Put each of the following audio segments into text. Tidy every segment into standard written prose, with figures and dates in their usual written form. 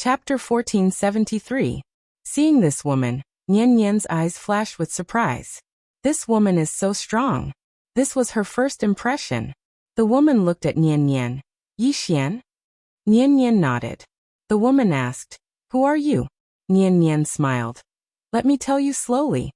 Chapter 1473. Seeing this woman, Nian Nian's eyes flashed with surprise. This woman is so strong. This was her first impression. The woman looked at Nian Nian. Yi Xian? Nian Nian nodded. The woman asked, "Who are you?" Nian Nian smiled. "Let me tell you slowly."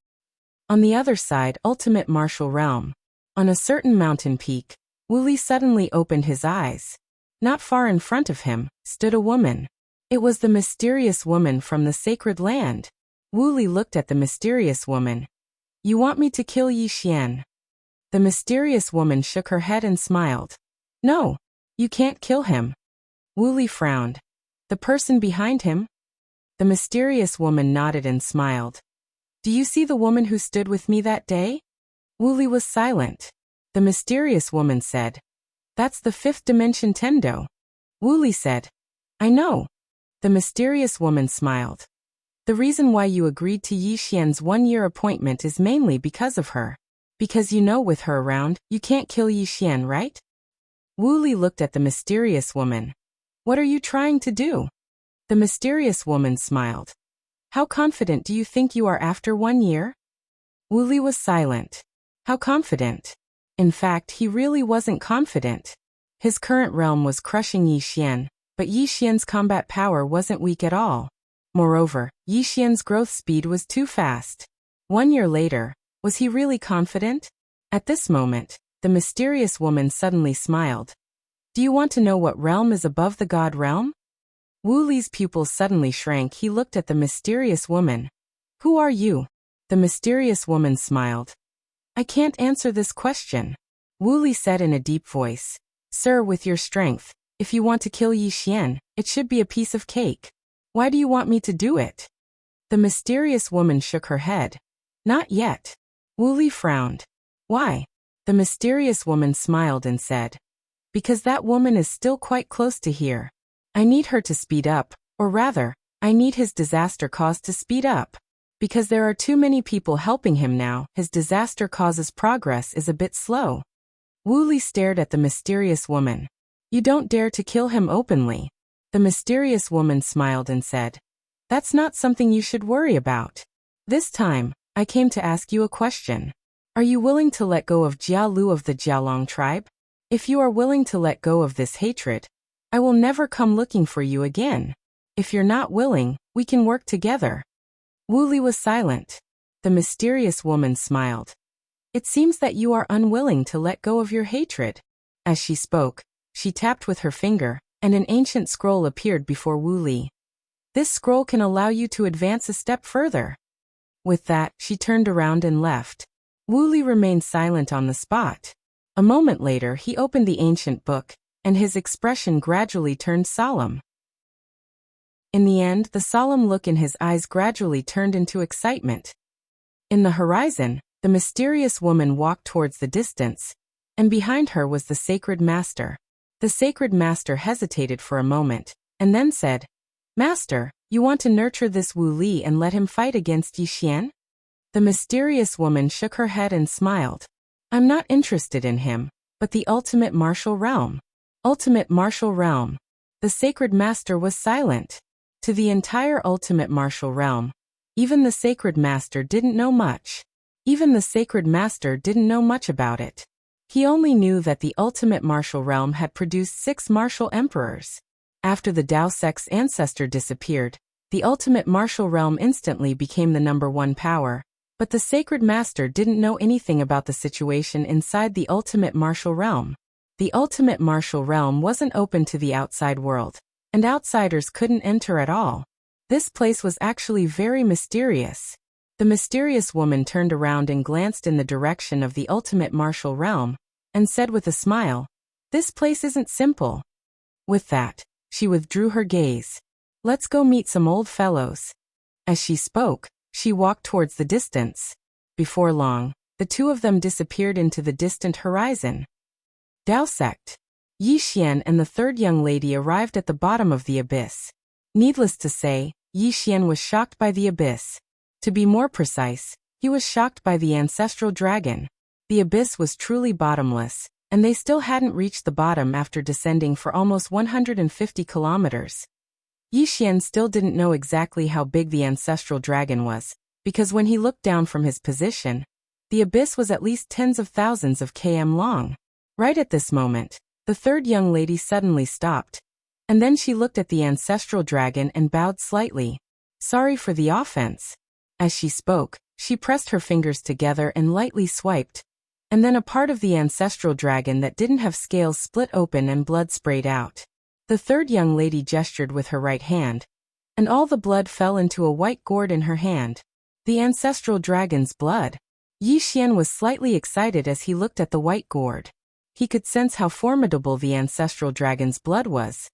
On the other side, ultimate martial realm. On a certain mountain peak, Wu Li suddenly opened his eyes. Not far in front of him stood a woman. It was the mysterious woman from the sacred land. Wu Li looked at the mysterious woman. "You want me to kill Yi Xian?" The mysterious woman shook her head and smiled. "No, you can't kill him." Wu Li frowned. "The person behind him?" The mysterious woman nodded and smiled. "Do you see the woman who stood with me that day?" Wu Li was silent. The mysterious woman said, "That's the fifth dimension Tendo." Wu Li said, "I know." The mysterious woman smiled. "The reason why you agreed to Yi Xian's 1-year appointment is mainly because of her. Because you know with her around, you can't kill Yi Xian, right?" Wu Li looked at the mysterious woman. "What are you trying to do?" The mysterious woman smiled. "How confident do you think you are after 1 year?" Wu Li was silent. How confident? In fact, he really wasn't confident. His current realm was crushing Yi Xian, but Yi Xian's combat power wasn't weak at all. Moreover, Yi Xian's growth speed was too fast. 1 year later, was he really confident? At this moment, the mysterious woman suddenly smiled. "Do you want to know what realm is above the God realm?" Wu Li's pupils suddenly shrank. He looked at the mysterious woman. "Who are you?" The mysterious woman smiled. "I can't answer this question." Wu Li said in a deep voice, "Sir, with your strength, if you want to kill Yi Xian, it should be a piece of cake. Why do you want me to do it?" The mysterious woman shook her head. "Not yet." Wu Li frowned. "Why?" The mysterious woman smiled and said, "Because that woman is still quite close to here. I need her to speed up, or rather, I need his disaster cause to speed up. Because there are too many people helping him now, his disaster cause's progress is a bit slow." Wu Li stared at the mysterious woman. "You don't dare to kill him openly." The mysterious woman smiled and said, "That's not something you should worry about. This time, I came to ask you a question. Are you willing to let go of Jia Lu of the Jialong tribe? If you are willing to let go of this hatred, I will never come looking for you again. If you're not willing, we can work together." Wu Li was silent. The mysterious woman smiled. "It seems that you are unwilling to let go of your hatred." As she spoke, she tapped with her finger, and an ancient scroll appeared before Wu Li. "This scroll can allow you to advance a step further." With that, she turned around and left. Wu Li remained silent on the spot. A moment later, he opened the ancient book, and his expression gradually turned solemn. In the end, the solemn look in his eyes gradually turned into excitement. In the horizon, the mysterious woman walked towards the distance, and behind her was the sacred master. The sacred master hesitated for a moment, and then said, "Master, you want to nurture this Wu Li and let him fight against Yi Xian?" The mysterious woman shook her head and smiled. "I'm not interested in him, but the ultimate martial realm." Ultimate martial realm. The sacred master was silent. To the entire ultimate martial realm, even the sacred master didn't know much. Even the sacred master didn't know much about it. He only knew that the ultimate martial realm had produced 6 martial emperors. After the Dao sect's ancestor disappeared, the ultimate martial realm instantly became the #1 power, but the sacred master didn't know anything about the situation inside the ultimate martial realm. The ultimate martial realm wasn't open to the outside world, and outsiders couldn't enter at all. This place was actually very mysterious. The mysterious woman turned around and glanced in the direction of the ultimate martial realm, and said with a smile, "This place isn't simple." With that, she withdrew her gaze. "Let's go meet some old fellows." As she spoke, she walked towards the distance. Before long, the two of them disappeared into the distant horizon. Dao sect. Yi Xian and the third young lady arrived at the bottom of the abyss. Needless to say, Yi Xian was shocked by the abyss. To be more precise, he was shocked by the ancestral dragon. The abyss was truly bottomless, and they still hadn't reached the bottom after descending for almost 150 kilometers. Yi Xian still didn't know exactly how big the ancestral dragon was, because when he looked down from his position, the abyss was at least tens of thousands of km long. Right at this moment, the third young lady suddenly stopped, and then she looked at the ancestral dragon and bowed slightly. Sorry for the offense. As she spoke, she pressed her fingers together and lightly swiped, and then a part of the ancestral dragon that didn't have scales split open and blood sprayed out. The third young lady gestured with her right hand, and all the blood fell into a white gourd in her hand. The ancestral dragon's blood. Yi Xian was slightly excited as he looked at the white gourd. He could sense how formidable the ancestral dragon's blood was,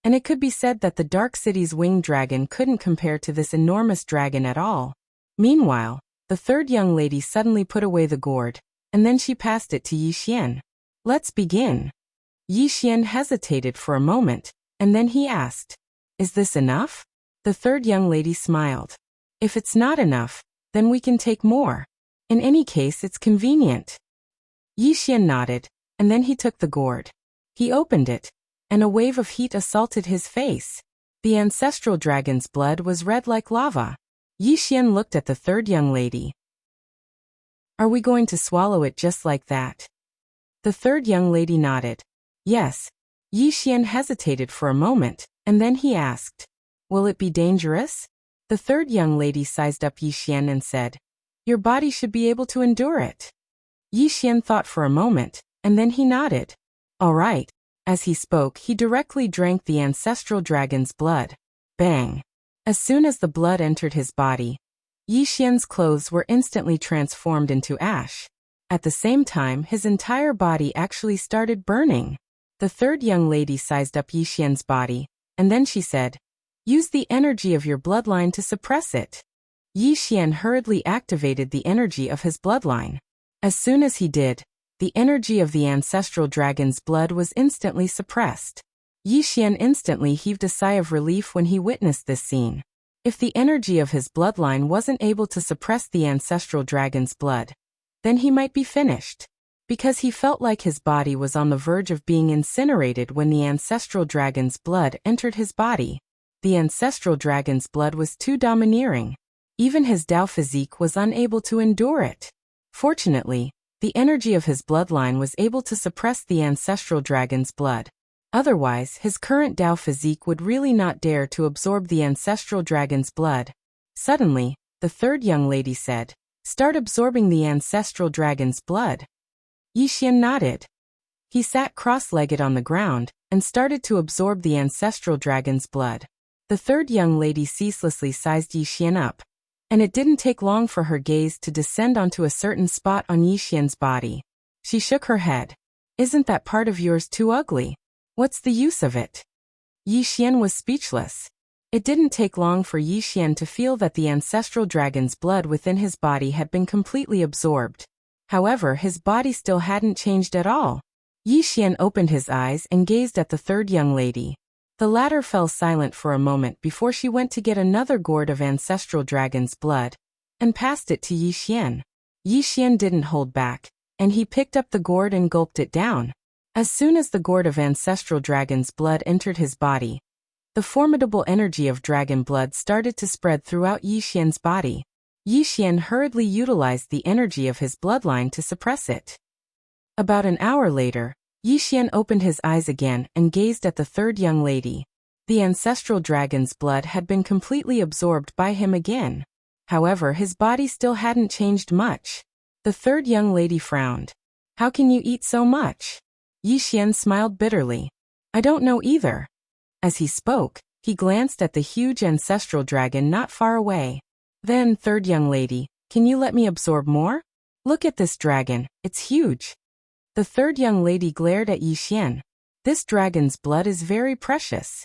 and it could be said that the Dark City's winged dragon couldn't compare to this enormous dragon at all. Meanwhile, the third young lady suddenly put away the gourd, and then she passed it to Yi Xian. Let's begin. Yi Xian hesitated for a moment, and then he asked, Is this enough? The third young lady smiled. If it's not enough, then we can take more. In any case, it's convenient. Yi Xian nodded, and then he took the gourd. He opened it, and a wave of heat assaulted his face. The ancestral dragon's blood was red like lava. Yi Xian looked at the third young lady. Are we going to swallow it just like that? The third young lady nodded. Yes. Yi Xian hesitated for a moment, and then he asked, Will it be dangerous? The third young lady sized up Yi Xian and said, Your body should be able to endure it. Yi Xian thought for a moment, and then he nodded. All right. As he spoke, he directly drank the ancestral dragon's blood. Bang! As soon as the blood entered his body, Yi Xian's clothes were instantly transformed into ash. At the same time, his entire body actually started burning. The third young lady sized up Yi Xian's body, and then she said, Use the energy of your bloodline to suppress it. Yi Xian hurriedly activated the energy of his bloodline. As soon as he did, the energy of the ancestral dragon's blood was instantly suppressed. Yi Xian instantly heaved a sigh of relief when he witnessed this scene. If the energy of his bloodline wasn't able to suppress the ancestral dragon's blood, then he might be finished. Because he felt like his body was on the verge of being incinerated when the ancestral dragon's blood entered his body. The ancestral dragon's blood was too domineering. Even his Dao physique was unable to endure it. Fortunately, the energy of his bloodline was able to suppress the ancestral dragon's blood. Otherwise, his current Dao physique would really not dare to absorb the ancestral dragon's blood. Suddenly, the third young lady said, Start absorbing the ancestral dragon's blood. Yi Xian nodded. He sat cross-legged on the ground and started to absorb the ancestral dragon's blood. The third young lady ceaselessly sized Yi Xian up, and it didn't take long for her gaze to descend onto a certain spot on Yi Xian's body. She shook her head. Isn't that part of yours too ugly? What's the use of it? Yi Xian was speechless. It didn't take long for Yi Xian to feel that the ancestral dragon's blood within his body had been completely absorbed. However, his body still hadn't changed at all. Yi Xian opened his eyes and gazed at the third young lady. The latter fell silent for a moment before she went to get another gourd of ancestral dragon's blood and passed it to Yi Xian. Yi Xian didn't hold back, and he picked up the gourd and gulped it down. As soon as the gourd of ancestral dragon's blood entered his body, the formidable energy of dragon blood started to spread throughout Yi Xian's body. Yi Xian hurriedly utilized the energy of his bloodline to suppress it. About an hour later, Yi Xian opened his eyes again and gazed at the third young lady. The ancestral dragon's blood had been completely absorbed by him again. However, his body still hadn't changed much. The third young lady frowned. How can you eat so much? Yi Xian smiled bitterly. I don't know either. As he spoke, he glanced at the huge ancestral dragon not far away. Then, third young lady, can you let me absorb more? Look at this dragon, it's huge. The third young lady glared at Yi Xian. This dragon's blood is very precious.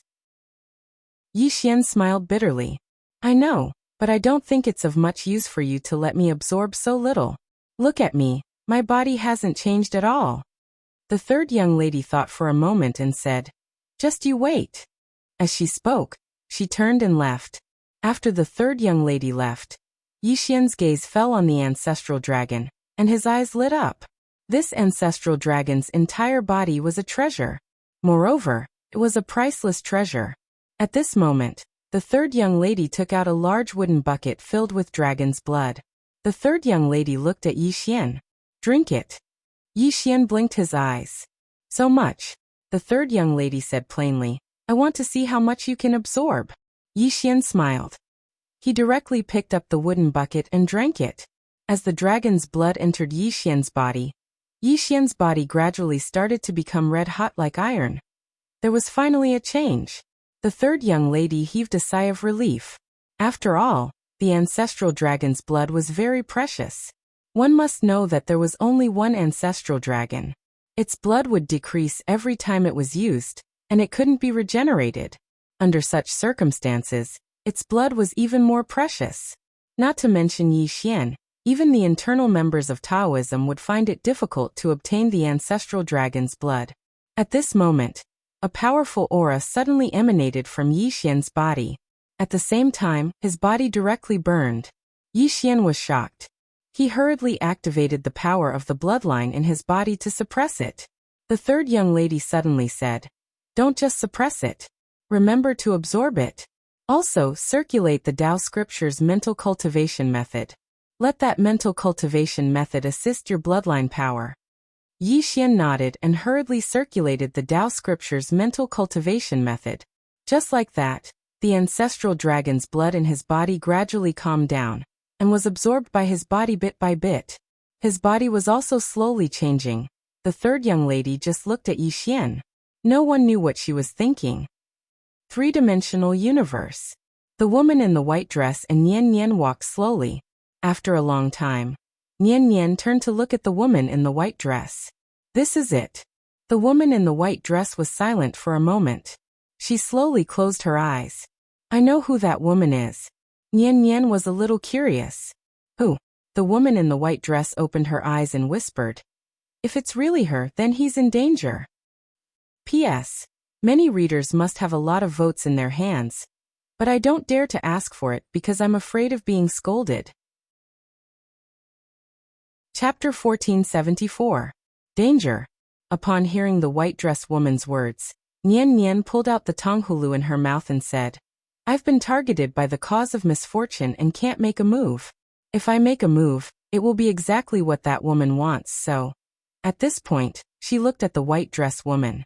Yi Xian smiled bitterly. I know, but I don't think it's of much use for you to let me absorb so little. Look at me, my body hasn't changed at all. The third young lady thought for a moment and said, Just you wait. As she spoke, she turned and left. After the third young lady left, Yi Xian's gaze fell on the ancestral dragon, and his eyes lit up. This ancestral dragon's entire body was a treasure. Moreover, it was a priceless treasure. At this moment, the third young lady took out a large wooden bucket filled with dragon's blood. The third young lady looked at Yi Xian. Drink it. Yi Xian blinked his eyes. So much. The third young lady said plainly, I want to see how much you can absorb. Yi Xian smiled. He directly picked up the wooden bucket and drank it. As the dragon's blood entered Yi Xian's body gradually started to become red-hot like iron. There was finally a change. The third young lady heaved a sigh of relief. After all, the ancestral dragon's blood was very precious. One must know that there was only one ancestral dragon. Its blood would decrease every time it was used, and it couldn't be regenerated. Under such circumstances, its blood was even more precious. Not to mention Yi Xian, even the internal members of Taoism would find it difficult to obtain the ancestral dragon's blood. At this moment, a powerful aura suddenly emanated from Yi Xian's body. At the same time, his body directly burned. Yi Xian was shocked. He hurriedly activated the power of the bloodline in his body to suppress it. The third young lady suddenly said, Don't just suppress it. Remember to absorb it. Also, circulate the Tao scripture's mental cultivation method. Let that mental cultivation method assist your bloodline power. Yi Xian nodded and hurriedly circulated the Tao scripture's mental cultivation method. Just like that, the ancestral dragon's blood in his body gradually calmed down, and was absorbed by his body bit by bit. His body was also slowly changing. The third young lady just looked at Yi Xian. No one knew what she was thinking. Three-dimensional universe. The woman in the white dress and Nian Nian walked slowly. After a long time, Nian Nian turned to look at the woman in the white dress. This is it. The woman in the white dress was silent for a moment. She slowly closed her eyes. I know who that woman is. Nian Nian was a little curious. Who? The woman in the white dress opened her eyes and whispered. If it's really her, then he's in danger. P.S. Many readers must have a lot of votes in their hands. But I don't dare to ask for it because I'm afraid of being scolded. Chapter 1474. Danger. Upon hearing the white dress woman's words, Nian Nian pulled out the tonghulu in her mouth and said, I've been targeted by the cause of misfortune and can't make a move. If I make a move, it will be exactly what that woman wants, so. At this point, she looked at the white dress woman.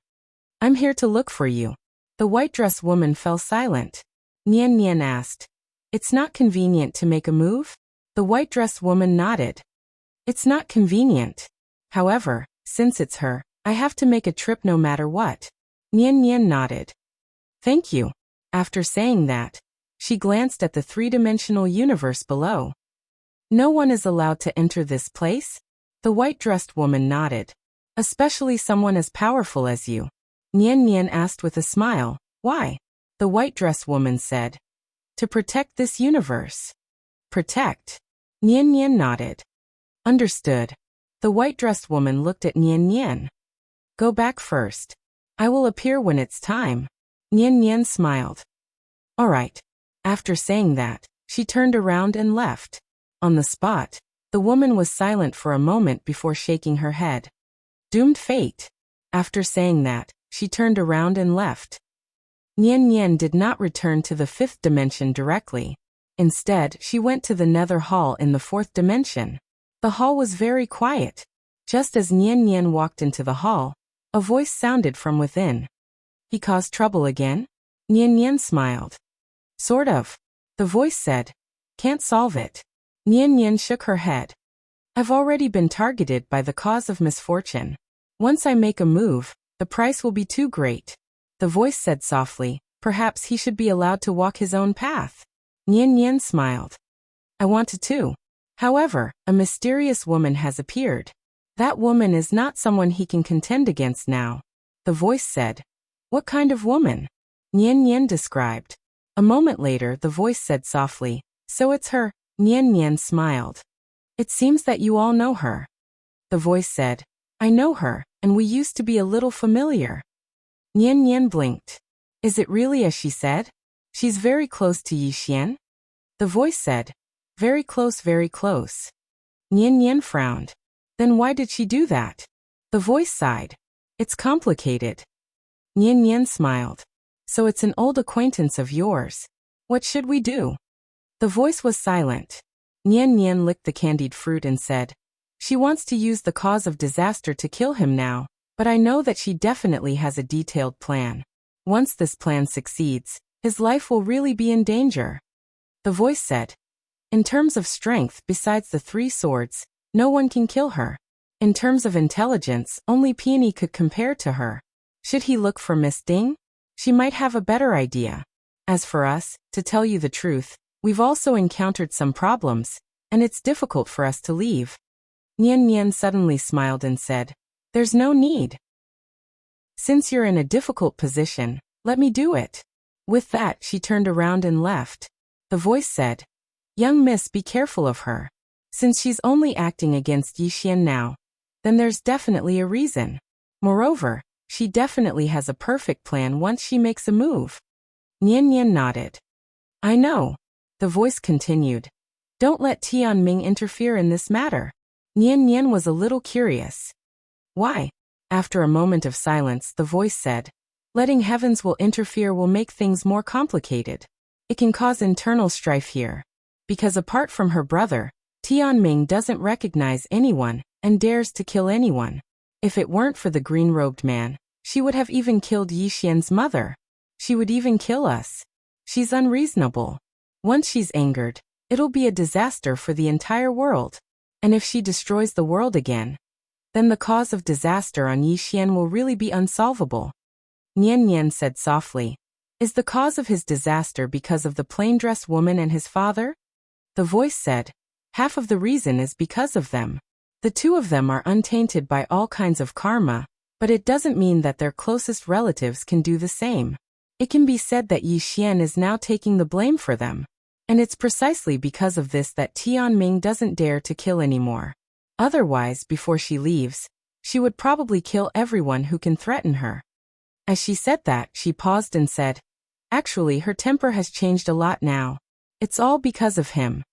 I'm here to look for you. The white dress woman fell silent. Nian Nian asked, It's not convenient to make a move? The white dress woman nodded. It's not convenient. However, since it's her, I have to make a trip no matter what. Nian Nian nodded. Thank you. After saying that, she glanced at the three-dimensional universe below. No one is allowed to enter this place? The white-dressed woman nodded. Especially someone as powerful as you. Nian Nian asked with a smile, Why? The white-dressed woman said. To protect this universe. Protect? Nian Nian nodded. Understood. The white-dressed woman looked at Nian Nian. Go back first. I will appear when it's time. Nian Nian smiled. All right. After saying that, she turned around and left. On the spot, the woman was silent for a moment before shaking her head. Doomed fate. After saying that, she turned around and left. Nian Nian did not return to the fifth dimension directly. Instead, she went to the nether hall in the fourth dimension. The hall was very quiet. Just as Nian Nian walked into the hall, a voice sounded from within. He caused trouble again? Nian Nian smiled. Sort of. The voice said. Can't solve it. Nian Nian shook her head. I've already been targeted by the cause of misfortune. Once I make a move, the price will be too great. The voice said softly, perhaps he should be allowed to walk his own path. Nian Nian smiled. I wanted to. However, a mysterious woman has appeared. That woman is not someone he can contend against now. The voice said. What kind of woman? Nian Nian described. A moment later, the voice said softly, So it's her. Nian Nian smiled. It seems that you all know her. The voice said. I know her, and we used to be a little familiar. Nian Nian blinked. Is it really as she said? She's very close to Yi Xian? The voice said. Very close, very close. Nian Nian frowned. Then why did she do that? The voice sighed. It's complicated. Nian Nian smiled. So it's an old acquaintance of yours. What should we do? The voice was silent. Nian Nian licked the candied fruit and said, she wants to use the cause of disaster to kill him now, but I know that she definitely has a detailed plan. Once this plan succeeds, his life will really be in danger. The voice said, in terms of strength, besides the 3 swords, no one can kill her. In terms of intelligence, only Peony could compare to her. Should he look for Miss Ding? She might have a better idea. As for us, to tell you the truth, we've also encountered some problems, and it's difficult for us to leave. Nian Nian suddenly smiled and said, there's no need. Since you're in a difficult position, let me do it. With that, she turned around and left. The voice said, young miss, be careful of her. Since she's only acting against Yixian now, then there's definitely a reason. Moreover, she definitely has a perfect plan once she makes a move. Nian Nian nodded. I know. The voice continued. Don't let Tianming interfere in this matter. Nian Nian was a little curious. Why? After a moment of silence, the voice said, letting heavens will interfere will make things more complicated. It can cause internal strife here. Because apart from her brother, Tianming doesn't recognize anyone and dares to kill anyone. If it weren't for the green-robed man, she would have even killed Yixian's mother. She would even kill us. She's unreasonable. Once she's angered, it'll be a disaster for the entire world. And if she destroys the world again, then the cause of disaster on Yixian will really be unsolvable. Nian Nian said softly, is the cause of his disaster because of the plain-dressed woman and his father? The voice said, half of the reason is because of them. The 2 of them are untainted by all kinds of karma, but it doesn't mean that their closest relatives can do the same. It can be said that Yixian is now taking the blame for them. And it's precisely because of this that Tianming doesn't dare to kill anymore. Otherwise, before she leaves, she would probably kill everyone who can threaten her. As she said that, she paused and said, actually, her temper has changed a lot now. It's all because of him.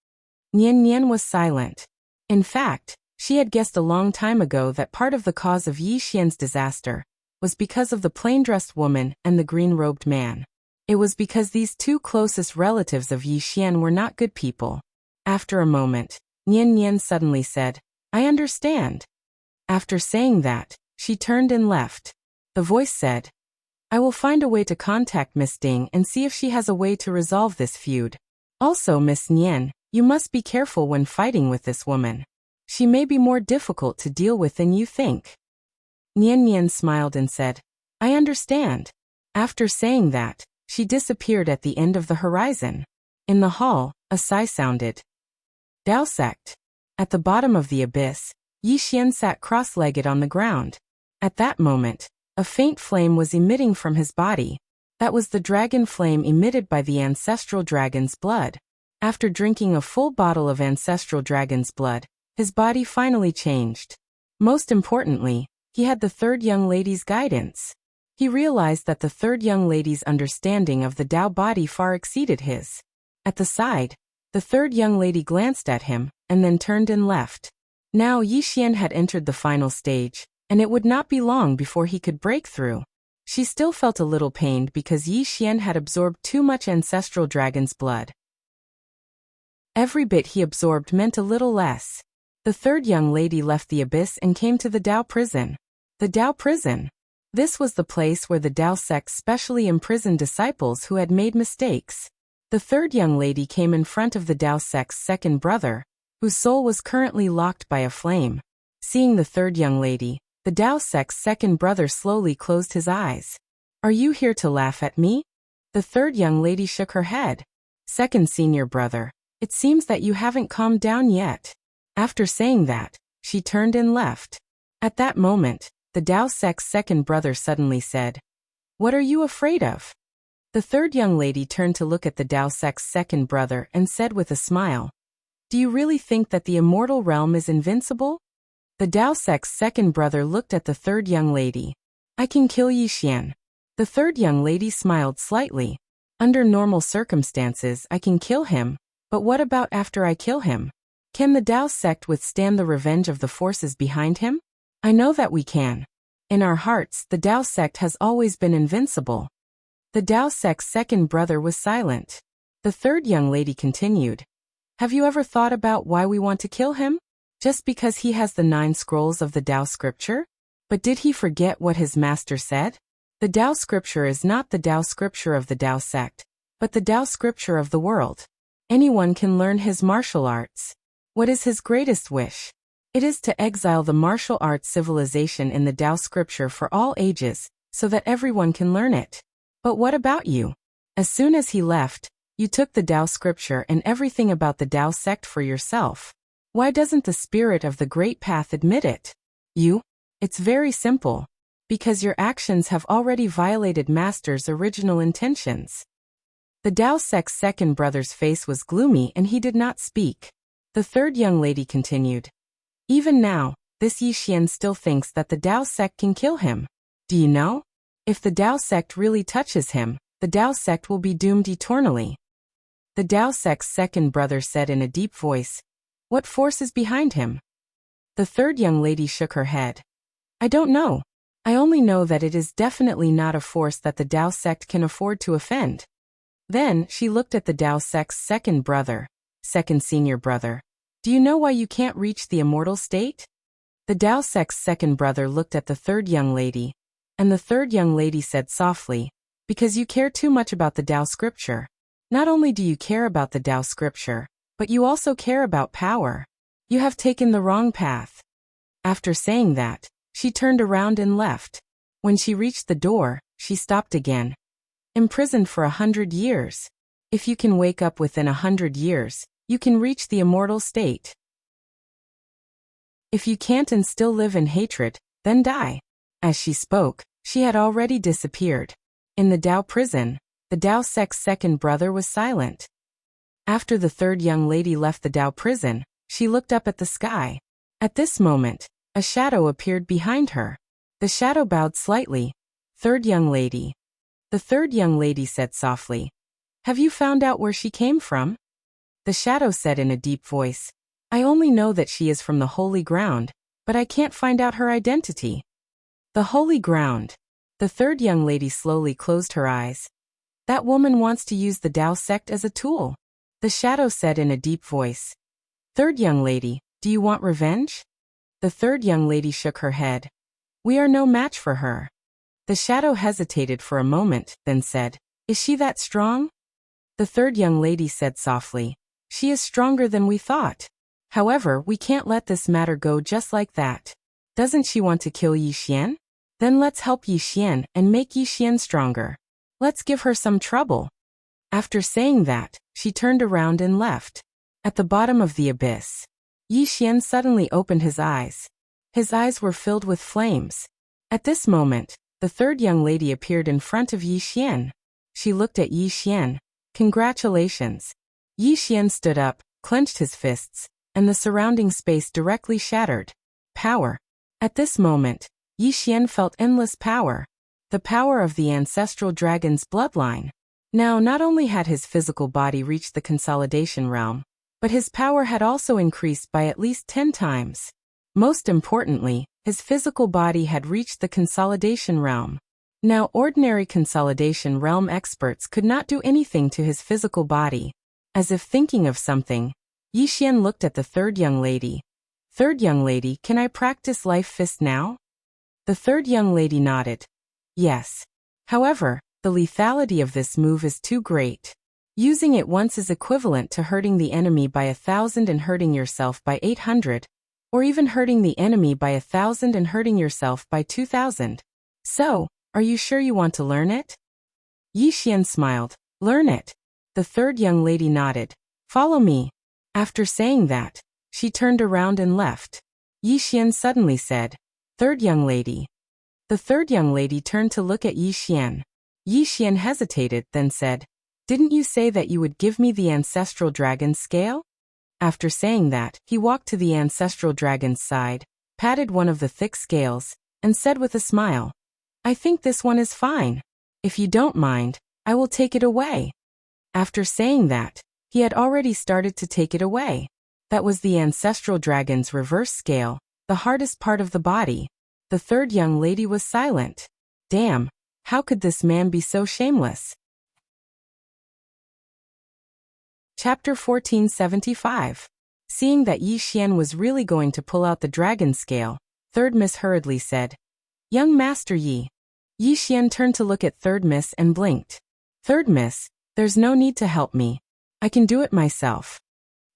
Nian Nian was silent. In fact, she had guessed a long time ago that part of the cause of Yixian's disaster was because of the plain-dressed woman and the green-robed man. It was because these 2 closest relatives of Yixian were not good people. After a moment, Nian Nian suddenly said, I understand. After saying that, she turned and left. The voice said, I will find a way to contact Miss Ding and see if she has a way to resolve this feud. Also, Miss Nian, you must be careful when fighting with this woman. She may be more difficult to deal with than you think. Nian Nian smiled and said, I understand. After saying that, she disappeared at the end of the horizon. In the hall, a sigh sounded. Dao sect. At the bottom of the abyss, Yixian sat cross-legged on the ground. At that moment, a faint flame was emitting from his body. That was the dragon flame emitted by the ancestral dragon's blood. After drinking a full bottle of ancestral dragon's blood, his body finally changed. Most importantly, he had the 3rd young lady's guidance. He realized that the 3rd young lady's understanding of the Dao body far exceeded his. At the side, the 3rd young lady glanced at him, and then turned and left. Now Yixian had entered the final stage, and it would not be long before he could break through. She still felt a little pained because Yixian had absorbed too much ancestral dragon's blood. Every bit he absorbed meant a little less. The 3rd young lady left the abyss and came to the Dao prison. The Dao prison. This was the place where the Dao sect specially imprisoned disciples who had made mistakes. The 3rd young lady came in front of the Dao sect's 2nd brother, whose soul was currently locked by a flame. Seeing the 3rd young lady, the Dao sect's 2nd brother slowly closed his eyes. Are you here to laugh at me? The 3rd young lady shook her head. 2nd senior brother, it seems that you haven't calmed down yet. After saying that, she turned and left. At that moment, the Dao sect's 2nd brother suddenly said, What are you afraid of? The 3rd young lady turned to look at the Dao sect's 2nd brother and said with a smile, Do you really think that the immortal realm is invincible? The Dao sect's 2nd brother looked at the 3rd young lady. I can kill Yixian. The 3rd young lady smiled slightly. Under normal circumstances, I can kill him, but what about after I kill him? Can the Dao sect withstand the revenge of the forces behind him? I know that we can. In our hearts, the Dao sect has always been invincible. The Dao sect's second brother was silent. The third young lady continued. Have you ever thought about why we want to kill him? Just because he has the 9 scrolls of the Dao scripture? But did he forget what his master said? The Dao scripture is not the Dao scripture of the Dao sect, but the Dao scripture of the world. Anyone can learn his martial arts. What is his greatest wish? It is to exile the martial arts civilization in the Dao scripture for all ages, so that everyone can learn it. But what about you? As soon as he left, you took the Dao scripture and everything about the Dao sect for yourself. Why doesn't the spirit of the Great Path admit it? It's very simple. Because your actions have already violated Master's original intentions. The Dao sect's second brother's face was gloomy and he did not speak. The third young lady continued. Even now, this Yi Xian still thinks that the Dao sect can kill him. Do you know? If the Dao sect really touches him, the Dao sect will be doomed eternally. The Dao sect's second brother said in a deep voice. What force is behind him? The third young lady shook her head. I don't know. I only know that it is definitely not a force that the Dao sect can afford to offend. Then, she looked at the Dao sect's second brother, second senior brother. Do you know why you can't reach the immortal state? The Dao sect's second brother looked at the third young lady, and the third young lady said softly, because you care too much about the Dao scripture. Not only do you care about the Dao scripture, but you also care about power. You have taken the wrong path. After saying that, she turned around and left. When she reached the door, she stopped again. Imprisoned for 100 years. If you can wake up within 100 years, you can reach the immortal state. If you can't and still live in hatred, then die. As she spoke, she had already disappeared. In the Dao prison, the Dao sect's second brother was silent. After the third young lady left the Dao prison, she looked up at the sky. At this moment, a shadow appeared behind her. The shadow bowed slightly. Third young lady. The third young lady said softly. Have you found out where she came from? The shadow said in a deep voice. I only know that she is from the holy ground, but I can't find out her identity. The holy ground. The third young lady slowly closed her eyes. That woman wants to use the Dao sect as a tool. The shadow said in a deep voice. Third young lady, do you want revenge? The third young lady shook her head. We are no match for her. The shadow hesitated for a moment, then said, Is she that strong? The third young lady said softly, She is stronger than we thought. However, we can't let this matter go just like that. Doesn't she want to kill Yi Xian? Then let's help Yi Xian and make Yi Xian stronger. Let's give her some trouble. After saying that, she turned around and left. At the bottom of the abyss, Yi Xian suddenly opened his eyes. His eyes were filled with flames. At this moment, the third young lady appeared in front of Yi Xian. She looked at Yi Xian. Congratulations. Yi Xian stood up, clenched his fists, and the surrounding space directly shattered. Power. At this moment, Yi Xian felt endless power. The power of the ancestral dragon's bloodline. Now not only had his physical body reached the consolidation realm, but his power had also increased by at least 10 times. Most importantly, his physical body had reached the consolidation realm. Now ordinary consolidation realm experts could not do anything to his physical body. As if thinking of something, Yi Xian looked at the third young lady. Third young lady, can I practice Life Fist now? The third young lady nodded. Yes. However, the lethality of this move is too great. Using it once is equivalent to hurting the enemy by 1,000 and hurting yourself by 800, or even hurting the enemy by 1,000 and hurting yourself by 2,000. So, are you sure you want to learn it? Yi Xian smiled. Learn it. The third young lady nodded. Follow me. After saying that, she turned around and left. Yi Xian suddenly said, Third young lady. The third young lady turned to look at Yi Xian. Yi Xian hesitated, then said, Didn't you say that you would give me the ancestral dragon's scale? After saying that, he walked to the ancestral dragon's side, patted one of the thick scales, and said with a smile, I think this one is fine. If you don't mind, I will take it away. After saying that, he had already started to take it away. That was the ancestral dragon's reverse scale, the hardest part of the body. The third young lady was silent. Damn. How could this man be so shameless? Chapter 1475. Seeing that Yi Xian was really going to pull out the dragon scale, Third Miss hurriedly said, "Young Master Yi." Yi Xian turned to look at Third Miss and blinked. "Third Miss, there's no need to help me. I can do it myself."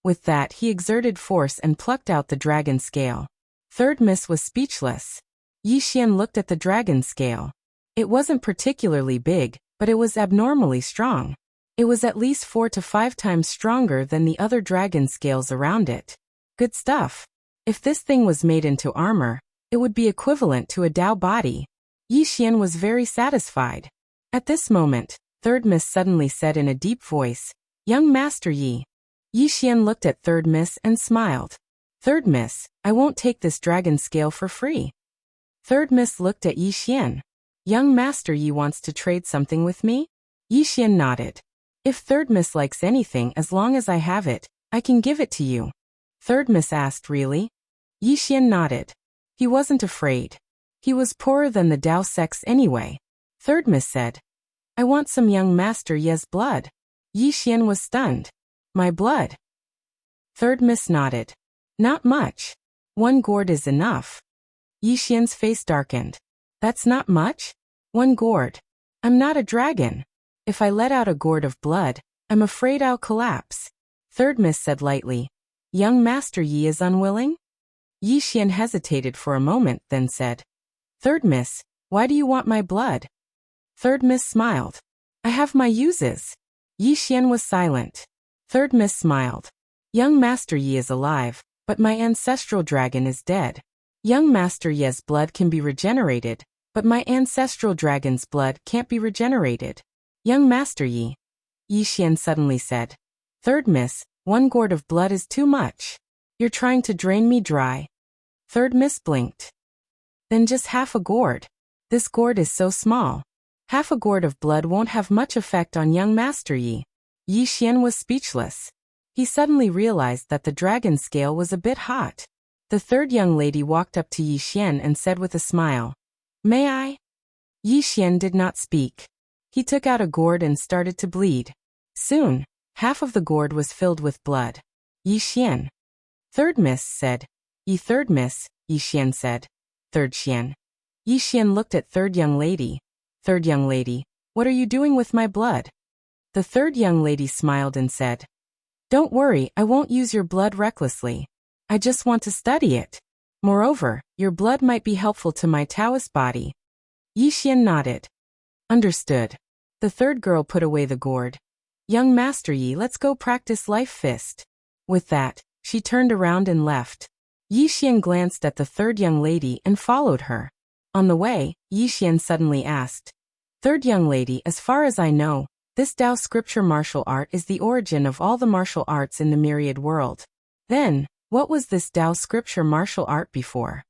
With that, he exerted force and plucked out the dragon scale. Third Miss was speechless. Yi Xian looked at the dragon scale. It wasn't particularly big, but it was abnormally strong. It was at least 4 to 5 times stronger than the other dragon scales around it. Good stuff. If this thing was made into armor, it would be equivalent to a Dao body. Yi Xian was very satisfied. At this moment, Third Miss suddenly said in a deep voice, "Young Master Yi." Yi Xian looked at Third Miss and smiled. "Third Miss, I won't take this dragon scale for free." Third Miss looked at Yi Xian. "Young Master Yi wants to trade something with me?" Yi Xian nodded. "If Third Miss likes anything, as long as I have it, I can give it to you." Third Miss asked, "Really?" Yi Xian nodded. He wasn't afraid. He was poorer than the Dao sex anyway. Third Miss said, "I want some young Master Ye's blood." Yi Xian was stunned. "My blood?" Third Miss nodded. "Not much. 1 gourd is enough." Yi Xian's face darkened. "That's not much? 1 gourd. I'm not a dragon. If I let out a gourd of blood, I'm afraid I'll collapse." Third Miss said lightly, "Young Master Yi is unwilling?" Yi Xian hesitated for a moment, then said, "Third Miss, why do you want my blood?" Third Miss smiled. "I have my uses." Yi Xian was silent. Third Miss smiled. "Young Master Yi is alive, but my ancestral dragon is dead. Young Master Ye's blood can be regenerated, but my ancestral dragon's blood can't be regenerated. Young Master Yi," Yi Xian suddenly said. "Third Miss, 1 gourd of blood is too much. You're trying to drain me dry." Third Miss blinked. "Then just half a gourd. This gourd is so small. Half a gourd of blood won't have much effect on young Master Yi." Yi Xian was speechless. He suddenly realized that the dragon scale was a bit hot. The third young lady walked up to Yi Xian and said with a smile, "May I?" Yi Xian did not speak. He took out a gourd and started to bleed. Soon, half of the gourd was filled with blood. Yi Xian. Third Miss said, "Yi Third Miss," Yi Xian said. Third Xian. Yi Xian looked at third young lady. Third young lady, "What are you doing with my blood?" The third young lady smiled and said, "Don't worry, I won't use your blood recklessly. I just want to study it. Moreover, your blood might be helpful to my Taoist body." Yi Xian nodded. "Understood." The third girl put away the gourd. "Young Master Yi, let's go practice life fist." With that, she turned around and left. Yi Xian glanced at the third young lady and followed her. On the way, Yi Xian suddenly asked, "Third young lady, as far as I know, this Dao scripture martial art is the origin of all the martial arts in the myriad world. Then, what was this Dao scripture martial art before?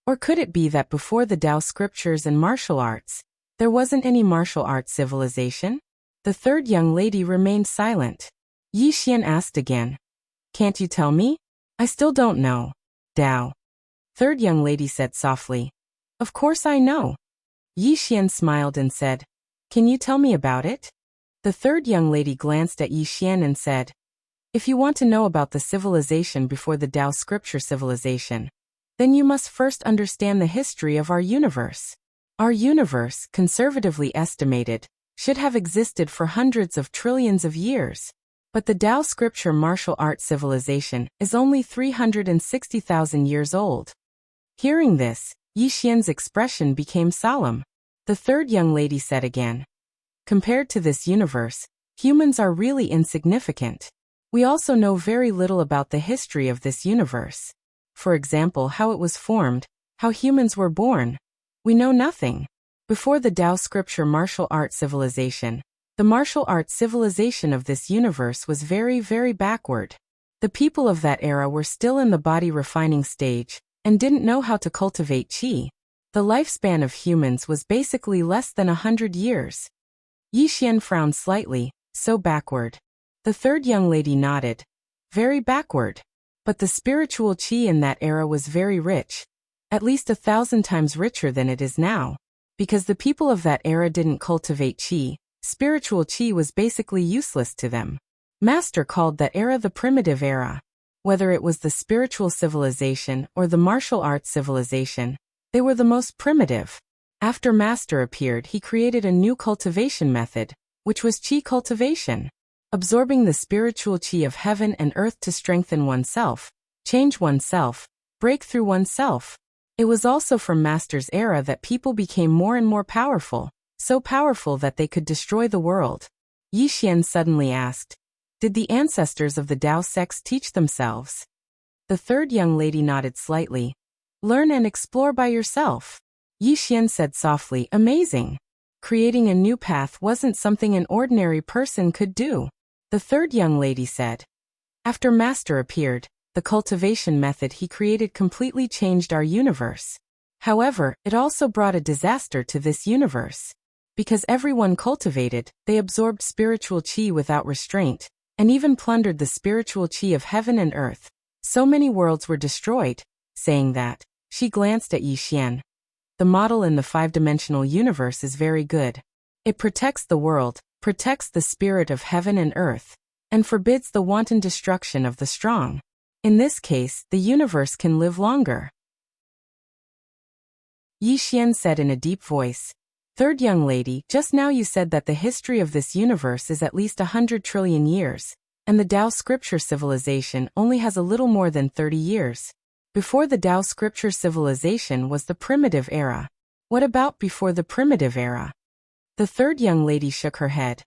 Or could it be that before the Dao scriptures and martial arts, there wasn't any martial arts civilization?" The third young lady remained silent. Yi Xian asked again, "Can't you tell me? I still don't know." "Dao." Third young lady said softly, "Of course I know." Yi Xian smiled and said, "Can you tell me about it?" The third young lady glanced at Yi Xian and said, "If you want to know about the civilization before the Dao scripture civilization, then you must first understand the history of our universe. Our universe, conservatively estimated, should have existed for hundreds of trillions of years. But the Dao scripture martial art civilization is only 360,000 years old." Hearing this, Yi Xian's expression became solemn. The third young lady said again, "Compared to this universe, humans are really insignificant. We also know very little about the history of this universe. For example, how it was formed, how humans were born. We know nothing. Before the Dao scripture martial art civilization, the martial arts civilization of this universe was very, very backward. The people of that era were still in the body refining stage and didn't know how to cultivate qi. The lifespan of humans was basically less than 100 years." Yi Xian frowned slightly. "So backward." The third young lady nodded. "Very backward. But the spiritual qi in that era was very rich, at least 1,000 times richer than it is now. Because the people of that era didn't cultivate qi, spiritual qi was basically useless to them. Master called that era the primitive era. Whether it was the spiritual civilization or the martial arts civilization, they were the most primitive. After Master appeared, he created a new cultivation method, which was qi cultivation. Absorbing the spiritual qi of heaven and earth to strengthen oneself, change oneself, break through oneself. It was also from Master's era that people became more and more powerful, so powerful that they could destroy the world. Yi Xian suddenly asked, "Did the ancestors of the Dao sects teach themselves?" The third young lady nodded slightly. "Learn and explore by yourself." Yi Xian said softly, "Amazing. Creating a new path wasn't something an ordinary person could do." The third young lady said, "After Master appeared, the cultivation method he created completely changed our universe. However, it also brought a disaster to this universe. Because everyone cultivated, they absorbed spiritual qi without restraint, and even plundered the spiritual qi of heaven and earth. So many worlds were destroyed." Saying that, she glanced at Yi Xian. "The model in the five-dimensional universe is very good. It protects the world, protects the spirit of heaven and earth, and forbids the wanton destruction of the strong. In this case, the universe can live longer." Yi Xian said in a deep voice, "Third young lady, just now you said that the history of this universe is at least 100 trillion years, and the Tao scripture civilization only has a little more than 30 years. Before the Tao scripture civilization was the primitive era. What about before the primitive era?" The third young lady shook her head.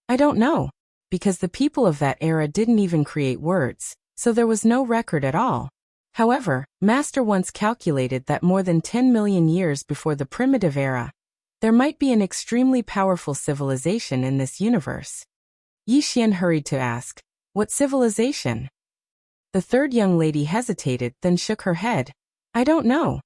"I don't know. Because the people of that era didn't even create words, so there was no record at all. However, Master once calculated that more than 10 million years before the primitive era, there might be an extremely powerful civilization in this universe." Yi Xian hurried to ask, "What civilization?" The third young lady hesitated, then shook her head. "I don't know."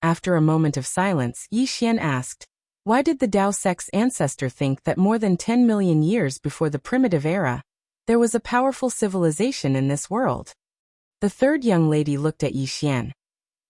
After a moment of silence, Yi Xian asked, "Why did the Dao sect's ancestor think that more than 10 million years before the primitive era, there was a powerful civilization in this world?" The third young lady looked at Yi Xian.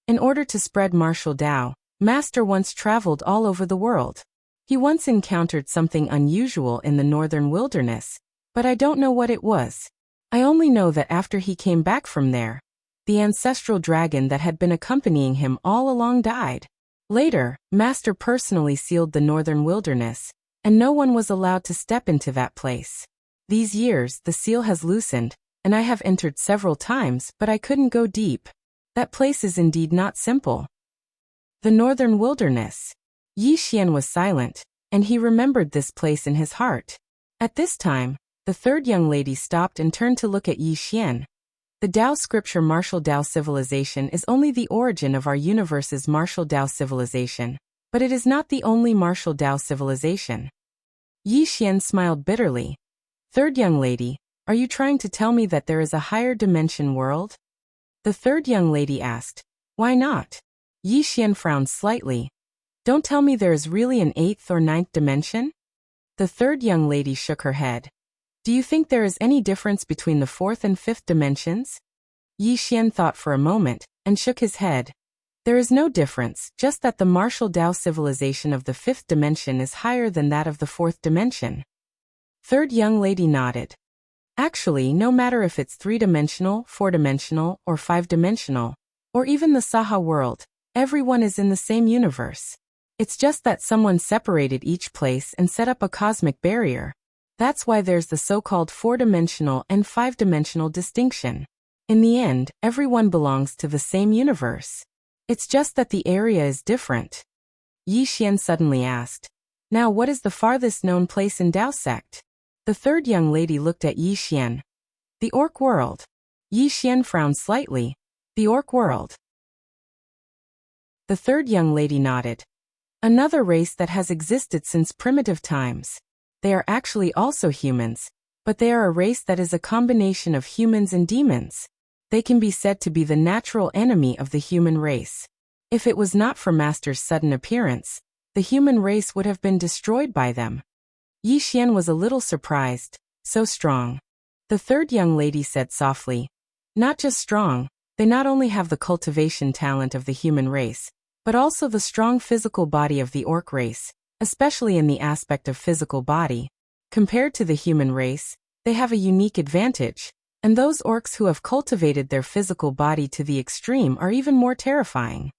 "In order to spread martial Dao, Master once traveled all over the world. He once encountered something unusual in the northern wilderness, but I don't know what it was. I only know that after he came back from there, the ancestral dragon that had been accompanying him all along died. Later, Master personally sealed the northern wilderness, and no one was allowed to step into that place. These years, the seal has loosened, and I have entered several times, but I couldn't go deep. That place is indeed not simple." The northern wilderness. Yi Xian was silent, and he remembered this place in his heart. At this time, the third young lady stopped and turned to look at Yi Xian. "The Tao scripture martial Tao civilization is only the origin of our universe's martial Tao civilization, but it is not the only martial Tao civilization." Yi Xian smiled bitterly. "Third young lady, are you trying to tell me that there is a higher dimension world?" The third young lady asked. "Why not?" Yi Xian frowned slightly. "Don't tell me there is really an 8th or 9th dimension?" The third young lady shook her head. "Do you think there is any difference between the 4th and 5th dimensions?" Yi Xian thought for a moment, and shook his head. "There is no difference, just that the martial Tao civilization of the 5th dimension is higher than that of the 4th dimension." Third young lady nodded. "Actually, no matter if it's 3-dimensional, 4-dimensional, or 5-dimensional, or even the Saha world, everyone is in the same universe. It's just that someone separated each place and set up a cosmic barrier. That's why there's the so-called 4-dimensional and 5-dimensional distinction. In the end, everyone belongs to the same universe. It's just that the area is different." Yi Xian suddenly asked, "Now what is the farthest known place in Dao sect?" The third young lady looked at Yi Xian. "The Orc world." Yi Xian frowned slightly. "The Orc world." The third young lady nodded. "Another race that has existed since primitive times. They are actually also humans, but they are a race that is a combination of humans and demons. They can be said to be the natural enemy of the human race. If it was not for Master's sudden appearance, the human race would have been destroyed by them." Yi Xian was a little surprised. "So strong." The third young lady said softly, "Not just strong, they not only have the cultivation talent of the human race, but also the strong physical body of the orc race, especially in the aspect of physical body. Compared to the human race, they have a unique advantage, and those orcs who have cultivated their physical body to the extreme are even more terrifying.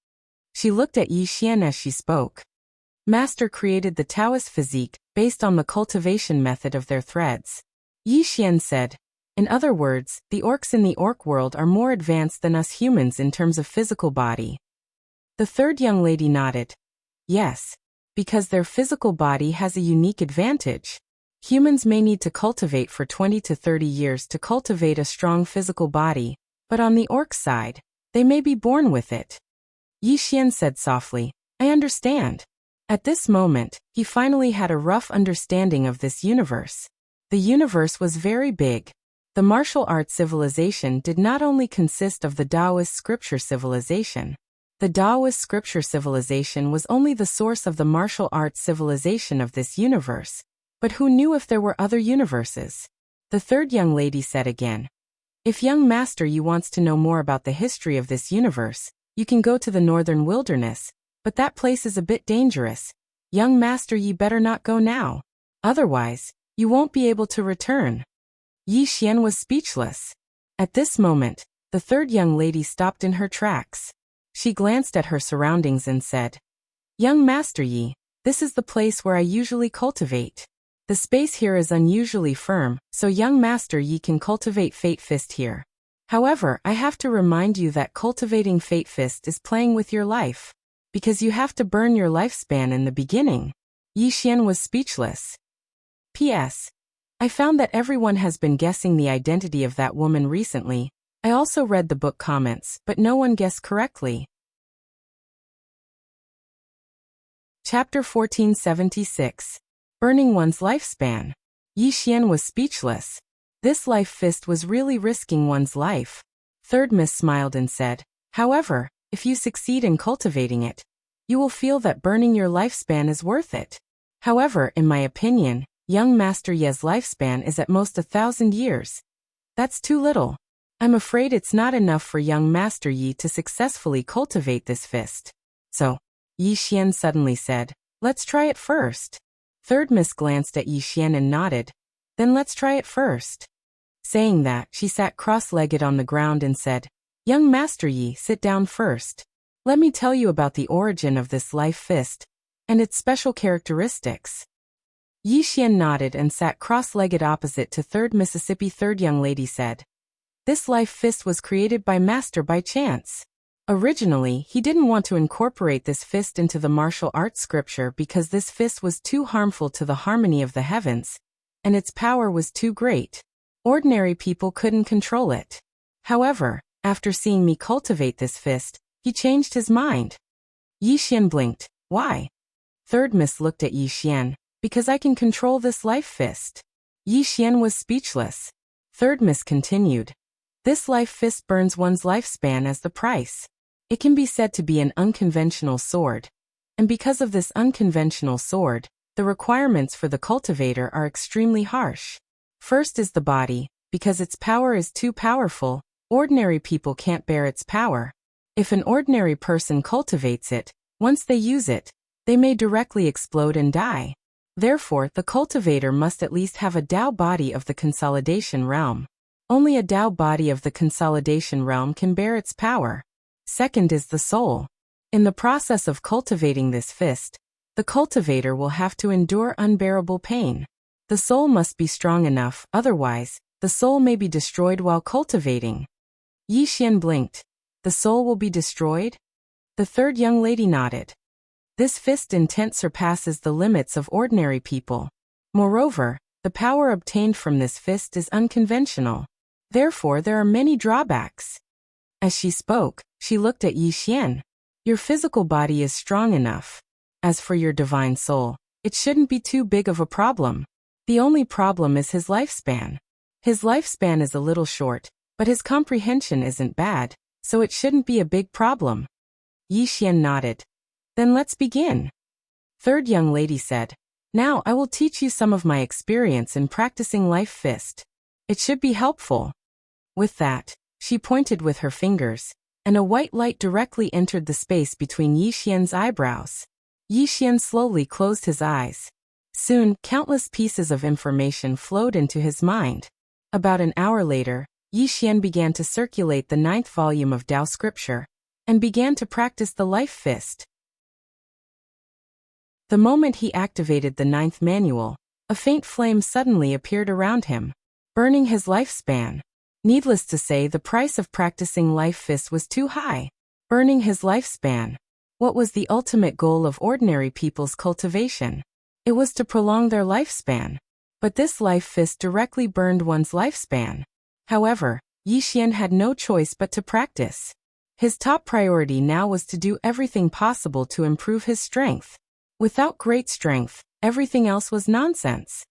She looked at Yi Xian as she spoke. Master created the Taoist physique based on the cultivation method of their threads. Yi Xian said, in other words, the orcs in the orc world are more advanced than us humans in terms of physical body. The third young lady nodded. Yes, because their physical body has a unique advantage. Humans may need to cultivate for 20 to 30 years to cultivate a strong physical body, but on the orc side, they may be born with it. Yi Xian said softly, I understand. At this moment, he finally had a rough understanding of this universe. The universe was very big. The martial arts civilization did not only consist of the Taoist scripture civilization. The Taoist scripture civilization was only the source of the martial arts civilization of this universe. But who knew if there were other universes? The third young lady said again. If young Master Yi wants to know more about the history of this universe, you can go to the northern wilderness, but that place is a bit dangerous. Young Master Yi better not go now. Otherwise, you won't be able to return. Yi Xian was speechless. At this moment, the third young lady stopped in her tracks. She glanced at her surroundings and said, Young Master Yi, this is the place where I usually cultivate. The space here is unusually firm, so young Master Yi can cultivate Fate Fist here. However, I have to remind you that cultivating Fate Fist is playing with your life. Because you have to burn your lifespan in the beginning. Yi Xian was speechless. P.S. I found that everyone has been guessing the identity of that woman recently. I also read the book comments, but no one guessed correctly. Chapter 1476. Burning one's lifespan. Yi Xian was speechless. This life fist was really risking one's life. Third Miss smiled and said, however, if you succeed in cultivating it, you will feel that burning your lifespan is worth it. However, in my opinion, young Master Yi's lifespan is at most 1,000 years. That's too little. I'm afraid it's not enough for young Master Yi to successfully cultivate this fist. So, Yi Xian suddenly said, let's try it first. Third Miss glanced at Yi Xian and nodded. Then let's try it first. Saying that, she sat cross-legged on the ground and said, Young Master Yi, sit down first. Let me tell you about the origin of this life fist, and its special characteristics. Yi Xian nodded and sat cross-legged opposite to Third Mississippi. Third young lady said, This life fist was created by Master by chance. Originally, he didn't want to incorporate this fist into the martial arts scripture because this fist was too harmful to the harmony of the heavens, and its power was too great. Ordinary people couldn't control it. However, after seeing me cultivate this fist, he changed his mind. Yi Xian blinked. Why? Third Miss looked at Yi Xian. Because I can control this life fist. Yi Xian was speechless. Third Miss continued. This life fist burns one's lifespan as the price. It can be said to be an unconventional sword. And because of this unconventional sword, the requirements for the cultivator are extremely harsh. First is the body, because its power is too powerful, ordinary people can't bear its power. If an ordinary person cultivates it, once they use it, they may directly explode and die. Therefore, the cultivator must at least have a Tao body of the consolidation realm. Only a Tao body of the consolidation realm can bear its power. Second is the soul. In the process of cultivating this fist, the cultivator will have to endure unbearable pain. The soul must be strong enough, otherwise, the soul may be destroyed while cultivating. Yi Xian blinked. The soul will be destroyed? The third young lady nodded. This fist intent surpasses the limits of ordinary people. Moreover, the power obtained from this fist is unconventional. Therefore, there are many drawbacks. As she spoke, she looked at Yi Xian. Your physical body is strong enough. As for your divine soul, it shouldn't be too big of a problem. The only problem is his lifespan. His lifespan is a little short, but his comprehension isn't bad, so it shouldn't be a big problem. Yi Xian nodded. Then let's begin. Third young lady said, Now I will teach you some of my experience in practicing life fist. It should be helpful. With that, she pointed with her fingers. and a white light directly entered the space between Yi Xian's eyebrows. Yi Xian slowly closed his eyes. Soon, countless pieces of information flowed into his mind. About an hour later, Yi Xian began to circulate the 9th volume of Tao scripture, and began to practice the life fist. The moment he activated the 9th manual, a faint flame suddenly appeared around him, burning his lifespan. Needless to say, the price of practicing life fist was too high. Burning his lifespan. What was the ultimate goal of ordinary people's cultivation? It was to prolong their lifespan. But this life fist directly burned one's lifespan. However, Yi Xian had no choice but to practice. His top priority now was to do everything possible to improve his strength. Without great strength, everything else was nonsense.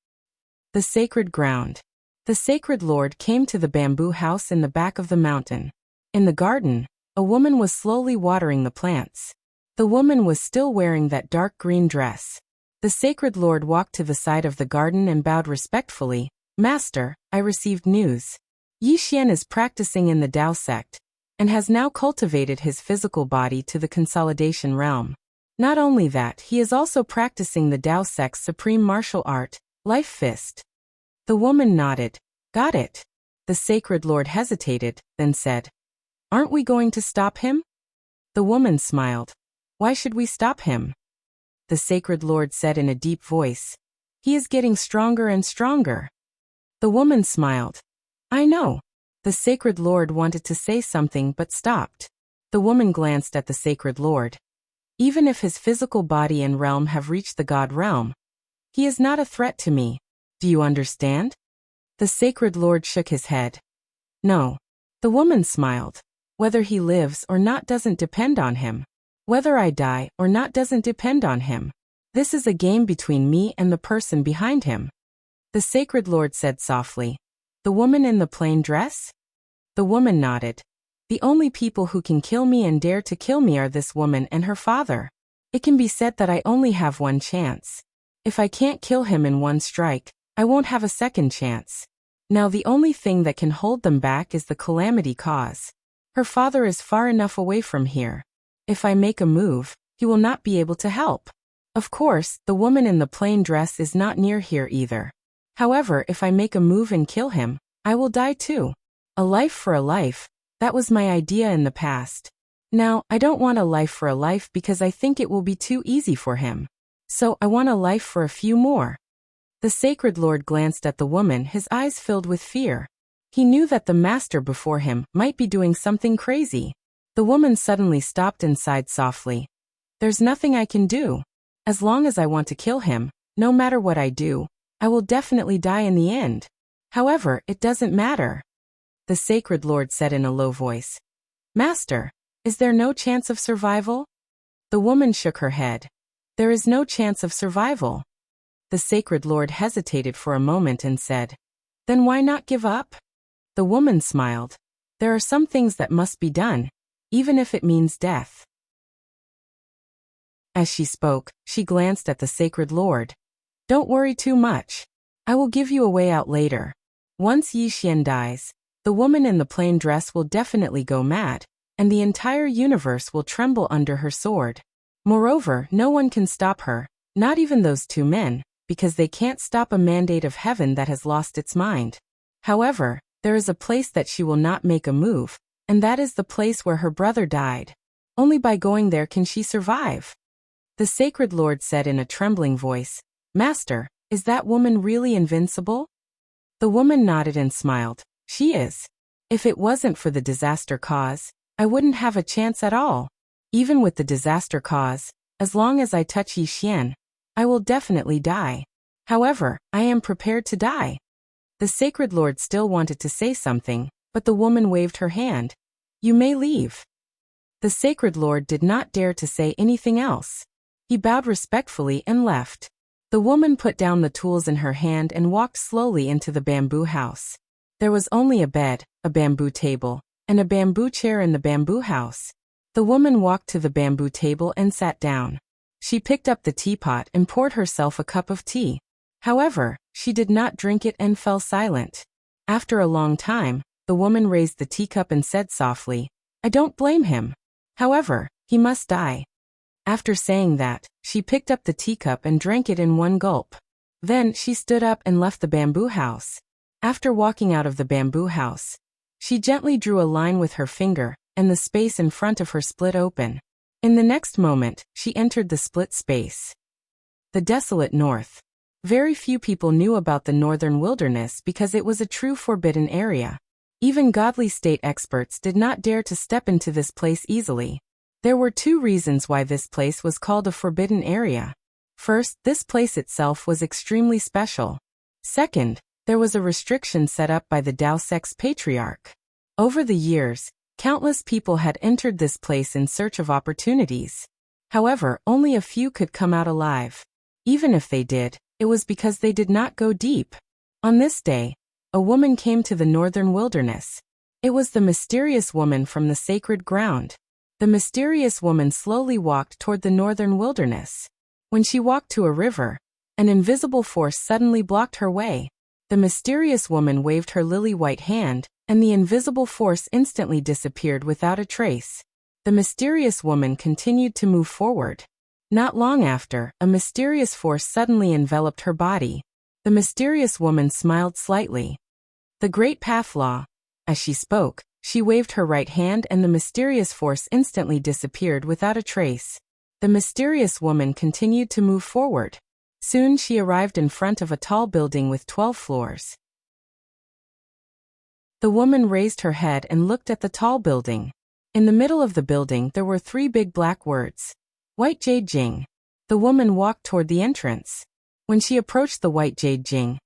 The sacred ground. The sacred lord came to the bamboo house in the back of the mountain. In the garden, a woman was slowly watering the plants. The woman was still wearing that dark green dress. The sacred lord walked to the side of the garden and bowed respectfully. Master, I received news. Yi Xian is practicing in the Tao sect, and has now cultivated his physical body to the consolidation realm. Not only that, he is also practicing the Tao sect's supreme martial art, life fist. The woman nodded. Got it. The sacred lord hesitated, then said, Aren't we going to stop him? The woman smiled. Why should we stop him? The sacred lord said in a deep voice. He is getting stronger and stronger. The woman smiled. I know. The sacred lord wanted to say something but stopped. The woman glanced at the sacred lord. Even if his physical body and realm have reached the god realm, he is not a threat to me. Do you understand? The sacred lord shook his head. No. The woman smiled. Whether he lives or not doesn't depend on him. Whether I die or not doesn't depend on him. This is a game between me and the person behind him. The sacred lord said softly. The woman in the plain dress? The woman nodded. The only people who can kill me and dare to kill me are this woman and her father. It can be said that I only have one chance. If I can't kill him in one strike, I won't have a second chance. Now the only thing that can hold them back is the calamity cause. Her father is far enough away from here. If I make a move, he will not be able to help. Of course, the woman in the plain dress is not near here either. However, if I make a move and kill him, I will die too. A life for a life, that was my idea in the past. Now, I don't want a life for a life because I think it will be too easy for him. So I want a life for a few more. The sacred lord glanced at the woman, his eyes filled with fear. He knew that the master before him might be doing something crazy. The woman suddenly stopped and sighed softly. There's nothing I can do. As long as I want to kill him, no matter what I do, I will definitely die in the end. However, it doesn't matter. The sacred lord said in a low voice. Master, is there no chance of survival? The woman shook her head. There is no chance of survival. The sacred lord hesitated for a moment and said, Then why not give up? The woman smiled. There are some things that must be done, even if it means death. As she spoke, she glanced at the sacred lord. Don't worry too much. I will give you a way out later. Once Yi Xian dies, the woman in the plain dress will definitely go mad, and the entire universe will tremble under her sword. Moreover, no one can stop her, not even those two men, because they can't stop a mandate of heaven that has lost its mind. However, there is a place that she will not make a move, and that is the place where her brother died. Only by going there can she survive. The sacred lord said in a trembling voice, Master, is that woman really invincible? The woman nodded and smiled. She is. If it wasn't for the disaster cause, I wouldn't have a chance at all. Even with the disaster cause, as long as I touch Yi Xian, I will definitely die. However, I am prepared to die. The sacred lord still wanted to say something, but the woman waved her hand. You may leave. The sacred lord did not dare to say anything else. He bowed respectfully and left. The woman put down the tools in her hand and walked slowly into the bamboo house. There was only a bed, a bamboo table, and a bamboo chair in the bamboo house. The woman walked to the bamboo table and sat down. She picked up the teapot and poured herself a cup of tea. However, she did not drink it and fell silent. After a long time, the woman raised the teacup and said softly, I don't blame him. However, he must die. After saying that, she picked up the teacup and drank it in one gulp. Then she stood up and left the bamboo house. After walking out of the bamboo house, she gently drew a line with her finger, and the space in front of her split open. In the next moment, she entered the split space. The desolate north. Very few people knew about the northern wilderness because it was a true forbidden area. Even godly state experts did not dare to step into this place easily. There were two reasons why this place was called a forbidden area. First, this place itself was extremely special. Second, there was a restriction set up by the Tao sect's patriarch. Over the years, countless people had entered this place in search of opportunities. However, only a few could come out alive. Even if they did, it was because they did not go deep. On this day, a woman came to the northern wilderness. It was the mysterious woman from the sacred ground. The mysterious woman slowly walked toward the northern wilderness. When she walked to a river, an invisible force suddenly blocked her way. The mysterious woman waved her lily-white hand, and the invisible force instantly disappeared without a trace. The mysterious woman continued to move forward. Not long after, a mysterious force suddenly enveloped her body. The mysterious woman smiled slightly. The Great Path Law. As she spoke, she waved her right hand and the mysterious force instantly disappeared without a trace. The mysterious woman continued to move forward. Soon she arrived in front of a tall building with 12 floors. The woman raised her head and looked at the tall building. In the middle of the building there were 3 big black words. White Jade Jing. The woman walked toward the entrance. When she approached the White Jade Jing,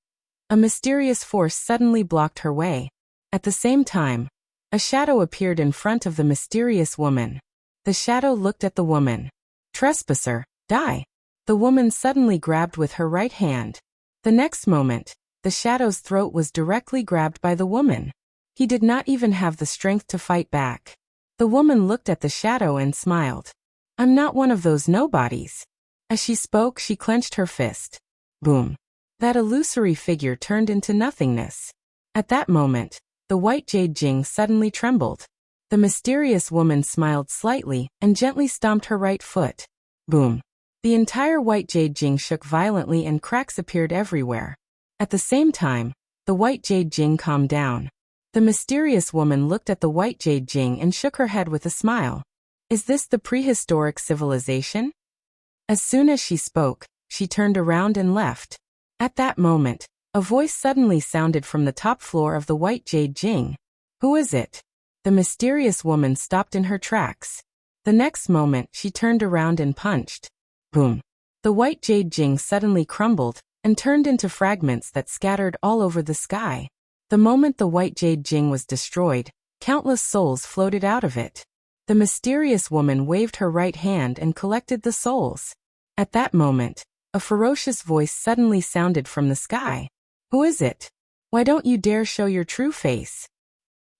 a mysterious force suddenly blocked her way. At the same time, a shadow appeared in front of the mysterious woman. The shadow looked at the woman. Trespasser, die. The woman suddenly grabbed with her right hand. The next moment, the shadow's throat was directly grabbed by the woman. He did not even have the strength to fight back. The woman looked at the shadow and smiled. I'm not one of those nobodies. As she spoke, she clenched her fist. Boom. That illusory figure turned into nothingness. At that moment, the White Jade Jing suddenly trembled. The mysterious woman smiled slightly and gently stomped her right foot. Boom. The entire White Jade Jing shook violently and cracks appeared everywhere. At the same time, the White Jade Jing calmed down. The mysterious woman looked at the White Jade Jing and shook her head with a smile. Is this the prehistoric civilization? As soon as she spoke, she turned around and left. At that moment, a voice suddenly sounded from the top floor of the White Jade Jing. Who is it? The mysterious woman stopped in her tracks. The next moment, she turned around and punched. Boom. The White Jade Jing suddenly crumbled and turned into fragments that scattered all over the sky. The moment the White Jade Jing was destroyed, countless souls floated out of it. The mysterious woman waved her right hand and collected the souls. At that moment, a ferocious voice suddenly sounded from the sky. Who is it? Why don't you dare show your true face?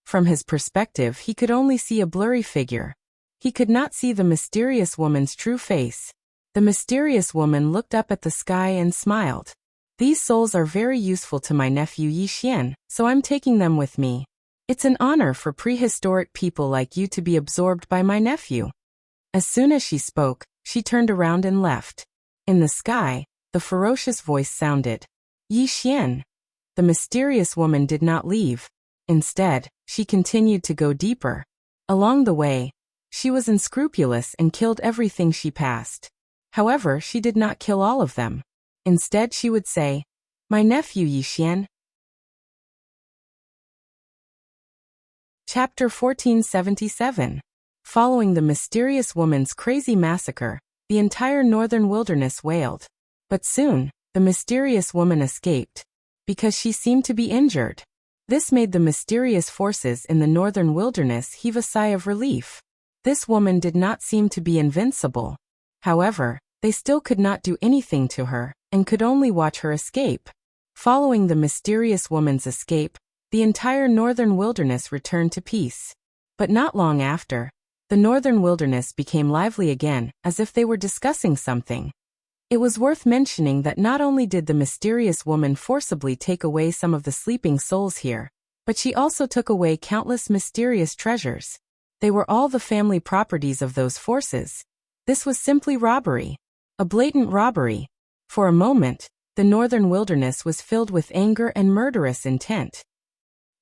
From his perspective, he could only see a blurry figure. He could not see the mysterious woman's true face. The mysterious woman looked up at the sky and smiled. These souls are very useful to my nephew Yi Xian, so I'm taking them with me. It's an honor for prehistoric people like you to be absorbed by my nephew. As soon as she spoke, she turned around and left. In the sky, the ferocious voice sounded. Yi Xian. The mysterious woman did not leave. Instead, she continued to go deeper. Along the way, she was unscrupulous and killed everything she passed. However, she did not kill all of them. Instead, she would say, "My nephew Yi Xian." Chapter 1477. Following the mysterious woman's crazy massacre, the entire northern wilderness wailed. But soon, the mysterious woman escaped, because she seemed to be injured. This made the mysterious forces in the northern wilderness heave a sigh of relief. This woman did not seem to be invincible. However, they still could not do anything to her, and could only watch her escape. Following the mysterious woman's escape, the entire northern wilderness returned to peace. But not long after, the northern wilderness became lively again, as if they were discussing something. It was worth mentioning that not only did the mysterious woman forcibly take away some of the sleeping souls here, but she also took away countless mysterious treasures. They were all the family properties of those forces. This was simply robbery. A blatant robbery. For a moment, the northern wilderness was filled with anger and murderous intent.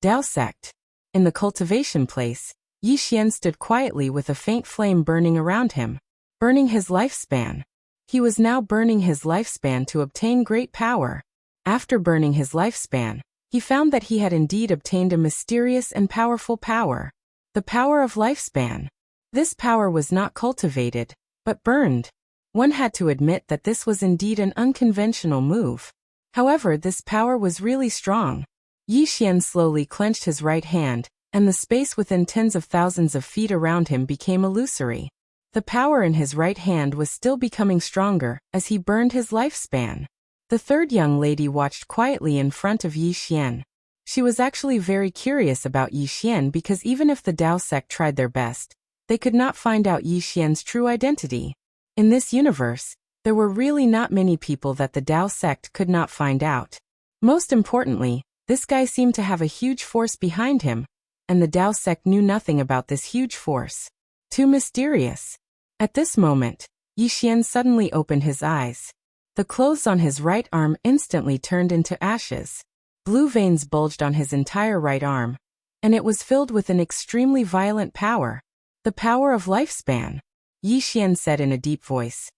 Dao sect. In the cultivation place, Yi Xian stood quietly with a faint flame burning around him, burning his lifespan. He was now burning his lifespan to obtain great power. After burning his lifespan, he found that he had indeed obtained a mysterious and powerful power. The power of lifespan. This power was not cultivated, but burned. One had to admit that this was indeed an unconventional move. However, this power was really strong. Yi Xian slowly clenched his right hand, and the space within tens of thousands of feet around him became illusory. The power in his right hand was still becoming stronger as he burned his lifespan. The third young lady watched quietly in front of Yi Xian. She was actually very curious about Yi Xian because even if the Dao sect tried their best, they could not find out Yi Xian's true identity. In this universe, there were really not many people that the Dao sect could not find out. Most importantly, this guy seemed to have a huge force behind him, and the Dao sect knew nothing about this huge force. Too mysterious. At this moment, Yi Xian suddenly opened his eyes. The clothes on his right arm instantly turned into ashes. Blue veins bulged on his entire right arm, and it was filled with an extremely violent power. The power of lifespan. Yi Xian said in a deep voice.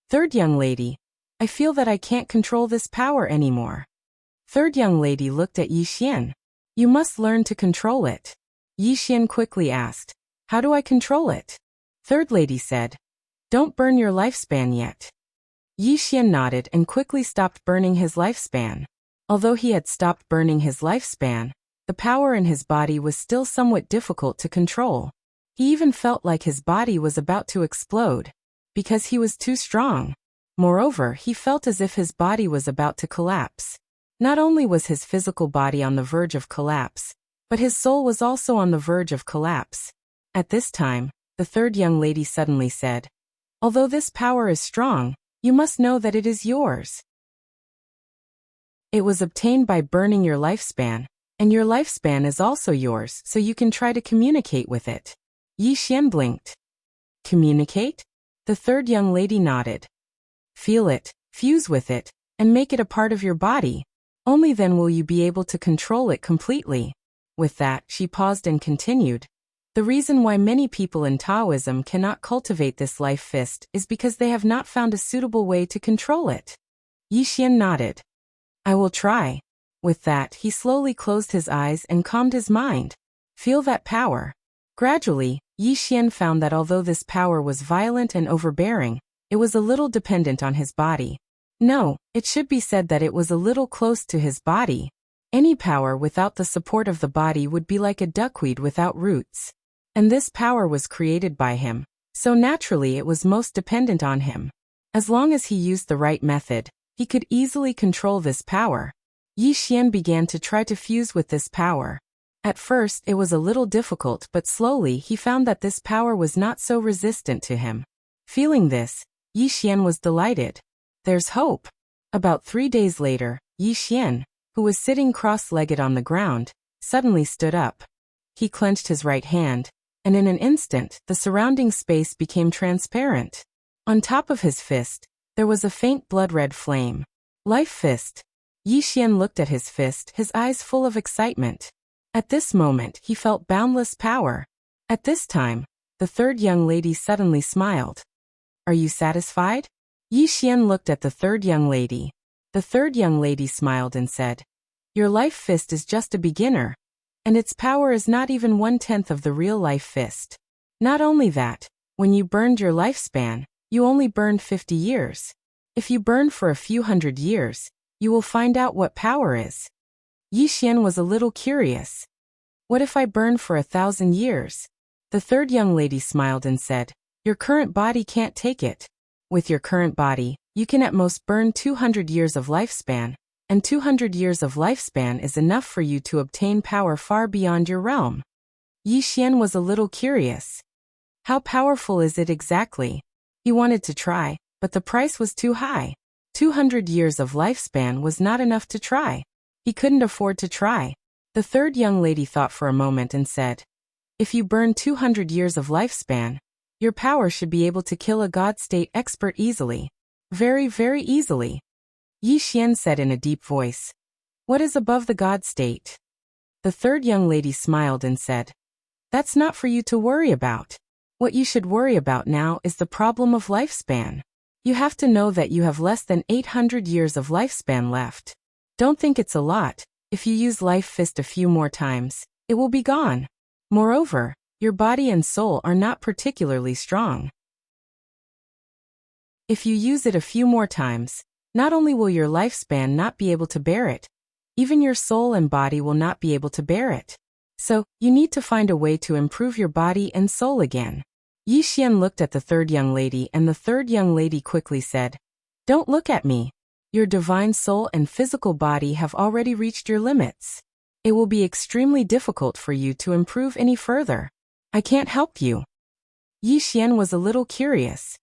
Third young lady, I feel that I can't control this power anymore. Third young lady looked at Yi Xian. You must learn to control it. Yi Xian quickly asked, how do I control it? Third lady said, don't burn your lifespan yet. Yi Xian nodded and quickly stopped burning his lifespan. Although he had stopped burning his lifespan, the power in his body was still somewhat difficult to control. He even felt like his body was about to explode, because he was too strong. Moreover, he felt as if his body was about to collapse. Not only was his physical body on the verge of collapse, but his soul was also on the verge of collapse. At this time, the third young lady suddenly said, although this power is strong, you must know that it is yours. It was obtained by burning your lifespan, and your lifespan is also yours, so you can try to communicate with it. Yi Xian blinked. Communicate? The third young lady nodded. Feel it, fuse with it, and make it a part of your body. Only then will you be able to control it completely. With that, she paused and continued. The reason why many people in Taoism cannot cultivate this life fist is because they have not found a suitable way to control it. Yi Xian nodded. I will try. With that, he slowly closed his eyes and calmed his mind. Feel that power. Gradually, Yi Xian found that although this power was violent and overbearing, it was a little dependent on his body. No, it should be said that it was a little close to his body. Any power without the support of the body would be like a duckweed without roots. And this power was created by him, so naturally it was most dependent on him. As long as he used the right method, he could easily control this power. Yi Xian began to try to fuse with this power. At first it was a little difficult, but slowly he found that this power was not so resistant to him. Feeling this, Yi Xian was delighted. There's hope. About 3 days later, Yi Xian, who was sitting cross-legged on the ground, suddenly stood up. He clenched his right hand, and in an instant, the surrounding space became transparent. On top of his fist, there was a faint blood-red flame. Life fist. Yi Xian looked at his fist, his eyes full of excitement. At this moment, he felt boundless power. At this time, the third young lady suddenly smiled. Are you satisfied? Yi Xian looked at the third young lady. The third young lady smiled and said, your life fist is just a beginner, and its power is not even 1/10 of the real life fist. Not only that, when you burned your lifespan, you only burned 50 years. If you burn for a few hundred years, you will find out what power is. Yi Xian was a little curious. What if I burn for 1,000 years? The third young lady smiled and said, your current body can't take it. With your current body, you can at most burn 200 years of lifespan, and 200 years of lifespan is enough for you to obtain power far beyond your realm. Yi Xian was a little curious. How powerful is it exactly? He wanted to try, but the price was too high. 200 years of lifespan was not enough to try. He couldn't afford to try. The third young lady thought for a moment and said, If you burn 200 years of lifespan, your power should be able to kill a God state expert easily. Very, very easily. Yi Xian said in a deep voice. What is above the God state? The third young lady smiled and said, That's not for you to worry about. What you should worry about now is the problem of lifespan. You have to know that you have less than 800 years of lifespan left. Don't think it's a lot. If you use Life Fist a few more times, it will be gone. Moreover, your body and soul are not particularly strong. If you use it a few more times, not only will your lifespan not be able to bear it, even your soul and body will not be able to bear it. So, you need to find a way to improve your body and soul again. Yi Xian looked at the third young lady and the third young lady quickly said, Don't look at me. Your divine soul and physical body have already reached your limits. It will be extremely difficult for you to improve any further. I can't help you. Yi Xian was a little curious.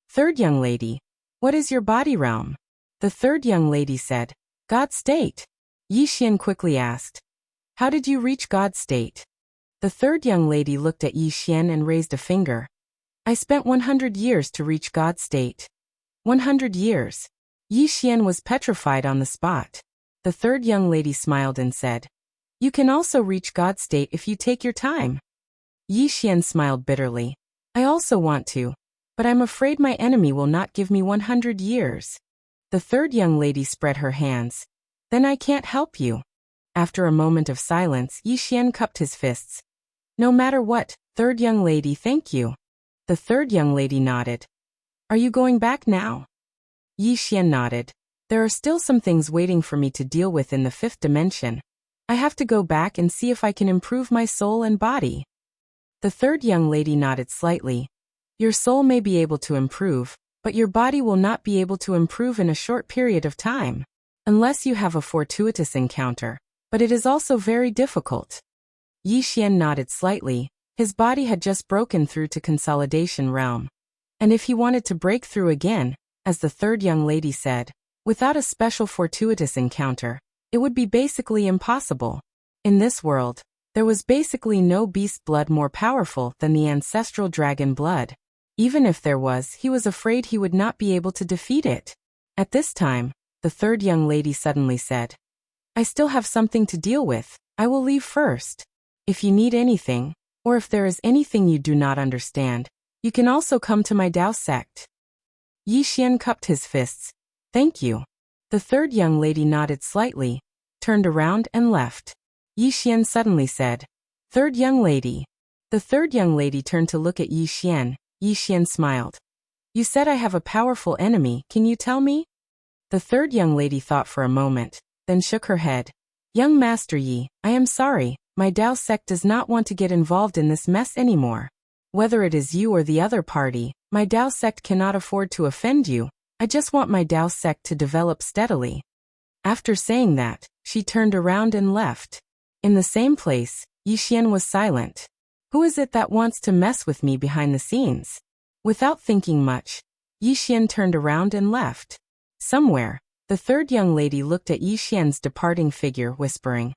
Third young lady, what is your body realm? The third young lady said, God state. Yi Xian quickly asked, How did you reach God state? The third young lady looked at Yi Xian and raised a finger. I spent 100 years to reach God state. 100 years. Yi Xian was petrified on the spot. The third young lady smiled and said, You can also reach God state if you take your time. Yi Xian smiled bitterly. I also want to, but I'm afraid my enemy will not give me 100 years. The third young lady spread her hands. Then I can't help you. After a moment of silence, Yi Xian cupped his fists. No matter what, third young lady, thank you. The third young lady nodded. Are you going back now? Yi Xian nodded. There are still some things waiting for me to deal with in the fifth dimension. I have to go back and see if I can improve my soul and body. The third young lady nodded slightly. Your soul may be able to improve, but your body will not be able to improve in a short period of time. Unless you have a fortuitous encounter, but it is also very difficult. Yi Xian nodded slightly. His body had just broken through to consolidation realm. And if he wanted to break through again, as the third young lady said, without a special fortuitous encounter, it would be basically impossible. In this world, there was basically no beast blood more powerful than the ancestral dragon blood. Even if there was, he was afraid he would not be able to defeat it. At this time, the third young lady suddenly said, I still have something to deal with. I will leave first. If you need anything, or if there is anything you do not understand, you can also come to my Dao sect. Yi Xian cupped his fists. Thank you. The third young lady nodded slightly, turned around and left. Yi Xian suddenly said, Third young lady. The third young lady turned to look at Yi Xian. Yi Xian smiled. You said I have a powerful enemy, can you tell me? The third young lady thought for a moment, then shook her head. Young Master Yi, I am sorry, my Dao sect does not want to get involved in this mess anymore. Whether it is you or the other party, my Dao sect cannot afford to offend you. I just want my Dao sect to develop steadily. After saying that, she turned around and left. In the same place, Yi Xian was silent. Who is it that wants to mess with me behind the scenes? Without thinking much, Yi Xian turned around and left. Somewhere, the third young lady looked at Yi Xian's departing figure, whispering,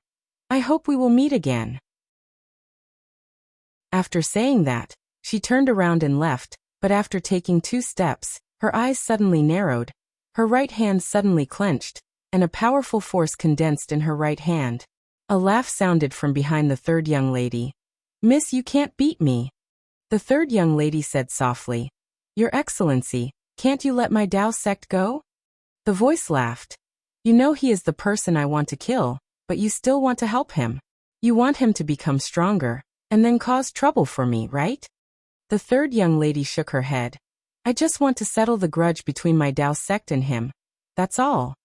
I hope we will meet again. After saying that, she turned around and left, but after taking 2 steps, her eyes suddenly narrowed, her right hand suddenly clenched, and a powerful force condensed in her right hand. A laugh sounded from behind the third young lady. Miss, you can't beat me. The third young lady said softly, Your Excellency, can't you let my Dao sect go? The voice laughed. You know he is the person I want to kill, but you still want to help him. You want him to become stronger, and then cause trouble for me, right? The third young lady shook her head. I just want to settle the grudge between my Dao sect and him. That's all.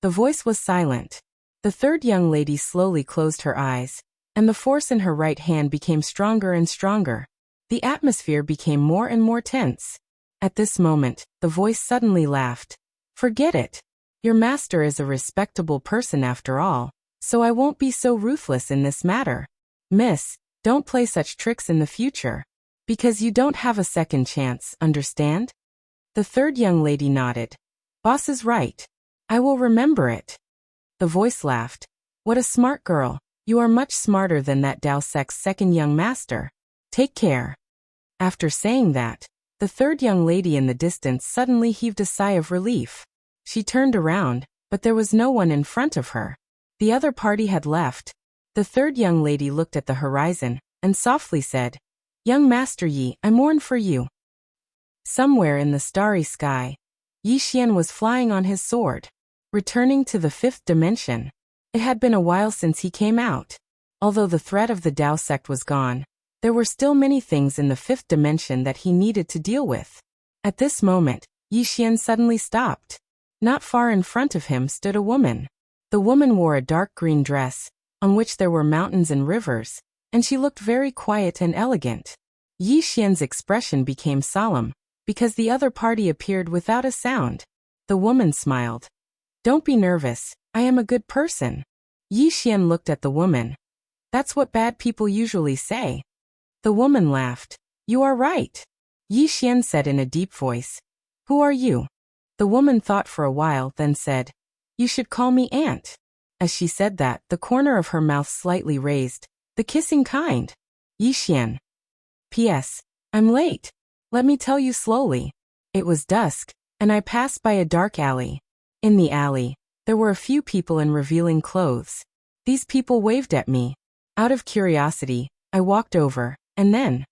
The voice was silent. The third young lady slowly closed her eyes, and the force in her right hand became stronger and stronger. The atmosphere became more and more tense. At this moment, the voice suddenly laughed. Forget it. Your master is a respectable person after all, so I won't be so ruthless in this matter. Miss, don't play such tricks in the future. Because you don't have a second chance, understand? The third young lady nodded. Boss is right. I will remember it. The voice laughed. What a smart girl. You are much smarter than that Dao sect's second young master. Take care. After saying that, the third young lady in the distance suddenly heaved a sigh of relief. She turned around, but there was no one in front of her. The other party had left. The third young lady looked at the horizon and softly said, "Young Master Yi, I mourn for you." Somewhere in the starry sky, Yi Xian was flying on his sword, returning to the fifth dimension. It had been a while since he came out. Although the threat of the Dao sect was gone, there were still many things in the fifth dimension that he needed to deal with. At this moment, Yi Xian suddenly stopped. Not far in front of him stood a woman. The woman wore a dark green dress, on which there were mountains and rivers, and she looked very quiet and elegant. Yi Xian's expression became solemn, because the other party appeared without a sound. The woman smiled. "Don't be nervous, I am a good person." Yi Xian looked at the woman. "That's what bad people usually say." The woman laughed. "You are right." Yi Xian said in a deep voice. "Who are you?" The woman thought for a while, then said, "You should call me Aunt." As she said that, the corner of her mouth slightly raised. "The kissing kind." Yi Xian. P.S. I'm late. Let me tell you slowly. It was dusk, and I passed by a dark alley. In the alley, there were a few people in revealing clothes. These people waved at me. Out of curiosity, I walked over, and then.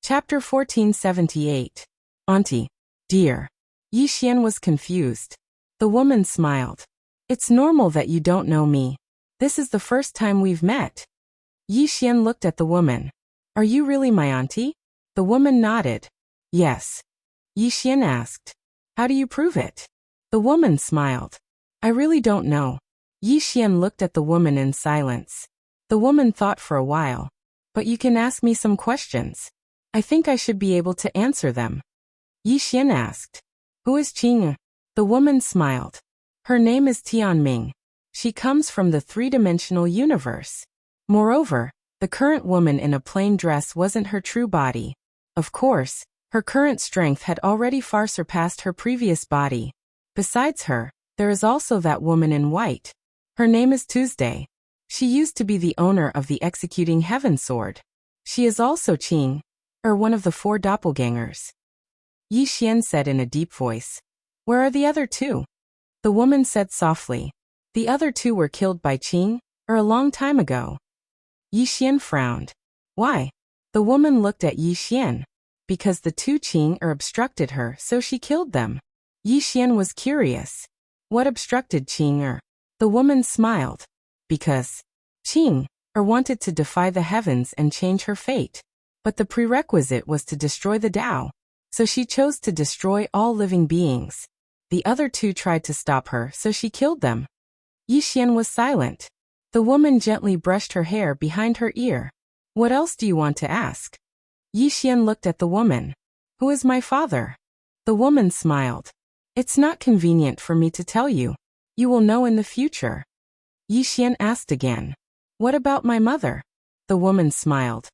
Chapter 1478. Auntie. Dear. Yi Xian was confused. The woman smiled. "It's normal that you don't know me. This is the first time we've met." Yi Xian looked at the woman. "Are you really my auntie?" The woman nodded. "Yes." Yi Xian asked, "How do you prove it?" The woman smiled. "I really don't know." Yi Xian looked at the woman in silence. The woman thought for a while. "But you can ask me some questions. I think I should be able to answer them." Yi Xian asked, "Who is Qing?" The woman smiled. "Her name is Tianming. She comes from the three-dimensional universe. Moreover, the current woman in a plain dress wasn't her true body. Of course, her current strength had already far surpassed her previous body. Besides her, there is also that woman in white. Her name is Tuesday. She used to be the owner of the executing heaven sword. She is also Qing, or one of the four doppelgangers." Yi Xian said in a deep voice. "Where are the other two?" The woman said softly. "The other two were killed by Qing, or a long time ago." Yi Xian frowned. "Why?" The woman looked at Yi Xian. "Because the two Qing obstructed her, so she killed them." Yi Xian was curious. "What obstructed Qing? The woman smiled. "Because Qing wanted to defy the heavens and change her fate. But the prerequisite was to destroy the Tao. So she chose to destroy all living beings. The other two tried to stop her, so she killed them." Yi Xian was silent. The woman gently brushed her hair behind her ear. "What else do you want to ask?" Yi Xian looked at the woman. "Who is my father?" The woman smiled. "It's not convenient for me to tell you. You will know in the future." Yi Xian asked again. "What about my mother?" The woman smiled.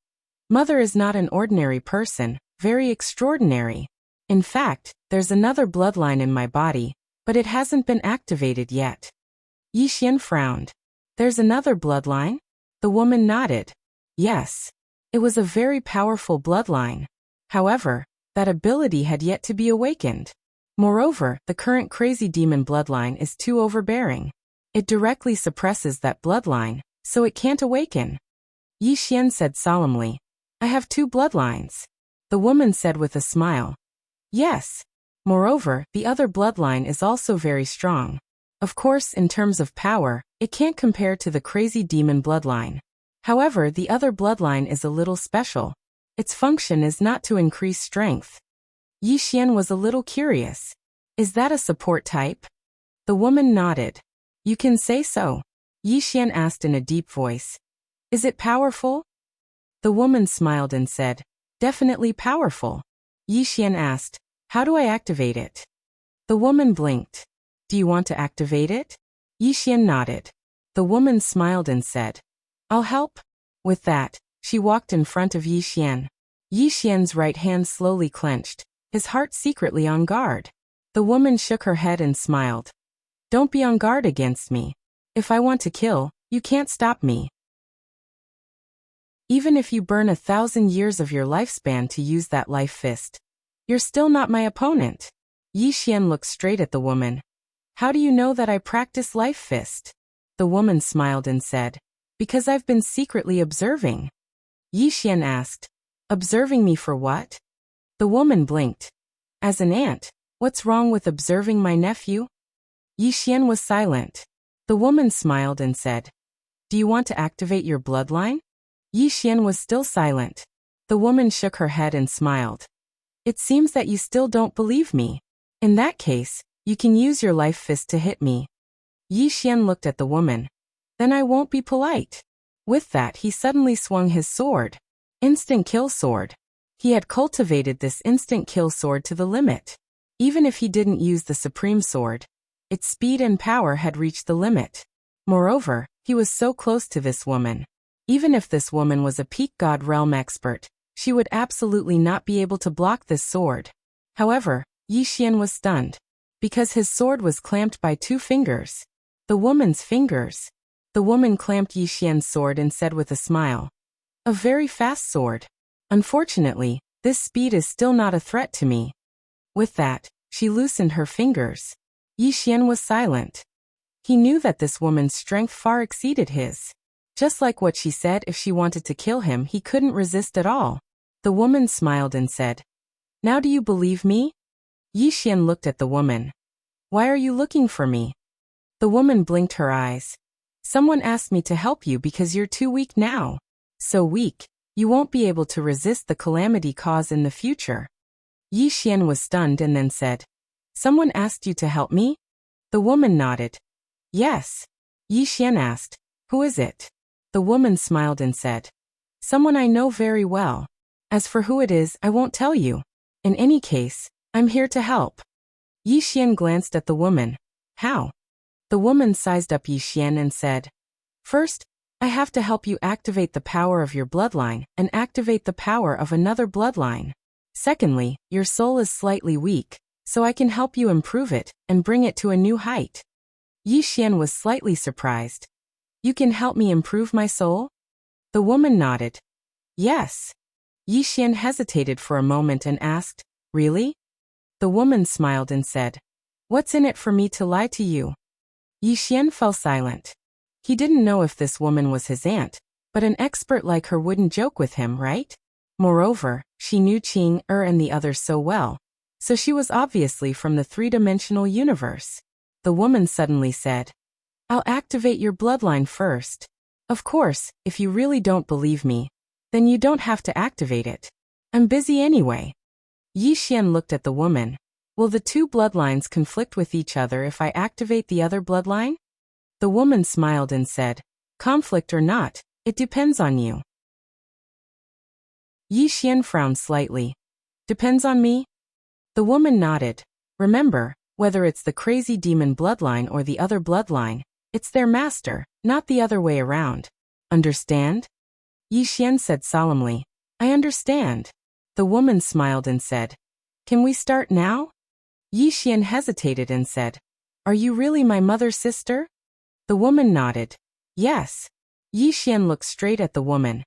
"Mother is not an ordinary person, very extraordinary. In fact, there's another bloodline in my body, but it hasn't been activated yet." Yi Xian frowned. "There's another bloodline?" The woman nodded. "Yes. It was a very powerful bloodline. However, that ability had yet to be awakened. Moreover, the current crazy demon bloodline is too overbearing. It directly suppresses that bloodline, so it can't awaken." Yi Xian said solemnly, "I have two bloodlines." The woman said with a smile. "Yes. Moreover, the other bloodline is also very strong. Of course, in terms of power, it can't compare to the crazy demon bloodline. However, the other bloodline is a little special. Its function is not to increase strength." Yi Xian was a little curious. "Is that a support type?" The woman nodded. "You can say so." Yi Xian asked in a deep voice. "Is it powerful?" The woman smiled and said, "Definitely powerful." Yi Xian asked, "How do I activate it?" The woman blinked. "Do you want to activate it?" Yi Xian nodded. The woman smiled and said, "I'll help." With that, she walked in front of Yi Xian. Yi Xian's right hand slowly clenched, his heart secretly on guard. The woman shook her head and smiled. Don't be on guard against me. If I want to kill, you can't stop me. Even if you burn 1,000 years of your lifespan to use that life fist, you're still not my opponent. Yi Xian looked straight at the woman. How do you know that I practice life fist? The woman smiled and said, because I've been secretly observing. Yi Xian asked, observing me for what? The woman blinked. As an aunt, what's wrong with observing my nephew? Yi Xian was silent. The woman smiled and said, do you want to activate your bloodline? Yi Xian was still silent. The woman shook her head and smiled. It seems that you still don't believe me. In that case, you can use your life fist to hit me. Yi Xian looked at the woman. Then I won't be polite. With that, he suddenly swung his sword. Instant kill sword. He had cultivated this instant kill sword to the limit. Even if he didn't use the supreme sword, its speed and power had reached the limit. Moreover, he was so close to this woman. Even if this woman was a peak god realm expert, she would absolutely not be able to block this sword. However, Yi Xian was stunned, because his sword was clamped by 2 fingers. The woman's fingers. The woman clamped Yi Xian's sword and said with a smile, a very fast sword. Unfortunately, this speed is still not a threat to me. With that, she loosened her fingers. Yi Xian was silent. He knew that this woman's strength far exceeded his. Just like what she said, if she wanted to kill him, he couldn't resist at all. The woman smiled and said, now do you believe me? Yi Xian looked at the woman. Why are you looking for me? The woman blinked her eyes. Someone asked me to help you because you're too weak now. So weak, you won't be able to resist the calamity cause in the future. Yi Xian was stunned and then said, someone asked you to help me? The woman nodded. Yes. Yi Xian asked, who is it? The woman smiled and said, someone I know very well. As for who it is, I won't tell you. In any case, I'm here to help. Yi Xian glanced at the woman. How? The woman sized up Yi Xian and said, first, I have to help you activate the power of your bloodline and activate the power of another bloodline. Secondly, your soul is slightly weak, so I can help you improve it and bring it to a new height. Yi Xian was slightly surprised. You can help me improve my soul? The woman nodded. Yes. Yi Xian hesitated for a moment and asked, really? The woman smiled and said, what's in it for me to lie to you? Yi Xian fell silent. He didn't know if this woman was his aunt, but an expert like her wouldn't joke with him, right? Moreover, she knew Qing and the others so well, so she was obviously from the 3-dimensional universe. The woman suddenly said, I'll activate your bloodline first. Of course, if you really don't believe me, then you don't have to activate it. I'm busy anyway. Yi Xian looked at the woman. Will the 2 bloodlines conflict with each other if I activate the other bloodline? The woman smiled and said, conflict or not, it depends on you. Yi Xian frowned slightly. Depends on me? The woman nodded. Remember, whether it's the crazy demon bloodline or the other bloodline, it's their master, not the other way around. Understand? Yi Xian said solemnly. I understand. The woman smiled and said, can we start now? Yi Xian hesitated and said, are you really my mother's sister? The woman nodded. Yes. Yi Xian looked straight at the woman.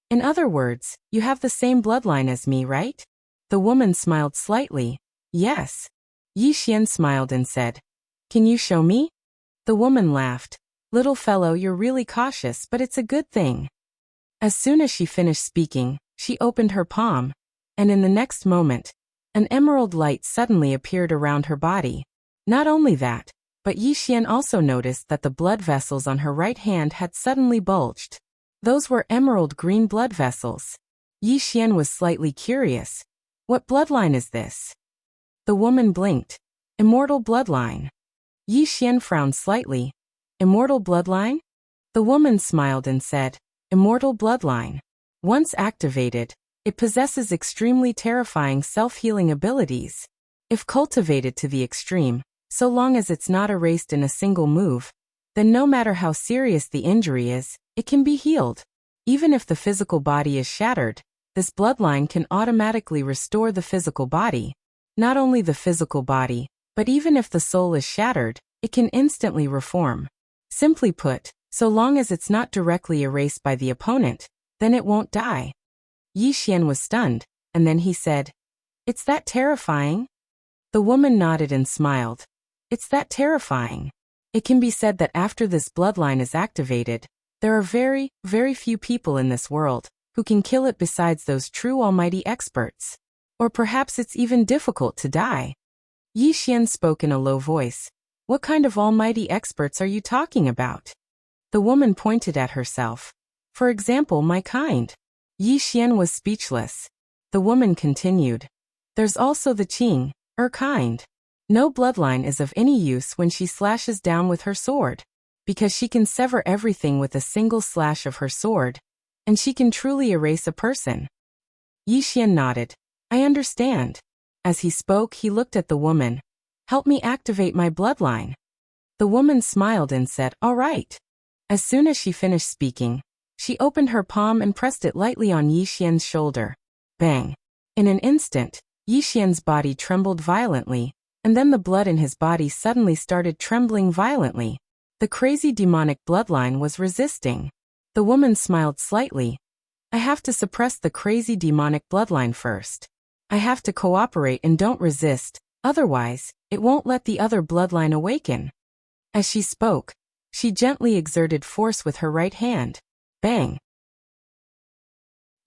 In other words, you have the same bloodline as me, right? The woman smiled slightly. Yes. Yi Xian smiled and said, can you show me? The woman laughed. Little fellow, you're really cautious, but it's a good thing. As soon as she finished speaking, she opened her palm, and in the next moment, an emerald light suddenly appeared around her body. Not only that, but Yi Xian also noticed that the blood vessels on her right hand had suddenly bulged. Those were emerald green blood vessels. Yi Xian was slightly curious. What bloodline is this? The woman blinked. Immortal bloodline. Yi Xian frowned slightly. Immortal bloodline? The woman smiled and said, immortal bloodline. Once activated, it possesses extremely terrifying self-healing abilities. If cultivated to the extreme, so long as it's not erased in a single move, then no matter how serious the injury is, it can be healed. Even if the physical body is shattered, this bloodline can automatically restore the physical body. Not only the physical body, but even if the soul is shattered, it can instantly reform. Simply put, so long as it's not directly erased by the opponent, then it won't die. Yi Xian was stunned, and then he said, "It's that terrifying?" The woman nodded and smiled. "It's that terrifying. It can be said that after this bloodline is activated, there are very, very few people in this world who can kill it besides those true almighty experts. Or perhaps it's even difficult to die." Yi Xian spoke in a low voice. "What kind of almighty experts are you talking about?" The woman pointed at herself. "For example, my kind." Yi Xian was speechless. The woman continued. "There's also the Qing, kind. No bloodline is of any use when she slashes down with her sword, because she can sever everything with a single slash of her sword, and she can truly erase a person." Yi Xian nodded. "I understand." As he spoke, he looked at the woman. "Help me activate my bloodline." The woman smiled and said, "All right." As soon as she finished speaking, she opened her palm and pressed it lightly on Yi Xian's shoulder. Bang! In an instant, Yi Xian's body trembled violently, and then the blood in his body suddenly started trembling violently. The crazy demonic bloodline was resisting. The woman smiled slightly. "I have to suppress the crazy demonic bloodline first. I have to cooperate and don't resist, otherwise, it won't let the other bloodline awaken." As she spoke, she gently exerted force with her right hand. Bang!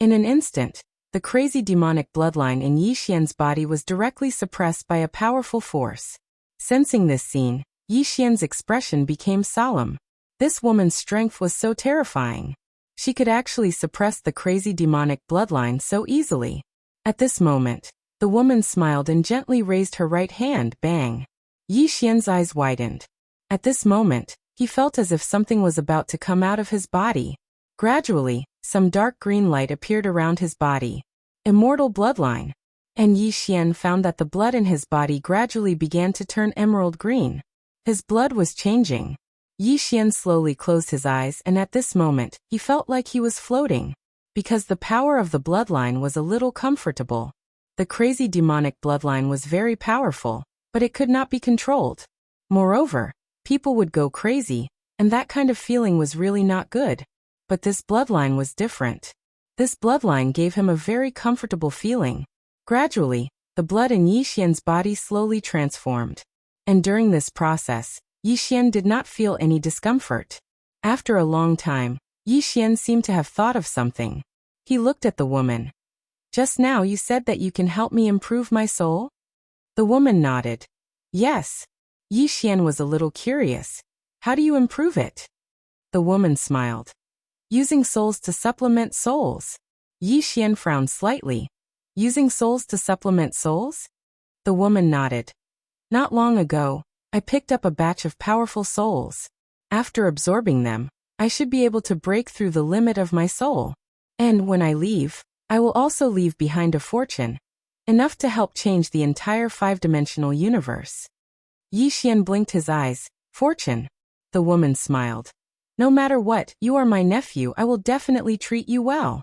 In an instant, the crazy demonic bloodline in Yi Xian's body was directly suppressed by a powerful force. Sensing this scene, Yi Xian's expression became solemn. This woman's strength was so terrifying. She could actually suppress the crazy demonic bloodline so easily. At this moment, the woman smiled and gently raised her right hand. Bang! Yi Xian's eyes widened. At this moment, he felt as if something was about to come out of his body. Gradually, some dark green light appeared around his body. Immortal bloodline. And Yi Xian found that the blood in his body gradually began to turn emerald green. His blood was changing. Yi Xian slowly closed his eyes, and at this moment, he felt like he was floating. Because the power of the bloodline was a little comfortable. The crazy demonic bloodline was very powerful, but it could not be controlled. Moreover, people would go crazy, and that kind of feeling was really not good. But this bloodline was different. This bloodline gave him a very comfortable feeling. Gradually, the blood in Yi Xian's body slowly transformed. And during this process, Yi Xian did not feel any discomfort. After a long time, Yi Xian seemed to have thought of something. He looked at the woman. "Just now you said that you can help me improve my soul?" The woman nodded. "Yes." Yi Xian was a little curious. "How do you improve it?" The woman smiled. "Using souls to supplement souls." Yi Xian frowned slightly. "Using souls to supplement souls?" The woman nodded. "Not long ago, I picked up a batch of powerful souls. After absorbing them, I should be able to break through the limit of my soul. And when I leave, I will also leave behind a fortune, enough to help change the entire five-dimensional universe." Yi Xian blinked his eyes. "Fortune?" The woman smiled. "No matter what, you are my nephew. I will definitely treat you well."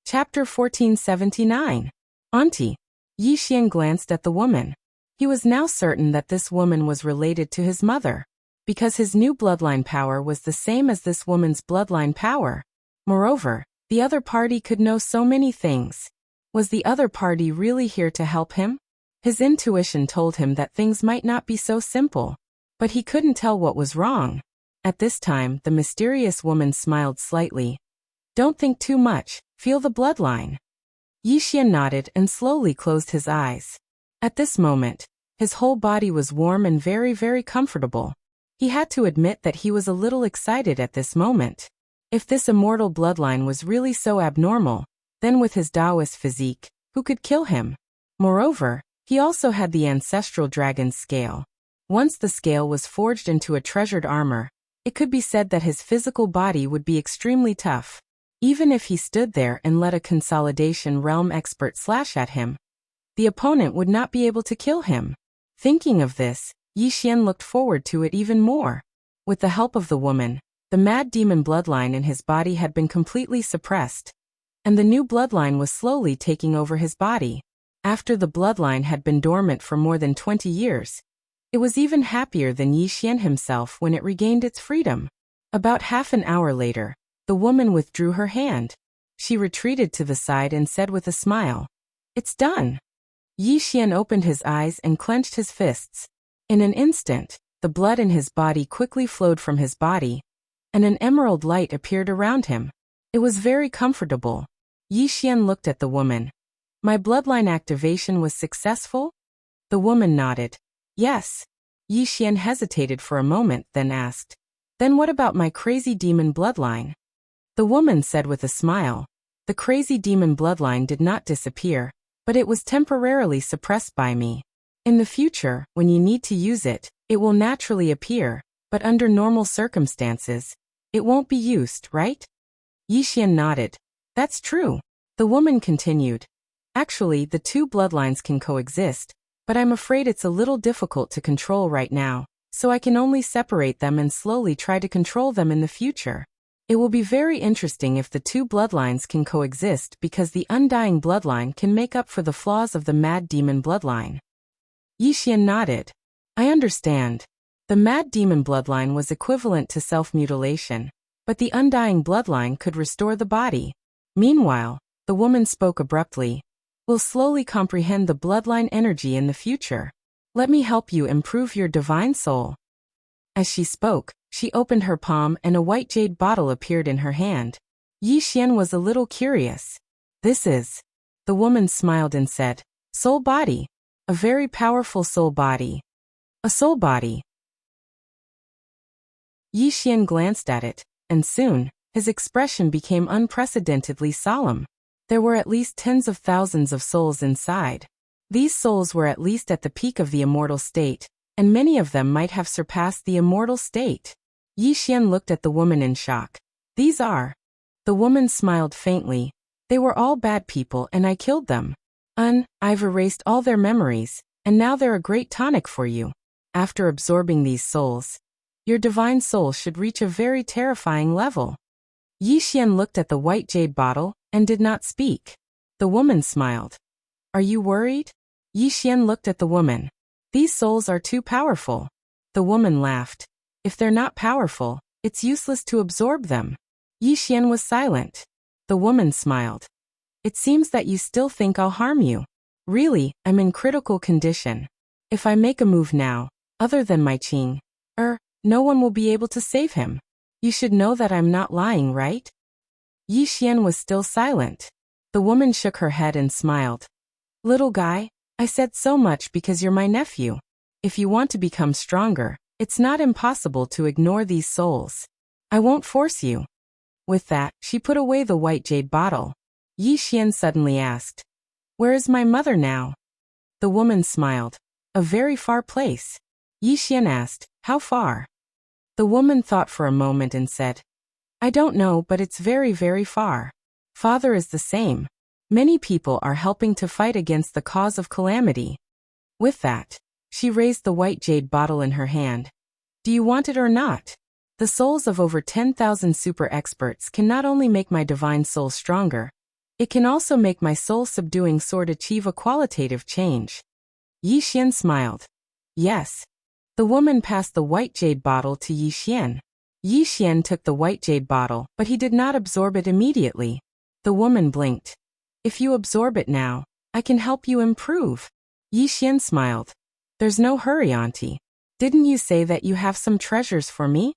Chapter 1479. Auntie. Yi Xian glanced at the woman. He was now certain that this woman was related to his mother, because his new bloodline power was the same as this woman's bloodline power. Moreover, the other party could know so many things. Was the other party really here to help him? His intuition told him that things might not be so simple, but he couldn't tell what was wrong. At this time, the mysterious woman smiled slightly. "Don't think too much, feel the bloodline." Yi Xian nodded and slowly closed his eyes. At this moment, his whole body was warm and very, very comfortable. He had to admit that he was a little excited at this moment. If this immortal bloodline was really so abnormal, then with his Taoist physique, who could kill him? Moreover, he also had the ancestral dragon's scale. Once the scale was forged into a treasured armor, it could be said that his physical body would be extremely tough. Even if he stood there and let a consolidation realm expert slash at him, the opponent would not be able to kill him. Thinking of this, Yi Xian looked forward to it even more. With the help of the woman, the mad demon bloodline in his body had been completely suppressed, and the new bloodline was slowly taking over his body. After the bloodline had been dormant for more than 20 years, it was even happier than Yi Xian himself when it regained its freedom. About half an hour later, the woman withdrew her hand. She retreated to the side and said with a smile, "It's done." Yi Xian opened his eyes and clenched his fists. In an instant, the blood in his body quickly flowed from his body, and an emerald light appeared around him. It was very comfortable. Yi Xian looked at the woman. "My bloodline activation was successful?" The woman nodded. "Yes." Yi Xian hesitated for a moment, then asked, "Then what about my crazy demon bloodline?" The woman said with a smile, "The crazy demon bloodline did not disappear, but it was temporarily suppressed by me. In the future, when you need to use it, it will naturally appear, but under normal circumstances, it won't be used, right?" Yi Xian nodded. "That's true." The woman continued, "Actually, the two bloodlines can coexist, but I'm afraid it's a little difficult to control right now, so I can only separate them and slowly try to control them in the future. It will be very interesting if the two bloodlines can coexist because the undying bloodline can make up for the flaws of the mad demon bloodline." Yi Xian nodded. "I understand. The mad demon bloodline was equivalent to self-mutilation, but the undying bloodline could restore the body." Meanwhile, the woman spoke abruptly, "We'll slowly comprehend the bloodline energy in the future. Let me help you improve your divine soul." As she spoke, she opened her palm and a white jade bottle appeared in her hand. Yi Xian was a little curious. "This is..." The woman smiled and said, "Soul body. A very powerful soul body." "A soul body." Yi Xian glanced at it, and soon, his expression became unprecedentedly solemn. There were at least tens of thousands of souls inside. These souls were at least at the peak of the immortal state, and many of them might have surpassed the immortal state. Yi Xian looked at the woman in shock. "These are..." The woman smiled faintly. "They were all bad people and I killed them. I've erased all their memories, and now they're a great tonic for you. After absorbing these souls, your divine soul should reach a very terrifying level." Yi Xian looked at the white jade bottle and did not speak. The woman smiled. "Are you worried?" Yi Xian looked at the woman. "These souls are too powerful." The woman laughed. "If they're not powerful, it's useless to absorb them." Yi Xian was silent. The woman smiled. "It seems that you still think I'll harm you. Really, I'm in critical condition. If I make a move now, other than my Qing, no one will be able to save him. You should know that I'm not lying, right?" Yi Xian was still silent. The woman shook her head and smiled. "Little guy, I said so much because you're my nephew. If you want to become stronger, it's not impossible to ignore these souls. I won't force you." With that, she put away the white jade bottle. Yi Xian suddenly asked, "Where is my mother now?" The woman smiled. "A very far place." Yi Xian asked, "How far?" The woman thought for a moment and said, "I don't know, but it's very, very far. Father is the same. Many people are helping to fight against the cause of calamity." With that, she raised the white jade bottle in her hand. "Do you want it or not? The souls of over 10,000 super experts can not only make my divine soul stronger, it can also make my soul-subduing sword achieve a qualitative change." Yi Xian smiled. "Yes." The woman passed the white jade bottle to Yi Xian. Yi Xian took the white jade bottle, but he did not absorb it immediately. The woman blinked. "If you absorb it now, I can help you improve." Yi Xian smiled. "There's no hurry, auntie. Didn't you say that you have some treasures for me?"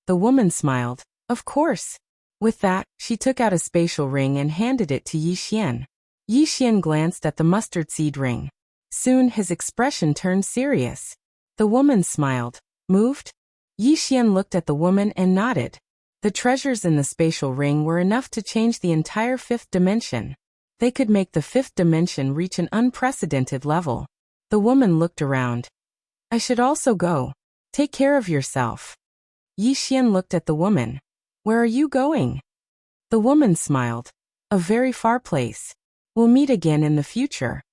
The woman smiled. "Of course." With that, she took out a spatial ring and handed it to Yi Xian. Yi Xian glanced at the mustard seed ring. Soon his expression turned serious. The woman smiled. "Moved?" Yi Xian looked at the woman and nodded. The treasures in the spatial ring were enough to change the entire fifth dimension. They could make the fifth dimension reach an unprecedented level. The woman looked around. "I should also go. Take care of yourself." Yi Xian looked at the woman. "Where are you going?" The woman smiled. "A very far place. We'll meet again in the future."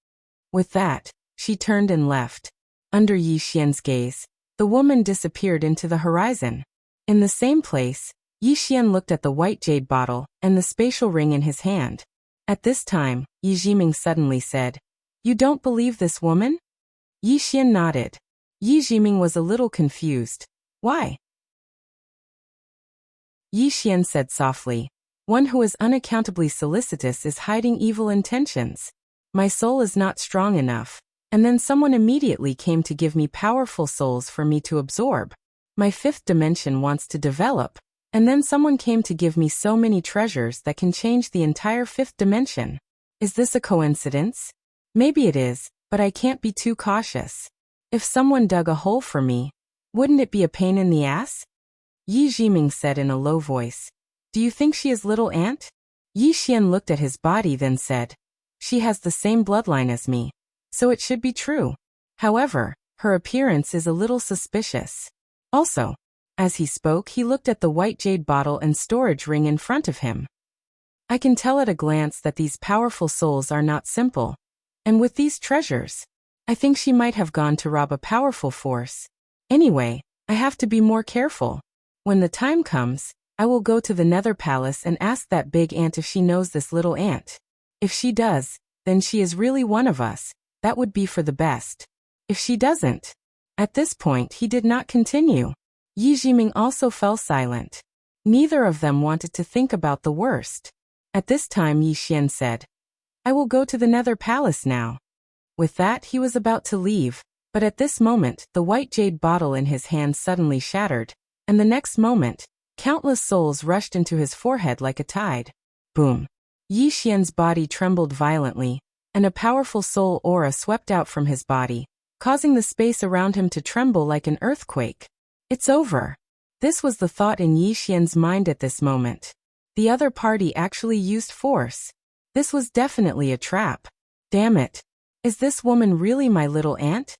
With that, she turned and left. Under Yi Xian's gaze, the woman disappeared into the horizon. In the same place, Yi Xian looked at the white jade bottle and the spatial ring in his hand. At this time, Yi Jiming suddenly said, You don't believe this woman? Yi Xian nodded. Yi Jiming was a little confused. Why? Yi Xian said softly. One who is unaccountably solicitous is hiding evil intentions. My soul is not strong enough, and then someone immediately came to give me powerful souls for me to absorb. My fifth dimension wants to develop, and then someone came to give me so many treasures that can change the entire fifth dimension. Is this a coincidence? Maybe it is, but I can't be too cautious. If someone dug a hole for me, wouldn't it be a pain in the ass? Yi Jiming said in a low voice. Do you think she is little ant? Yi Xian looked at his body then said. She has the same bloodline as me, so it should be true. However, her appearance is a little suspicious. Also, as he spoke, he looked at the white jade bottle and storage ring in front of him. I can tell at a glance that these powerful souls are not simple. And with these treasures, I think she might have gone to rob a powerful force. Anyway, I have to be more careful. When the time comes, I will go to the Nether Palace and ask that big ant if she knows this little ant. If she does, then she is really one of us. That would be for the best. If she doesn't. At this point he did not continue. Yi Jiming also fell silent. Neither of them wanted to think about the worst. At this time Yi Xian said, I will go to the Nether Palace now. With that he was about to leave, but at this moment the white jade bottle in his hand suddenly shattered, and the next moment, countless souls rushed into his forehead like a tide. Boom. Yi Xian's body trembled violently, and a powerful soul aura swept out from his body, causing the space around him to tremble like an earthquake. It's over. This was the thought in Yi Xian's mind at this moment. The other party actually used force. This was definitely a trap. Damn it. Is this woman really my little ant?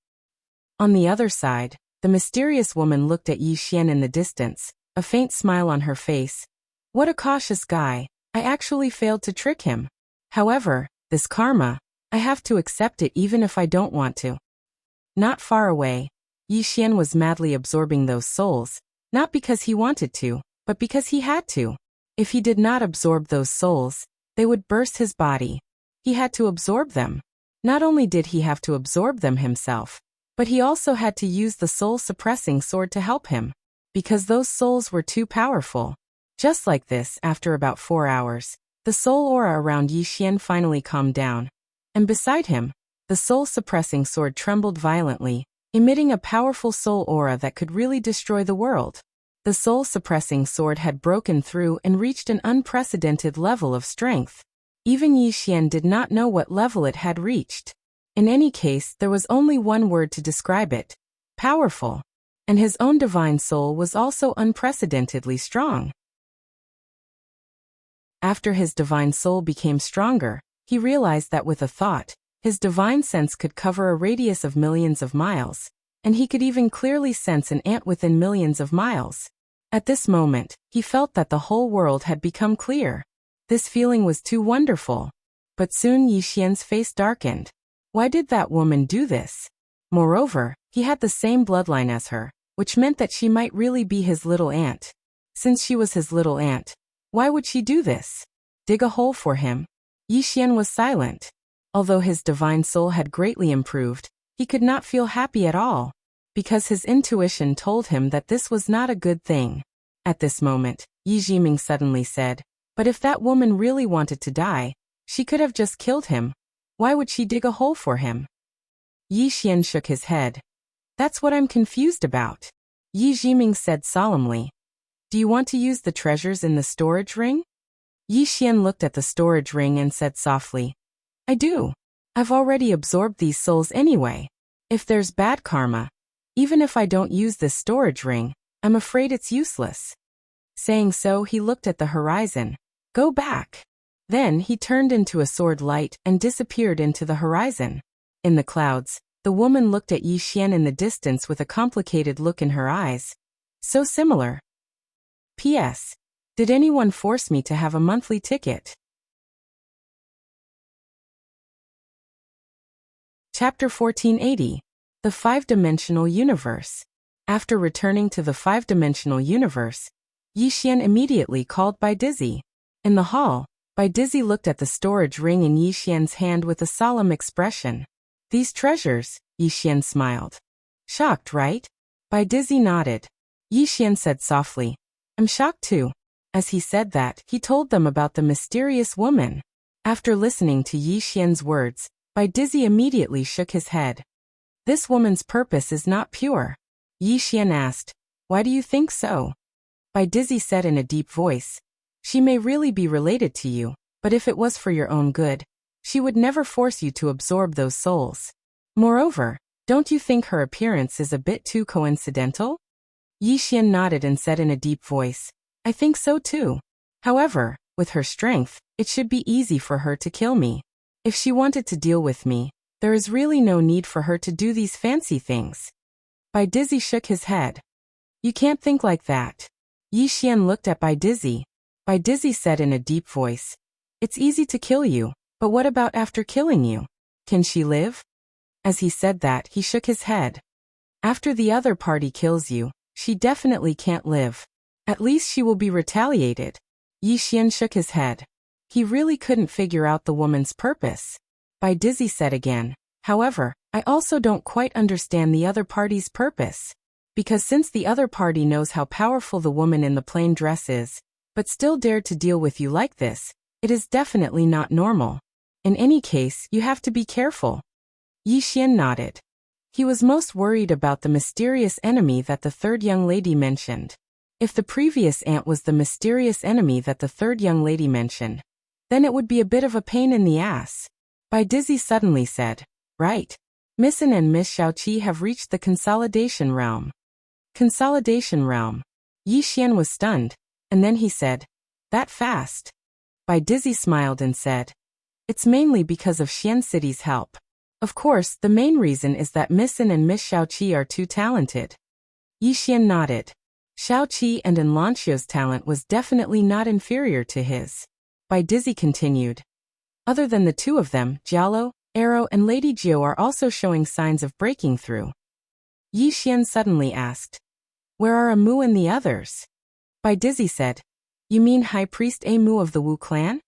On the other side, the mysterious woman looked at Yi Xian in the distance, a faint smile on her face. What a cautious guy. I actually failed to trick him. However, this karma, I have to accept it even if I don't want to. Not far away, Yi Xian was madly absorbing those souls, not because he wanted to, but because he had to. If he did not absorb those souls, they would burst his body. He had to absorb them. Not only did he have to absorb them himself, but he also had to use the soul-suppressing sword to help him, because those souls were too powerful. Just like this, after about 4 hours, the soul aura around Yi Xian finally calmed down, and beside him, the soul-suppressing sword trembled violently, emitting a powerful soul aura that could really destroy the world. The soul-suppressing sword had broken through and reached an unprecedented level of strength. Even Yi Xian did not know what level it had reached. In any case, there was only one word to describe it: powerful. And his own divine soul was also unprecedentedly strong. After his divine soul became stronger, he realized that with a thought, his divine sense could cover a radius of millions of miles, and he could even clearly sense an ant within millions of miles. At this moment, he felt that the whole world had become clear. This feeling was too wonderful. But soon Yi Xian's face darkened. Why did that woman do this? Moreover, he had the same bloodline as her, which meant that she might really be his little ant. Since she was his little ant, why would she do this? Dig a hole for him? Yi Xian was silent. Although his divine soul had greatly improved, he could not feel happy at all, because his intuition told him that this was not a good thing. At this moment, Yi Jiming suddenly said, but if that woman really wanted to die, she could have just killed him. Why would she dig a hole for him? Yi Xian shook his head. That's what I'm confused about. Yi Jiming said solemnly. Do you want to use the treasures in the storage ring? Yi Xian looked at the storage ring and said softly, I do. I've already absorbed these souls anyway. If there's bad karma, even if I don't use this storage ring, I'm afraid it's useless. Saying so, he looked at the horizon. Go back. Then he turned into a sword light and disappeared into the horizon. In the clouds, the woman looked at Yi Xian in the distance with a complicated look in her eyes. So similar. P.S. Did anyone force me to have a monthly ticket? Chapter 1480. The Five-Dimensional Universe. After returning to the five-dimensional universe, Yi Xian immediately called Bai Dizzy. In the hall, Bai Dizzy looked at the storage ring in Yi Xian's hand with a solemn expression. These treasures, Yi Xian smiled. Shocked, right? Bai Dizzy nodded. Yi Xian said softly, I'm shocked too. As he said that, he told them about the mysterious woman. After listening to Yi Xian's words, Bai Dizzy immediately shook his head. This woman's purpose is not pure. Yi Xian asked, why do you think so? Bai Dizzy said in a deep voice, she may really be related to you, but if it was for your own good, she would never force you to absorb those souls. Moreover, don't you think her appearance is a bit too coincidental? Yi Xian nodded and said in a deep voice, I think so too. However, with her strength, it should be easy for her to kill me. If she wanted to deal with me, there is really no need for her to do these fancy things. Bai Dizzy shook his head. You can't think like that. Yi Xian looked at Bai Dizzy. Bai Dizzy said in a deep voice, it's easy to kill you, but what about after killing you? Can she live? As he said that, he shook his head. After the other party kills you, she definitely can't live. At least she will be retaliated. Yi Xian shook his head. He really couldn't figure out the woman's purpose. Bai Dizzy said again, however, I also don't quite understand the other party's purpose. Because since the other party knows how powerful the woman in the plain dress is, but still dared to deal with you like this, it is definitely not normal. In any case, you have to be careful. Yi Xian nodded. He was most worried about the mysterious enemy that the third young lady mentioned. If the previous aunt was the mysterious enemy that the third young lady mentioned, then it would be a bit of a pain in the ass. Bai Dizzy suddenly said, right. Miss An and Miss Xiaoqi have reached the consolidation realm. Consolidation realm. Yi Xian was stunned, and then he said, that fast? Bai Dizzy smiled and said, it's mainly because of Xian City's help. Of course, the main reason is that Miss An and Miss Xiaoqi are too talented. Yi Xian nodded. Xiaoqi and Anlanxio's talent was definitely not inferior to his. Bai Dizzy continued. Other than the two of them, Jialo, Arrow and Lady Jiao are also showing signs of breaking through. Yi Xian suddenly asked, where are Amu and the others? Bai Dizzy said, you mean High Priest Amu of the Wu clan?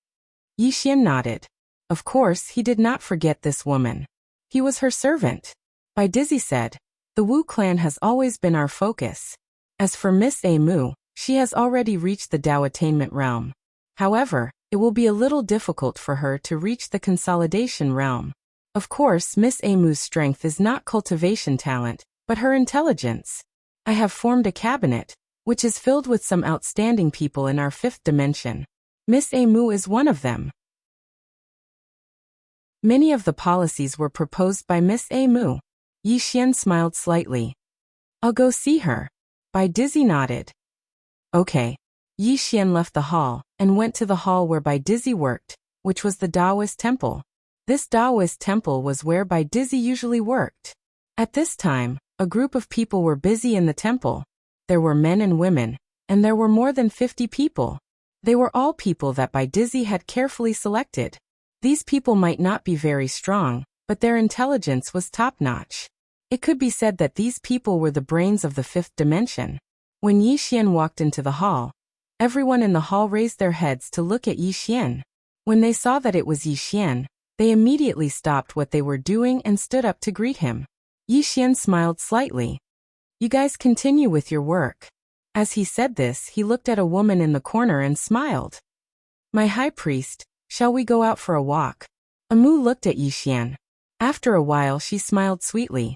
Yi Xian nodded. Of course, he did not forget this woman. He was her servant. Bai Dizzy said, the Wu clan has always been our focus. As for Miss Amu, she has already reached the Dao attainment realm. However, it will be a little difficult for her to reach the consolidation realm. Of course, Miss Amu's strength is not cultivation talent, but her intelligence. I have formed a cabinet, which is filled with some outstanding people in our fifth dimension. Miss Amu is one of them. Many of the policies were proposed by Miss Amu. Yi Xian smiled slightly. I'll go see her. Bai Dizzy nodded. Okay. Yi Xian left the hall, and went to the hall where Bai Dizzy worked, which was the Taoist temple. This Taoist temple was where Bai Dizzy usually worked. At this time, a group of people were busy in the temple. There were men and women, and there were more than 50 people. They were all people that Bai Dizzy had carefully selected. These people might not be very strong, but their intelligence was top-notch. It could be said that these people were the brains of the fifth dimension. When Yi Xian walked into the hall, everyone in the hall raised their heads to look at Yi Xian. When they saw that it was Yi Xian, they immediately stopped what they were doing and stood up to greet him. Yi Xian smiled slightly. You guys continue with your work. As he said this, he looked at a woman in the corner and smiled. My high priest, shall we go out for a walk? Amu looked at Yi Xian. After a while she smiled sweetly.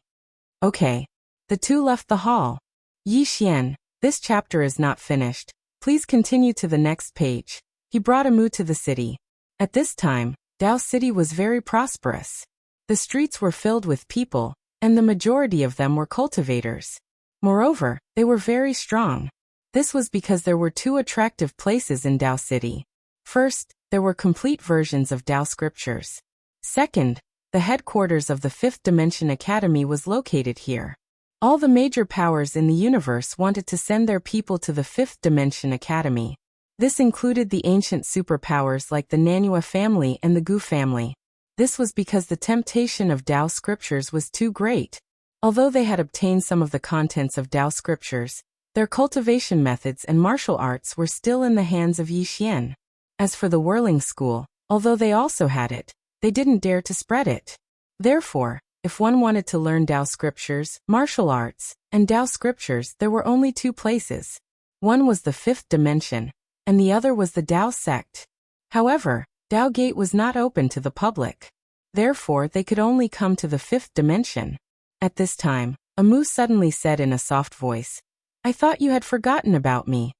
Okay. The two left the hall. Yi Xian, this chapter is not finished. Please continue to the next page. He brought Amu to the city. At this time, Dao City was very prosperous. The streets were filled with people, and the majority of them were cultivators. Moreover, they were very strong. This was because there were two attractive places in Dao City. First, there were complete versions of Dao scriptures. Second, the headquarters of the Fifth Dimension Academy was located here. All the major powers in the universe wanted to send their people to the Fifth Dimension Academy. This included the ancient superpowers like the Nanua family and the Gu family. This was because the temptation of Dao scriptures was too great. Although they had obtained some of the contents of Dao scriptures, their cultivation methods and martial arts were still in the hands of Yi Xian. As for the whirling school, although they also had it, they didn't dare to spread it. Therefore, If one wanted to learn Tao scriptures, martial arts, and Tao scriptures, there were only two places. One was the fifth dimension, and the other was the Tao sect. However, Tao Gate was not open to the public. Therefore, they could only come to the fifth dimension. At this time, Amu suddenly said in a soft voice, "I thought you had forgotten about me."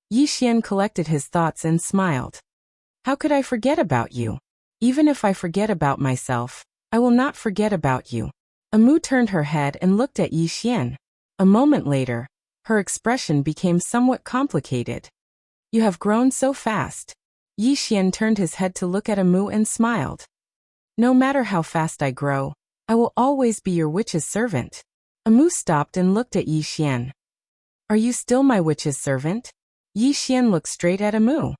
Yi Xian collected his thoughts and smiled. "How could I forget about you? Even if I forget about myself, I will not forget about you." Amu turned her head and looked at Yi Xian. A moment later, her expression became somewhat complicated. "You have grown so fast." Yi Xian turned his head to look at Amu and smiled. "No matter how fast I grow, I will always be your witch's servant." Amu stopped and looked at Yi Xian. "Are you still my witch's servant?" Yi Xian looked straight at Amu.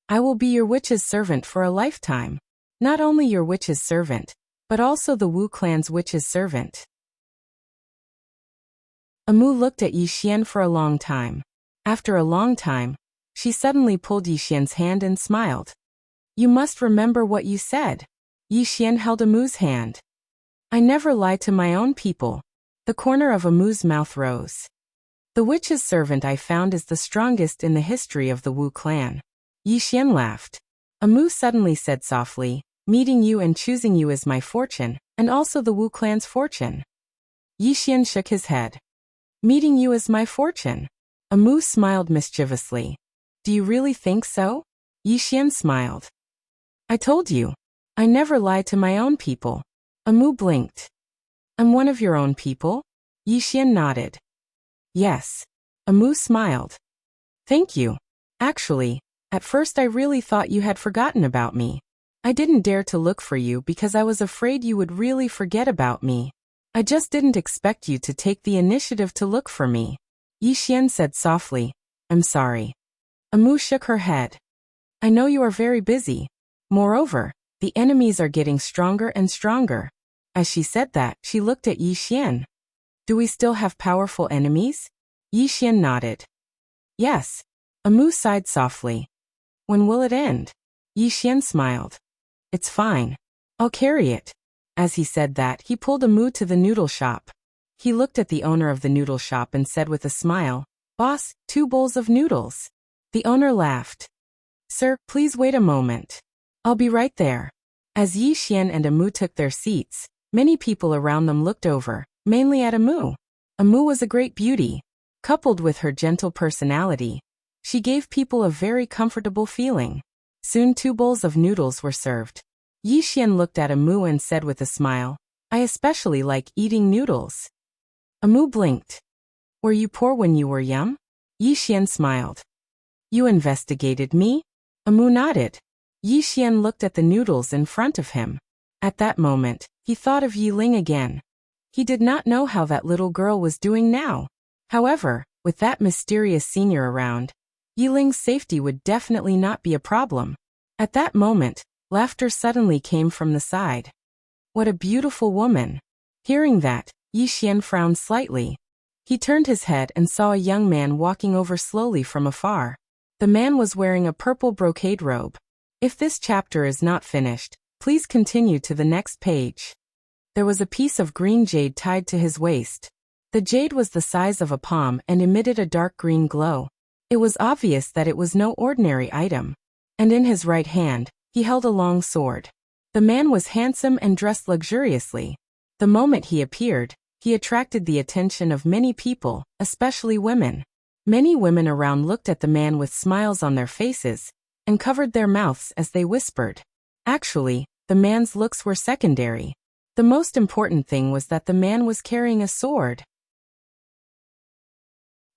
"I will be your witch's servant for a lifetime. Not only your witch's servant, but also the Wu clan's witch's servant." Amu looked at Yi Xian for a long time. After a long time, she suddenly pulled Yi Xian's hand and smiled. "You must remember what you said." Yi Xian held Amu's hand. "I never lie to my own people." The corner of Amu's mouth rose. "The witch's servant I found is the strongest in the history of the Wu clan." Yi Xian laughed. Amu suddenly said softly, "Meeting you and choosing you is my fortune, and also the Wu clan's fortune." Yi Xian shook his head. "Meeting you is my fortune." Amu smiled mischievously. "Do you really think so?" Yi Xian smiled. "I told you. I never lie to my own people." Amu blinked. "I'm one of your own people?" Yi Xian nodded. "Yes." Amu smiled. "Thank you. Actually, at first I really thought you had forgotten about me. I didn't dare to look for you because I was afraid you would really forget about me. I just didn't expect you to take the initiative to look for me." Yi Xian said softly, "I'm sorry." Amu shook her head. "I know you are very busy. Moreover, the enemies are getting stronger and stronger." As she said that, she looked at Yi Xian. "Do we still have powerful enemies?" Yi Xian nodded. "Yes." Amu sighed softly. "When will it end?" Yi Xian smiled. "It's fine. I'll carry it." As he said that, he pulled Amu to the noodle shop. He looked at the owner of the noodle shop and said with a smile, "Boss, 2 bowls of noodles." The owner laughed. "Sir, please wait a moment. I'll be right there." As Yi Xian and Amu took their seats, many people around them looked over, mainly at Amu. Amu was a great beauty. Coupled with her gentle personality, she gave people a very comfortable feeling. Soon 2 bowls of noodles were served. Yi Xian looked at Amu and said with a smile, "I especially like eating noodles." Amu blinked. "Were you poor when you were young?" Yi Xian smiled. "You investigated me?" Amu nodded. Yi Xian looked at the noodles in front of him. At that moment, he thought of Yi Ling again. He did not know how that little girl was doing now. However, with that mysterious senior around, Yi Ling's safety would definitely not be a problem. At that moment, laughter suddenly came from the side. "What a beautiful woman." Hearing that, Yi Xian frowned slightly. He turned his head and saw a young man walking over slowly from afar. The man was wearing a purple brocade robe. If this chapter is not finished, please continue to the next page. There was a piece of green jade tied to his waist. The jade was the size of a palm and emitted a dark green glow. It was obvious that it was no ordinary item. And in his right hand, he held a long sword. The man was handsome and dressed luxuriously. The moment he appeared, he attracted the attention of many people, especially women. Many women around looked at the man with smiles on their faces and covered their mouths as they whispered. Actually, the man's looks were secondary. The most important thing was that the man was carrying a sword.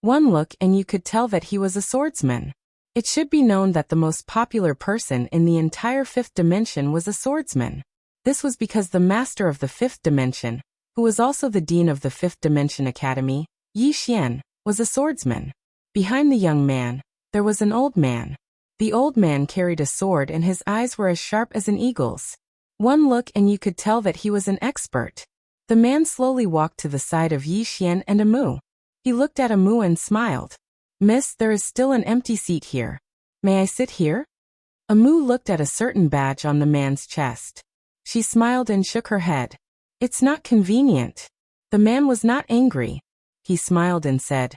One look and you could tell that he was a swordsman. It should be known that the most popular person in the entire 5th dimension was a swordsman. This was because the master of the 5th dimension, who was also the dean of the 5th dimension academy, Yi Xian, was a swordsman. Behind the young man, there was an old man. The old man carried a sword and his eyes were as sharp as an eagle's. One look and you could tell that he was an expert. The man slowly walked to the side of Yi Xian and Amu. He looked at Amu and smiled. "Miss, there is still an empty seat here. May I sit here?" Amu looked at a certain badge on the man's chest. She smiled and shook her head. It's not convenient. The man was not angry. He smiled and said,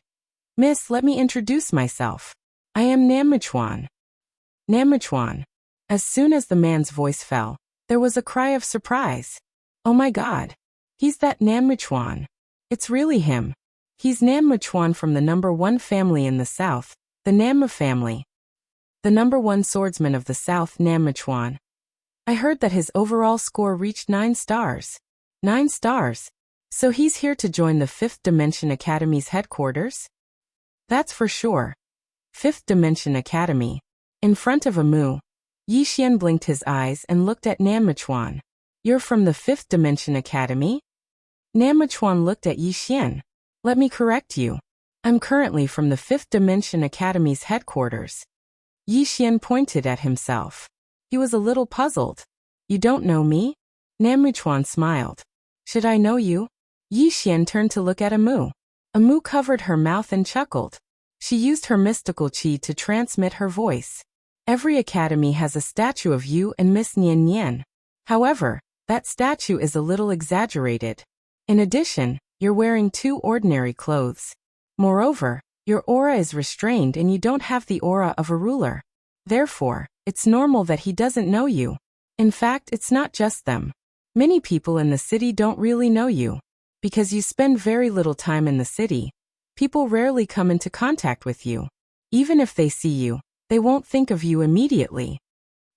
Miss, let me introduce myself. I am Nammichuan. Nammichuan. As soon as the man's voice fell, there was a cry of surprise. Oh my God. He's that Nammichuan. It's really him. He's Nammichuan from the #1 family in the south, the Namma family. The #1 swordsman of the south, Nammichuan. I heard that his overall score reached 9 stars. 9 stars. So he's here to join the 5th Dimension Academy's headquarters? That's for sure. 5th Dimension Academy. In front of Amu, Yixian blinked his eyes and looked at Nammichuan. You're from the 5th Dimension Academy? Nammichuan looked at Yixian. Let me correct you. I'm currently from the 5th Dimension Academy's headquarters. Yixian pointed at himself. He was a little puzzled. You don't know me? Nammichuan smiled. Should I know you? Yixian turned to look at Amu. Amu covered her mouth and chuckled. She used her mystical qi to transmit her voice. Every academy has a statue of you and Miss Nian Nian. However, that statue is a little exaggerated. In addition, you're wearing 2 ordinary clothes. Moreover, your aura is restrained and you don't have the aura of a ruler. Therefore, it's normal that he doesn't know you. In fact, it's not just them. Many people in the city don't really know you. Because you spend very little time in the city, people rarely come into contact with you. Even if they see you, they won't think of you immediately.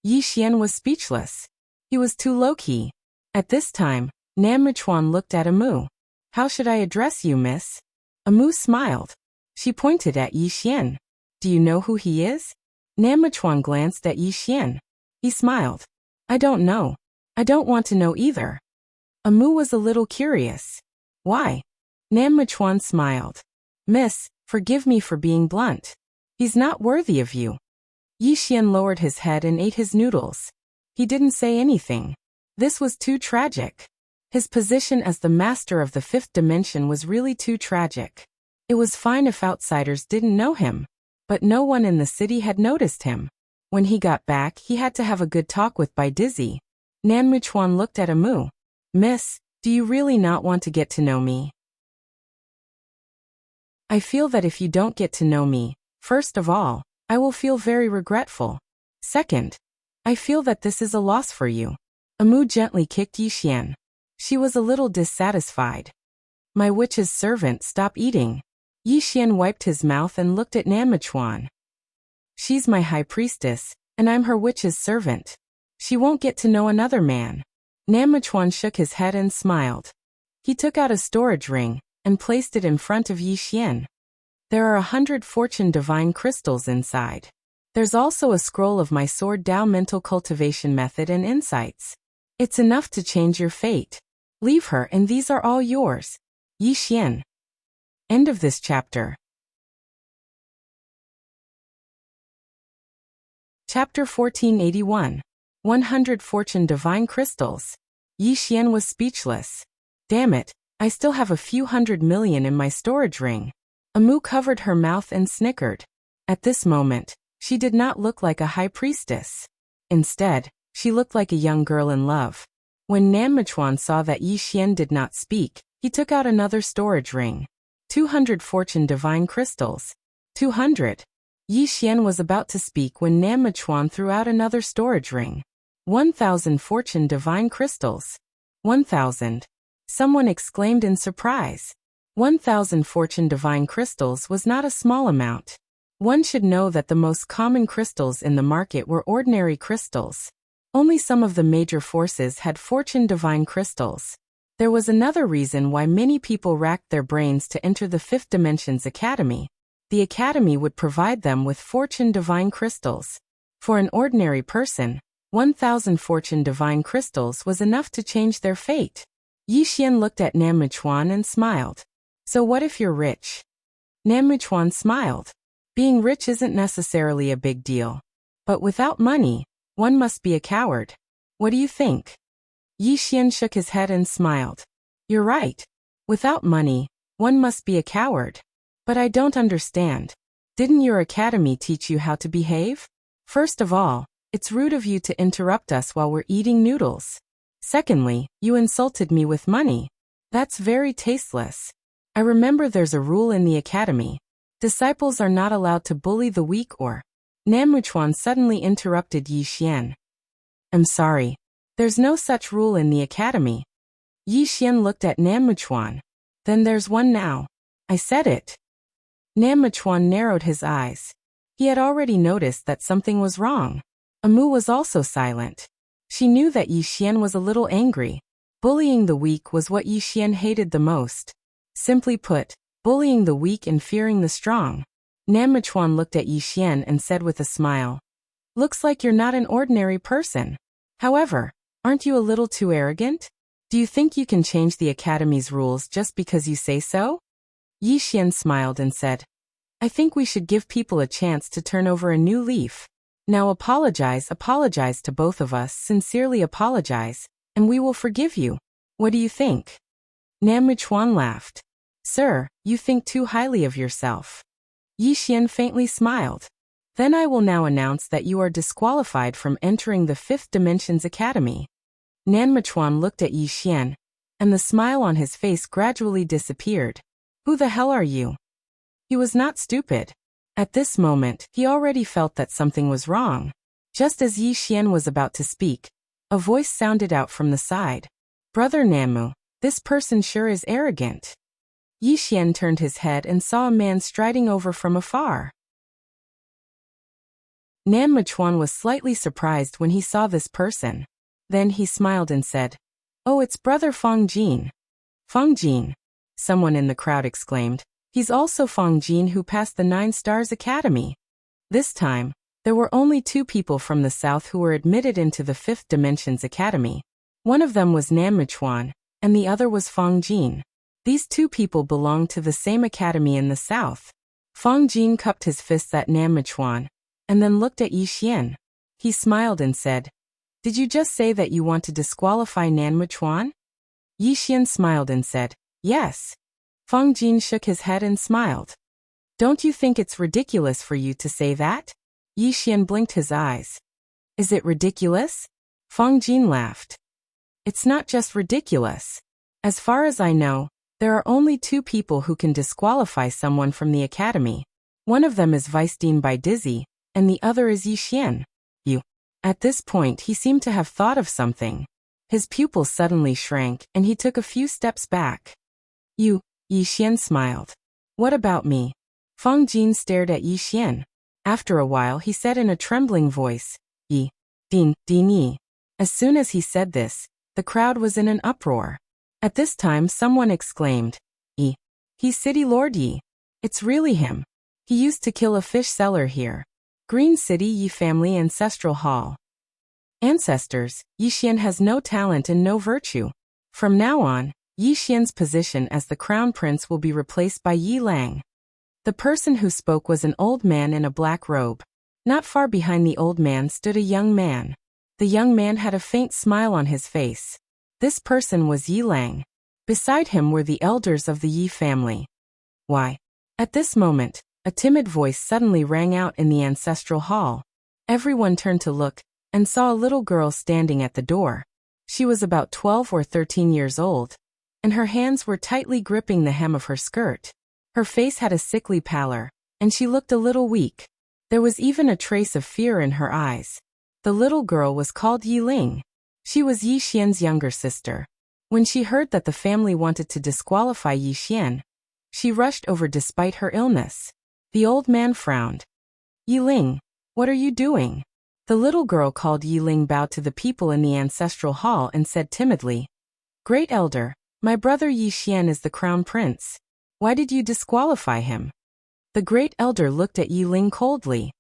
Yixian was speechless. He was too low-key. At this time, Nammichuan looked at Amu. How should I address you, miss? Amu smiled. She pointed at Yixian. Do you know who he is? Nammichuan glanced at Yixian. He smiled. I don't know. I don't want to know either. Amu was a little curious. Why? Nammichuan smiled. Miss, forgive me for being blunt. He's not worthy of you. Yixian lowered his head and ate his noodles. He didn't say anything. This was too tragic. His position as the master of the 5th dimension was really too tragic. It was fine if outsiders didn't know him. But no one in the city had noticed him. When he got back, he had to have a good talk with Bai Dizzy. Nammichuan looked at Amu. Miss, do you really not want to get to know me? I feel that if you don't get to know me, first of all, I will feel very regretful. Second, I feel that this is a loss for you. Amu gently kicked Yixian. She was a little dissatisfied. My witch's servant, stop eating. Yixian wiped his mouth and looked at Nammichuan. She's my high priestess, and I'm her witch's servant. She won't get to know another man. Nammichuan shook his head and smiled. He took out a storage ring and placed it in front of Yixian. There are 100 fortune divine crystals inside. There's also a scroll of my sword Dao mental cultivation method and insights. It's enough to change your fate. Leave her and these are all yours. Yixian. End of this chapter. Chapter 1481. 100 fortune divine crystals. Yixian was speechless. Damn it, I still have a few 100 million in my storage ring. Amu covered her mouth and snickered. At this moment, she did not look like a high priestess. Instead, she looked like a young girl in love. When Nammichuan saw that Yixian did not speak, he took out another storage ring. 200 fortune divine crystals. 200. Yixian was about to speak when Nammichuan threw out another storage ring. 1,000 fortune divine crystals. 1,000. Someone exclaimed in surprise. 1,000 fortune divine crystals was not a small amount. One should know that the most common crystals in the market were ordinary crystals. Only some of the major forces had fortune divine crystals. There was another reason why many people racked their brains to enter the 5th Dimension's Academy. The Academy would provide them with fortune divine crystals. For an ordinary person, 1,000 fortune divine crystals was enough to change their fate. Yixian looked at Nammichuan and smiled. So what if you're rich? Nammichuan smiled. Being rich isn't necessarily a big deal. But without money, one must be a coward. What do you think? Yixian shook his head and smiled. You're right. Without money, one must be a coward. But I don't understand. Didn't your academy teach you how to behave? First of all, it's rude of you to interrupt us while we're eating noodles. Secondly, you insulted me with money. That's very tasteless. I remember there's a rule in the academy. Disciples are not allowed to bully the weak or... Nan Muchuan suddenly interrupted Yi Xian. I'm sorry. There's no such rule in the academy. Yi Xian looked at Nan Muchuan. Then there's one now. I said it. Nan Muchuan narrowed his eyes. He had already noticed that something was wrong. Amu was also silent. She knew that Yi Xian was a little angry. Bullying the weak was what Yi Xian hated the most. Simply put, bullying the weak and fearing the strong. Nan Muchuan looked at Yi Xian and said with a smile. Looks like you're not an ordinary person. However, aren't you a little too arrogant? Do you think you can change the academy's rules just because you say so? Yi Xian smiled and said, I think we should give people a chance to turn over a new leaf. Now apologize to both of us, sincerely apologize, and we will forgive you. What do you think? Nan Muchuan laughed. Sir, you think too highly of yourself. Yi Xian faintly smiled. Then I will now announce that you are disqualified from entering the Fifth Dimension's Academy. Nan Muchuan looked at Yi Xian, and the smile on his face gradually disappeared. Who the hell are you? He was not stupid. At this moment, he already felt that something was wrong. Just as Yi Xian was about to speak, a voice sounded out from the side. Brother Nanmu, this person sure is arrogant. Yi Xian turned his head and saw a man striding over from afar. Nan Muchuan was slightly surprised when he saw this person. Then he smiled and said, Oh, it's Brother Feng Jin. Feng Jin, someone in the crowd exclaimed. He's also Feng Jin who passed the 9 Stars Academy. This time, there were only 2 people from the south who were admitted into the Fifth Dimension's Academy. One of them was Nan Muchuan, and the other was Feng Jin. These 2 people belonged to the same academy in the south. Feng Jin cupped his fists at Nan Muchuan, and then looked at Yi Xian. He smiled and said, Did you just say that you want to disqualify Nan Muchuan? Yi Xian smiled and said, Yes. Feng Jin shook his head and smiled. Don't you think it's ridiculous for you to say that? Yi Xian blinked his eyes. Is it ridiculous? Feng Jin laughed. It's not just ridiculous. As far as I know, there are only 2 people who can disqualify someone from the academy. One of them is Vice Dean Bai Dizzy, and the other is Yi Xian. You. At this point he seemed to have thought of something. His pupils suddenly shrank and he took a few steps back. You, Yi Xian smiled. What about me? Feng Jin stared at Yi Xian. After a while he said in a trembling voice, Yi, Din, Yi. As soon as he said this, the crowd was in an uproar. At this time someone exclaimed, Yi. He's City Lord Yi. It's really him. He used to kill a fish seller here. Green City Yi Family Ancestral Hall. Ancestors, Yi Xian has no talent and no virtue. From now on, Yi Xian's position as the crown prince will be replaced by Yi Lang. The person who spoke was an old man in a black robe. Not far behind the old man stood a young man. The young man had a faint smile on his face. This person was Yi Lang. Beside him were the elders of the Yi family. Why? At this moment, a timid voice suddenly rang out in the ancestral hall. Everyone turned to look, and saw a little girl standing at the door. She was about 12 or 13 years old, and her hands were tightly gripping the hem of her skirt. Her face had a sickly pallor, and she looked a little weak. There was even a trace of fear in her eyes. The little girl was called Yi Ling. She was Yi Xian's younger sister. When she heard that the family wanted to disqualify Yi Xian, she rushed over despite her illness. The old man frowned. Yi Ling, what are you doing? The little girl called Yi Ling bowed to the people in the ancestral hall and said timidly, Great Elder, my brother Yi Xian is the crown prince. Why did you disqualify him? The great elder looked at Yi Ling coldly.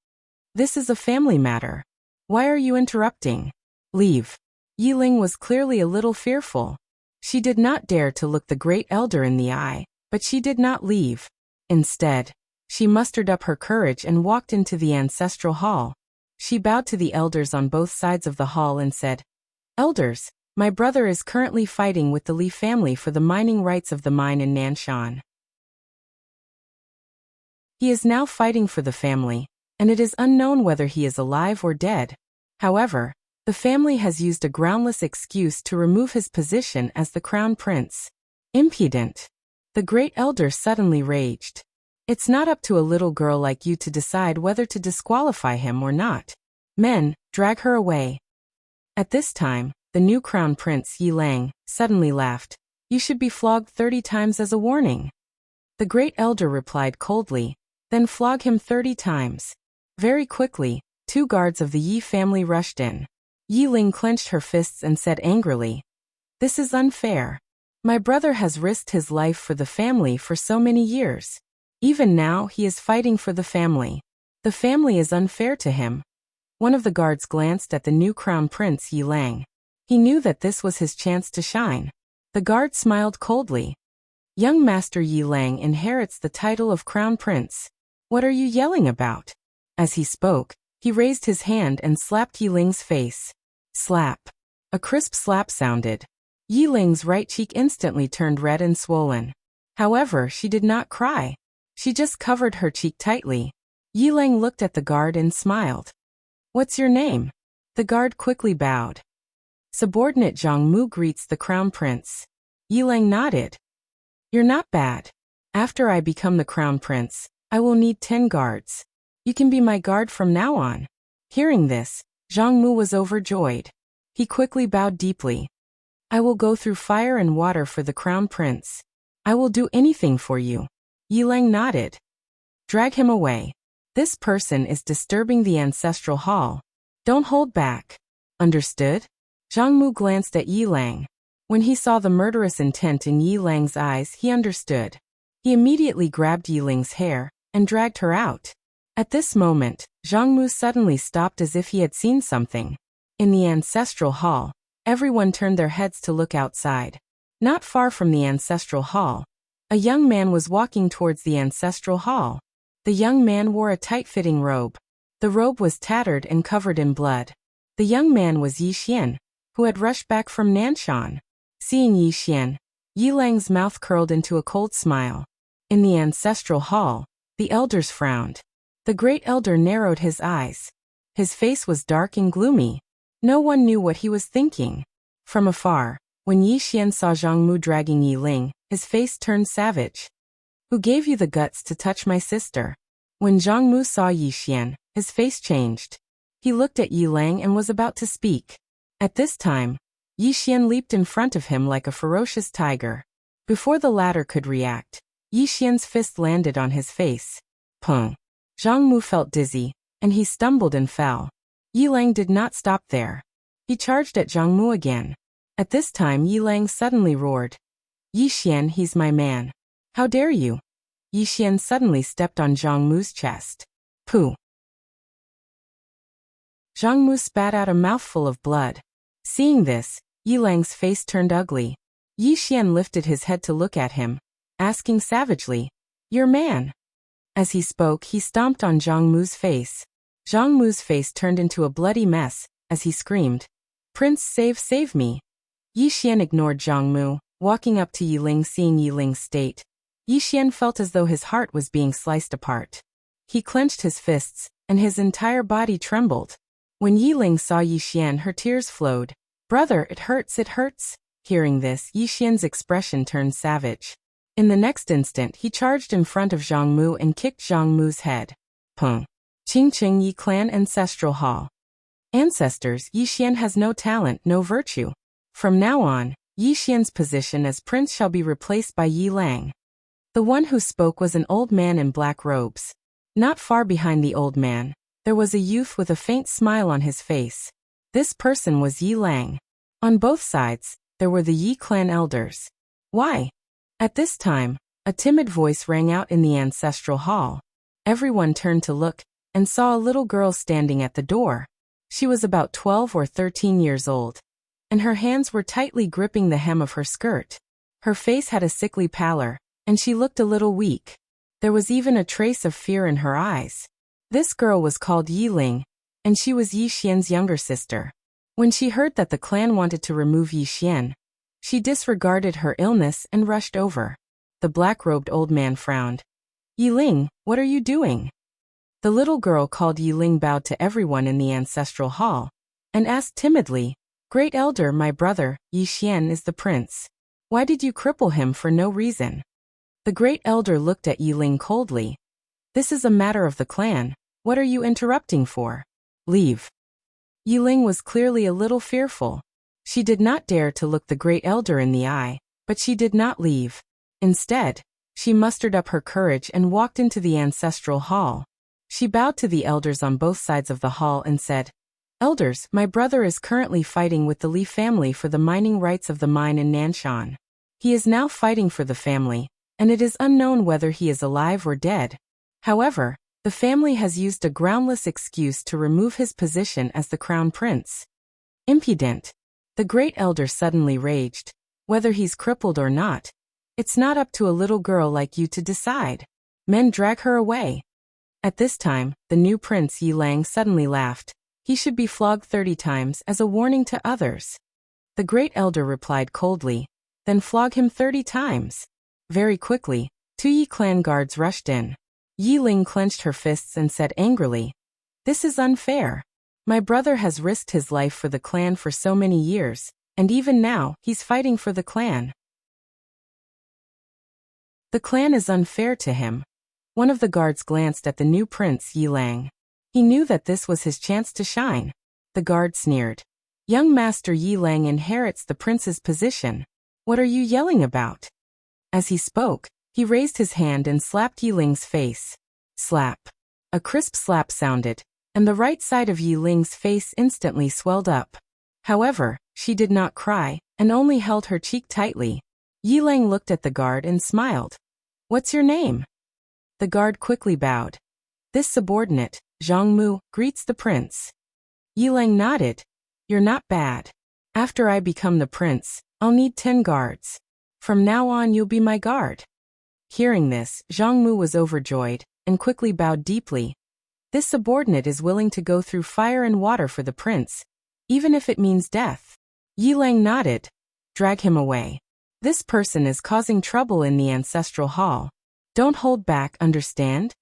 This is a family matter. Why are you interrupting? Leave. Yi Ling was clearly a little fearful. She did not dare to look the great elder in the eye, but she did not leave. Instead, she mustered up her courage and walked into the ancestral hall. She bowed to the elders on both sides of the hall and said, Elders, my brother is currently fighting with the Li family for the mining rights of the mine in Nanshan. He is now fighting for the family, and it is unknown whether he is alive or dead. However, The family has used a groundless excuse to remove his position as the crown prince. Impudent. The great elder suddenly raged. It's not up to a little girl like you to decide whether to disqualify him or not. Men, drag her away. At this time, the new crown prince Yi Lang suddenly laughed. You should be flogged 30 times as a warning. The great elder replied coldly, then flog him 30 times. Very quickly, 2 guards of the Yi family rushed in. Yi Ling clenched her fists and said angrily, "This is unfair. My brother has risked his life for the family for so many years. Even now he is fighting for the family. The family is unfair to him." One of the guards glanced at the new crown prince Yi Lang. He knew that this was his chance to shine. The guard smiled coldly. Young Master Yi Lang inherits the title of crown prince. What are you yelling about? As he spoke, he raised his hand and slapped Yi Ling's face. Slap. A crisp slap sounded. Yi Ling's right cheek instantly turned red and swollen. However, she did not cry. She just covered her cheek tightly. Yi Lang looked at the guard and smiled. What's your name? The guard quickly bowed. Subordinate Zhang Mu greets the crown prince. Yi Lang nodded. You're not bad. After I become the crown prince, I will need 10 guards. You can be my guard from now on. Hearing this, Zhang Mu was overjoyed. He quickly bowed deeply. I will go through fire and water for the crown prince. I will do anything for you. Yi Lang nodded. Drag him away. This person is disturbing the ancestral hall. Don't hold back. Understood? Zhang Mu glanced at Yi Lang. When he saw the murderous intent in Yi Lang's eyes, he understood. He immediately grabbed Yi Ling's hair and dragged her out. At this moment, Zhang Mu suddenly stopped as if he had seen something. In the ancestral hall, everyone turned their heads to look outside. Not far from the ancestral hall, a young man was walking towards the ancestral hall. The young man wore a tight-fitting robe. The robe was tattered and covered in blood. The young man was Yi Xian, who had rushed back from Nanshan. Seeing Yi Xian, Yi Lang's mouth curled into a cold smile. In the ancestral hall, the elders frowned. The great elder narrowed his eyes. His face was dark and gloomy. No one knew what he was thinking. From afar, when Yi Xian saw Zhang Mu dragging Yi Ling, his face turned savage. Who gave you the guts to touch my sister? When Zhang Mu saw Yi Xian, his face changed. He looked at Yi Lang and was about to speak. At this time, Yi Xian leaped in front of him like a ferocious tiger. Before the latter could react, Yi Xian's fist landed on his face. Pung. Zhang Mu felt dizzy, and he stumbled and fell. Yi Lang did not stop there. He charged at Zhang Mu again. At this time Yi Lang suddenly roared. Yi Xian, he's my man. How dare you? Yi Xian suddenly stepped on Zhang Mu's chest. Pooh. Zhang Mu spat out a mouthful of blood. Seeing this, Yi Lang's face turned ugly. Yi Xian lifted his head to look at him, asking savagely, Your man. As he spoke, he stomped on Zhang Mu's face. Zhang Mu's face turned into a bloody mess, as he screamed, Prince, save me. Yi Xian ignored Zhang Mu, walking up to Yi Ling. Seeing Yi Ling's state, Yi Xian felt as though his heart was being sliced apart. He clenched his fists, and his entire body trembled. When Yi Ling saw Yi Xian, her tears flowed. Brother, it hurts. Hearing this, Yi Xian's expression turned savage. In the next instant, he charged in front of Zhang Mu and kicked Zhang Mu's head. Pung. Qingqing Yi Clan Ancestral Hall. Ancestors, Yi Xian has no talent, no virtue. From now on, Yi Xian's position as prince shall be replaced by Yi Lang. The one who spoke was an old man in black robes. Not far behind the old man, there was a youth with a faint smile on his face. This person was Yi Lang. On both sides, there were the Yi clan elders. Why? At this time, a timid voice rang out in the ancestral hall. Everyone turned to look, and saw a little girl standing at the door. She was about 12 or 13 years old, and her hands were tightly gripping the hem of her skirt. Her face had a sickly pallor, and she looked a little weak. There was even a trace of fear in her eyes. This girl was called Yi Ling, and she was Yi Xian's younger sister. When she heard that the clan wanted to remove Yi Xian, she disregarded her illness and rushed over. The black-robed old man frowned. Yi Ling, what are you doing? The little girl called Yi Ling bowed to everyone in the ancestral hall, and asked timidly, "Great Elder, my brother, Yi Xian is the prince. Why did you cripple him for no reason?" The Great Elder looked at Yi Ling coldly. "This is a matter of the clan. What are you interrupting for? Leave." Yi Ling was clearly a little fearful. She did not dare to look the Great Elder in the eye, but she did not leave. Instead, she mustered up her courage and walked into the ancestral hall. She bowed to the elders on both sides of the hall and said, "Elders, my brother is currently fighting with the Li family for the mining rights of the mine in Nanshan. He is now fighting for the family, and it is unknown whether he is alive or dead. However, the family has used a groundless excuse to remove his position as the crown prince." Impudent. The Great Elder suddenly raged. "Whether he's crippled or not, it's not up to a little girl like you to decide. Men, drag her away." At this time, the new prince Yi Lang suddenly laughed. He should be flogged 30 times as a warning to others. The Great Elder replied coldly, "Then flog him 30 times. Very quickly, 2 Yi clan guards rushed in. Yi Ling clenched her fists and said angrily, "This is unfair. My brother has risked his life for the clan for so many years, and even now, he's fighting for the clan. The clan is unfair to him." One of the guards glanced at the new prince Yi Lang. He knew that this was his chance to shine. The guard sneered, "Young Master Yi Lang inherits the prince's position. What are you yelling about?" As he spoke, he raised his hand and slapped Yi Ling's face. Slap. A crisp slap sounded, and the right side of Yi Ling's face instantly swelled up. However, she did not cry, and only held her cheek tightly. Yi Lang looked at the guard and smiled. "What's your name?" The guard quickly bowed. "This subordinate, Zhang Mu, greets the prince." Yi Lang nodded. "You're not bad. After I become the prince, I'll need 10 guards. From now on you'll be my guard." Hearing this, Zhang Mu was overjoyed, and quickly bowed deeply. This subordinate is willing to go through fire and water for the prince, even if it means death. Yi Lang nodded. "Drag him away. This person is causing trouble in the ancestral hall. Don't hold back, understand?"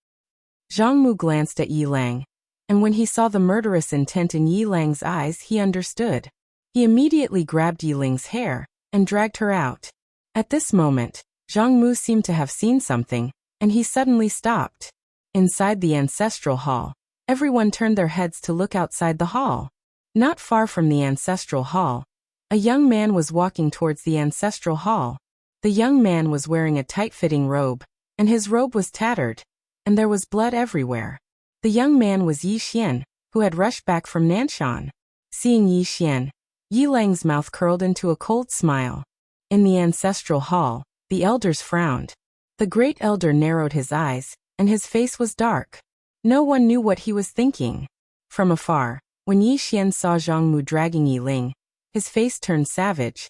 Zhang Mu glanced at Yi Lang, and when he saw the murderous intent in Yi Lang's eyes, he understood. He immediately grabbed Yi Ling's hair and dragged her out. At this moment, Zhang Mu seemed to have seen something, and he suddenly stopped. Inside the ancestral hall, everyone turned their heads to look outside the hall. Not far from the ancestral hall, a young man was walking towards the ancestral hall. The young man was wearing a tight-fitting robe, and his robe was tattered, and there was blood everywhere. The young man was Yi Xian, who had rushed back from Nanshan. Seeing Yi Xian, Yi Lang's mouth curled into a cold smile. In the ancestral hall, the elders frowned. The Great Elder narrowed his eyes, and his face was dark. No one knew what he was thinking. From afar, when Yi Xian saw Zhang Mu dragging Yi Ling, his face turned savage.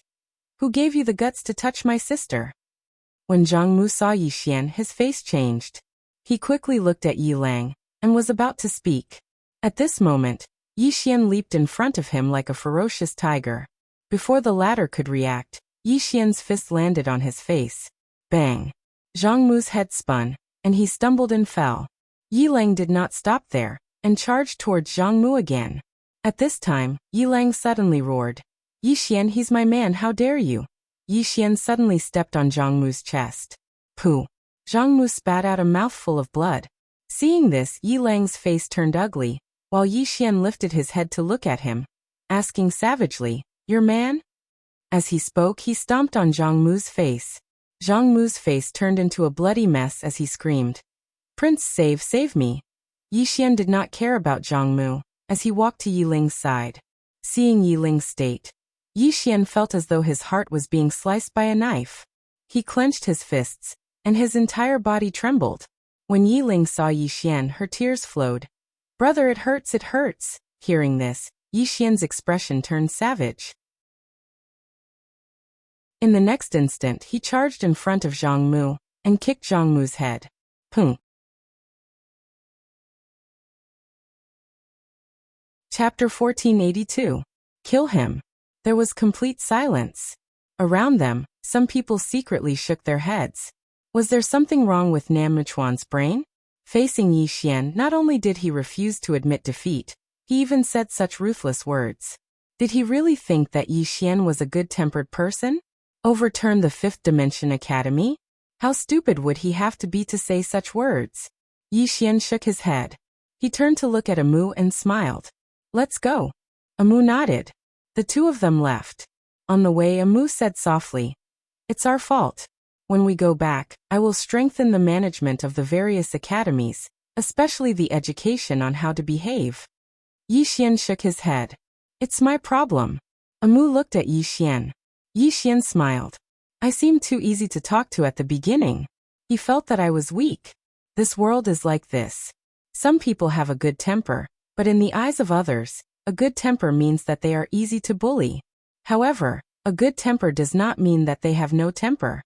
"Who gave you the guts to touch my sister?" When Zhang Mu saw Yi Xian, his face changed. He quickly looked at Yi Lang, and was about to speak. At this moment, Yi Xian leaped in front of him like a ferocious tiger. Before the latter could react, Yi Xian's fist landed on his face. Bang! Zhang Mu's head spun, and he stumbled and fell. Yi Lang did not stop there, and charged towards Zhang Mu again. At this time, Yi Lang suddenly roared, "Yi Xian, he's my man, how dare you!" Yi Xian suddenly stepped on Zhang Mu's chest. Pooh! Zhang Mu spat out a mouthful of blood. Seeing this, Yi Lang's face turned ugly, while Yi Xian lifted his head to look at him, asking savagely, "Your man?" As he spoke, he stomped on Zhang Mu's face. Zhang Mu's face turned into a bloody mess as he screamed, "Prince, save me!" Yi Xian did not care about Zhang Mu, as he walked to Yi Ling's side. Seeing Yi Ling's state, Yi Xian felt as though his heart was being sliced by a knife. He clenched his fists, and his entire body trembled. When Yi Ling saw Yi Xian, her tears flowed. "Brother, it hurts, it hurts." Hearing this, Yi Xian's expression turned savage. In the next instant, he charged in front of Zhang Mu, and kicked Zhang Mu's head. Pum. Chapter 1482. Kill him. There was complete silence. Around them, some people secretly shook their heads. Was there something wrong with Nam Michuan's brain? Facing Yi Xian, not only did he refuse to admit defeat, He even said such ruthless words. Did he really think that Yi Xian was a good-tempered person? Overturn the Fifth Dimension Academy? How stupid would he have to be to say such words? Yi Xian shook his head. He turned to look at Amu and smiled. Let's go. Amu nodded. The two of them left. On the way, Amu said softly, It's our fault. When we go back, I will strengthen the management of the various academies, especially the education on how to behave. Yi Xian shook his head. It's my problem. Amu looked at Yi Xian. Yi Xian smiled. I seemed too easy to talk to at the beginning. He felt that I was weak. This world is like this. Some people have a good temper, but in the eyes of others, a good temper means that they are easy to bully. However, a good temper does not mean that they have no temper.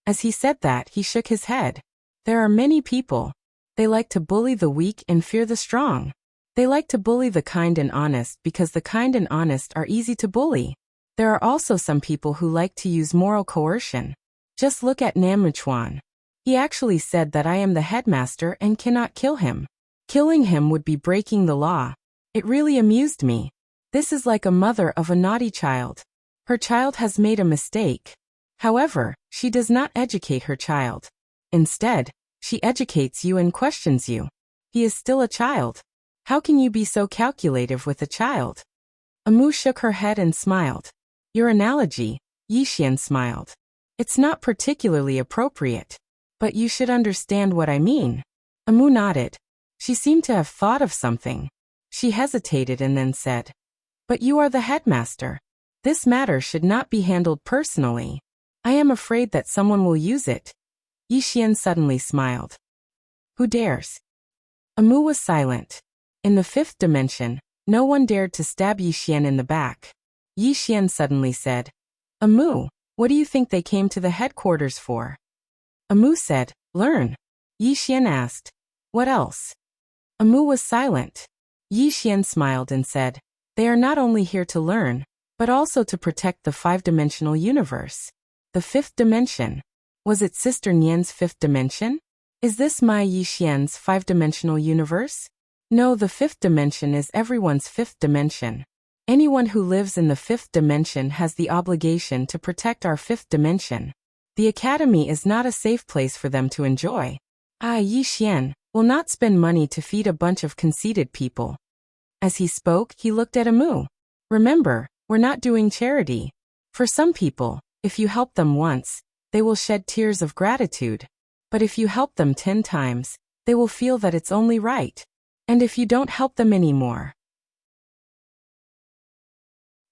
As he said that, he shook his head. There are many people. They like to bully the weak and fear the strong. They like to bully the kind and honest because the kind and honest are easy to bully. There are also some people who like to use moral coercion. Just look at Namchuan. He actually said that I am the headmaster and cannot kill him. Killing him would be breaking the law. It really amused me. This is like a mother of a naughty child. Her child has made a mistake. However, she does not educate her child. Instead, she educates you and questions you. He is still a child. How can you be so calculative with a child? Amu shook her head and smiled. Your analogy, Yi Xian smiled. It's not particularly appropriate. But you should understand what I mean. Amu nodded. She seemed to have thought of something. She hesitated and then said, But you are the headmaster. This matter should not be handled personally. I am afraid that someone will use it. Yi Xian suddenly smiled. Who dares? Amu was silent. In the fifth dimension, no one dared to stab Yi Xian in the back. Yi Xian suddenly said, Amu, what do you think they came to the headquarters for? Amu said, Learn. Yi Xian asked, What else? Amu was silent. Yi Xian smiled and said, They are not only here to learn, but also to protect the five-dimensional universe. The fifth dimension. Was it Sister Nian's fifth dimension? Is this my Yi Xian's five-dimensional universe? No, the fifth dimension is everyone's fifth dimension. Anyone who lives in the fifth dimension has the obligation to protect our fifth dimension. The academy is not a safe place for them to enjoy. Yi Xian will not spend money to feed a bunch of conceited people. As he spoke, he looked at Amu. Remember, we're not doing charity. For some people, if you help them once, they will shed tears of gratitude. But if you help them 10 times, they will feel that it's only right. And if you don't help them anymore,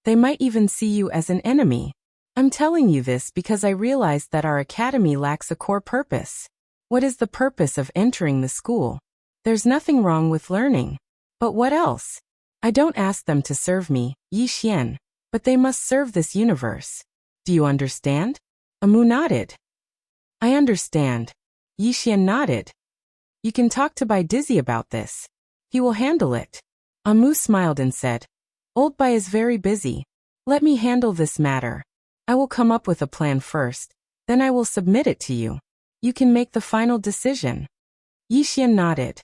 they might even see you as an enemy. I'm telling you this because I realized that our academy lacks a core purpose. What is the purpose of entering the school? There's nothing wrong with learning. But what else? I don't ask them to serve me, Yi Xian, but they must serve this universe. Do you understand? Amu nodded. I understand. Yi Xian nodded. You can talk to Bai Dizzy about this. He will handle it. Amu smiled and said, Old Bai is very busy. Let me handle this matter. I will come up with a plan first, then I will submit it to you. You can make the final decision. Yi Xian nodded.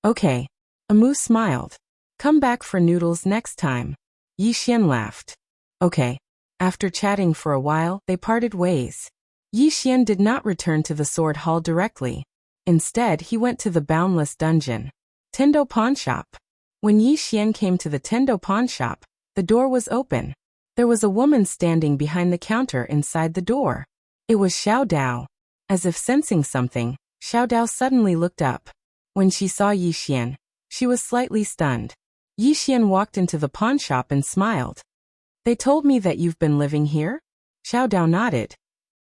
Okay. Amu smiled. Come back for noodles next time. Yi Xian laughed. Okay. After chatting for a while, they parted ways. Yi Xian did not return to the sword hall directly. Instead, he went to the boundless dungeon. Tendo Pawn Shop. When Yi Xian came to the Tendo Pawn Shop, the door was open. There was a woman standing behind the counter inside the door. It was Xiao Dao. As if sensing something, Xiao Dao suddenly looked up. When she saw Yi Xian, she was slightly stunned. Yi Xian walked into the pawn shop and smiled. They told me that you've been living here? Xiao Dao nodded.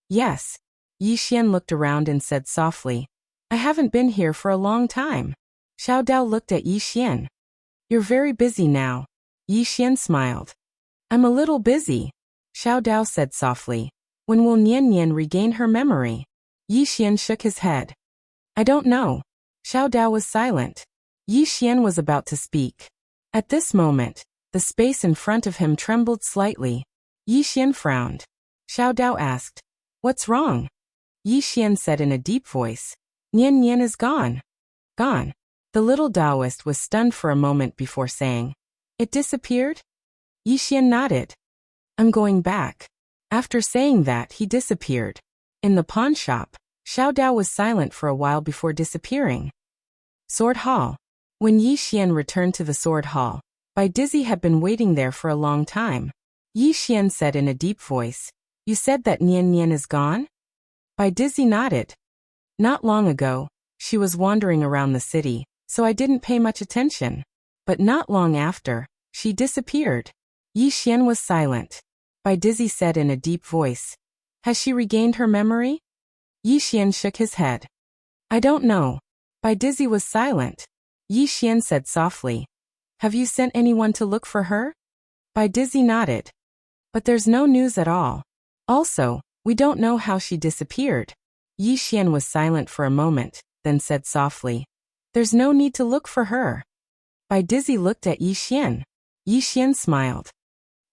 Yes. Yi Xian looked around and said softly, I haven't been here for a long time. Xiao Dao looked at Yi Xian. You're very busy now. Yi Xian smiled. I'm a little busy. Xiao Dao said softly. When will Nian Nian regain her memory? Yi Xian shook his head. I don't know. Xiao Dao was silent. Yi Xian was about to speak. At this moment, the space in front of him trembled slightly. Yi Xian frowned. Xiao Dao asked, What's wrong? Yi Xian said in a deep voice, Nian Nian is gone. Gone. The little Taoist was stunned for a moment before saying, "It disappeared?" Yi Xian nodded. "I'm going back." After saying that, he disappeared. In the pawn shop, Xiao Dao was silent for a while before disappearing. Sword Hall. When Yi Xian returned to the sword hall, Bai Dizzy had been waiting there for a long time. Yi Xian said in a deep voice, "You said that Nian Nian is gone?" Bai Dizzy nodded. "Not long ago, she was wandering around the city, so I didn't pay much attention. But not long after, she disappeared." Yi Xian was silent. Bai Dizzy said in a deep voice, "Has she regained her memory?" Yi Xian shook his head. "I don't know." Bai Dizzy was silent. Yi Xian said softly, "Have you sent anyone to look for her?" Bai Dizzy nodded. "But there's no news at all. Also, we don't know how she disappeared." Yi Xian was silent for a moment, then said softly, "There's no need to look for her." Bai Dizzy looked at Yi Xian. Yi Xian smiled.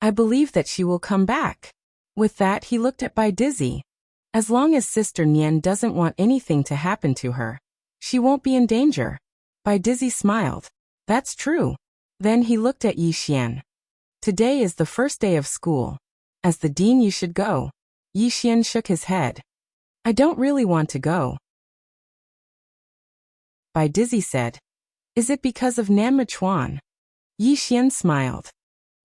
"I believe that she will come back." With that, he looked at Bai Dizzy. "As long as Sister Nian doesn't want anything to happen to her, she won't be in danger." Bai Dizzy smiled. "That's true." Then he looked at Yi Xian. "Today is the first day of school. As the dean, you should go." Yi Xian shook his head. "I don't really want to go." Bai Dizzy said, "Is it because of Nan Mechuan?" Yi Xian smiled.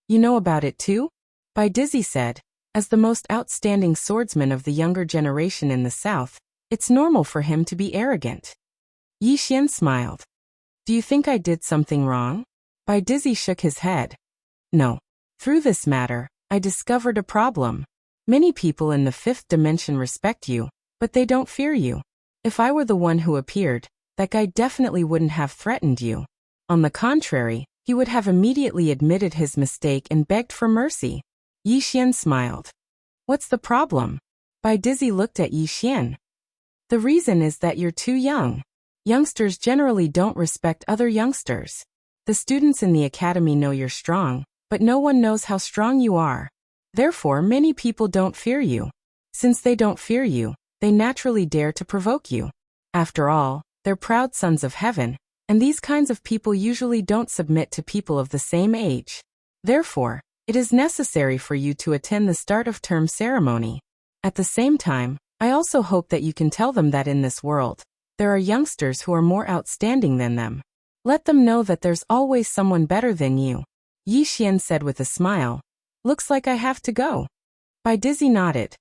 "You know about it too?" Bai Dizzy said, "As the most outstanding swordsman of the younger generation in the south, it's normal for him to be arrogant." Yi Xian smiled. "Do you think I did something wrong?" Bai Dizzy shook his head. "No. Through this matter, I discovered a problem. Many people in the fifth dimension respect you, but they don't fear you. If I were the one who appeared, that guy definitely wouldn't have threatened you. On the contrary, he would have immediately admitted his mistake and begged for mercy." Yi Xian smiled. "What's the problem?" Bai Dizzy looked at Yi Xian. "The reason is that you're too young. Youngsters generally don't respect other youngsters. The students in the academy know you're strong, but no one knows how strong you are. Therefore, many people don't fear you. Since they don't fear you, they naturally dare to provoke you. After all, they're proud sons of heaven, and these kinds of people usually don't submit to people of the same age. Therefore, it is necessary for you to attend the start of term ceremony. At the same time, I also hope that you can tell them that in this world, there are youngsters who are more outstanding than them. Let them know that there's always someone better than you." Yi Xian said with a smile, "Looks like I have to go." Bai Dizzy nodded.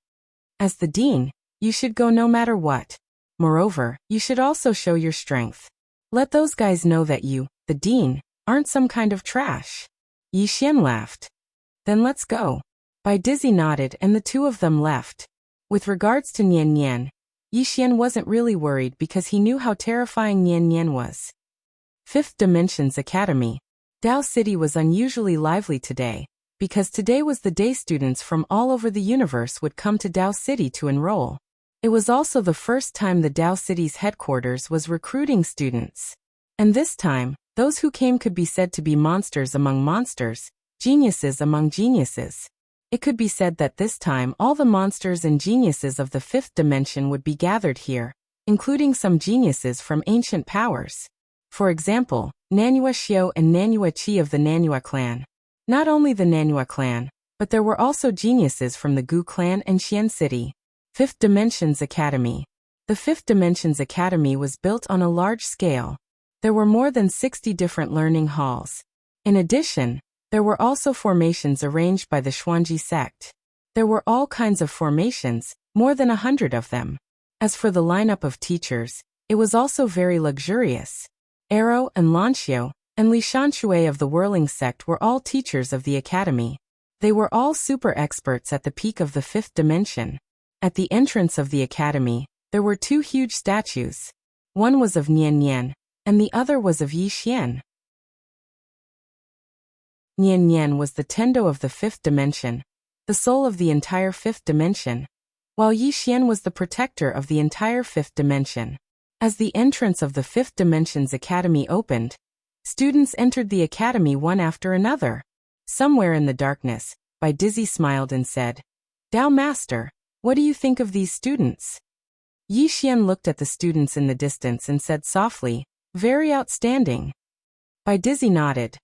"As the dean, you should go no matter what. Moreover, you should also show your strength. Let those guys know that you, the dean, aren't some kind of trash." Yi Xian laughed. "Then let's go." Bai Dizzy nodded and the two of them left. With regards to Nian Nian, Yi Xian wasn't really worried because he knew how terrifying Nian Nian was. Fifth Dimension's Academy. Dao City was unusually lively today, because today was the day students from all over the universe would come to Dao City to enroll. It was also the first time the Dao City's headquarters was recruiting students. And this time, those who came could be said to be monsters among monsters, geniuses among geniuses. It could be said that this time all the monsters and geniuses of the fifth dimension would be gathered here, including some geniuses from ancient powers. For example, Nanyue Xiao and Nanyue Qi of the Nanyue clan. Not only the Nanyue clan, but there were also geniuses from the Gu clan and Xian City. Fifth Dimension's Academy. The Fifth Dimension's Academy was built on a large scale. There were more than 60 different learning halls. In addition, there were also formations arranged by the Xuanji sect. There were all kinds of formations, more than 100 of them. As for the lineup of teachers, it was also very luxurious. Arrow and Lanxiu, and Li Shanshui of the Whirling sect were all teachers of the academy. They were all super experts at the peak of the fifth dimension. At the entrance of the academy, there were two huge statues. One was of Nian Nian, and the other was of Yi Xian. Nian Nian was the Tendo of the fifth dimension, the soul of the entire fifth dimension, while Yi Xian was the protector of the entire fifth dimension. As the entrance of the fifth dimension's academy opened, students entered the academy one after another. Somewhere in the darkness, Bai Dizzy smiled and said, "Dao Master, what do you think of these students?" Yi Xian looked at the students in the distance and said softly, Very outstanding. Bai Dizzy nodded.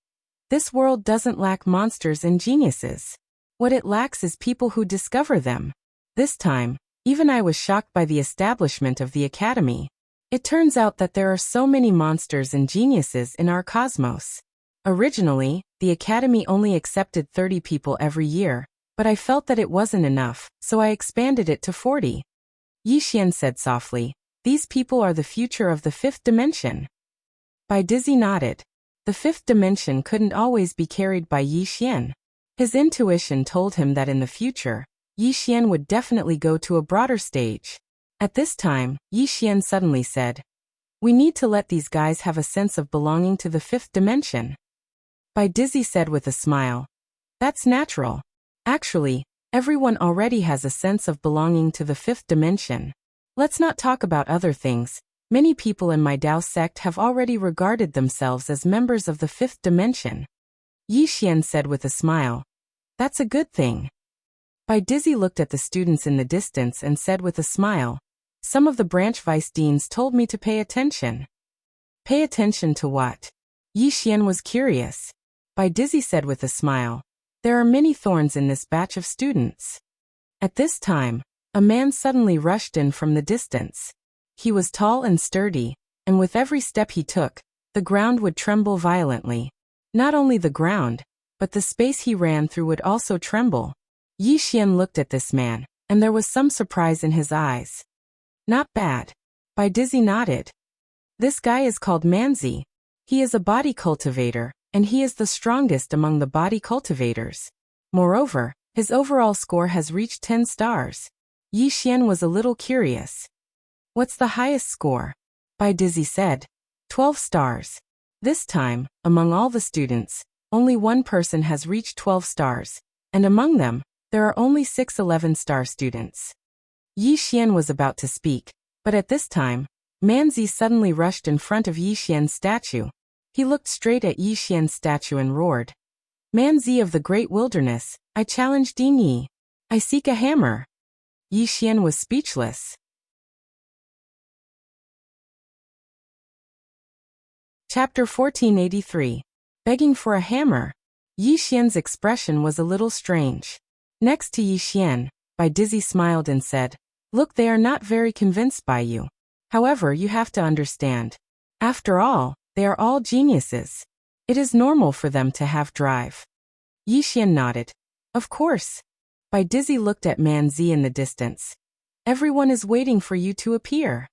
This world doesn't lack monsters and geniuses. What it lacks is people who discover them. This time, even I was shocked by the establishment of the academy. It turns out that there are so many monsters and geniuses in our cosmos. Originally, the academy only accepted 30 people every year, but I felt that it wasn't enough, so I expanded it to 40. Yi Xian said softly, these people are the future of the fifth dimension. Bai Dizzy nodded. The fifth dimension couldn't always be carried by Yi Xian. His intuition told him that in the future, Yi Xian would definitely go to a broader stage. At this time, Yi Xian suddenly said, we need to let these guys have a sense of belonging to the fifth dimension. Bai Dizzy said with a smile, that's natural. Actually, everyone already has a sense of belonging to the fifth dimension. Let's not talk about other things. Many people in my Dao sect have already regarded themselves as members of the fifth dimension. Yi Xian said with a smile, that's a good thing. Bai Dizzy looked at the students in the distance and said with a smile, some of the branch vice deans told me to pay attention. Pay attention to what? Yi Xian was curious. Bai Dizzy said with a smile, there are many thorns in this batch of students. At this time, a man suddenly rushed in from the distance. He was tall and sturdy, and with every step he took, the ground would tremble violently. Not only the ground, but the space he ran through would also tremble. Yi Xian looked at this man, and there was some surprise in his eyes. Not bad. Bai Dizzy nodded. This guy is called Manzi. He is a body cultivator, and he is the strongest among the body cultivators. Moreover, his overall score has reached 10 stars. Yi Xian was a little curious. What's the highest score? Bai Dizzy said. 12 stars. This time, among all the students, only one person has reached 12 stars, and among them, there are only 6 11-star students. Yi Xian was about to speak, but at this time, Manzi suddenly rushed in front of Yi Xian's statue. He looked straight at Yi Xian's statue and roared. Manzi of the Great Wilderness, I challenge Ding Yi. I seek a hammer. Yi Xian was speechless. Chapter 1483. Begging for a hammer. Yi Xian's expression was a little strange. Next to Yi Xian, Bai Dizzy smiled and said, look, they are not very convinced by you. However, you have to understand. After all, they are all geniuses. It is normal for them to have drive. Yi Xian nodded. Of course. Bai Dizzy looked at Manzi in the distance. Everyone is waiting for you to appear.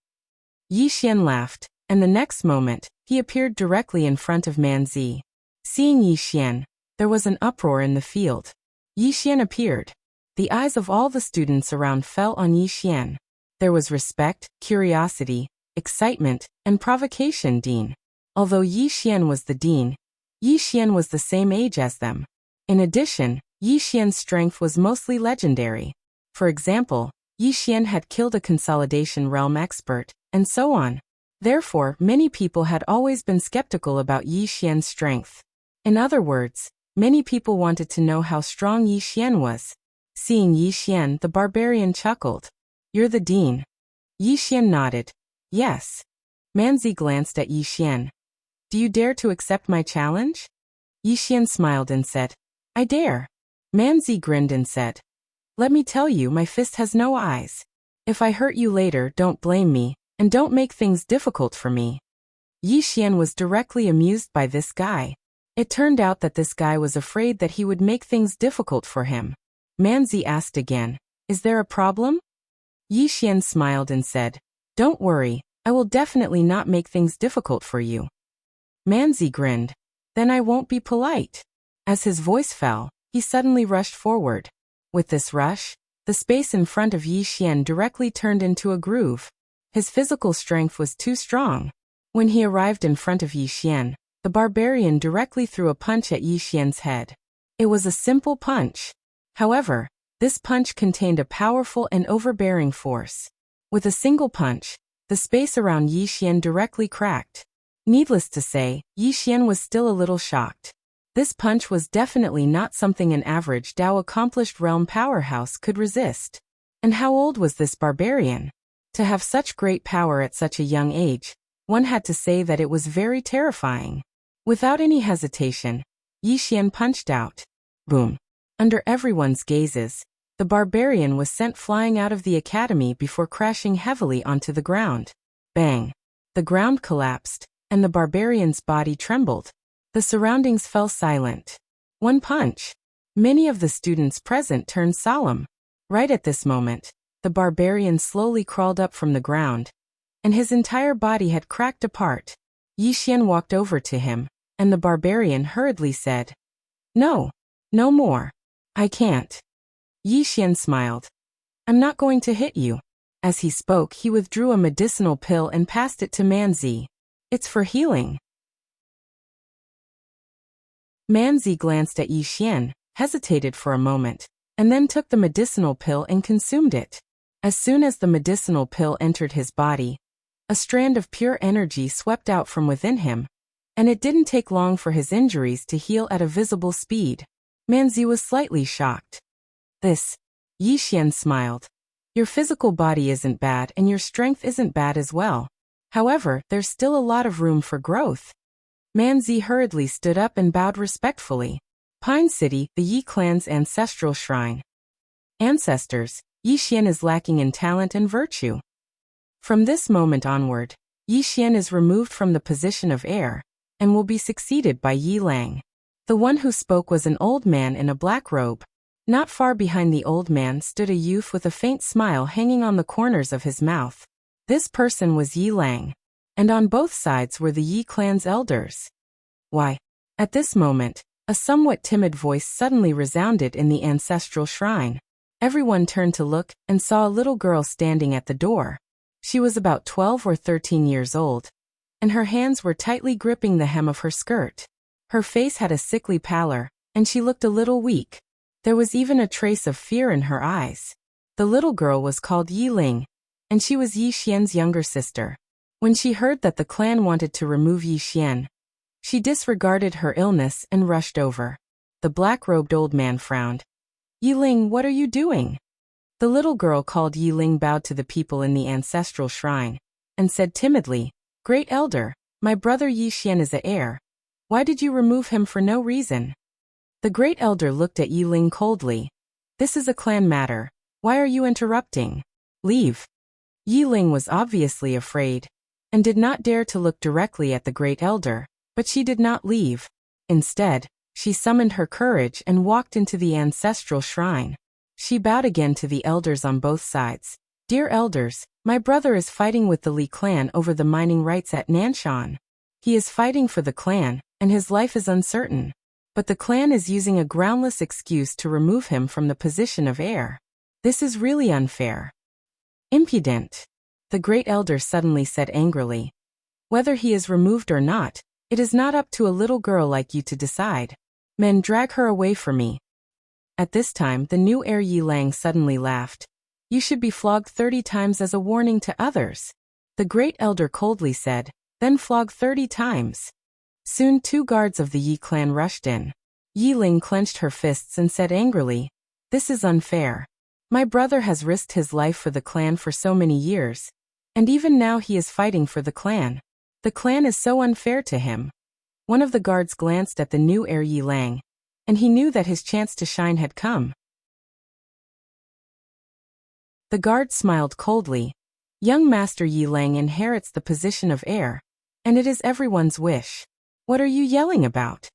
Yi Xian laughed, and the next moment, he appeared directly in front of Manzi. Seeing Yi Xian, there was an uproar in the field. Yi Xian appeared. The eyes of all the students around fell on Yi Xian. There was respect, curiosity, excitement, and provocation. Dean. Although Yi Xian was the dean, Yi Xian was the same age as them. In addition, Yi Xian's strength was mostly legendary. For example, Yi Xian had killed a consolidation realm expert, and so on. Therefore, many people had always been skeptical about Yi Xian's strength. In other words, many people wanted to know how strong Yi Xian was. Seeing Yi Xian, the barbarian chuckled. You're the dean. Yi Xian nodded. Yes. Manzi glanced at Yi Xian. Do you dare to accept my challenge? Yi Xian smiled and said, I dare. Manzi grinned and said, let me tell you, my fist has no eyes. If I hurt you later, don't blame me, and don't make things difficult for me. Yi Xian was directly amused by this guy. It turned out that this guy was afraid that he would make things difficult for him. Manzi asked again, is there a problem? Yi Xian smiled and said, don't worry, I will definitely not make things difficult for you. Manzi grinned, then I won't be polite. As his voice fell, he suddenly rushed forward. With this rush, the space in front of Yi Xian directly turned into a groove. His physical strength was too strong. When he arrived in front of Yi Xian, the barbarian directly threw a punch at Yi Xian's head. It was a simple punch. However, this punch contained a powerful and overbearing force. With a single punch, the space around Yi Xian directly cracked. Needless to say, Yi Xian was still a little shocked. This punch was definitely not something an average Dao accomplished realm powerhouse could resist. And how old was this barbarian? To have such great power at such a young age, One had to say that it was very terrifying. Without any hesitation, Yi Xian punched out. Boom. Under everyone's gazes, the barbarian was sent flying out of the academy before crashing heavily onto the ground. Bang. The ground collapsed, and the barbarian's body trembled. The surroundings fell silent. One punch. Many of the students present turned solemn. Right at this moment, the barbarian slowly crawled up from the ground, and his entire body had cracked apart. Yi Xian walked over to him, and the barbarian hurriedly said, "No. No more. I can't." Yi Xian smiled. "I'm not going to hit you." As he spoke, he withdrew a medicinal pill and passed it to Manzi. "It's for healing." Manzi glanced at Yi Xian, hesitated for a moment, and then took the medicinal pill and consumed it. As soon as the medicinal pill entered his body, a strand of pure energy swept out from within him, and it didn't take long for his injuries to heal at a visible speed. Manzi was slightly shocked. "This." Yi Xian smiled. "Your physical body isn't bad and your strength isn't bad as well. However, there's still a lot of room for growth." Manzi hurriedly stood up and bowed respectfully. Pine City, the Yi clan's ancestral shrine. Ancestors, Yi Xian is lacking in talent and virtue. From this moment onward, Yi Xian is removed from the position of heir, and will be succeeded by Yi Lang. The one who spoke was an old man in a black robe. Not far behind the old man stood a youth with a faint smile hanging on the corners of his mouth. This person was Yi Lang, and on both sides were the Yi clan's elders. "Why?" At this moment, a somewhat timid voice suddenly resounded in the ancestral shrine. Everyone turned to look and saw a little girl standing at the door. She was about 12 or 13 years old, and her hands were tightly gripping the hem of her skirt. Her face had a sickly pallor, and she looked a little weak. There was even a trace of fear in her eyes. The little girl was called Yi Ling, and she was Yi Xian's younger sister. When she heard that the clan wanted to remove Yi Xian, she disregarded her illness and rushed over. The black-robed old man frowned. "Yi Ling, what are you doing?" The little girl called Yi Ling bowed to the people in the ancestral shrine, and said timidly, "Great elder, my brother Yi Xian is the heir. Why did you remove him for no reason?" The great elder looked at Yi Ling coldly. "This is a clan matter. Why are you interrupting? Leave." Yi Ling was obviously afraid, and did not dare to look directly at the great elder, but she did not leave. Instead, she summoned her courage and walked into the ancestral shrine. She bowed again to the elders on both sides. "Dear elders, my brother is fighting with the Li clan over the mining rights at Nanshan. He is fighting for the clan, and his life is uncertain. But the clan is using a groundless excuse to remove him from the position of heir. This is really unfair." "Impudent," the great elder suddenly said angrily. "Whether he is removed or not, it is not up to a little girl like you to decide. Men, drag her away from me." At this time, the new heir Yi Lang suddenly laughed. "You should be flogged 30 times as a warning to others." The great elder coldly said, "Then flog 30 times. Soon 2 guards of the Yi clan rushed in. Yi Ling clenched her fists and said angrily, "This is unfair. My brother has risked his life for the clan for so many years, and even now he is fighting for the clan. The clan is so unfair to him." One of the guards glanced at the new heir Yi Lang, and he knew that his chance to shine had come. The guard smiled coldly. "Young Master Yi Lang inherits the position of heir, and it is everyone's wish. What are you yelling about?"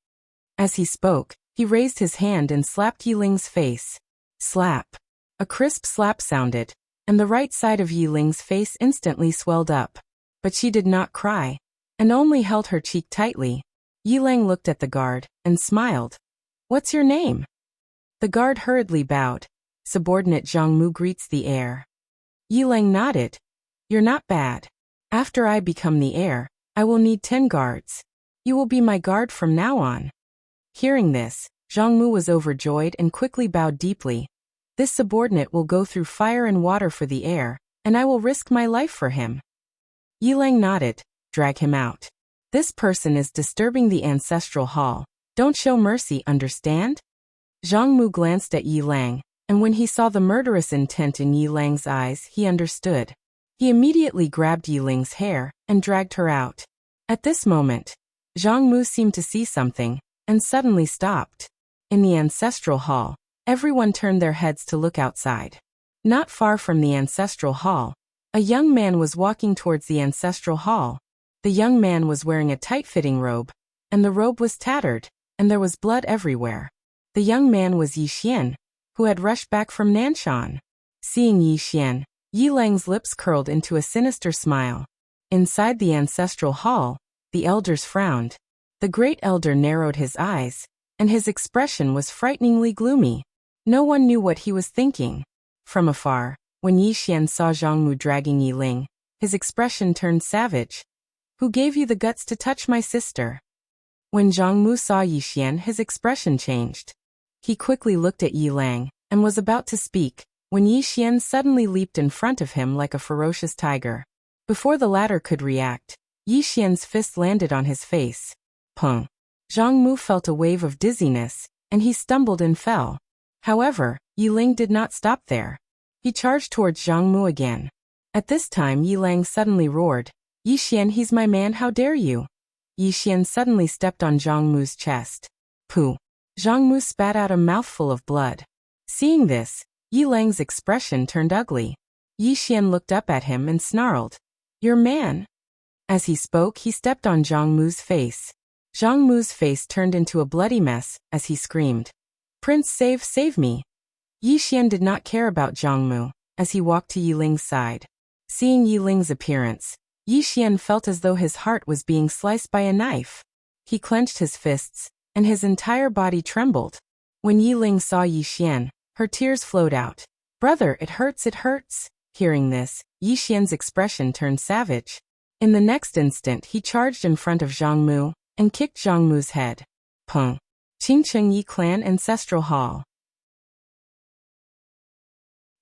As he spoke, he raised his hand and slapped Yi Ling's face. Slap. A crisp slap sounded, and the right side of Yi Ling's face instantly swelled up. But she did not cry, and only held her cheek tightly. Yi Lang looked at the guard, and smiled. "What's your name?" The guard hurriedly bowed. "Subordinate Zhang Mu greets the heir." Yi Lang nodded. "You're not bad. After I become the heir, I will need 10 guards. You will be my guard from now on." Hearing this, Zhang Mu was overjoyed and quickly bowed deeply. "This subordinate will go through fire and water for the heir, and I will risk my life for him." Yi Lang nodded. "Drag him out. This person is disturbing the ancestral hall. Don't show mercy, understand?" Zhang Mu glanced at Yi Lang, and when he saw the murderous intent in Yi Lang's eyes, he understood. He immediately grabbed Yi Ling's hair and dragged her out. At this moment, Zhang Mu seemed to see something and suddenly stopped. In the ancestral hall, everyone turned their heads to look outside. Not far from the ancestral hall, a young man was walking towards the ancestral hall. The young man was wearing a tight-fitting robe, and the robe was tattered, and there was blood everywhere. The young man was Yi Xian, who had rushed back from Nanshan. Seeing Yi Xian, Yi Lang's lips curled into a sinister smile. Inside the ancestral hall, the elders frowned. The great elder narrowed his eyes, and his expression was frighteningly gloomy. No one knew what he was thinking. From afar, when Yi Xian saw Zhang Mu dragging Yi Ling, his expression turned savage. Who gave you the guts to touch my sister? When Zhang Mu saw Yi Xian, his expression changed. He quickly looked at Yi Lang, and was about to speak, when Yi Xian suddenly leaped in front of him like a ferocious tiger. Before the latter could react, Yi Xian's fist landed on his face. Pung! Zhang Mu felt a wave of dizziness, and he stumbled and fell. However, Yi Ling did not stop there. He charged towards Zhang Mu again. At this time Yi Lang suddenly roared, "Yi Xian, he's my man, how dare you!" Yi Xian suddenly stepped on Zhang Mu's chest. Pooh! Zhang Mu spat out a mouthful of blood. Seeing this, Yi Lang's expression turned ugly. Yi Xian looked up at him and snarled, "Your man?" As he spoke, he stepped on Zhang Mu's face. Zhang Mu's face turned into a bloody mess as he screamed, "Prince, save me!" Yi Xian did not care about Zhang Mu as he walked to Yi Ling's side. Seeing Yi Ling's appearance, Yi Xian felt as though his heart was being sliced by a knife. He clenched his fists, and his entire body trembled. When Yi Ling saw Yi Xian, her tears flowed out. "Brother, it hurts, it hurts." Hearing this, Yi Xian's expression turned savage. In the next instant, he charged in front of Zhang Mu and kicked Zhang Mu's head. Pung! Qingcheng Yi Clan Ancestral Hall.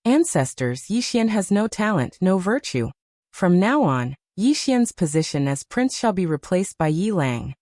Ancestors, Yi Xian has no talent, no virtue. From now on, Yi Xian's position as prince shall be replaced by Yi Lang.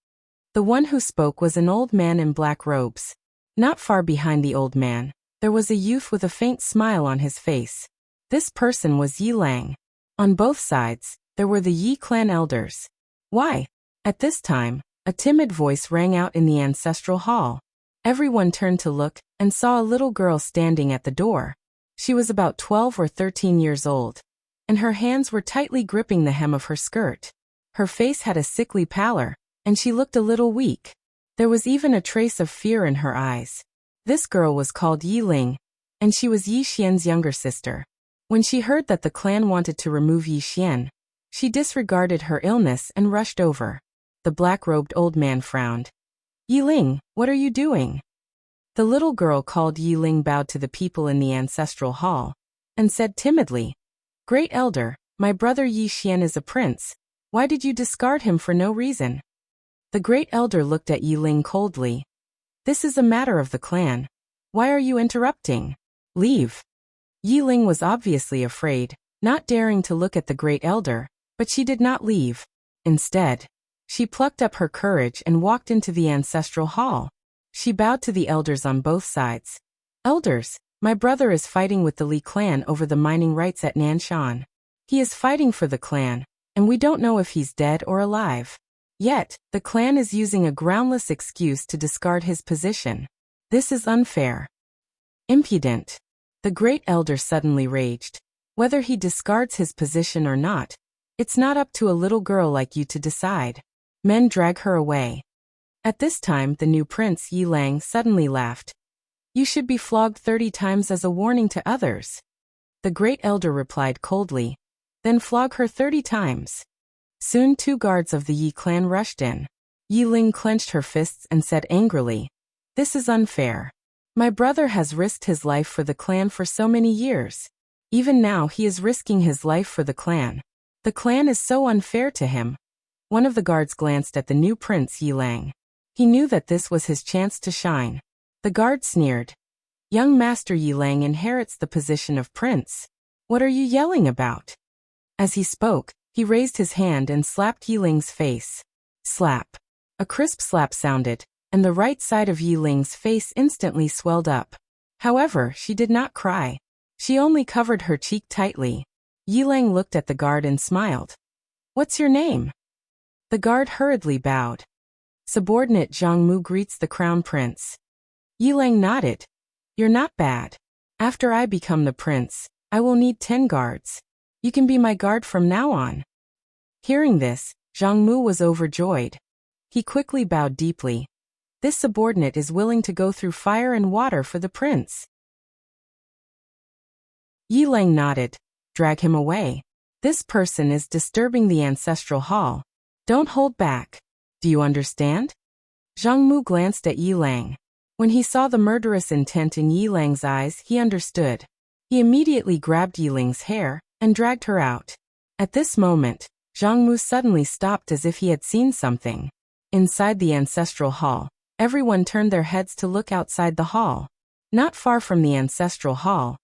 The one who spoke was an old man in black robes. Not far behind the old man, there was a youth with a faint smile on his face. This person was Yi Lang. On both sides, there were the Yi clan elders. Why? At this time, a timid voice rang out in the ancestral hall. Everyone turned to look and saw a little girl standing at the door. She was about 12 or 13 years old, and her hands were tightly gripping the hem of her skirt. Her face had a sickly pallor, and she looked a little weak. There was even a trace of fear in her eyes. This girl was called Yi Ling, and she was Yi Xian's younger sister. When she heard that the clan wanted to remove Yi Xian, she disregarded her illness and rushed over. The black-robed old man frowned. "Yi Ling, what are you doing?" The little girl called Yi Ling bowed to the people in the ancestral hall, and said timidly, "Great elder, my brother Yi Xian is a prince. Why did you discard him for no reason?" The great elder looked at Yi Ling coldly. "This is a matter of the clan. Why are you interrupting? Leave." Yi Ling was obviously afraid, not daring to look at the great elder, but she did not leave. Instead, she plucked up her courage and walked into the ancestral hall. She bowed to the elders on both sides. "Elders, my brother is fighting with the Li clan over the mining rights at Nanshan. He is fighting for the clan, and we don't know if he's dead or alive. Yet, the clan is using a groundless excuse to discard his position. This is unfair. Impudent." The great elder suddenly raged. "Whether he discards his position or not, it's not up to a little girl like you to decide. Men, drag her away." At this time, the new prince Yi Lang suddenly laughed. "You should be flogged 30 times as a warning to others." The great elder replied coldly, "Then flog her 30 times. Soon 2 guards of the Yi clan rushed in. Yi Ling clenched her fists and said angrily, "This is unfair. My brother has risked his life for the clan for so many years. Even now he is risking his life for the clan. The clan is so unfair to him." One of the guards glanced at the new prince Yi Lang. He knew that this was his chance to shine. The guard sneered, "Young Master Yi Lang inherits the position of prince. What are you yelling about?" As he spoke, he raised his hand and slapped Yi Ling's face. Slap. A crisp slap sounded, and the right side of Yi Ling's face instantly swelled up. However, she did not cry. She only covered her cheek tightly. Yilang looked at the guard and smiled. What's your name? The guard hurriedly bowed. Subordinate Zhang Mu greets the crown prince. Yilang nodded. You're not bad. After I become the prince, I will need 10 guards. You can be my guard from now on. Hearing this, Zhang Mu was overjoyed. He quickly bowed deeply. This subordinate is willing to go through fire and water for the prince. Yilang nodded. Drag him away. This person is disturbing the ancestral hall. Don't hold back. Do you understand? Zhang Mu glanced at Yilang. When he saw the murderous intent in Yilang's eyes, he understood. He immediately grabbed Yilang's hair and dragged her out. At this moment, Zhang Mu suddenly stopped as if he had seen something. Inside the ancestral hall, everyone turned their heads to look outside the hall. Not far from the ancestral hall,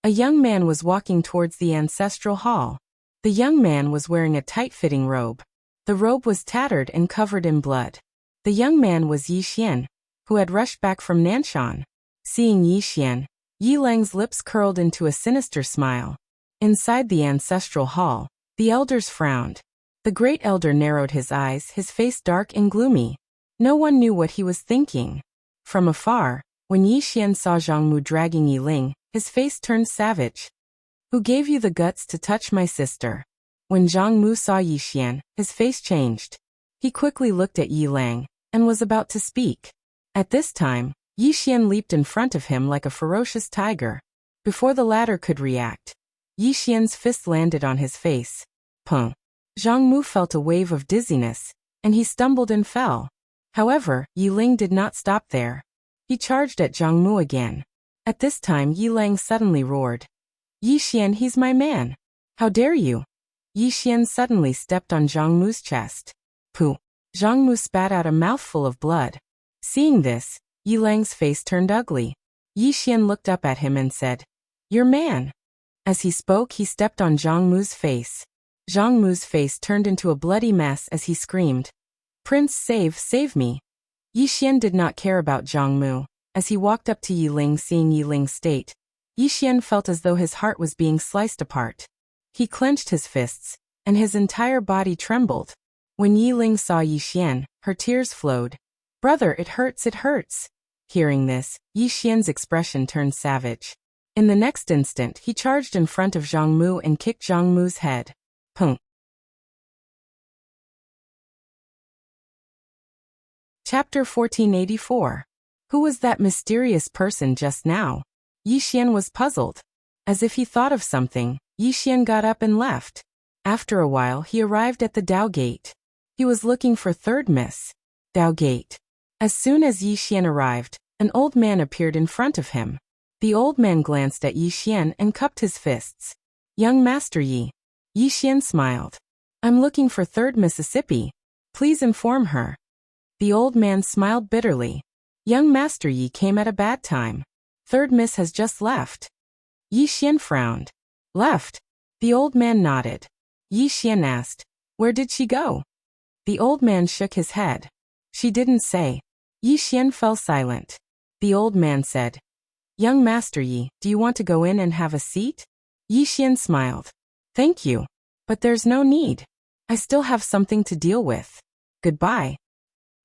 a young man was walking towards the ancestral hall. The young man was wearing a tight-fitting robe. The robe was tattered and covered in blood. The young man was Yi Xian, who had rushed back from Nanshan. Seeing Yi Xian, Yilang's lips curled into a sinister smile. Inside the ancestral hall, the elders frowned. The great elder narrowed his eyes, his face dark and gloomy. No one knew what he was thinking. From afar, when Yi Xian saw Zhang Mu dragging Yiling, his face turned savage. Who gave you the guts to touch my sister? When Zhang Mu saw Yi Xian, his face changed. He quickly looked at Yilang and was about to speak. At this time, Yi Xian leaped in front of him like a ferocious tiger. Before the latter could react, Yi Xian's fist landed on his face. Pung! Zhang Mu felt a wave of dizziness, and he stumbled and fell. However, Yiling did not stop there. He charged at Zhang Mu again. At this time Yilang suddenly roared. Yi Xian, he's my man. How dare you? Yi Xian suddenly stepped on Zhang Mu's chest. Pooh! Zhang Mu spat out a mouthful of blood. Seeing this, Yilang's face turned ugly. Yi Xian looked up at him and said, Your man. As he spoke, he stepped on Zhang Mu's face. Zhang Mu's face turned into a bloody mess as he screamed, Prince, save me. Yi Xian did not care about Zhang Mu. As he walked up to Yiling, seeing Yiling's state, Yi Xian felt as though his heart was being sliced apart. He clenched his fists, and his entire body trembled. When Yiling saw Yi Xian, her tears flowed. Brother, it hurts, it hurts. Hearing this, Yi Xian's expression turned savage. In the next instant, he charged in front of Zhang Mu and kicked Zhang Mu's head. Pung! Chapter 1484. Who was that mysterious person just now? Yi Xian was puzzled. As if he thought of something, Yi Xian got up and left. After a while, he arrived at the Dao Gate. He was looking for third Miss. Dao Gate. As soon as Yi Xian arrived, an old man appeared in front of him. The old man glanced at Yi Xian and cupped his fists. Young Master Yi. Yi Xian smiled. I'm looking for third Mississippi. Please inform her. The old man smiled bitterly. Young Master Yi came at a bad time. Third Miss has just left. Yi Xian frowned. Left? The old man nodded. Yi Xian asked, Where did she go? The old man shook his head. She didn't say. Yi Xian fell silent. The old man said, Young Master Yi, do you want to go in and have a seat? Yi Xian smiled. Thank you. But there's no need. I still have something to deal with. Goodbye.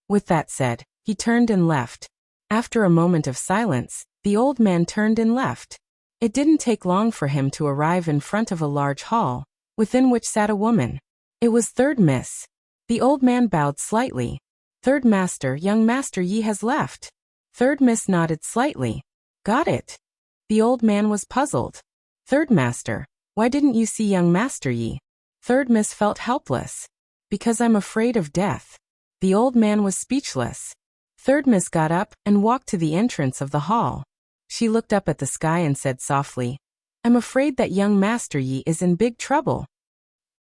With that said, he turned and left. After a moment of silence, the old man turned and left. It didn't take long for him to arrive in front of a large hall, within which sat a woman. It was third Miss. The old man bowed slightly. Third Master, young Master Yi has left. Third Miss nodded slightly. Got it. The old man was puzzled. Third Master, why didn't you see young Master Yi? Third Miss felt helpless. Because I'm afraid of death. The old man was speechless. Third Miss got up and walked to the entrance of the hall. She looked up at the sky and said softly, I'm afraid that young Master Yi is in big trouble.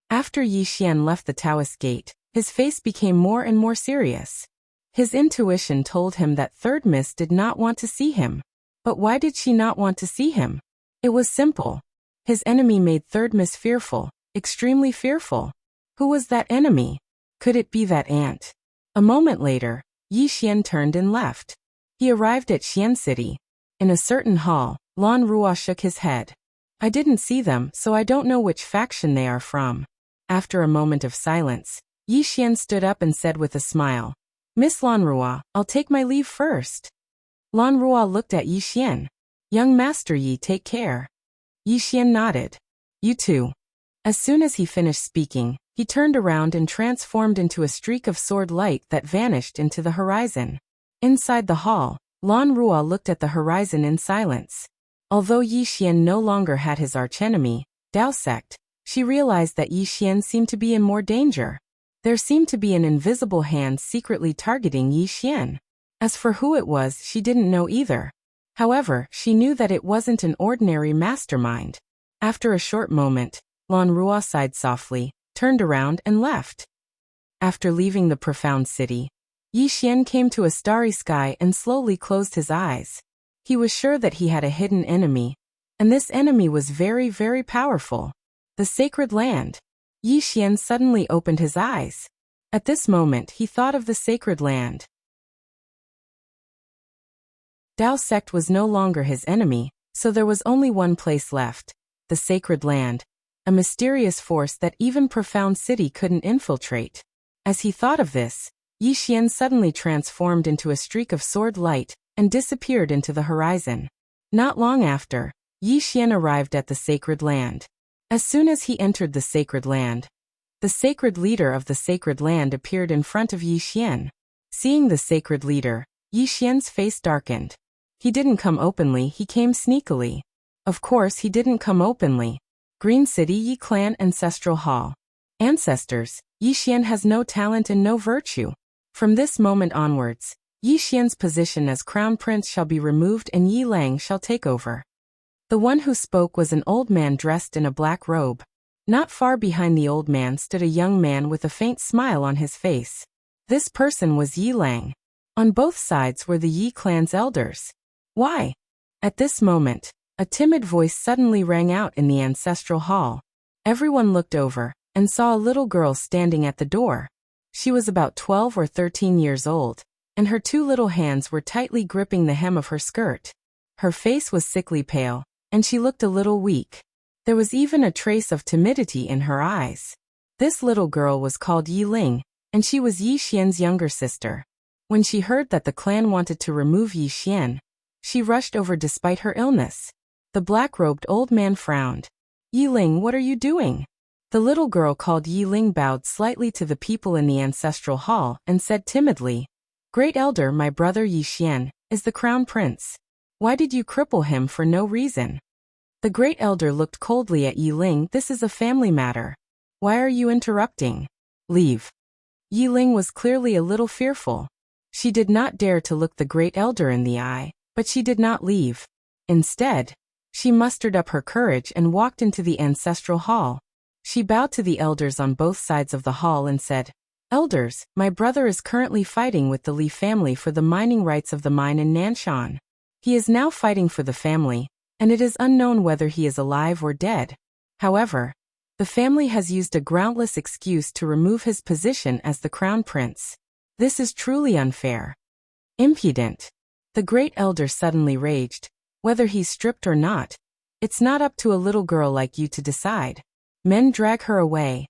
After Yi Xian left the Taoist gate, his face became more and more serious. His intuition told him that third Miss did not want to see him. But why did she not want to see him? It was simple. His enemy made third Miss fearful, extremely fearful. Who was that enemy? Could it be that ant? A moment later, Yi Xian turned and left. He arrived at Xian City. In a certain hall, Lan Rua shook his head. I didn't see them, so I don't know which faction they are from. After a moment of silence, Yi Xian stood up and said with a smile, Miss Lanrua, I'll take my leave first. Lanrua looked at Yi Xian. Young Master Yi, take care. Yi Xian nodded. You too. As soon as he finished speaking, he turned around and transformed into a streak of sword light that vanished into the horizon. Inside the hall, Lanrua looked at the horizon in silence. Although Yi Xian no longer had his archenemy, Dao Sect, she realized that Yi Xian seemed to be in more danger. There seemed to be an invisible hand secretly targeting Yi Xian. As for who it was, she didn't know either. However, she knew that it wasn't an ordinary mastermind. After a short moment, Lanrua sighed softly, turned around and left. After leaving the profound city, Yi Xian came to a starry sky and slowly closed his eyes. He was sure that he had a hidden enemy, and this enemy was very, very powerful. The sacred land. Yi Xian suddenly opened his eyes. At this moment he thought of the sacred land. Dao Sect was no longer his enemy, so there was only one place left, the sacred land, a mysterious force that even profound city couldn't infiltrate. As he thought of this, Yi Xian suddenly transformed into a streak of sword light and disappeared into the horizon. Not long after, Yi Xian arrived at the sacred land. As soon as he entered the sacred land, the sacred leader of the sacred land appeared in front of Yi Xian. Seeing the sacred leader, Yi Xian's face darkened. He didn't come openly, he came sneakily. Of course he didn't come openly. Green City Yi Clan Ancestral Hall. Ancestors, Yi Xian has no talent and no virtue. From this moment onwards, Yi Xian's position as crown prince shall be removed and Yi Lang shall take over. The one who spoke was an old man dressed in a black robe. Not far behind the old man stood a young man with a faint smile on his face. This person was Yi Lang. On both sides were the Yi clan's elders. Why? At this moment, a timid voice suddenly rang out in the ancestral hall. Everyone looked over and saw a little girl standing at the door. She was about 12 or 13 years old, and her two little hands were tightly gripping the hem of her skirt. Her face was sickly pale, and she looked a little weak. There was even a trace of timidity in her eyes. This little girl was called Yi Ling, and she was Yi Xian's younger sister. When she heard that the clan wanted to remove Yi Xian, she rushed over despite her illness. The black-robed old man frowned. Yi Ling, what are you doing? The little girl called Yi Ling bowed slightly to the people in the ancestral hall and said timidly, Great Elder, my brother Yi Xian is the crown prince. Why did you cripple him for no reason? The great elder looked coldly at Yi Ling. This is a family matter. Why are you interrupting? Leave. Yi Ling was clearly a little fearful. She did not dare to look the great elder in the eye, but she did not leave. Instead, she mustered up her courage and walked into the ancestral hall. She bowed to the elders on both sides of the hall and said, Elders, my brother is currently fighting with the Li family for the mining rights of the mine in Nanshan. He is now fighting for the family, and it is unknown whether he is alive or dead. However, the family has used a groundless excuse to remove his position as the crown prince. This is truly unfair. Impudent. The great elder suddenly raged. Whether he's stripped or not, it's not up to a little girl like you to decide. Men drag her away.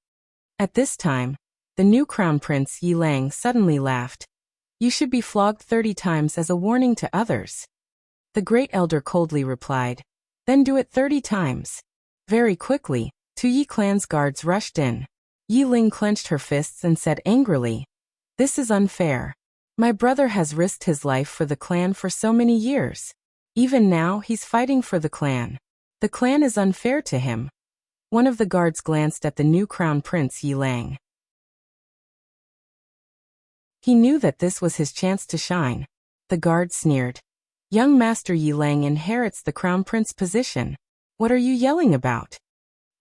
At this time, the new crown prince Yi Lang suddenly laughed. You should be flogged 30 times as a warning to others. The great elder coldly replied, Then do it 30 times. Very quickly, 2 Yi clan's guards rushed in. Yi Ling clenched her fists and said angrily, This is unfair. My brother has risked his life for the clan for so many years. Even now he's fighting for the clan. The clan is unfair to him. One of the guards glanced at the new crown prince Yi Lang. He knew that this was his chance to shine. The guard sneered. Young Master Yi Lang inherits the crown prince position. What are you yelling about?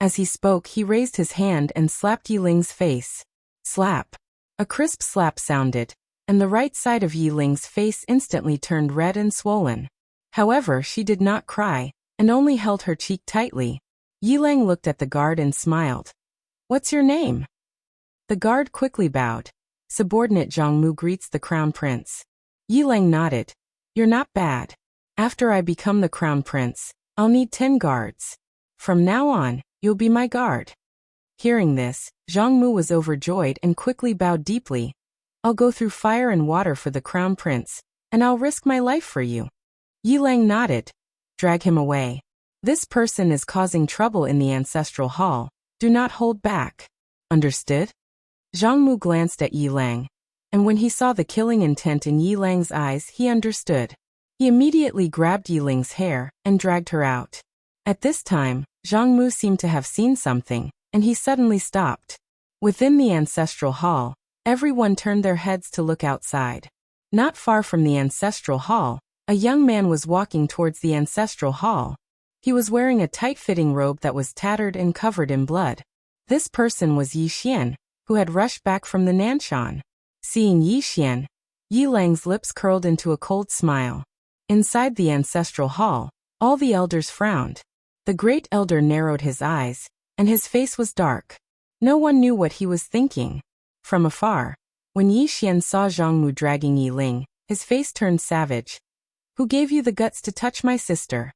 As he spoke, he raised his hand and slapped Yi Ling's face. Slap. A crisp slap sounded, and the right side of Yi Ling's face instantly turned red and swollen. However, she did not cry, and only held her cheek tightly. Yi Lang looked at the guard and smiled. What's your name? The guard quickly bowed. Subordinate Zhang Mu greets the crown prince. Yi Lang nodded. You're not bad. After I become the crown prince, I'll need 10 guards. From now on, you'll be my guard. Hearing this, Zhang Mu was overjoyed and quickly bowed deeply. I'll go through fire and water for the crown prince, and I'll risk my life for you. Yi Lang nodded. Drag him away. This person is causing trouble in the ancestral hall. Do not hold back. Understood? Zhang Mu glanced at Yi Lang, and when he saw the killing intent in Yi Lang's eyes, he understood. He immediately grabbed Yi Lang's hair and dragged her out. At this time, Zhang Mu seemed to have seen something, and he suddenly stopped. Within the ancestral hall, everyone turned their heads to look outside. Not far from the ancestral hall, a young man was walking towards the ancestral hall. He was wearing a tight-fitting robe that was tattered and covered in blood. This person was Yi Xian, who had rushed back from the Nanshan. Seeing Yi Xian, Yi Lang's lips curled into a cold smile. Inside the ancestral hall, all the elders frowned. The great elder narrowed his eyes, and his face was dark. No one knew what he was thinking. From afar, when Yi Xian saw Zhang Mu dragging Yi Ling, his face turned savage. Who gave you the guts to touch my sister?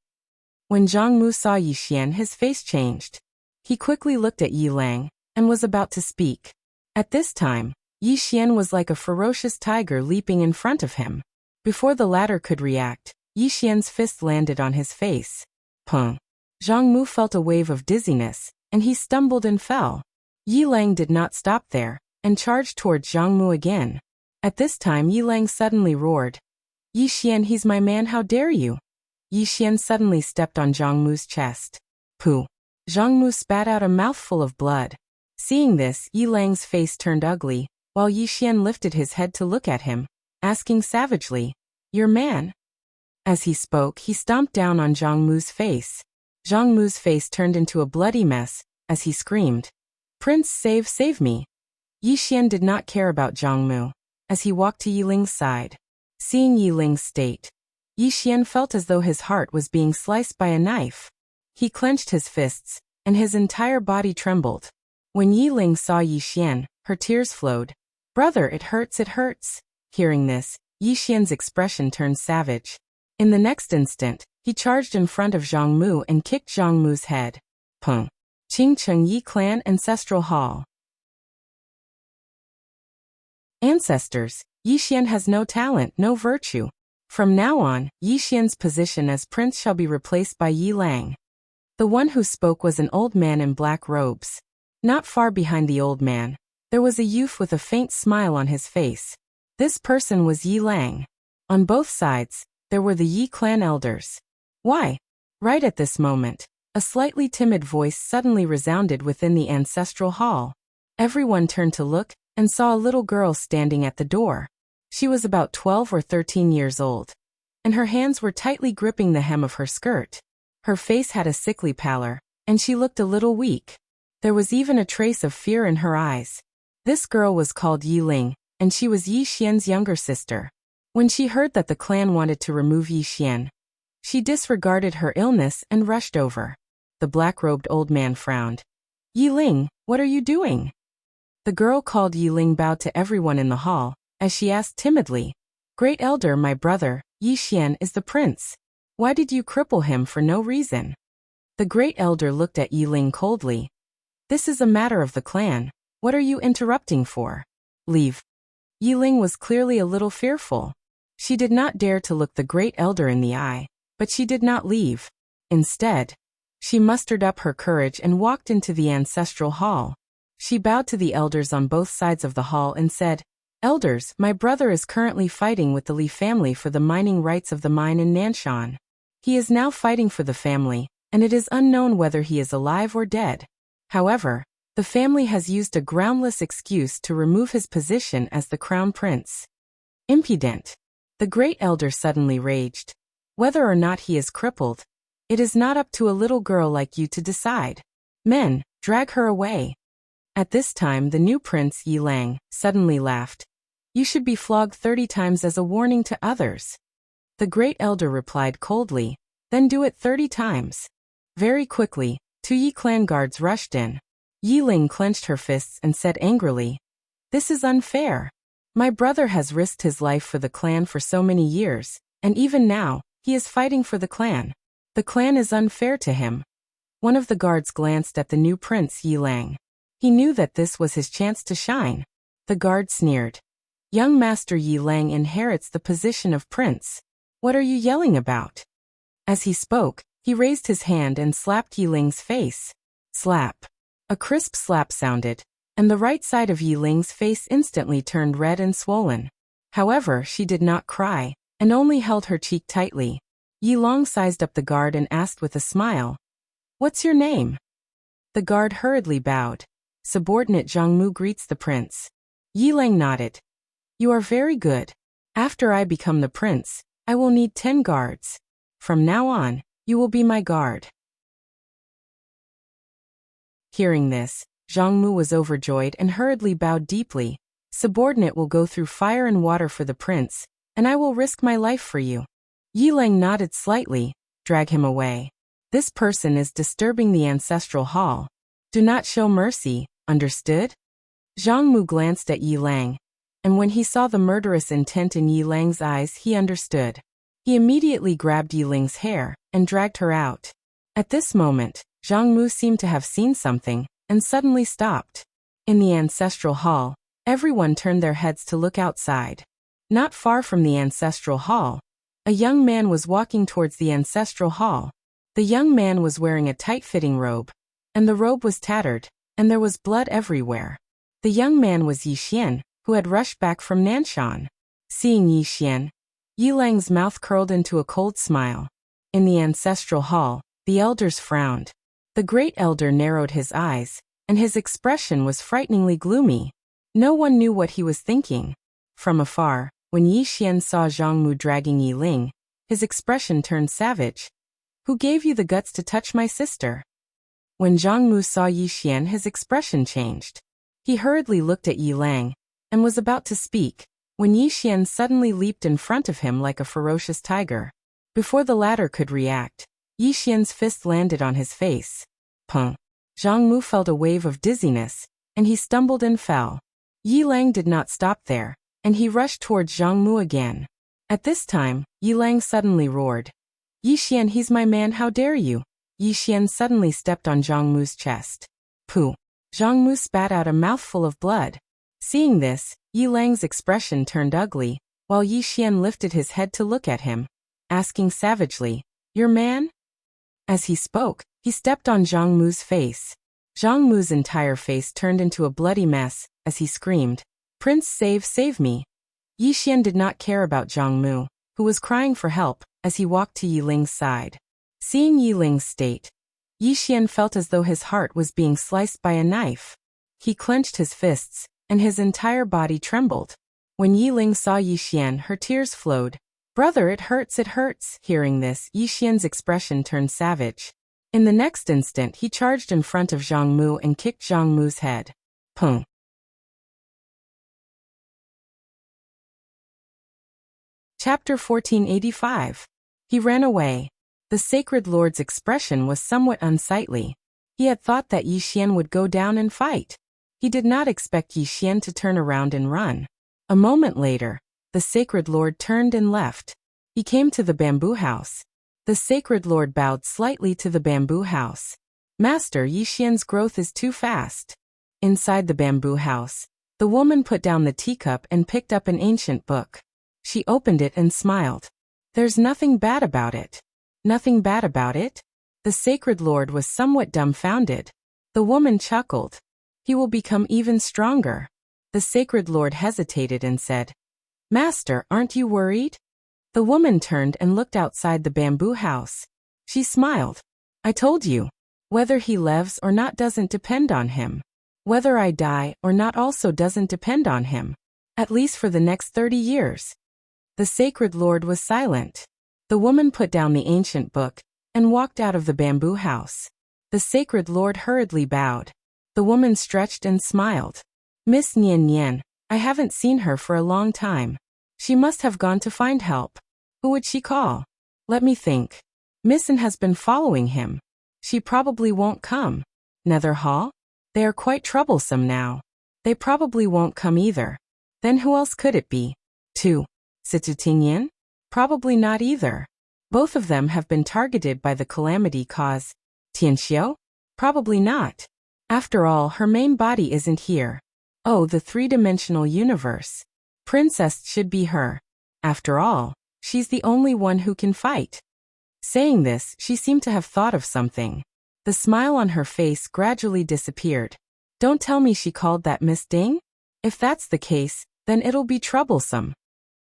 When Zhang Mu saw Yi Xian, his face changed. He quickly looked at Yi Lang, and was about to speak. At this time, Yi Xian was like a ferocious tiger leaping in front of him. Before the latter could react, Yi Xian's fist landed on his face. Pung! Zhang Mu felt a wave of dizziness, and he stumbled and fell. Yi Lang did not stop there, and charged towards Zhang Mu again. At this time Yi Lang suddenly roared. Yi Xian, he's my man, how dare you? Yi Xian suddenly stepped on Zhang Mu's chest. Pooh! Zhang Mu spat out a mouthful of blood. Seeing this, Yi Lang's face turned ugly, while Yi Xian lifted his head to look at him, asking savagely, Your man? As he spoke, he stomped down on Zhang Mu's face. Zhang Mu's face turned into a bloody mess, as he screamed, Prince, save me! Yi Xian did not care about Zhang Mu, as he walked to Yi Ling's side. Seeing Yi Ling's state, Yi Xian felt as though his heart was being sliced by a knife. He clenched his fists, and his entire body trembled. When Yi Ling saw Yi Xian, her tears flowed. Brother, it hurts. Hearing this, Yi Xian's expression turned savage. In the next instant, he charged in front of Zhang Mu and kicked Zhang Mu's head. Pung! Qingcheng Yi Clan Ancestral Hall. Ancestors, Yi Xian has no talent, no virtue. From now on, Yi Xian's position as prince shall be replaced by Yi Lang. The one who spoke was an old man in black robes. Not far behind the old man, there was a youth with a faint smile on his face. This person was Yi Lang. On both sides, there were the Yi clan elders. Why? Right at this moment, a slightly timid voice suddenly resounded within the ancestral hall. Everyone turned to look, and saw a little girl standing at the door. She was about 12 or 13 years old, and her hands were tightly gripping the hem of her skirt. Her face had a sickly pallor, and she looked a little weak. There was even a trace of fear in her eyes. This girl was called Yi Ling, and she was Yi Xian's younger sister. When she heard that the clan wanted to remove Yi Xian, she disregarded her illness and rushed over. The black-robed old man frowned. Yi Ling, what are you doing? The girl called Yi Ling bowed to everyone in the hall, as she asked timidly, Great Elder, my brother, Yi Xian is the prince. Why did you cripple him for no reason? The Great Elder looked at Yi Ling coldly. This is a matter of the clan. What are you interrupting for? Leave. Yi Ling was clearly a little fearful. She did not dare to look the Great Elder in the eye, but she did not leave. Instead, she mustered up her courage and walked into the ancestral hall. She bowed to the elders on both sides of the hall and said, Elders, my brother is currently fighting with the Li family for the mining rights of the mine in Nanshan. He is now fighting for the family, and it is unknown whether he is alive or dead. However, the family has used a groundless excuse to remove his position as the crown prince. Impudent! The Great Elder suddenly raged. Whether or not he is crippled, it is not up to a little girl like you to decide. Men, drag her away. At this time the new prince Yi Lang suddenly laughed. You should be flogged 30 times as a warning to others. The Great Elder replied coldly, Then do it 30 times. Very quickly, 2 Yi clan guards rushed in. Yi Ling clenched her fists and said angrily, This is unfair. My brother has risked his life for the clan for so many years, and even now, he is fighting for the clan. The clan is unfair to him. One of the guards glanced at the new prince Yi Lang. He knew that this was his chance to shine. The guard sneered. Young Master Yi Lang inherits the position of prince. What are you yelling about? As he spoke, he raised his hand and slapped Yi Ling's face. Slap. A crisp slap sounded, and the right side of Yi Ling's face instantly turned red and swollen. However, she did not cry, and only held her cheek tightly. Yi Lang sized up the guard and asked with a smile, "What's your name?" The guard hurriedly bowed. Subordinate Zhang Mu greets the prince. Yi Lang nodded. You are very good. After I become the prince, I will need 10 guards. From now on, you will be my guard. Hearing this, Zhang Mu was overjoyed and hurriedly bowed deeply. Subordinate will go through fire and water for the prince, and I will risk my life for you. Yi Lang nodded slightly. Drag him away. This person is disturbing the ancestral hall. Do not show mercy, understood? Zhang Mu glanced at Yi Lang, and when he saw the murderous intent in Yi Lang's eyes, he understood. He immediately grabbed Yi Ling's hair and dragged her out. At this moment, Zhang Mu seemed to have seen something and suddenly stopped. In the ancestral hall, everyone turned their heads to look outside. Not far from the ancestral hall, a young man was walking towards the ancestral hall. The young man was wearing a tight-fitting robe, and the robe was tattered, and there was blood everywhere. The young man was Yi Xian, who had rushed back from Nanshan. Seeing Yi Xian, Yi Lang's mouth curled into a cold smile. In the ancestral hall, the elders frowned. The great elder narrowed his eyes, and his expression was frighteningly gloomy. No one knew what he was thinking. From afar, when Yi Xian saw Zhang Mu dragging Yi Ling, his expression turned savage. Who gave you the guts to touch my sister? When Zhang Mu saw Yi Xian, his expression changed. He hurriedly looked at Yi Lang, and was about to speak, when Yi Xian suddenly leaped in front of him like a ferocious tiger. Before the latter could react, Yi Xian's fist landed on his face. Pung! Zhang Mu felt a wave of dizziness, and he stumbled and fell. Yi Lang did not stop there, and he rushed towards Zhang Mu again. At this time, Yi Lang suddenly roared. Yi Xian, he's my man, how dare you? Yi Xian suddenly stepped on Zhang Mu's chest. Pooh! Zhang Mu spat out a mouthful of blood. Seeing this, Yi Lang's expression turned ugly, while Yi Xian lifted his head to look at him, asking savagely, Your man? As he spoke, he stepped on Zhang Mu's face. Zhang Mu's entire face turned into a bloody mess, as he screamed, Prince, save me. Yi Xian did not care about Zhang Mu, who was crying for help, as he walked to Yi Ling's side. Seeing Yi Ling's state, Yi Xian felt as though his heart was being sliced by a knife. He clenched his fists, and his entire body trembled. When Yi Ling saw Yi Xian, her tears flowed. Brother, it hurts, it hurts. Hearing this, Yi Xian's expression turned savage. In the next instant, he charged in front of Zhang Mu and kicked Zhang Mu's head. Pung! Chapter 1485. He ran away. The sacred lord's expression was somewhat unsightly. He had thought that Yi Xian would go down and fight. He did not expect Yi Xian to turn around and run. A moment later, the sacred lord turned and left. He came to the bamboo house. The sacred lord bowed slightly to the bamboo house. Master, Yi Xian's growth is too fast. Inside the bamboo house, the woman put down the teacup and picked up an ancient book. She opened it and smiled. There's nothing bad about it. Nothing bad about it? The sacred lord was somewhat dumbfounded. The woman chuckled. He will become even stronger. The sacred lord hesitated and said, Master, aren't you worried? The woman turned and looked outside the bamboo house. She smiled. I told you. Whether he lives or not doesn't depend on him. Whether I die or not also doesn't depend on him. At least for the next 30 years. The sacred lord was silent. The woman put down the ancient book and walked out of the bamboo house. The sacred lord hurriedly bowed. The woman stretched and smiled. Miss Nian Nian, I haven't seen her for a long time. She must have gone to find help. Who would she call? Let me think. Missin has been following him. She probably won't come. Nether Hall? They are quite troublesome now. They probably won't come either. Then who else could it be? 2. Situ Tingyan? Probably not either. Both of them have been targeted by the calamity cause. Tianxiu? Probably not. After all, her main body isn't here. Oh, the three-dimensional universe. Princess should be her. After all, she's the only one who can fight. Saying this, she seemed to have thought of something. The smile on her face gradually disappeared. Don't tell me she called that Miss Ding? If that's the case, then it'll be troublesome.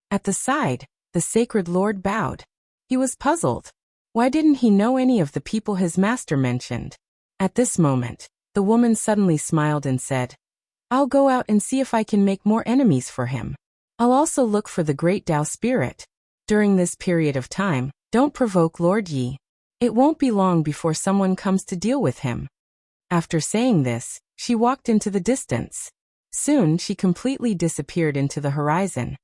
At the side, the sacred lord bowed. He was puzzled. Why didn't he know any of the people his master mentioned? At this moment, the woman suddenly smiled and said, I'll go out and see if I can make more enemies for him. I'll also look for the great Tao spirit. During this period of time, don't provoke Lord Yi. It won't be long before someone comes to deal with him. After saying this, she walked into the distance. Soon she completely disappeared into the horizon.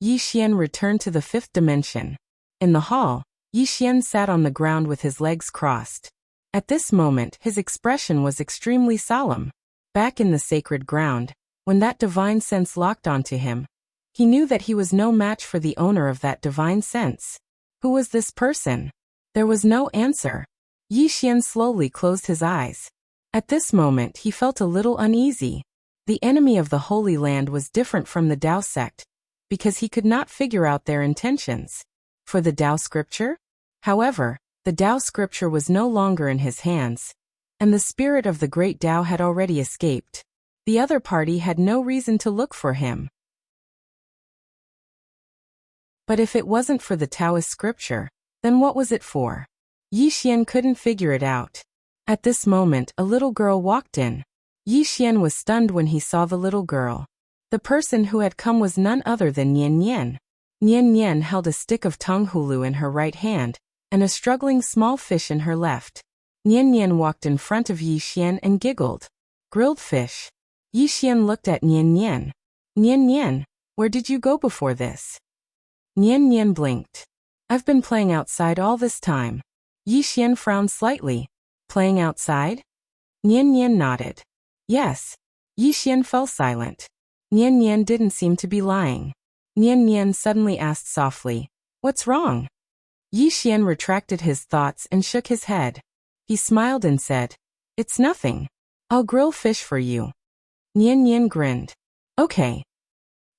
Yi Xian returned to the fifth dimension. In the hall, Yi Xian sat on the ground with his legs crossed. At this moment his expression was extremely solemn. Back in the sacred ground, when that divine sense locked onto him, he knew that he was no match for the owner of that divine sense. Who was this person? There was no answer. Yi Xian slowly closed his eyes. At this moment he felt a little uneasy. The enemy of the Holy Land was different from the Tao sect, because he could not figure out their intentions. For the Tao scripture? However, the Tao scripture was no longer in his hands, and the spirit of the great Tao had already escaped. The other party had no reason to look for him. But if it wasn't for the Taoist scripture, then what was it for? Yi Xian couldn't figure it out. At this moment, a little girl walked in. Yi Xian was stunned when he saw the little girl. The person who had come was none other than Nian Nian. Nian Nian held a stick of tonghulu in her right hand, and a struggling small fish in her left. Nian Nian walked in front of Yi Xian and giggled. Grilled fish. Yi Xian looked at Nian Nian. Nian Nian, where did you go before this? Nian Nian blinked. I've been playing outside all this time. Yi Xian frowned slightly. Playing outside? Nian Nian nodded. Yes. Yi Xian fell silent. Nian Nian didn't seem to be lying. Nian Nian suddenly asked softly, What's wrong? Yi Xian retracted his thoughts and shook his head. He smiled and said, It's nothing. I'll grill fish for you. Nian Nian grinned. Okay.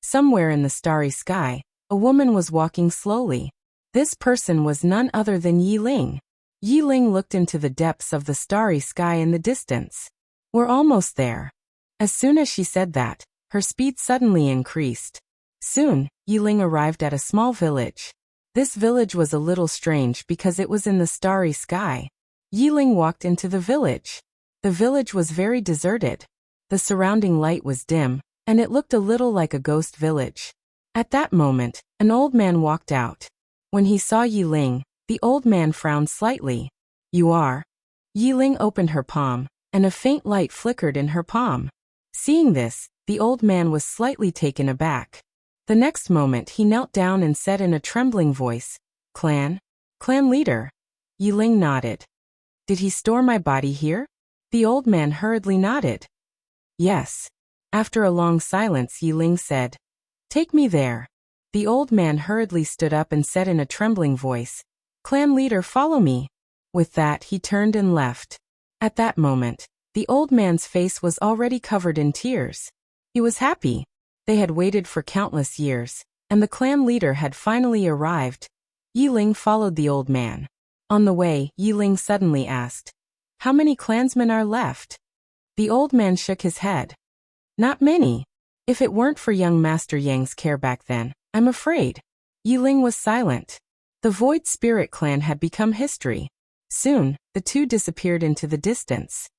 Somewhere in the starry sky, a woman was walking slowly. This person was none other than Yi Ling. Yi Ling looked into the depths of the starry sky in the distance. We're almost there. As soon as she said that, her speed suddenly increased. Soon, Yi Ling arrived at a small village. This village was a little strange because it was in the starry sky. Yi Ling walked into the village. The village was very deserted. The surrounding light was dim, and it looked a little like a ghost village. At that moment, an old man walked out. When he saw Yi Ling, the old man frowned slightly. You are? Yi Ling opened her palm, and a faint light flickered in her palm. Seeing this, the old man was slightly taken aback. The next moment he knelt down and said in a trembling voice, Clan leader. Yi Ling nodded. Did he store my body here? The old man hurriedly nodded. Yes. After a long silence, Yi Ling said, Take me there. The old man hurriedly stood up and said in a trembling voice, Clan leader, follow me. With that, he turned and left. At that moment, the old man's face was already covered in tears. He was happy. They had waited for countless years, and the clan leader had finally arrived. Yi Ling followed the old man. On the way, Yi Ling suddenly asked, How many clansmen are left? The old man shook his head. Not many. If it weren't for young Master Yang's care back then, I'm afraid. Yi Ling was silent. The Void Spirit clan had become history. Soon, the two disappeared into the distance.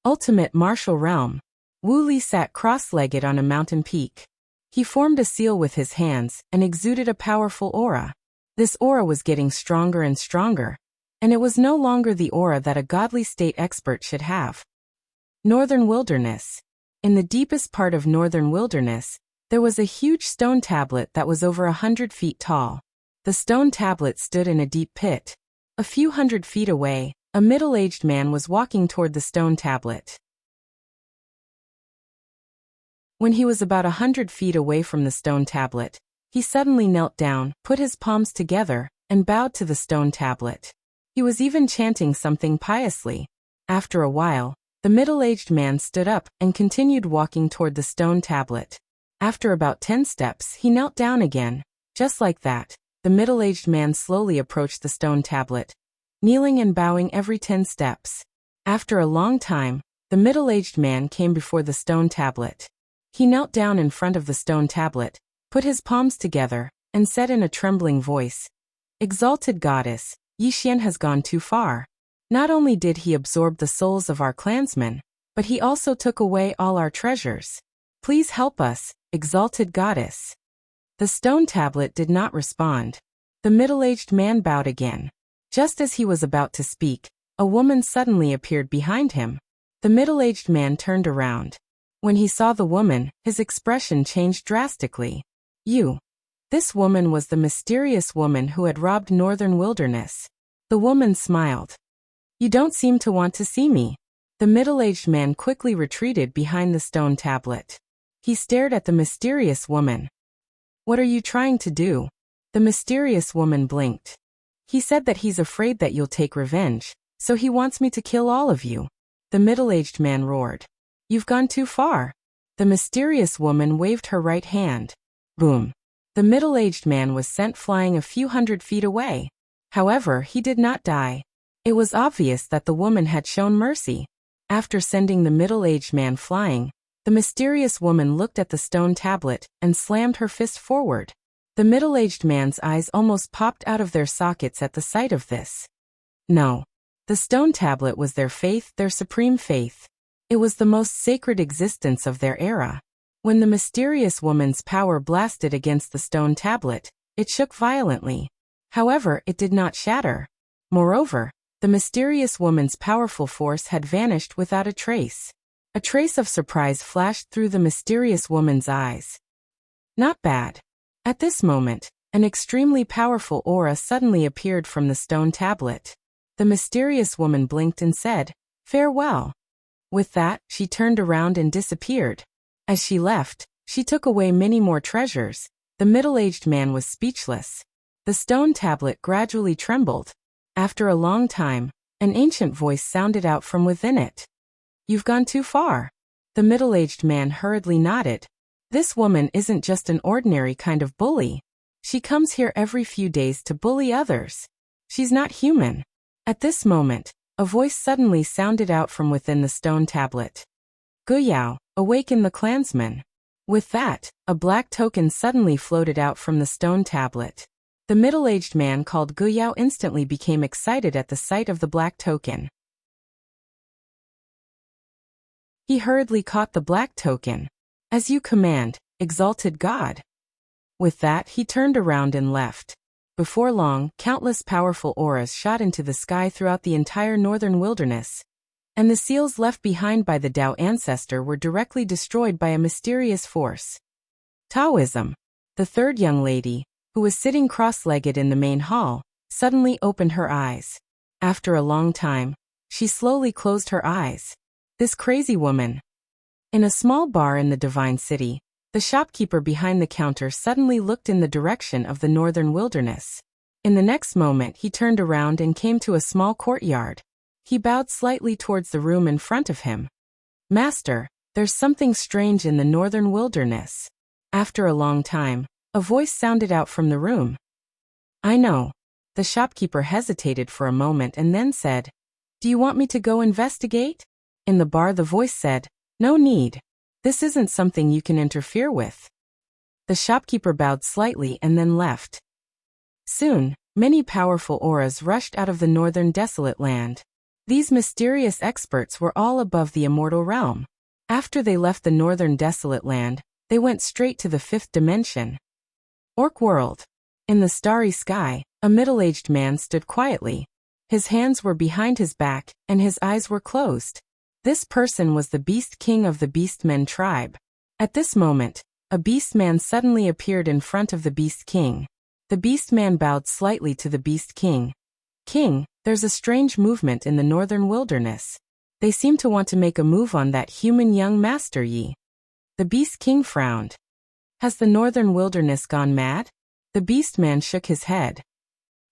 Ultimate martial realm. Wu Li sat cross-legged on a mountain peak. He formed a seal with his hands and exuded a powerful aura. This aura was getting stronger and stronger, and it was no longer the aura that a godly state expert should have. Northern Wilderness. In the deepest part of Northern Wilderness, there was a huge stone tablet that was over 100 feet tall. The stone tablet stood in a deep pit. A few hundred feet away, a middle-aged man was walking toward the stone tablet. When he was about 100 feet away from the stone tablet, he suddenly knelt down, put his palms together, and bowed to the stone tablet. He was even chanting something piously. After a while, the middle-aged man stood up and continued walking toward the stone tablet. After about 10 steps, he knelt down again. Just like that, the middle-aged man slowly approached the stone tablet, kneeling and bowing every 10 steps. After a long time, the middle-aged man came before the stone tablet. He knelt down in front of the stone tablet, put his palms together, and said in a trembling voice, "Exalted goddess, Yixian has gone too far. Not only did he absorb the souls of our clansmen, but he also took away all our treasures. Please help us, exalted goddess." The stone tablet did not respond. The middle-aged man bowed again. Just as he was about to speak, a woman suddenly appeared behind him. The middle-aged man turned around. When he saw the woman, his expression changed drastically. "You." This woman was the mysterious woman who had robbed Northern Wilderness. The woman smiled. "You don't seem to want to see me." The middle-aged man quickly retreated behind the stone tablet. He stared at the mysterious woman. "What are you trying to do?" The mysterious woman blinked. "He said that he's afraid that you'll take revenge, so he wants me to kill all of you." The middle-aged man roared. "You've gone too far." The mysterious woman waved her right hand. Boom. The middle-aged man was sent flying a few hundred feet away. However, he did not die. It was obvious that the woman had shown mercy. After sending the middle-aged man flying, the mysterious woman looked at the stone tablet and slammed her fist forward. The middle-aged man's eyes almost popped out of their sockets at the sight of this. No. The stone tablet was their faith, their supreme faith. It was the most sacred existence of their era. When the mysterious woman's power blasted against the stone tablet, it shook violently. However, it did not shatter. Moreover, the mysterious woman's powerful force had vanished without a trace. A trace of surprise flashed through the mysterious woman's eyes. Not bad. At this moment, an extremely powerful aura suddenly appeared from the stone tablet. The mysterious woman blinked and said, "Farewell." With that, she turned around and disappeared. As she left, she took away many more treasures. The middle-aged man was speechless. The stone tablet gradually trembled. After a long time, an ancient voice sounded out from within it. "You've gone too far." The middle-aged man hurriedly nodded. "This woman isn't just an ordinary kind of bully. She comes here every few days to bully others. She's not human." At this moment, a voice suddenly sounded out from within the stone tablet. "Guyao, awaken the clansmen." With that, a black token suddenly floated out from the stone tablet. The middle-aged man called Guyao instantly became excited at the sight of the black token. He hurriedly caught the black token. "As you command, exalted God." With that, he turned around and left. Before long, countless powerful auras shot into the sky throughout the entire northern wilderness, and the seals left behind by the Tao ancestor were directly destroyed by a mysterious force. Taoism. The third young lady, who was sitting cross-legged in the main hall, suddenly opened her eyes. After a long time, she slowly closed her eyes. This crazy woman. In a small bar in the Divine City, the shopkeeper behind the counter suddenly looked in the direction of the northern wilderness. In the next moment, he turned around and came to a small courtyard. He bowed slightly towards the room in front of him. "Master, there's something strange in the northern wilderness." After a long time, a voice sounded out from the room. "I know." The shopkeeper hesitated for a moment and then said, "Do you want me to go investigate?" In the bar, the voice said, "No need. This isn't something you can interfere with." The shopkeeper bowed slightly and then left. Soon, many powerful auras rushed out of the northern desolate land. These mysterious experts were all above the immortal realm. After they left the northern desolate land, they went straight to the fifth dimension. Orc world. In the starry sky, a middle-aged man stood quietly. His hands were behind his back, and his eyes were closed. This person was the Beast King of the Beastmen tribe. At this moment, a Beastman suddenly appeared in front of the Beast King. The Beastman bowed slightly to the Beast King. "King, there's a strange movement in the northern wilderness. They seem to want to make a move on that human young Master Yi." The Beast King frowned. "Has the northern wilderness gone mad?" The Beastman shook his head.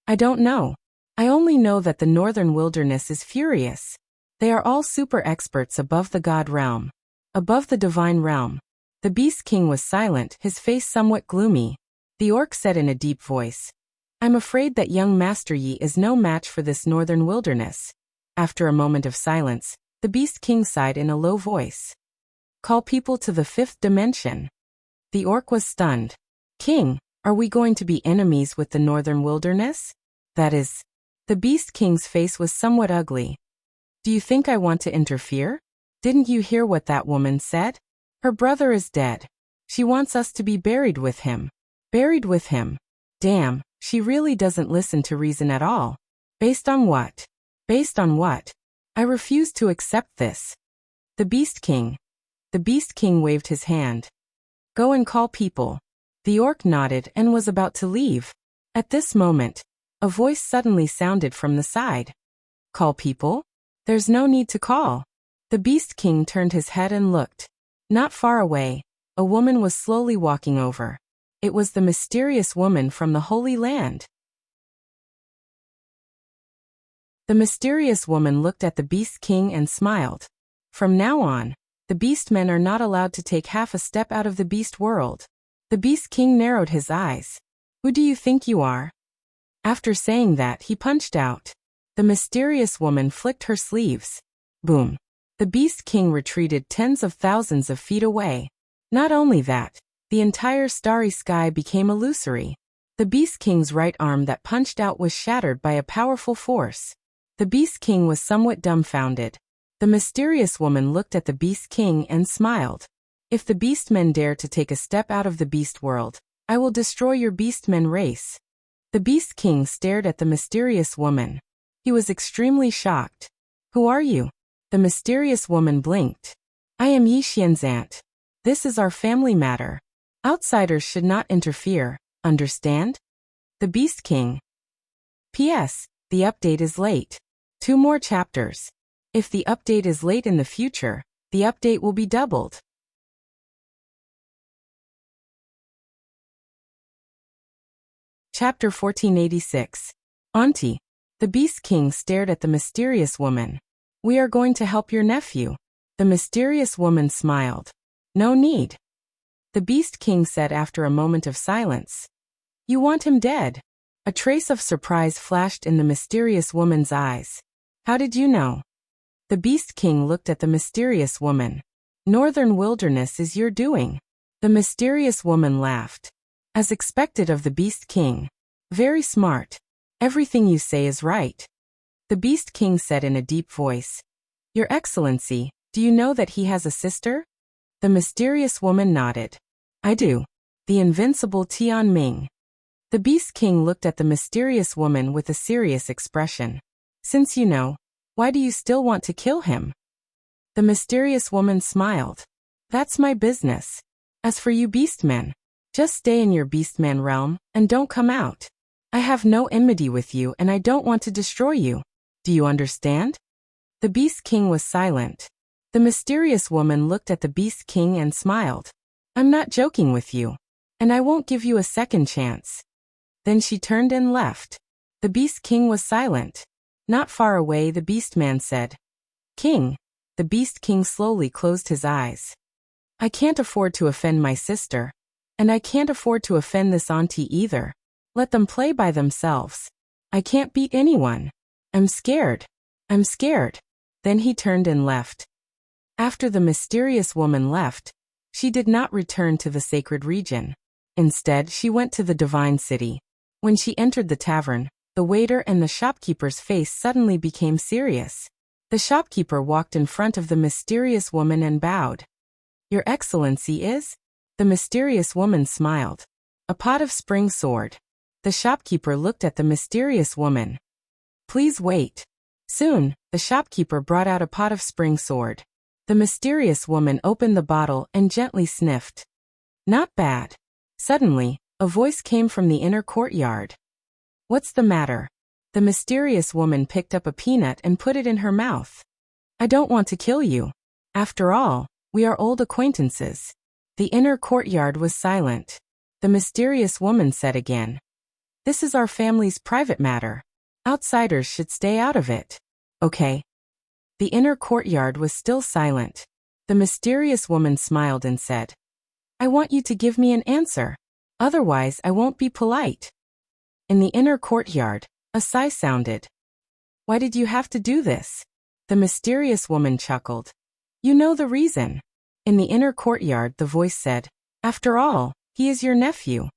"I don't know. I only know that the northern wilderness is furious. They are all super experts above the god realm. Above the divine realm. The Beast King was silent, his face somewhat gloomy. The orc said in a deep voice, I'm afraid that young Master Yi is no match for this northern wilderness. After a moment of silence, the Beast King sighed in a low voice. Call people to the fifth dimension. The orc was stunned. King, are we going to be enemies with the northern wilderness? That is. The Beast King's face was somewhat ugly. Do you think I want to interfere? Didn't you hear what that woman said? Her brother is dead. She wants us to be buried with him. Buried with him. Damn, she really doesn't listen to reason at all. Based on what? Based on what? I refuse to accept this. The Beast King. The Beast King waved his hand. Go and call people. The orc nodded and was about to leave. At this moment, a voice suddenly sounded from the side. Call people? There's no need to call. The Beast King turned his head and looked. Not far away, a woman was slowly walking over. It was the mysterious woman from the Holy Land. The mysterious woman looked at the Beast King and smiled. From now on, the Beastmen are not allowed to take half a step out of the Beast world. The Beast King narrowed his eyes. Who do you think you are? After saying that, he punched out. The mysterious woman flicked her sleeves. Boom. The Beast King retreated tens of thousands of feet away. Not only that, the entire starry sky became illusory. The Beast King's right arm that punched out was shattered by a powerful force. The Beast King was somewhat dumbfounded. The mysterious woman looked at the Beast King and smiled. If the Beastmen dare to take a step out of the Beast world, I will destroy your Beastmen race. The Beast King stared at the mysterious woman. He was extremely shocked. Who are you? The mysterious woman blinked. I am Yi Xian's aunt. This is our family matter. Outsiders should not interfere, understand? The Beast King. P.S. The update is late. 2 more chapters. If the update is late in the future, the update will be doubled. Chapter 1486. Auntie. The Beast King stared at the mysterious woman. We are going to help your nephew. The mysterious woman smiled. No need. The Beast King said after a moment of silence. You want him dead? A trace of surprise flashed in the mysterious woman's eyes. How did you know? The Beast King looked at the mysterious woman. Northern wilderness is your doing. The mysterious woman laughed. As expected of the Beast King. Very smart. Everything you say is right. The Beast King said in a deep voice. Your Excellency, do you know that he has a sister? The mysterious woman nodded. I do. The invincible Tian Ming. The Beast King looked at the mysterious woman with a serious expression. Since you know, why do you still want to kill him? The mysterious woman smiled. That's my business. As for you Beastmen, just stay in your Beastman realm, and don't come out. I have no enmity with you and I don't want to destroy you. Do you understand? The Beast King was silent. The mysterious woman looked at the Beast King and smiled. I'm not joking with you. And I won't give you a second chance. Then she turned and left. The Beast King was silent. Not far away the Beastman said. King. The Beast King slowly closed his eyes. I can't afford to offend my sister. And I can't afford to offend this auntie either. Let them play by themselves. I can't beat anyone. I'm scared. I'm scared. Then he turned and left. After the mysterious woman left, she did not return to the sacred region. Instead, she went to the divine city. When she entered the tavern, the waiter and the shopkeeper's face suddenly became serious. The shopkeeper walked in front of the mysterious woman and bowed. Your Excellency is? The mysterious woman smiled. A pot of spring sword. The shopkeeper looked at the mysterious woman. Please wait. Soon, the shopkeeper brought out a pot of spring sword. The mysterious woman opened the bottle and gently sniffed. Not bad. Suddenly, a voice came from the inner courtyard. What's the matter? The mysterious woman picked up a peanut and put it in her mouth. I don't want to kill you. After all, we are old acquaintances. The inner courtyard was silent. The mysterious woman said again. This is our family's private matter. Outsiders should stay out of it. Okay. The inner courtyard was still silent. The mysterious woman smiled and said, I want you to give me an answer. Otherwise, I won't be polite. In the inner courtyard, a sigh sounded. Why did you have to do this? The mysterious woman chuckled. You know the reason. In the inner courtyard, the voice said, After all, he is your nephew.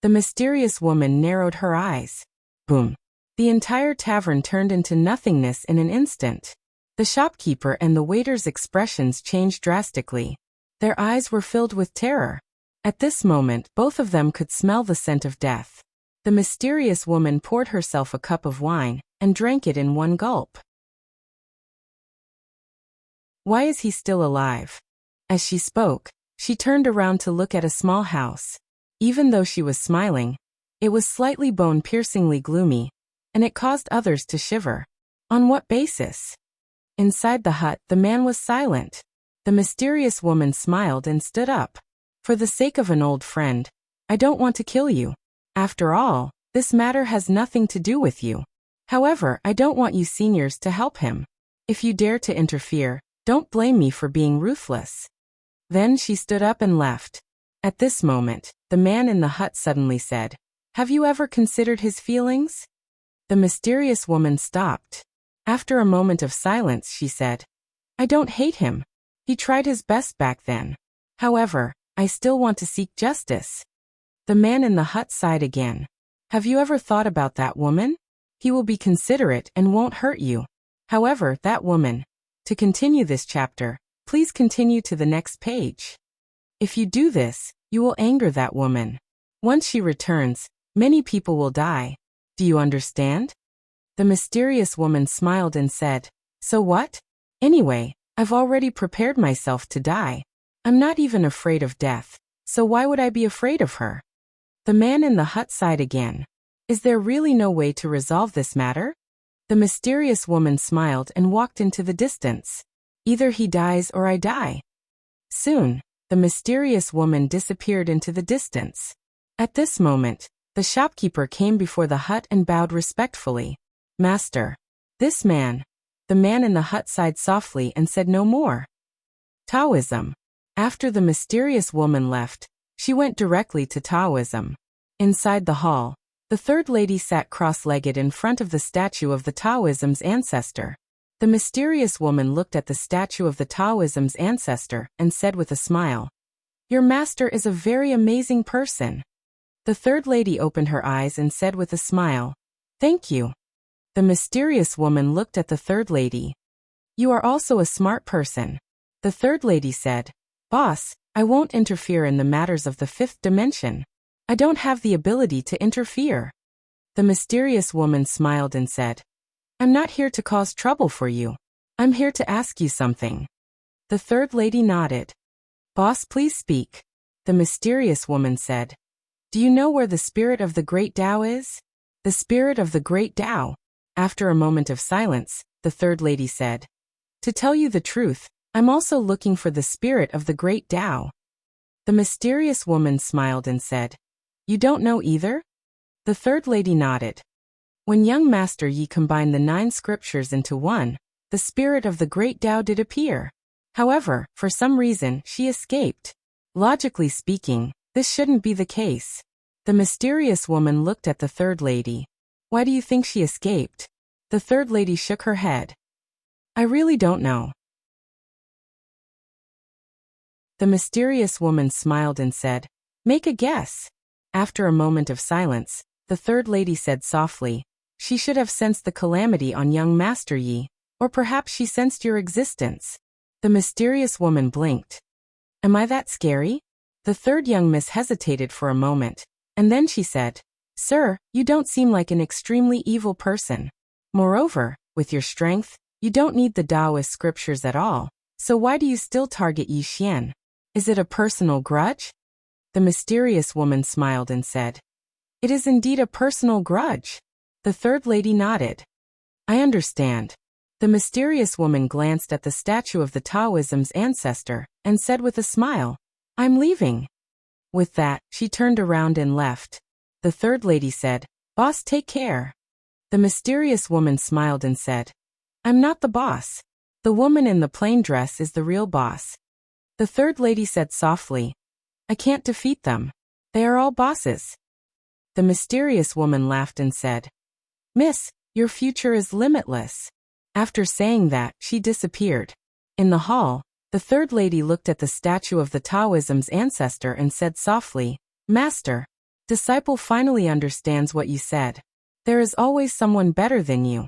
The mysterious woman narrowed her eyes. Boom. The entire tavern turned into nothingness in an instant. The shopkeeper and the waiter's expressions changed drastically. Their eyes were filled with terror. At this moment, both of them could smell the scent of death. The mysterious woman poured herself a cup of wine and drank it in one gulp. Why is he still alive? As she spoke, she turned around to look at a small house. Even though she was smiling, it was slightly bone-piercingly gloomy, and it caused others to shiver. On what basis? Inside the hut, the man was silent. The mysterious woman smiled and stood up. For the sake of an old friend, I don't want to kill you. After all, this matter has nothing to do with you. However, I don't want you seniors to help him. If you dare to interfere, don't blame me for being ruthless. Then she stood up and left. At this moment, the man in the hut suddenly said, Have you ever considered his feelings? The mysterious woman stopped. After a moment of silence, she said, I don't hate him. He tried his best back then. However, I still want to seek justice. The man in the hut sighed again. Have you ever thought about that woman? He will be considerate and won't hurt you. However, that woman. To continue this chapter, please continue to the next page. If you do this, you will anger that woman. Once she returns, many people will die. Do you understand? The mysterious woman smiled and said, So what? Anyway, I've already prepared myself to die. I'm not even afraid of death, so why would I be afraid of her? The man in the hut sighed again. Is there really no way to resolve this matter? The mysterious woman smiled and walked into the distance. Either he dies or I die. Soon, the mysterious woman disappeared into the distance. At this moment, the shopkeeper came before the hut and bowed respectfully. Master. This man. The man in the hut sighed softly and said no more. Taoism. After the mysterious woman left, she went directly to Taoism. Inside the hall, the third lady sat cross-legged in front of the statue of the Taoism's ancestor. The mysterious woman looked at the statue of the Taoism's ancestor and said with a smile, Your master is a very amazing person. The third lady opened her eyes and said with a smile, Thank you. The mysterious woman looked at the third lady. You are also a smart person. The third lady said, Boss, I won't interfere in the matters of the fifth dimension. I don't have the ability to interfere. The mysterious woman smiled and said, I'm not here to cause trouble for you. I'm here to ask you something. The third lady nodded. Boss, please speak. The mysterious woman said, Do you know where the spirit of the great Tao is? The spirit of the great Tao. After a moment of silence, the third lady said, To tell you the truth, I'm also looking for the spirit of the great Tao. The mysterious woman smiled and said, You don't know either? The third lady nodded. When young Master Yi combined the 9 scriptures into one, the spirit of the great Tao did appear. However, for some reason, she escaped. Logically speaking, this shouldn't be the case. The mysterious woman looked at the third lady. Why do you think she escaped? The third lady shook her head. I really don't know. The mysterious woman smiled and said, Make a guess. After a moment of silence, the third lady said softly, She should have sensed the calamity on young Master Yi, or perhaps she sensed your existence. The mysterious woman blinked. Am I that scary? The third young miss hesitated for a moment, and then she said, Sir, you don't seem like an extremely evil person. Moreover, with your strength, you don't need the Taoist scriptures at all, so why do you still target Yi Xian? Is it a personal grudge? The mysterious woman smiled and said, It is indeed a personal grudge. The third lady nodded. I understand. The mysterious woman glanced at the statue of the Taoism's ancestor and said with a smile, I'm leaving. With that, she turned around and left. The third lady said, Boss, take care. The mysterious woman smiled and said, I'm not the boss. The woman in the plain dress is the real boss. The third lady said softly, I can't defeat them. They are all bosses. The mysterious woman laughed and said, Miss, your future is limitless. After saying that, she disappeared. In the hall, the third lady looked at the statue of the Taoism's ancestor and said softly, Master, disciple finally understands what you said. There is always someone better than you.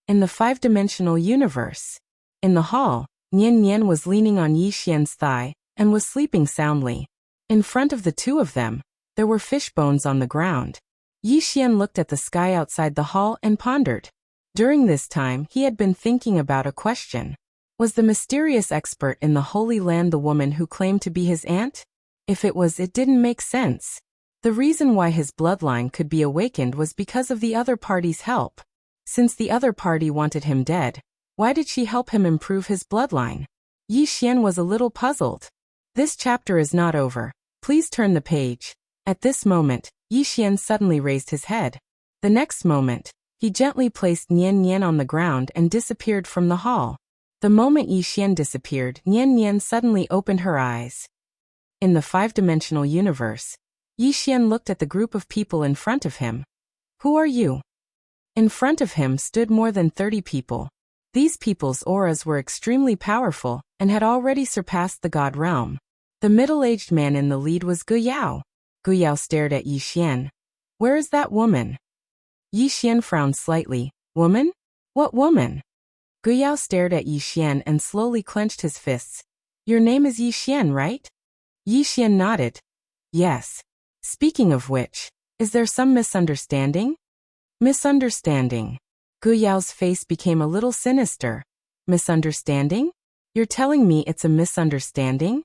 In the five-dimensional universe. In the hall, Nian Nian was leaning on Yi Xian's thigh and was sleeping soundly. In front of the two of them, there were fish bones on the ground. Yi Xian looked at the sky outside the hall and pondered. During this time, he had been thinking about a question. Was the mysterious expert in the Holy Land the woman who claimed to be his aunt? If it was, it didn't make sense. The reason why his bloodline could be awakened was because of the other party's help. Since the other party wanted him dead, why did she help him improve his bloodline? Yi Xian was a little puzzled. This chapter is not over. Please turn the page. At this moment, Yi Xian suddenly raised his head. The next moment, he gently placed Nian Nian on the ground and disappeared from the hall. The moment Yi Xian disappeared, Nian Nian suddenly opened her eyes. In the five-dimensional universe, Yi Xian looked at the group of people in front of him. Who are you? In front of him stood more than 30 people. These people's auras were extremely powerful and had already surpassed the god realm. The middle-aged man in the lead was Gu Yao. Gu Yao stared at Yi Xian. Where is that woman? Yi Xian frowned slightly. Woman? What woman? Gu Yao stared at Yi Xian and slowly clenched his fists. Your name is Yi Xian, right? Yi Xian nodded. Yes. Speaking of which, is there some misunderstanding? Misunderstanding. Gu Yao's face became a little sinister. Misunderstanding? You're telling me it's a misunderstanding?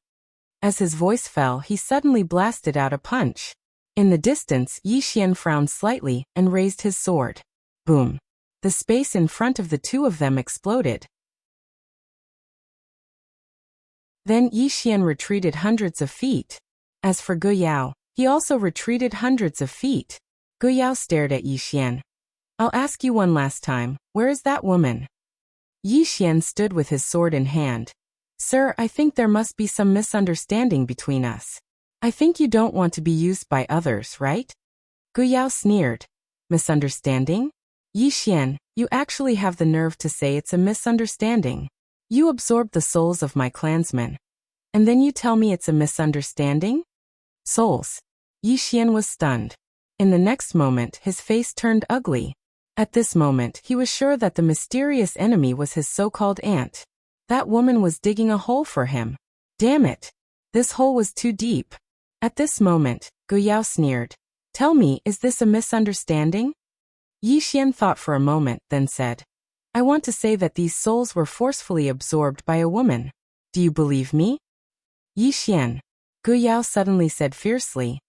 As his voice fell, he suddenly blasted out a punch. In the distance, Yi Xian frowned slightly and raised his sword. Boom. The space in front of the two of them exploded. Then Yi Xian retreated hundreds of feet. As for Gu Yao, he also retreated hundreds of feet. Gu Yao stared at Yi Xian. I'll ask you one last time, where is that woman? Yi Xian stood with his sword in hand. Sir, I think there must be some misunderstanding between us. I think you don't want to be used by others, right? Gu Yao sneered. Misunderstanding? Yi Xian, you actually have the nerve to say it's a misunderstanding. You absorbed the souls of my clansmen. And then you tell me it's a misunderstanding? Souls. Yi Xian was stunned. In the next moment, his face turned ugly. At this moment, he was sure that the mysterious enemy was his so-called aunt. That woman was digging a hole for him. Damn it. This hole was too deep. At this moment, Gu Yao sneered. Tell me, is this a misunderstanding? Yi Xian thought for a moment, then said, I want to say that these souls were forcefully absorbed by a woman. Do you believe me? Yi Xian. Gu Yao suddenly said fiercely.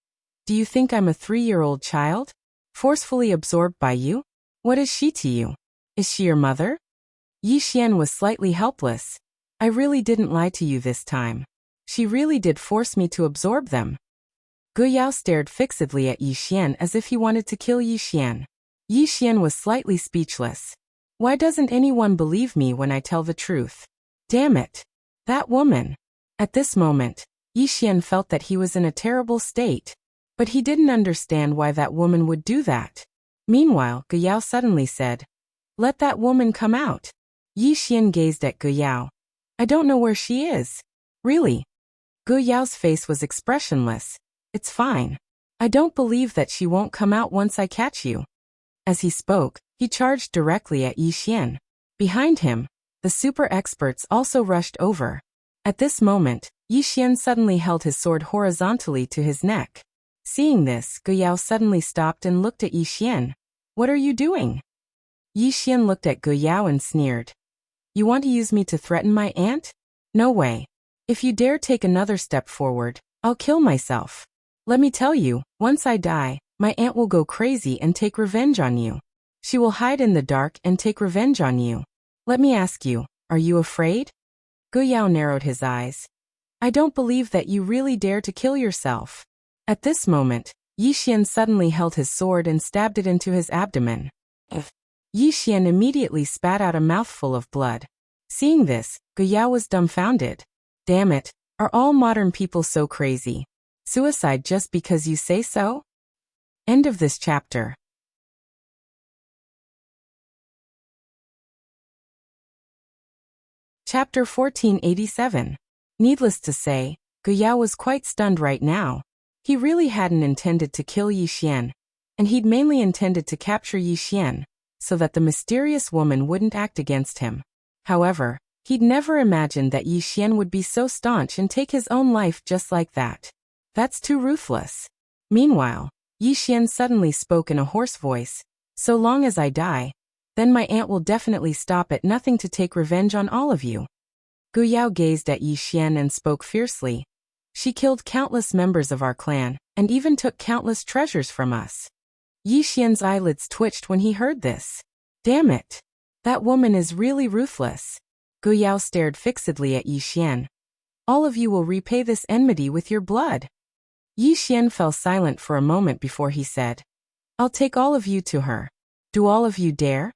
Do you think I'm a 3-year-old child? Forcefully absorbed by you? What is she to you? Is she your mother? Yi Xian was slightly helpless. I really didn't lie to you this time. She really did force me to absorb them. Gu Yao stared fixedly at Yi Xian as if he wanted to kill Yi Xian. Yi Xian was slightly speechless. Why doesn't anyone believe me when I tell the truth? Damn it. That woman. At this moment, Yi Xian felt that he was in a terrible state. But he didn't understand why that woman would do that. Meanwhile, Gu Yao suddenly said, Let that woman come out. Yi Xian gazed at Gu Yao. I don't know where she is. Really? Gu Yao's face was expressionless. It's fine. I don't believe that she won't come out once I catch you. As he spoke, he charged directly at Yi Xian. Behind him, the super experts also rushed over. At this moment, Yi Xian suddenly held his sword horizontally to his neck. Seeing this, Gu Yao suddenly stopped and looked at Yi Xian. What are you doing? Yi Xian looked at Gu Yao and sneered. You want to use me to threaten my aunt? No way. If you dare take another step forward, I'll kill myself. Let me tell you, once I die, my aunt will go crazy and take revenge on you. She will hide in the dark and take revenge on you. Let me ask you, are you afraid? Gu Yao narrowed his eyes. I don't believe that you really dare to kill yourself. At this moment, Yi Xian suddenly held his sword and stabbed it into his abdomen. Yi Xian immediately spat out a mouthful of blood. Seeing this, Gu Yao was dumbfounded. Damn it, are all modern people so crazy? Suicide just because you say so? End of this chapter. Chapter 1487. Needless to say, Gu Yao was quite stunned right now. He really hadn't intended to kill Yi Xian, and he'd mainly intended to capture Yi Xian, so that the mysterious woman wouldn't act against him. However, he'd never imagined that Yi Xian would be so staunch and take his own life just like that. That's too ruthless. Meanwhile, Yi Xian suddenly spoke in a hoarse voice. So long as I die, then my aunt will definitely stop at nothing to take revenge on all of you. Gu Yao gazed at Yi Xian and spoke fiercely. She killed countless members of our clan, and even took countless treasures from us. Yi Xian's eyelids twitched when he heard this. Damn it! That woman is really ruthless. Gu Yao stared fixedly at Yi Xian. All of you will repay this enmity with your blood. Yi Xian fell silent for a moment before he said, I'll take all of you to her. Do all of you dare?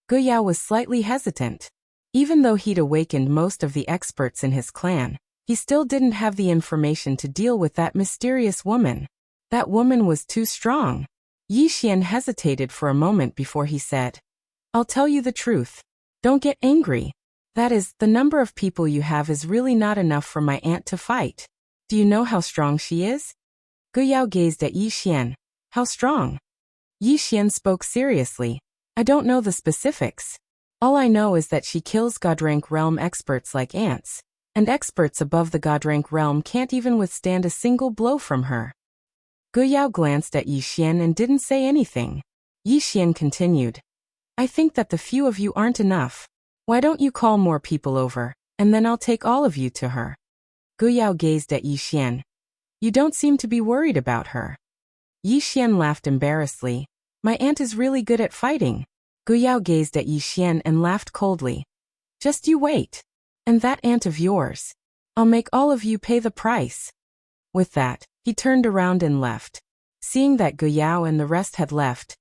Gu Yao was slightly hesitant. Even though he'd awakened most of the experts in his clan, he still didn't have the information to deal with that mysterious woman. That woman was too strong. Yi Xian hesitated for a moment before he said, I'll tell you the truth. Don't get angry. That is, the number of people you have is really not enough for my aunt to fight. Do you know how strong she is? Gu Yao gazed at Yi Xian. How strong? Yi Xian spoke seriously. I don't know the specifics. All I know is that she kills God-rank realm experts like ants, and experts above the God-rank realm can't even withstand a single blow from her. Gu Yao glanced at Yi Xian and didn't say anything. Yi Xian continued. I think that the few of you aren't enough. Why don't you call more people over, and then I'll take all of you to her. Gu Yao gazed at Yi Xian. You don't seem to be worried about her. Yi Xian laughed embarrassedly. My aunt is really good at fighting. Gu Yao gazed at Yi Xian and laughed coldly. Just you wait. And that aunt of yours. I'll make all of you pay the price. With that, he turned around and left. Seeing that Gu Yao and the rest had left,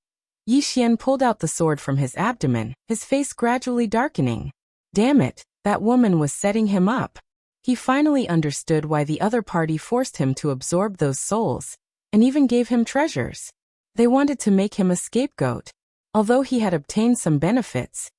Yi Xian pulled out the sword from his abdomen, his face gradually darkening. Damn it, that woman was setting him up. He finally understood why the other party forced him to absorb those souls, and even gave him treasures. They wanted to make him a scapegoat. Although he had obtained some benefits,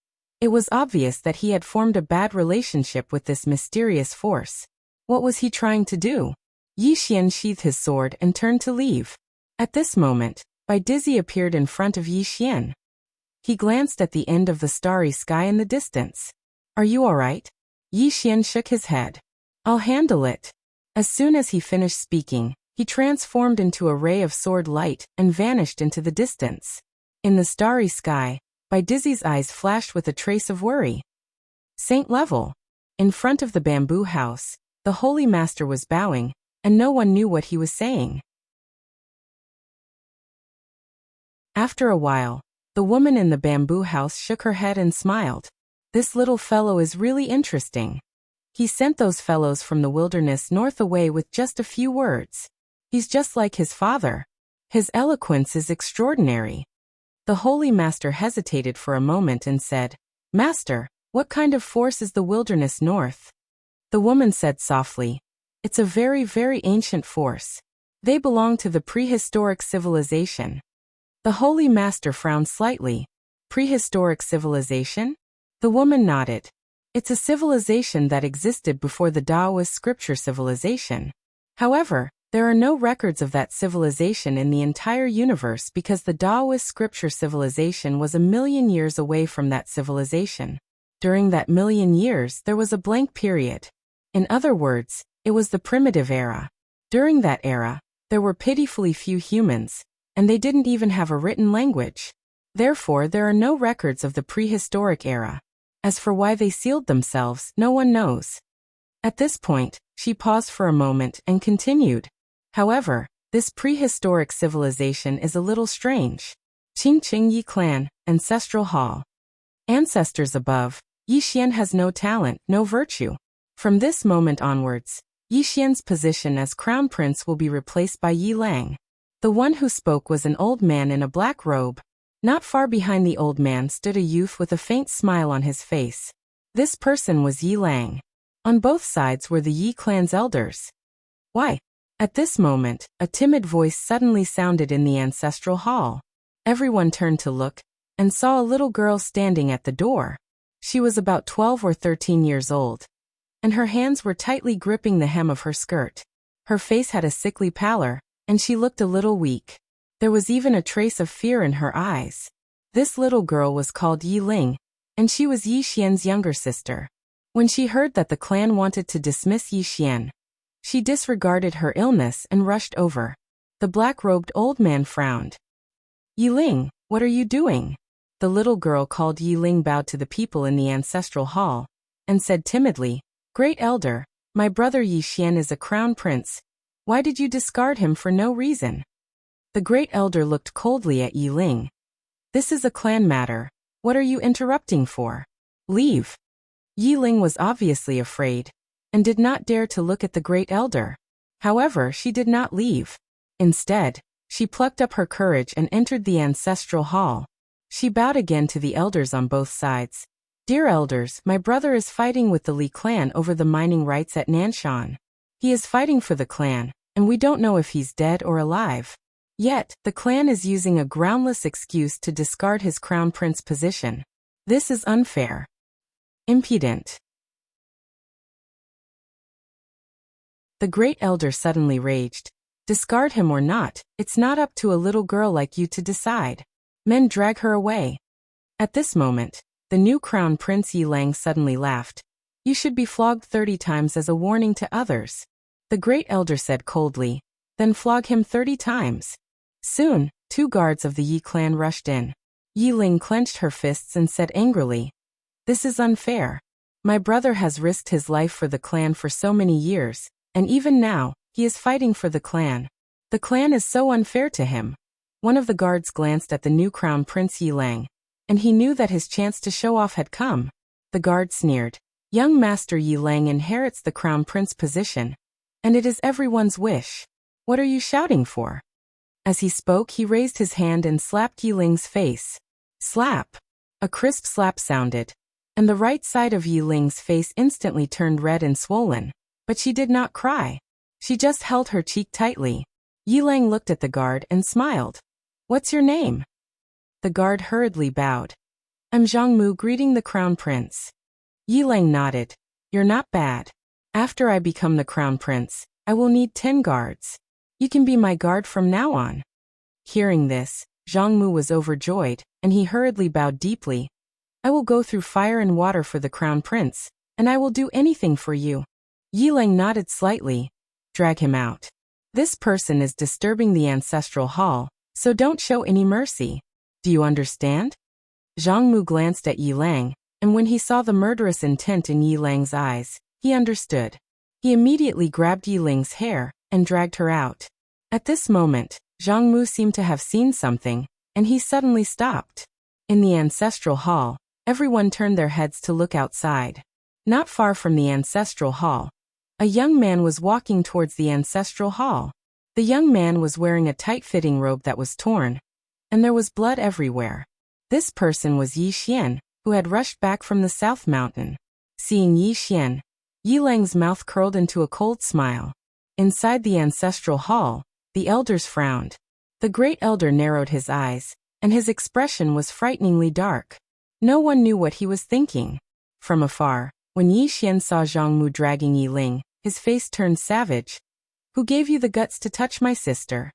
it was obvious that he had formed a bad relationship with this mysterious force. What was he trying to do? Yi Xian sheathed his sword and turned to leave. At this moment, Bai Dizzy appeared in front of Yi Xian. He glanced at the end of the starry sky in the distance. Are you all right? Yi Xian shook his head. I'll handle it. As soon as he finished speaking, he transformed into a ray of sword light and vanished into the distance. In the starry sky, Bai Dizzy's eyes flashed with a trace of worry. Saint level. In front of the bamboo house, the holy master was bowing, and no one knew what he was saying. After a while, the woman in the bamboo house shook her head and smiled. This little fellow is really interesting. He sent those fellows from the wilderness north away with just a few words. He's just like his father. His eloquence is extraordinary. The holy master hesitated for a moment and said, Master, what kind of force is the wilderness north? The woman said softly, It's a very, very ancient force. They belong to the prehistoric civilization. The holy master frowned slightly. Prehistoric civilization? The woman nodded. It's a civilization that existed before the Taoist scripture civilization. However, there are no records of that civilization in the entire universe because the Taoist scripture civilization was 1,000,000 years away from that civilization. During that 1,000,000 years, there was a blank period. In other words, it was the primitive era. During that era, there were pitifully few humans, and they didn't even have a written language. Therefore, there are no records of the prehistoric era. As for why they sealed themselves, no one knows. At this point, she paused for a moment and continued. However, this prehistoric civilization is a little strange. Qingqing Yi Clan, Ancestral Hall. Ancestors above, Yi Xian has no talent, no virtue. From this moment onwards, Yi Xian's position as crown prince will be replaced by Yi Lang. The one who spoke was an old man in a black robe. Not far behind the old man stood a youth with a faint smile on his face. This person was Yi Lang. On both sides were the Yi clan's elders. Why? At this moment, a timid voice suddenly sounded in the ancestral hall. Everyone turned to look, and saw a little girl standing at the door. She was about 12 or 13 years old, and her hands were tightly gripping the hem of her skirt. Her face had a sickly pallor, and she looked a little weak. There was even a trace of fear in her eyes. This little girl was called Yi Ling, and she was Yi Xian's younger sister. When she heard that the clan wanted to dismiss Yi Xian, she disregarded her illness and rushed over. The black-robed old man frowned. Yi Ling, what are you doing? The little girl called Yi Ling bowed to the people in the ancestral hall, and said timidly, Great Elder, my brother Yi Xian is a crown prince. Why did you discard him for no reason? The great elder looked coldly at Yi Ling. This is a clan matter. What are you interrupting for? Leave. Yi Ling was obviously afraid, and did not dare to look at the great elder. However, she did not leave. Instead, she plucked up her courage and entered the ancestral hall. She bowed again to the elders on both sides. Dear elders, my brother is fighting with the Li clan over the mining rights at Nanshan. He is fighting for the clan, and we don't know if he's dead or alive. Yet, the clan is using a groundless excuse to discard his crown prince position. This is unfair. Impudent. The great elder suddenly raged. Discard him or not, it's not up to a little girl like you to decide. Men drag her away. At this moment, the new crown prince Yi Lang suddenly laughed. You should be flogged 30 times as a warning to others. The great elder said coldly. Then flog him 30 times. Soon, 2 guards of the Yi clan rushed in. Yi Ling clenched her fists and said angrily, This is unfair. My brother has risked his life for the clan for so many years, and even now, he is fighting for the clan. The clan is so unfair to him. One of the guards glanced at the new crown prince Yi Lang, and he knew that his chance to show off had come. The guard sneered, Young Master Yi Lang inherits the crown prince position, and it is everyone's wish. What are you shouting for? As he spoke, he raised his hand and slapped Yi Ling's face. Slap! A crisp slap sounded, and the right side of Yi Ling's face instantly turned red and swollen, but she did not cry. She just held her cheek tightly. Yi Lang looked at the guard and smiled. What's your name? The guard hurriedly bowed. I'm Zhang Mu, greeting the crown prince. Yi Lang nodded. You're not bad. After I become the crown prince, I will need 10 guards. You can be my guard from now on. Hearing this, Zhang Mu was overjoyed, and he hurriedly bowed deeply. I will go through fire and water for the crown prince, and I will do anything for you. Yi Lang nodded slightly. Drag him out. This person is disturbing the ancestral hall, so don't show any mercy. Do you understand? Zhang Mu glanced at Yi Lang, and when he saw the murderous intent in Yi Lang's eyes, he understood. He immediately grabbed Yi Ling's hair and dragged her out. At this moment, Zhang Mu seemed to have seen something, and he suddenly stopped. In the ancestral hall, everyone turned their heads to look outside. Not far from the ancestral hall, a young man was walking towards the ancestral hall. The young man was wearing a tight-fitting robe that was torn, and there was blood everywhere. This person was Yi Xian, who had rushed back from the South Mountain. Seeing Yi Xian, Yi Lang's mouth curled into a cold smile. Inside the ancestral hall, the elders frowned. The great elder narrowed his eyes, and his expression was frighteningly dark. No one knew what he was thinking. From afar, when Yi Xian saw Zhang Mu dragging Yi Ling, his face turned savage. Who gave you the guts to touch my sister?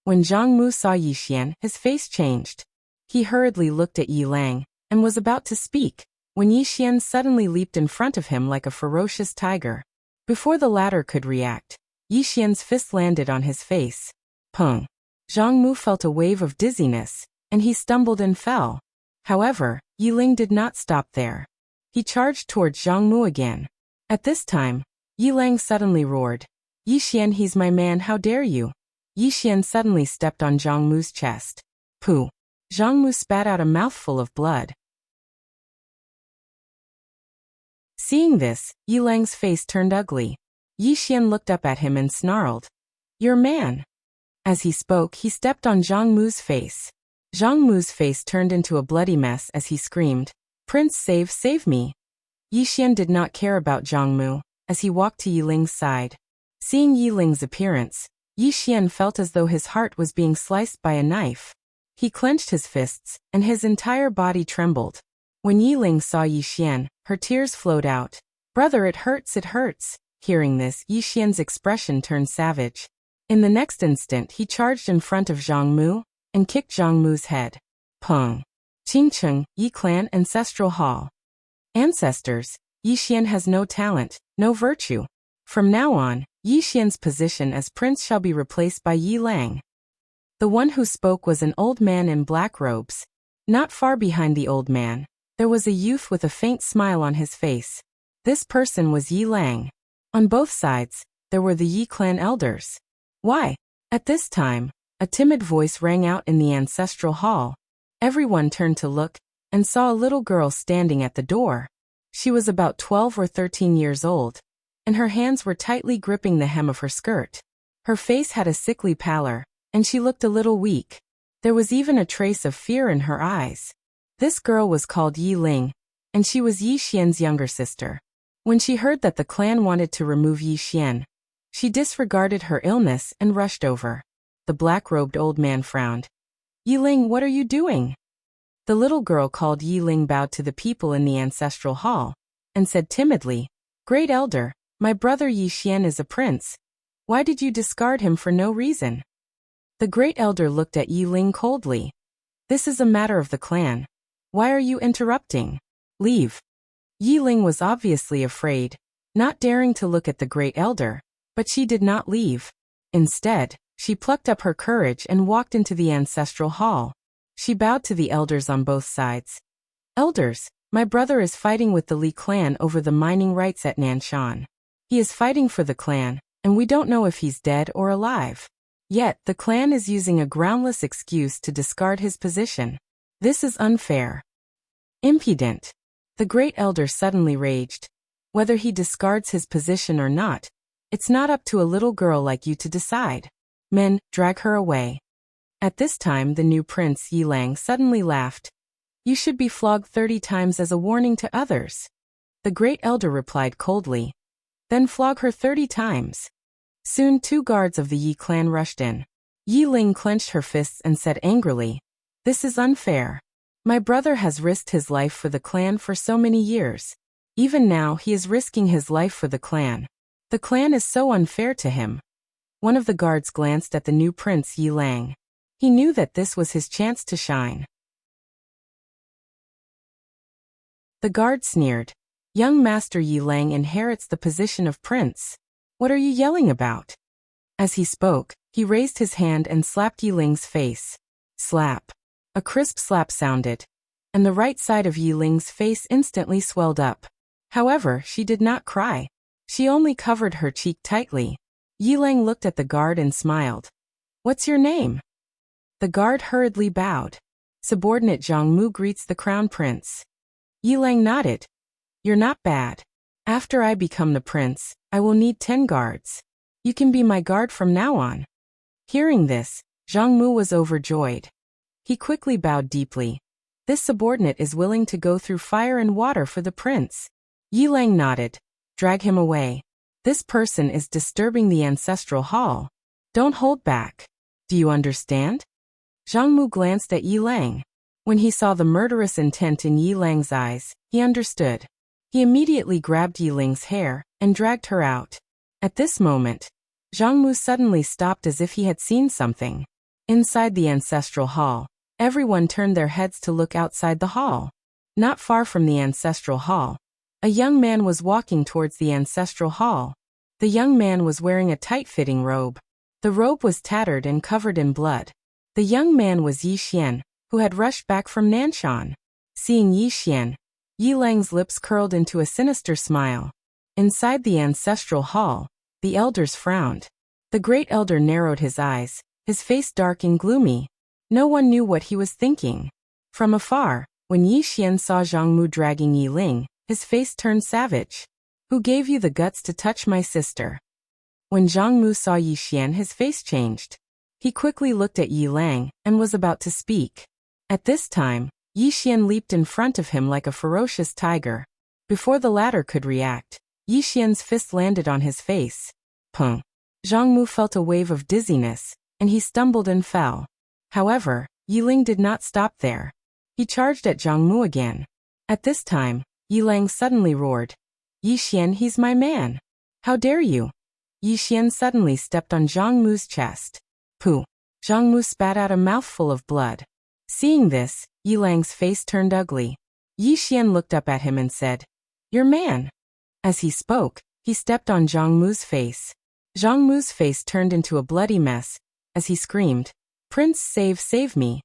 When Zhang Mu saw Yi Xian, his face changed. He hurriedly looked at Yi Lang, and was about to speak, when Yi Xian suddenly leaped in front of him like a ferocious tiger. Before the latter could react, Yi Xian's fist landed on his face. Pung! Zhang Mu felt a wave of dizziness, and he stumbled and fell. However, Yi Ling did not stop there. He charged towards Zhang Mu again. At this time, Yi Lang suddenly roared, Yi Xian, he's my man, how dare you? Yi Xian suddenly stepped on Zhang Mu's chest. Pooh! Zhang Mu spat out a mouthful of blood. Seeing this, Yi Lang's face turned ugly. Yi Xian looked up at him and snarled, Your man! As he spoke, he stepped on Zhang Mu's face. Zhang Mu's face turned into a bloody mess as he screamed, "Prince, save me!" Yi Xian did not care about Zhang Mu as he walked to Yi Ling's side. Seeing Yi Ling's appearance, Yi Xian felt as though his heart was being sliced by a knife. He clenched his fists, and his entire body trembled. When Yi Ling saw Yi Xian, her tears flowed out. "Brother, it hurts, it hurts." Hearing this, Yi Xian's expression turned savage. In the next instant, he charged in front of Zhang Mu and kicked Zhang Mu's head. Peng. Qingcheng, Yi Clan Ancestral Hall. Ancestors, Yi Xian has no talent, no virtue. From now on, Yi Xian's position as prince shall be replaced by Yi Lang. The one who spoke was an old man in black robes. Not far behind the old man, there was a youth with a faint smile on his face. This person was Yi Lang. On both sides, there were the Yi clan elders. Why? At this time, a timid voice rang out in the ancestral hall. Everyone turned to look and saw a little girl standing at the door. She was about 12 or 13 years old, and her hands were tightly gripping the hem of her skirt. Her face had a sickly pallor, and she looked a little weak. There was even a trace of fear in her eyes. This girl was called Yi Ling, and she was Yi Xian's younger sister. When she heard that the clan wanted to remove Yi Xian, she disregarded her illness and rushed over. The black-robed old man frowned. "Yi Ling, what are you doing?" The little girl called Yi Ling bowed to the people in the ancestral hall and said timidly, "Great elder, my brother Yi Xian is a prince. Why did you discard him for no reason?" The great elder looked at Yi Ling coldly. "This is a matter of the clan. Why are you interrupting? Leave." Yi Ling was obviously afraid, not daring to look at the great elder, but she did not leave. Instead, she plucked up her courage and walked into the ancestral hall. She bowed to the elders on both sides. "Elders, my brother is fighting with the Li clan over the mining rights at Nanshan. He is fighting for the clan, and we don't know if he's dead or alive. Yet, the clan is using a groundless excuse to discard his position. This is unfair. Impudent." The great elder suddenly raged. "Whether he discards his position or not, it's not up to a little girl like you to decide. Men, drag her away." At this time the new prince Yi Lang suddenly laughed. "You should be flogged 30 times as a warning to others." The great elder replied coldly. "Then flog her 30 times. Soon 2 guards of the Yi clan rushed in. Yi Ling clenched her fists and said angrily, "This is unfair. My brother has risked his life for the clan for so many years. Even now he is risking his life for the clan. The clan is so unfair to him." One of the guards glanced at the new prince Yi Lang. He knew that this was his chance to shine. The guard sneered. "Young Master Yi Lang inherits the position of prince. What are you yelling about?" As he spoke, he raised his hand and slapped Yi Ling's face. Slap. A crisp slap sounded, and the right side of Yi Ling's face instantly swelled up. However, she did not cry. She only covered her cheek tightly. Yi Lang looked at the guard and smiled. "What's your name?" The guard hurriedly bowed. "Subordinate Zhang Mu greets the crown prince." Yi Lang nodded. "You're not bad. After I become the prince, I will need 10 guards. You can be my guard from now on." Hearing this, Zhang Mu was overjoyed. He quickly bowed deeply. "This subordinate is willing to go through fire and water for the prince." Yi Lang nodded. "Drag him away. This person is disturbing the ancestral hall. Don't hold back. Do you understand?" Zhang Mu glanced at Yi Lang. When he saw the murderous intent in Yi Lang's eyes, he understood. He immediately grabbed Yi Ling's hair and dragged her out. At this moment, Zhang Mu suddenly stopped as if he had seen something. Inside the ancestral hall, everyone turned their heads to look outside the hall. Not far from the ancestral hall, a young man was walking towards the ancestral hall. The young man was wearing a tight-fitting robe. The robe was tattered and covered in blood. The young man was Yi Xian, who had rushed back from Nanshan. Seeing Yi Xian, Yi Lang's lips curled into a sinister smile. Inside the ancestral hall, the elders frowned. The great elder narrowed his eyes, his face dark and gloomy. No one knew what he was thinking. From afar, when Yi Xian saw Zhang Mu dragging Yi Ling, his face turned savage. "Who gave you the guts to touch my sister?" When Zhang Mu saw Yi Xian, his face changed. He quickly looked at Yi Lang and was about to speak. At this time, Yi Xian leaped in front of him like a ferocious tiger. Before the latter could react, Yi Xian's fist landed on his face. Pung. Zhang Mu felt a wave of dizziness, and he stumbled and fell. However, Yi Ling did not stop there. He charged at Zhang Mu again. At this time, Yi Lang suddenly roared, "Yi Xian, he's my man! How dare you!" Yi Xian suddenly stepped on Zhang Mu's chest. Pooh! Zhang Mu spat out a mouthful of blood. Seeing this, Yi Lang's face turned ugly. Yi Xian looked up at him and said, "Your man." As he spoke, he stepped on Zhang Mu's face. Zhang Mu's face turned into a bloody mess, as he screamed, "Prince, save me."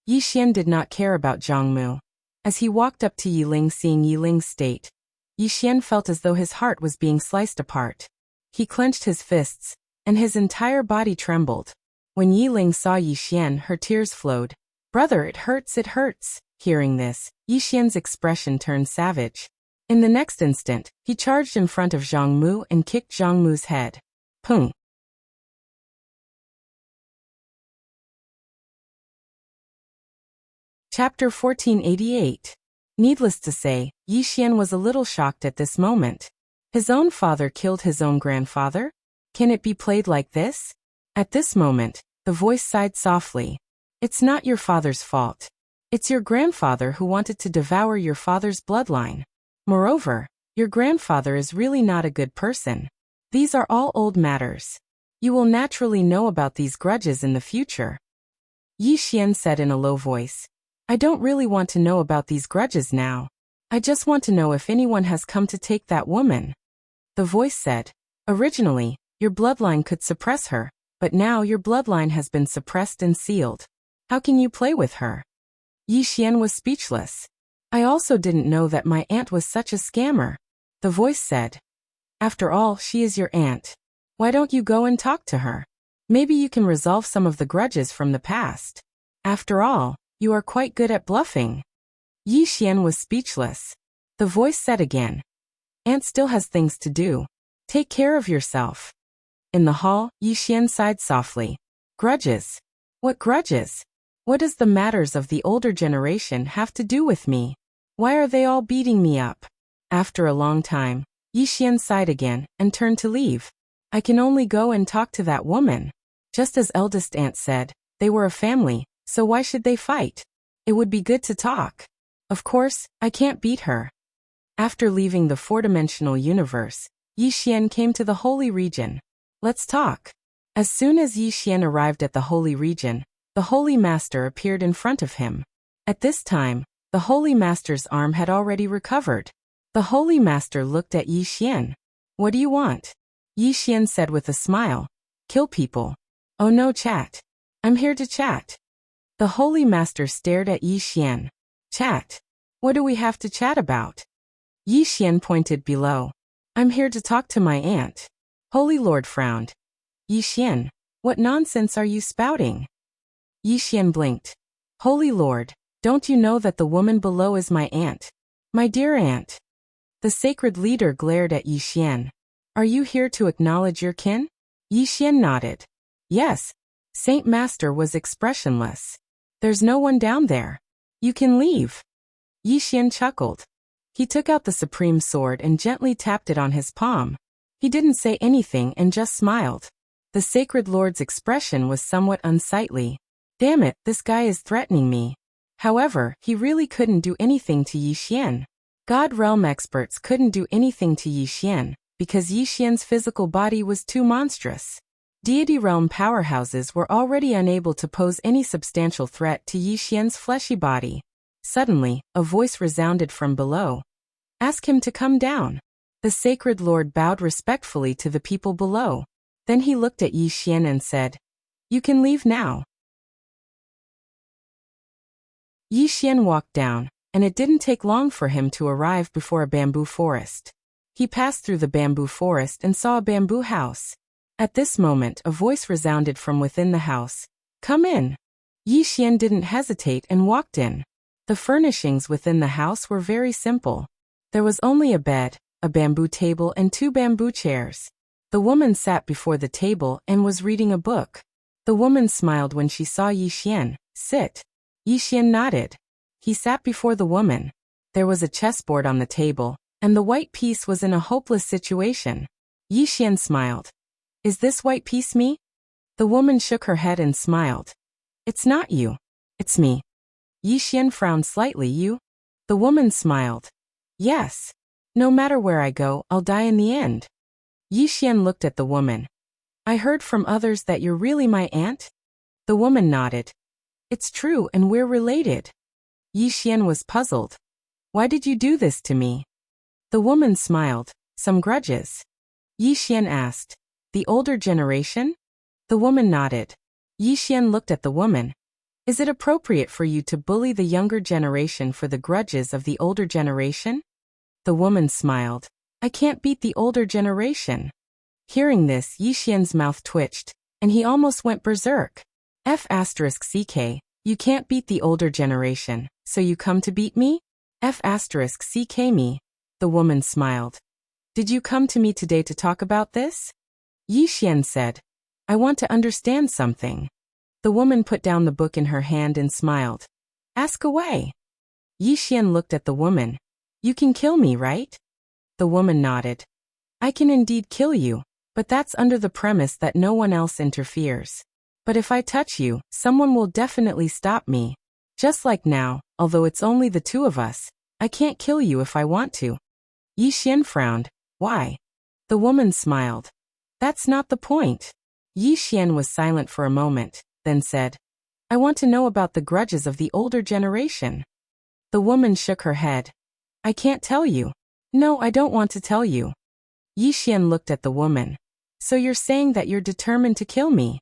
Yi Xian did not care about Zhang Mu. As he walked up to Yi Ling, seeing Yi Ling's state, Yi Xian felt as though his heart was being sliced apart. He clenched his fists, and his entire body trembled. When Yi Ling saw Yi Xian, her tears flowed. "Brother, it hurts, it hurts." Hearing this, Yi Xian's expression turned savage. In the next instant, he charged in front of Zhang Mu and kicked Zhang Mu's head. Pung. Chapter 1488. Needless to say, Yi Xian was a little shocked at this moment. His own father killed his own grandfather? Can it be played like this? At this moment, the voice sighed softly. "It's not your father's fault. It's your grandfather who wanted to devour your father's bloodline. Moreover, your grandfather is really not a good person. These are all old matters. You will naturally know about these grudges in the future." Yi Xian said in a low voice, "I don't really want to know about these grudges now. I just want to know if anyone has come to take that woman." The voice said, "Originally, your bloodline could suppress her, but now your bloodline has been suppressed and sealed. How can you play with her?" Yi Xian was speechless. "I also didn't know that my aunt was such a scammer." The voice said, "After all, she is your aunt. Why don't you go and talk to her? Maybe you can resolve some of the grudges from the past. After all, you are quite good at bluffing." Yi Xian was speechless. The voice said again, "Aunt still has things to do. Take care of yourself." In the hall, Yi Xian sighed softly. "Grudges? What grudges? What does the matters of the older generation have to do with me? Why are they all beating me up?" After a long time, Yi Xian sighed again and turned to leave. "I can only go and talk to that woman. Just as eldest aunt said, they were a family, so why should they fight? It would be good to talk. Of course, I can't beat her." After leaving the four-dimensional universe, Yi Xian came to the Holy Region. "Let's talk." As soon as Yi Xian arrived at the Holy Region, the Holy Master appeared in front of him. At this time, the Holy Master's arm had already recovered. The Holy Master looked at Yi Xian. "What do you want?" Yi Xian said with a smile. "Kill people." "Oh no, chat. I'm here to chat." The Holy Master stared at Yi Xian. "Chat? What do we have to chat about?" Yi Xian pointed below. "I'm here to talk to my aunt." Holy Lord frowned. "Yi Xian, what nonsense are you spouting?" Yi Xian blinked. "Holy Lord, don't you know that the woman below is my aunt? My dear aunt." The sacred leader glared at Yi Xian. "Are you here to acknowledge your kin?" Yi Xian nodded. "Yes." Saint Master was expressionless. "There's no one down there. You can leave." Yi Xian chuckled. He took out the supreme sword and gently tapped it on his palm. He didn't say anything and just smiled. The sacred lord's expression was somewhat unsightly. Damn it, this guy is threatening me. However, he really couldn't do anything to Yi Xian. God realm experts couldn't do anything to Yi Xian, because Yi Xian's physical body was too monstrous. Deity realm powerhouses were already unable to pose any substantial threat to Yi Xian's fleshy body. Suddenly, a voice resounded from below. "Ask him to come down." The sacred lord bowed respectfully to the people below. Then he looked at Yi Xian and said, "You can leave now." Yi Xian walked down, and it didn't take long for him to arrive before a bamboo forest. He passed through the bamboo forest and saw a bamboo house. At this moment, a voice resounded from within the house. "Come in." Yi Xian didn't hesitate and walked in. The furnishings within the house were very simple. There was only a bed, a bamboo table and 2 bamboo chairs. The woman sat before the table and was reading a book. The woman smiled when she saw Yi Xian. "Sit." Yixian nodded. He sat before the woman. There was a chessboard on the table, and the white piece was in a hopeless situation. Yixian smiled. Is this white piece me? The woman shook her head and smiled. It's not you. It's me. Yixian frowned slightly. You? The woman smiled. Yes. No matter where I go, I'll die in the end. Yixian looked at the woman. I heard from others that you're really my aunt? The woman nodded. It's true, and we're related. Yixian was puzzled. Why did you do this to me? The woman smiled. Some grudges. Yixian asked. The older generation? The woman nodded. Yixian looked at the woman. Is it appropriate for you to bully the younger generation for the grudges of the older generation? The woman smiled. I can't beat the older generation. Hearing this, Yixian's mouth twitched, and he almost went berserk. F***ck, you can't beat the older generation, so you come to beat me? F***ck me. The woman smiled. Did you come to me today to talk about this? Yixian said. I want to understand something. The woman put down the book in her hand and smiled. Ask away. Yixian looked at the woman. You can kill me, right? The woman nodded. I can indeed kill you, but that's under the premise that no one else interferes. But if I touch you, someone will definitely stop me. Just like now, although it's only the two of us, I can't kill you if I want to. Yixian frowned. Why? The woman smiled. That's not the point. Yixian was silent for a moment, then said, I want to know about the grudges of the older generation. The woman shook her head. I can't tell you. No, I don't want to tell you. Yixian looked at the woman. So you're saying that you're determined to kill me?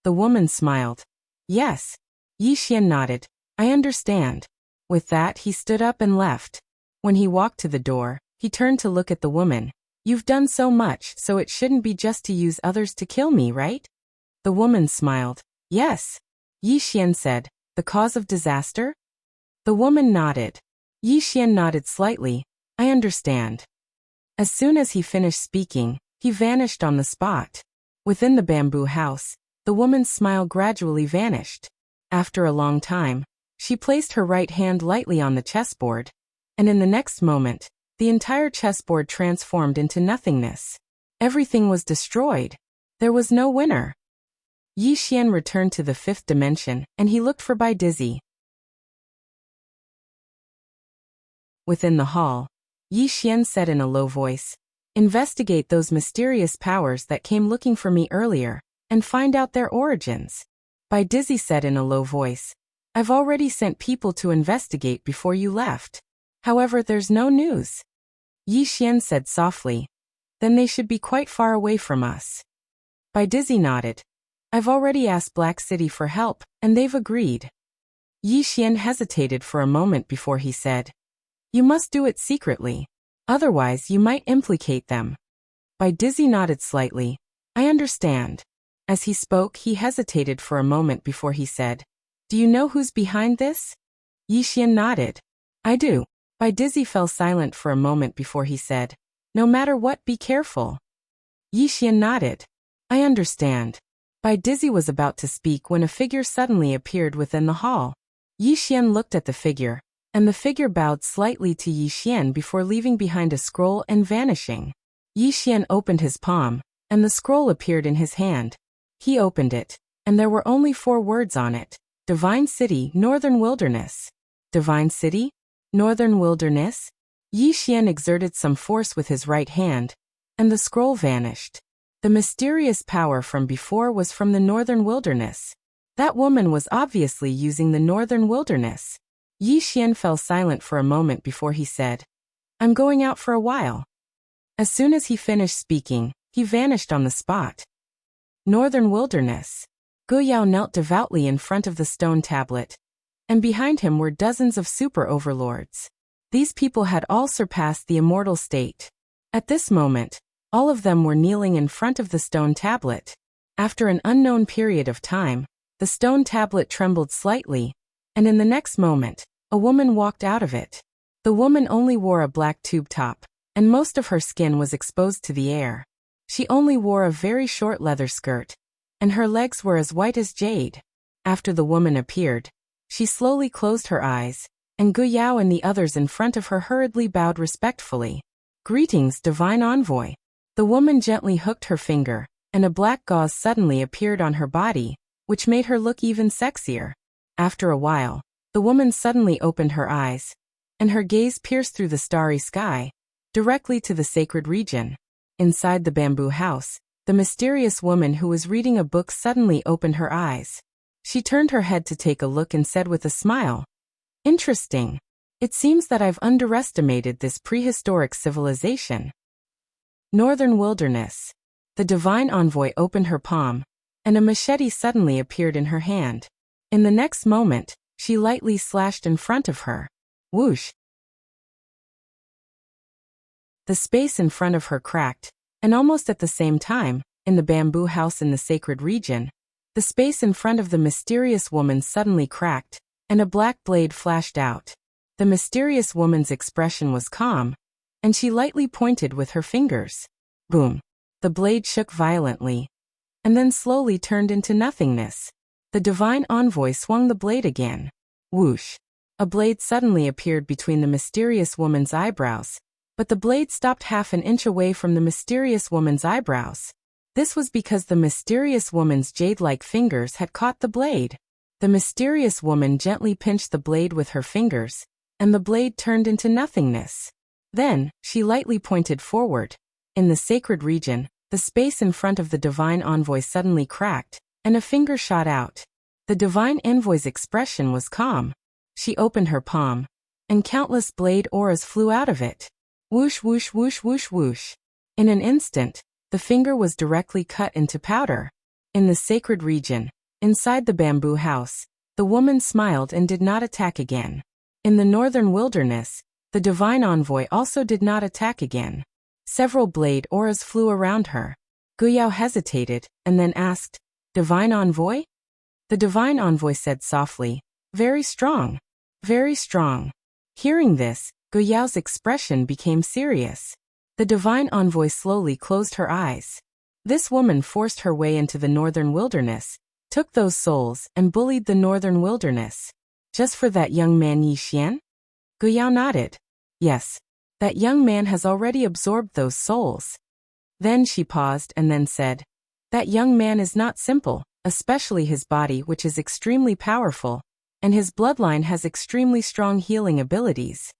The woman smiled. Yes. Yixian nodded. I understand. With that, he stood up and left. When he walked to the door, he turned to look at the woman. You've done so much, so it shouldn't be just to use others to kill me, right? The woman smiled. Yes. Yixian said, the cause of disaster? The woman nodded. Yixian nodded slightly. I understand. As soon as he finished speaking, he vanished on the spot. Within the bamboo house, the woman's smile gradually vanished. After a long time, she placed her right hand lightly on the chessboard, and in the next moment, the entire chessboard transformed into nothingness. Everything was destroyed. There was no winner. Yixian returned to the fifth dimension, and he looked for Bai Dizzy. Within the hall, Yixian said in a low voice, investigate those mysterious powers that came looking for me earlier, and find out their origins. Bai Dizzy said in a low voice, I've already sent people to investigate before you left. However, there's no news. Yixian said softly, then they should be quite far away from us. Bai Dizzy nodded. I've already asked Black City for help, and they've agreed. Yixian hesitated for a moment before he said, you must do it secretly. Otherwise, you might implicate them. Bai Dizzy nodded slightly. I understand. As he spoke, he hesitated for a moment before he said, do you know who's behind this? Yixian nodded. I do. Bai Dizzy fell silent for a moment before he said, no matter what, be careful. Yixian nodded. I understand. Bai Dizzy was about to speak when a figure suddenly appeared within the hall. Yixian looked at the figure, and the figure bowed slightly to Yixian before leaving behind a scroll and vanishing. Yixian opened his palm, and the scroll appeared in his hand. He opened it, and there were only 4 words on it. Divine City, Northern Wilderness. Divine City? Northern Wilderness? Yixian exerted some force with his right hand, and the scroll vanished. The mysterious power from before was from the Northern Wilderness. That woman was obviously using the Northern Wilderness. Yixian fell silent for a moment before he said, I'm going out for a while. As soon as he finished speaking, he vanished on the spot. Northern Wilderness. Guyao knelt devoutly in front of the stone tablet, and behind him were dozens of super overlords. These people had all surpassed the immortal state. At this moment, all of them were kneeling in front of the stone tablet. After an unknown period of time, the stone tablet trembled slightly, and in the next moment, a woman walked out of it. The woman only wore a black tube top, and most of her skin was exposed to the air. She only wore a very short leather skirt, and her legs were as white as jade. After the woman appeared, She slowly closed her eyes, and Gu Yao and the others in front of her hurriedly bowed respectfully. Greetings, divine envoy. The woman gently hooked her finger, and a black gauze suddenly appeared on her body, which made her look even sexier. After a while, the woman suddenly opened her eyes, and her gaze pierced through the starry sky, directly to the sacred region. Inside the bamboo house, the mysterious woman who was reading a book suddenly opened her eyes. She turned her head to take a look and said with a smile, "Interesting. It seems that I've underestimated this prehistoric civilization." Northern Wilderness. The divine envoy opened her palm, and a machete suddenly appeared in her hand. In the next moment, she lightly slashed in front of her. Whoosh! The space in front of her cracked, and almost at the same time, in the bamboo house in the sacred region, the space in front of the mysterious woman suddenly cracked, and a black blade flashed out. The mysterious woman's expression was calm, and she lightly pointed with her fingers. Boom! The blade shook violently, and then slowly turned into nothingness. The divine envoy swung the blade again. Whoosh! A blade suddenly appeared between the mysterious woman's eyebrows, but the blade stopped half an inch away from the mysterious woman's eyebrows. This was because the mysterious woman's jade-like fingers had caught the blade. The mysterious woman gently pinched the blade with her fingers, and the blade turned into nothingness. Then, she lightly pointed forward. In the sacred region, the space in front of the divine envoy suddenly cracked, and a finger shot out. The divine envoy's expression was calm. She opened her palm, and countless blade auras flew out of it. Whoosh, whoosh, whoosh, whoosh, whoosh. In an instant, the finger was directly cut into powder. In the sacred region, inside the bamboo house, the woman smiled and did not attack again. In the northern wilderness, the divine envoy also did not attack again. Several blade auras flew around her. Gu Yao hesitated, and then asked, "Divine envoy?" The divine envoy said softly, "Very strong. Very strong." Hearing this, Gu Yao's expression became serious. The divine envoy slowly closed her eyes. This woman forced her way into the northern wilderness, took those souls, and bullied the northern wilderness. Just for that young man Yi Xian? Gu Yao nodded. Yes. That young man has already absorbed those souls. Then she paused and then said, "That young man is not simple, especially his body, which is extremely powerful, and his bloodline has extremely strong healing abilities."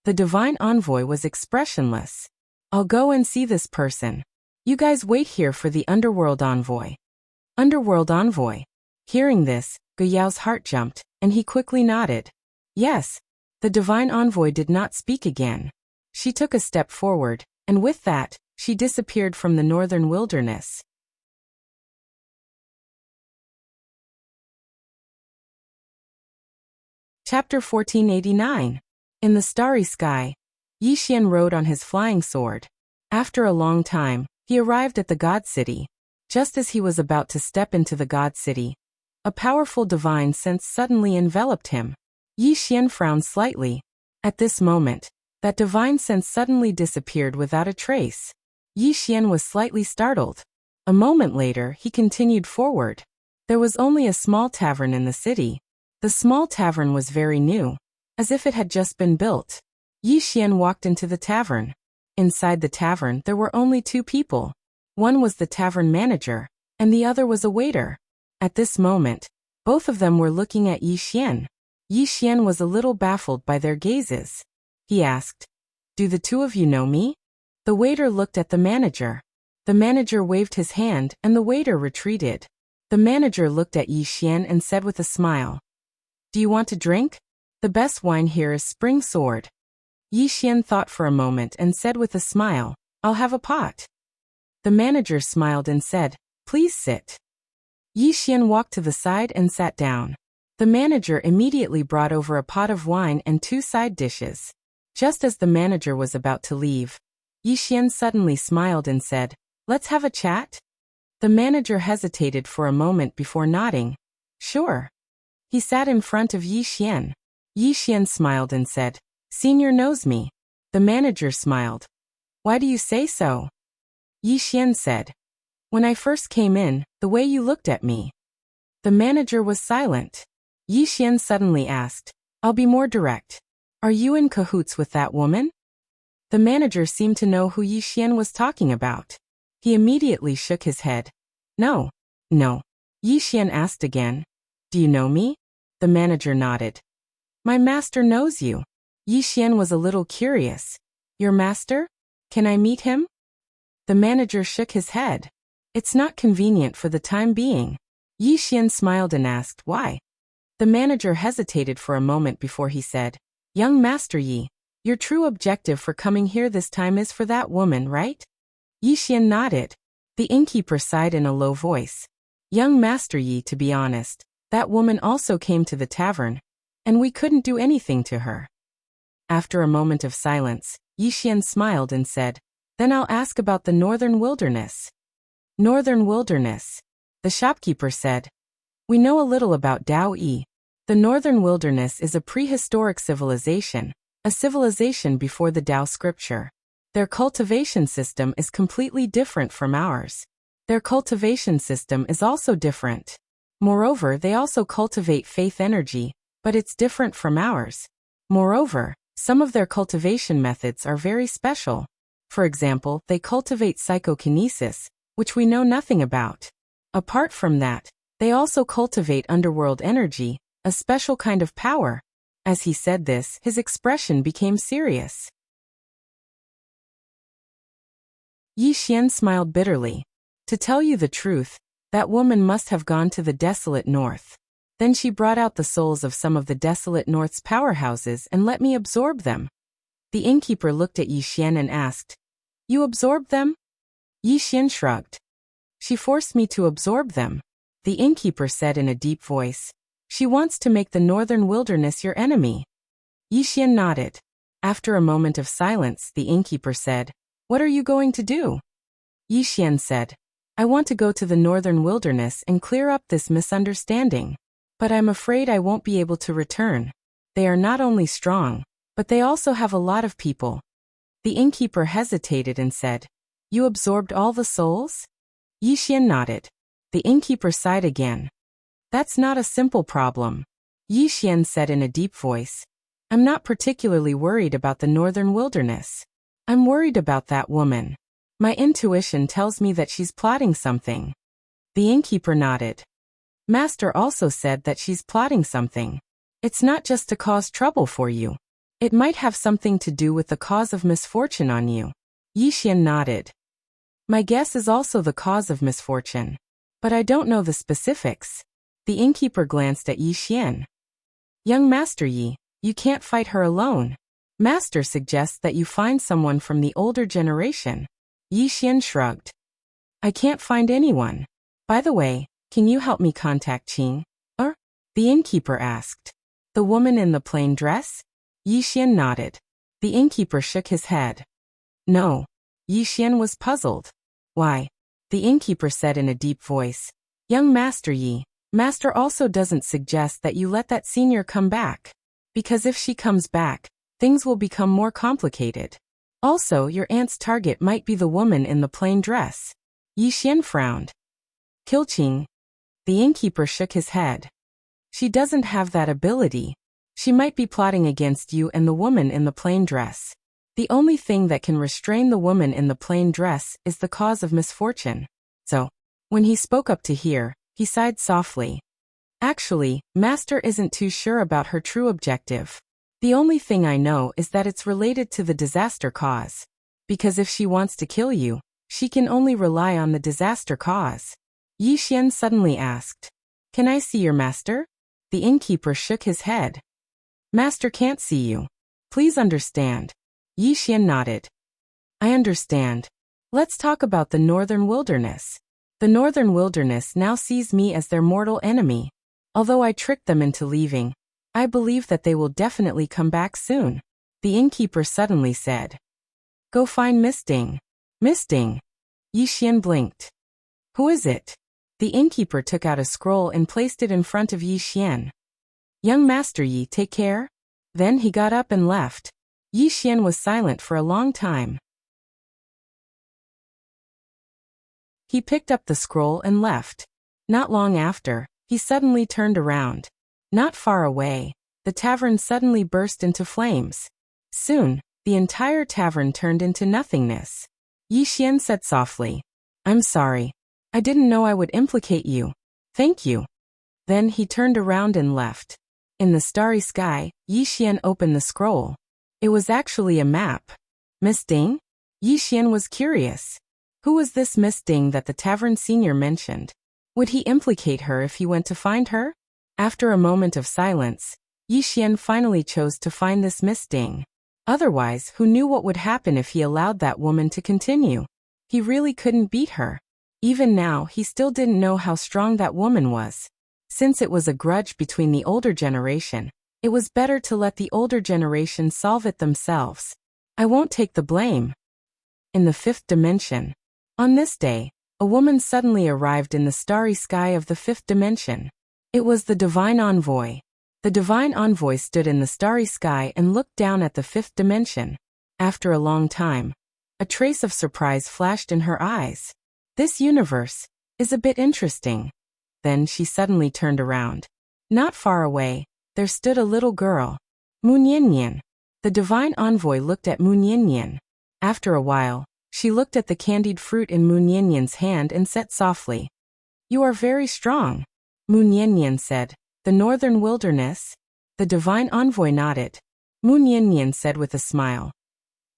The divine envoy was expressionless. "I'll go and see this person. You guys wait here for the underworld envoy." Underworld envoy. Hearing this, Gu Yao's heart jumped, and he quickly nodded. Yes. The divine envoy did not speak again. She took a step forward, and with that, she disappeared from the northern wilderness. Chapter 1489. In the starry sky, Yi Xian rode on his flying sword. After a long time, he arrived at the God City. Just as he was about to step into the God City, a powerful divine sense suddenly enveloped him. Yi Xian frowned slightly. At this moment, that divine sense suddenly disappeared without a trace. Yi Xian was slightly startled. A moment later, he continued forward. There was only a small tavern in the city. The small tavern was very new, as if it had just been built. Yi Xian walked into the tavern. Inside the tavern, there were only two people. One was the tavern manager, and the other was a waiter. At this moment, both of them were looking at Yi Xian. Yi Xian was a little baffled by their gazes. He asked, "Do the two of you know me?" The waiter looked at the manager. The manager waved his hand, and the waiter retreated. The manager looked at Yi Xian and said with a smile, "Do you want a drink? The best wine here is Spring Sword." Yi Xian thought for a moment and said with a smile, "I'll have a pot." The manager smiled and said, "Please sit." Yi Xian walked to the side and sat down. The manager immediately brought over a pot of wine and two side dishes. Just as the manager was about to leave, Yi Xian suddenly smiled and said, "Let's have a chat?" The manager hesitated for a moment before nodding. "Sure." He sat in front of Yi Xian. Yi Xian smiled and said, "Senior knows me." The manager smiled. "Why do you say so?" Yi Xian said, "When I first came in, the way you looked at me." The manager was silent. Yi Xian suddenly asked. I'll be more direct. Are you in cahoots with that woman? The manager seemed to know who Yi Xian was talking about. He immediately shook his head. No. No. Yi Xian asked again. Do you know me? The manager nodded. My master knows you. Yi Xian was a little curious. Your master? Can I meet him? The manager shook his head. It's not convenient for the time being. Yi Xian smiled and asked why. The manager hesitated for a moment before he said, Young Master Yi, your true objective for coming here this time is for that woman, right? Yi Xian nodded. The innkeeper sighed in a low voice. Young Master Yi, to be honest, that woman also came to the tavern, and we couldn't do anything to her. After a moment of silence, Yi Xian smiled and said, Then I'll ask about the Northern Wilderness. Northern Wilderness, the shopkeeper said. We know a little about Dao Yi. The Northern Wilderness is a prehistoric civilization, a civilization before the Tao scripture. Their cultivation system is completely different from ours. Their cultivation system is also different. Moreover, they also cultivate faith energy, but it's different from ours. Moreover, some of their cultivation methods are very special. For example, they cultivate psychokinesis, which we know nothing about. Apart from that, they also cultivate underworld energy, a special kind of power. As he said this, his expression became serious. Yi Xian smiled bitterly. To tell you the truth, that woman must have gone to the desolate north. Then she brought out the souls of some of the desolate north's powerhouses and let me absorb them. The innkeeper looked at Yi Xian and asked, You absorbed them? Yi Xian shrugged. She forced me to absorb them. The innkeeper said in a deep voice. She wants to make the Northern Wilderness your enemy. Yi Xian nodded. After a moment of silence, the innkeeper said, What are you going to do? Yi Xian said, I want to go to the Northern Wilderness and clear up this misunderstanding. But I'm afraid I won't be able to return. They are not only strong, but they also have a lot of people. The innkeeper hesitated and said, You absorbed all the souls? Yi Xian nodded. The innkeeper sighed again. That's not a simple problem. Yi Xian said in a deep voice. I'm not particularly worried about the Northern Wilderness. I'm worried about that woman. My intuition tells me that she's plotting something. The innkeeper nodded. Master also said that she's plotting something. It's not just to cause trouble for you. It might have something to do with the cause of misfortune on you. Yi Xian nodded. My guess is also the cause of misfortune. But I don't know the specifics. The innkeeper glanced at Yi Xian. Young Master Yi, you can't fight her alone. Master suggests that you find someone from the older generation. Yi Xian shrugged. I can't find anyone. By the way, can you help me contact Qing? The innkeeper asked. The woman in the plain dress? Yi Xian nodded. The innkeeper shook his head. No. Yi Xian was puzzled. Why? The innkeeper said in a deep voice. Young Master Yi, Master also doesn't suggest that you let that senior come back. Because if she comes back, things will become more complicated. Also, your aunt's target might be the woman in the plain dress. Yi Xian frowned. Kill Qing. The innkeeper shook his head. She doesn't have that ability. She might be plotting against you and the woman in the plain dress. The only thing that can restrain the woman in the plain dress is the cause of misfortune. So, when he spoke up to hear, he sighed softly. Actually, Master isn't too sure about her true objective. The only thing I know is that it's related to the disaster cause. Because if she wants to kill you, she can only rely on the disaster cause. Yi Xian suddenly asked. Can I see your master? The innkeeper shook his head. Master can't see you. Please understand. Yi Xian nodded. I understand. Let's talk about the Northern Wilderness. The Northern Wilderness now sees me as their mortal enemy. Although I tricked them into leaving, I believe that they will definitely come back soon. The innkeeper suddenly said. Go find Miss Ding. Miss Ding. Yi Xian blinked. Who is it? The innkeeper took out a scroll and placed it in front of Yi Xian. Young Master Yi, take care. Then he got up and left. Yi Xian was silent for a long time. He picked up the scroll and left. Not long after, he suddenly turned around. Not far away, the tavern suddenly burst into flames. Soon, the entire tavern turned into nothingness. Yi Xian said softly, "I'm sorry. I didn't know I would implicate you. Thank you." Then he turned around and left. In the starry sky, Yi Xian opened the scroll. It was actually a map. Miss Ding? Yi Xian was curious. Who was this Miss Ding that the tavern senior mentioned? Would he implicate her if he went to find her? After a moment of silence, Yi Xian finally chose to find this Miss Ding. Otherwise, who knew what would happen if he allowed that woman to continue? He really couldn't beat her. Even now, he still didn't know how strong that woman was. Since it was a grudge between the older generation, it was better to let the older generation solve it themselves. I won't take the blame. In the fifth dimension. On this day, a woman suddenly arrived in the starry sky of the fifth dimension. It was the Divine Envoy. The Divine Envoy stood in the starry sky and looked down at the fifth dimension. After a long time, a trace of surprise flashed in her eyes. This universe is a bit interesting. Then she suddenly turned around. Not far away, there stood a little girl. Mu Niannian. The Divine Envoy looked at Mu Niannian. After a while, she looked at the candied fruit in Mu Niannian's hand and said softly, "You are very strong." Mu Niannian said, "The northern wilderness?" The Divine Envoy nodded. Mu Niannian said with a smile,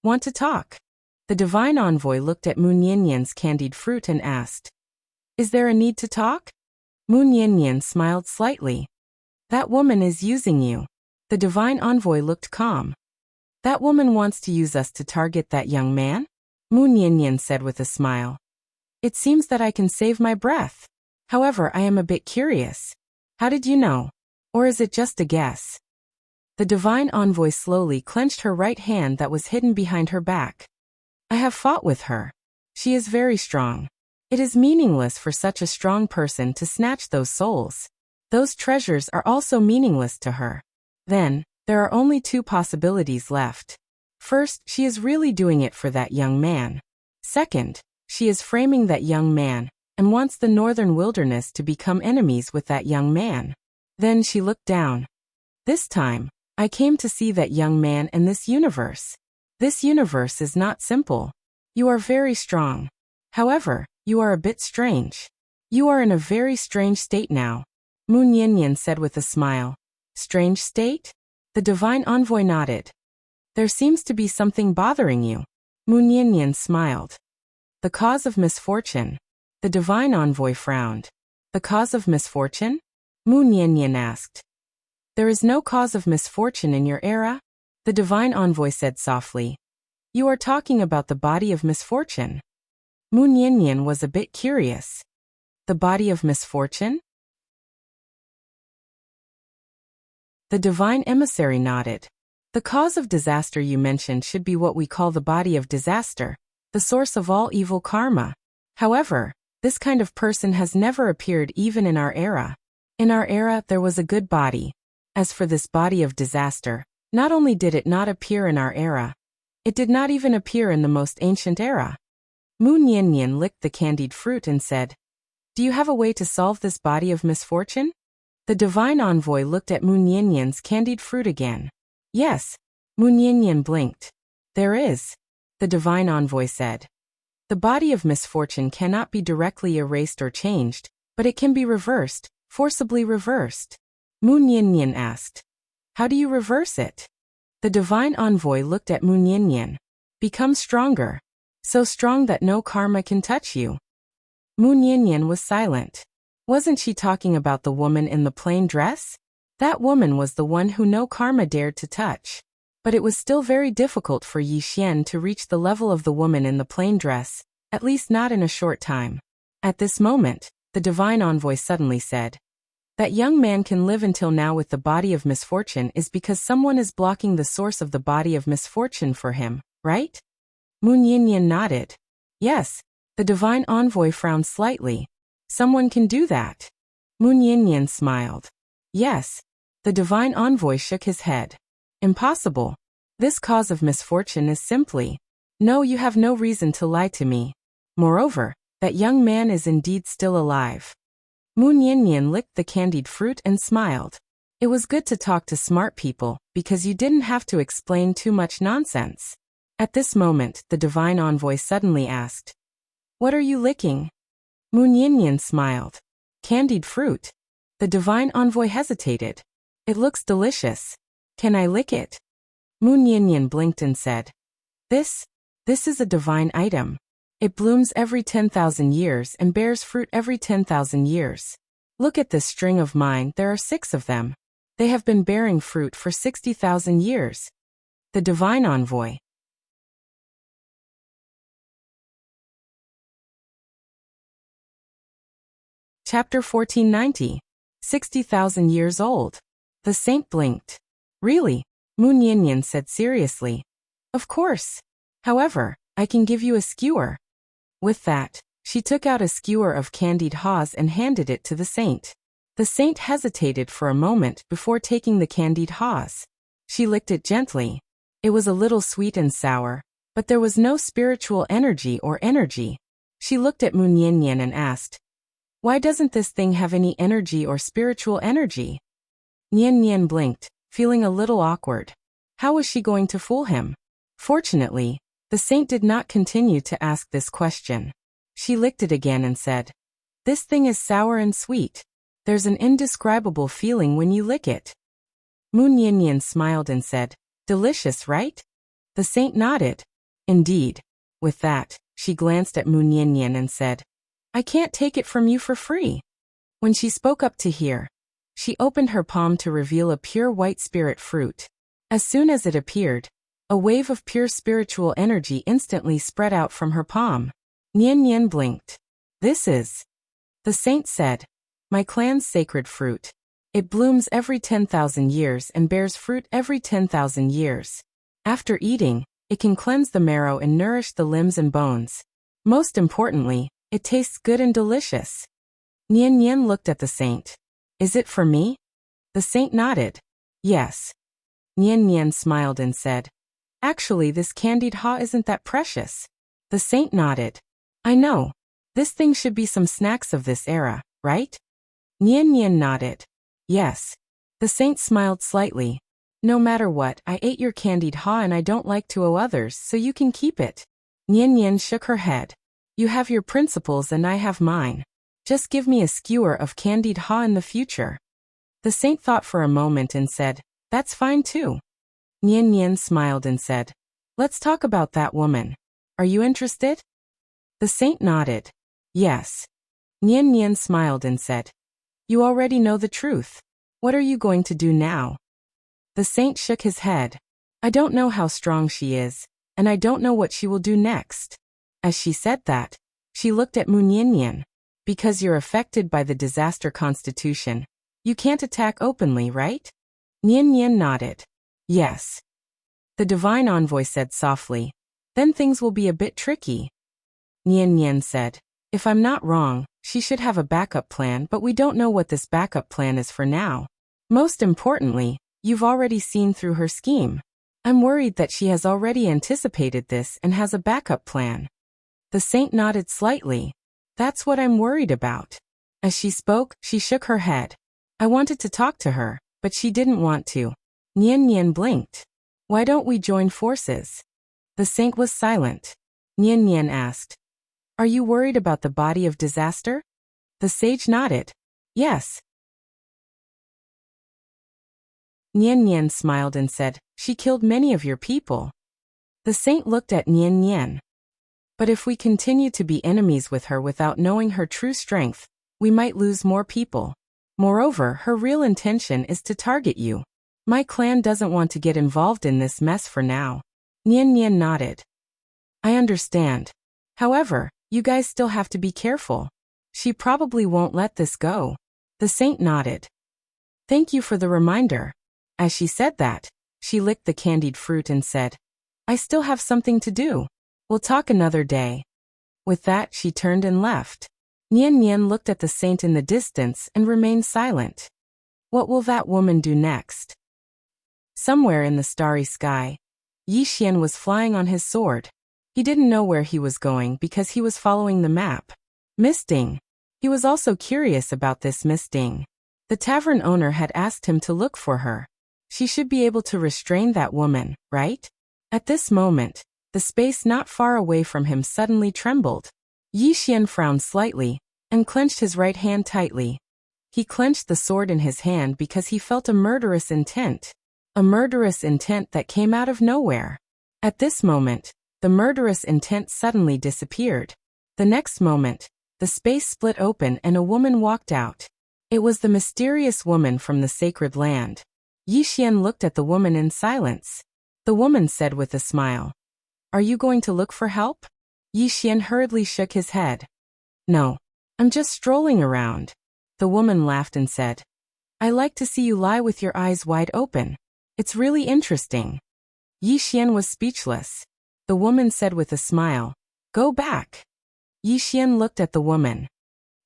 "Want to talk?" The Divine Envoy looked at Mu Niannian's candied fruit and asked, "Is there a need to talk?" Mu Niannian smiled slightly. "That woman is using you." The Divine Envoy looked calm. "That woman wants to use us to target that young man?" Mu Niannian said with a smile. "It seems that I can save my breath. However, I am a bit curious. How did you know? Or is it just a guess?" The Divine Envoy slowly clenched her right hand that was hidden behind her back. "I have fought with her. She is very strong. It is meaningless for such a strong person to snatch those souls. Those treasures are also meaningless to her. Then, there are only two possibilities left. First, she is really doing it for that young man. Second, she is framing that young man and wants the northern wilderness to become enemies with that young man." Then she looked down. "This time, I came to see that young man and this universe. This universe is not simple. You are very strong. However, you are a bit strange. You are in a very strange state now." Mu Niannian said with a smile. "Strange state?" The Divine Envoy nodded. "There seems to be something bothering you." Mu Niannian smiled. "The cause of misfortune." The Divine Envoy frowned. "The cause of misfortune?" Mu Niannian asked. "There is no cause of misfortune in your era?" The Divine Envoy said softly. "You are talking about the body of misfortune." Mu Niannian was a bit curious. "The body of misfortune?" The Divine Emissary nodded. "The cause of disaster you mentioned should be what we call the body of disaster, the source of all evil karma. However, this kind of person has never appeared even in our era. In our era, there was a good body. As for this body of disaster, not only did it not appear in our era, it did not even appear in the most ancient era." Mu Niannian licked the candied fruit and said, "Do you have a way to solve this body of misfortune?" The Divine Envoy looked at Mu Niannian's candied fruit again. "Yes." Mu Niannian blinked. "There is," the Divine Envoy said. "The body of misfortune cannot be directly erased or changed, but it can be reversed, forcibly reversed." Mu Niannian asked, "How do you reverse it?" The Divine Envoy looked at Mu Niannian. "Become stronger. So strong that no karma can touch you." Mu Niannian was silent. Wasn't she talking about the woman in the plain dress? That woman was the one who no karma dared to touch. But it was still very difficult for Yi Xian to reach the level of the woman in the plain dress, at least not in a short time. At this moment, the Divine Envoy suddenly said, "That young man can live until now with the body of misfortune is because someone is blocking the source of the body of misfortune for him, right?" Mu Niannian nodded. "Yes." The Divine Envoy frowned slightly. "Someone can do that." Mu Niannian smiled. "Yes." The Divine Envoy shook his head. "Impossible. This cause of misfortune is simply, no, you have no reason to lie to me. Moreover, that young man is indeed still alive." Mu Niannian licked the candied fruit and smiled. It was good to talk to smart people, because you didn't have to explain too much nonsense. At this moment, the divine envoy suddenly asked, "What are you licking?" Mu Niannian smiled. "Candied fruit." The divine envoy hesitated. "It looks delicious. Can I lick it?" Mu Niannian blinked and said, This is a divine item. It blooms every 10,000 years and bears fruit every 10,000 years. Look at this string of mine, there are 6 of them. They have been bearing fruit for 60,000 years. The divine envoy. Chapter 1490. 60,000 years old. The saint blinked. "Really?" Mu Niannian said seriously. "Of course. However, I can give you a skewer." With that, she took out a skewer of candied haws and handed it to the saint. The saint hesitated for a moment before taking the candied haws. She licked it gently. It was a little sweet and sour, but there was no spiritual energy or energy. She looked at Mu Niannian and asked, "Why doesn't this thing have any energy or spiritual energy?" Niannian blinked, feeling a little awkward. How was she going to fool him? Fortunately, the saint did not continue to ask this question. She licked it again and said, "This thing is sour and sweet. There's an indescribable feeling when you lick it." Mu Niannian smiled and said, "Delicious, right?" The saint nodded. "Indeed." With that, she glanced at Mu Niannian and said, "I can't take it from you for free." When she spoke up to hear, she opened her palm to reveal a pure white spirit fruit. As soon as it appeared, a wave of pure spiritual energy instantly spread out from her palm. Niannian blinked. "This is," the saint said, "my clan's sacred fruit. It blooms every 10,000 years and bears fruit every 10,000 years. After eating, it can cleanse the marrow and nourish the limbs and bones. Most importantly, it tastes good and delicious." Niannian looked at the saint. "Is it for me?" The saint nodded. "Yes." Niannian smiled and said, "Actually, this candied haw isn't that precious." The saint nodded. "I know. This thing should be some snacks of this era, right?" Niannian nodded. "Yes." The saint smiled slightly. "No matter what, I ate your candied haw and I don't like to owe others, so you can keep it." Niannian shook her head. "You have your principles and I have mine. Just give me a skewer of candied haw in the future." The saint thought for a moment and said, "That's fine too." Niannian smiled and said, "Let's talk about that woman. Are you interested?" The saint nodded. "Yes." Niannian smiled and said, "You already know the truth. What are you going to do now?" The saint shook his head. "I don't know how strong she is, and I don't know what she will do next." As she said that, she looked at Mu Niannian. "Because you're affected by the disaster constitution, you can't attack openly, right?" Niannian nodded. "Yes." The divine envoy said softly, "Then things will be a bit tricky." Niannian said, "If I'm not wrong, she should have a backup plan, but we don't know what this backup plan is for now. Most importantly, you've already seen through her scheme. I'm worried that she has already anticipated this and has a backup plan." The saint nodded slightly. "That's what I'm worried about." As she spoke, she shook her head. "I wanted to talk to her, but she didn't want to." Niannian blinked. "Why don't we join forces?" The saint was silent. Niannian asked, "Are you worried about the body of disaster?" The sage nodded. "Yes." Niannian smiled and said, "She killed many of your people." The saint looked at Niannian. "But if we continue to be enemies with her without knowing her true strength, we might lose more people. Moreover, her real intention is to target you. My clan doesn't want to get involved in this mess for now." Niannian nodded. "I understand. However, you guys still have to be careful. She probably won't let this go." The saint nodded. "Thank you for the reminder." As she said that, she licked the candied fruit and said, "I still have something to do. We'll talk another day." With that, she turned and left. Niannian looked at the saint in the distance and remained silent. What will that woman do next? Somewhere in the starry sky, Yi Xian was flying on his sword. He didn't know where he was going because he was following the map. Misting. He was also curious about this misting. The tavern owner had asked him to look for her. She should be able to restrain that woman, right? At this moment, the space not far away from him suddenly trembled. Yi Xian frowned slightly and clenched his right hand tightly. He clenched the sword in his hand because he felt a murderous intent. A murderous intent that came out of nowhere. At this moment, the murderous intent suddenly disappeared. The next moment, the space split open and a woman walked out. It was the mysterious woman from the sacred land. Yi Xian looked at the woman in silence. The woman said with a smile, "Are you going to look for help?" Yi Xian hurriedly shook his head. "No, I'm just strolling around." The woman laughed and said, "I like to see you lie with your eyes wide open. It's really interesting." Yi Xian was speechless. The woman said with a smile, "Go back." Yi Xian looked at the woman.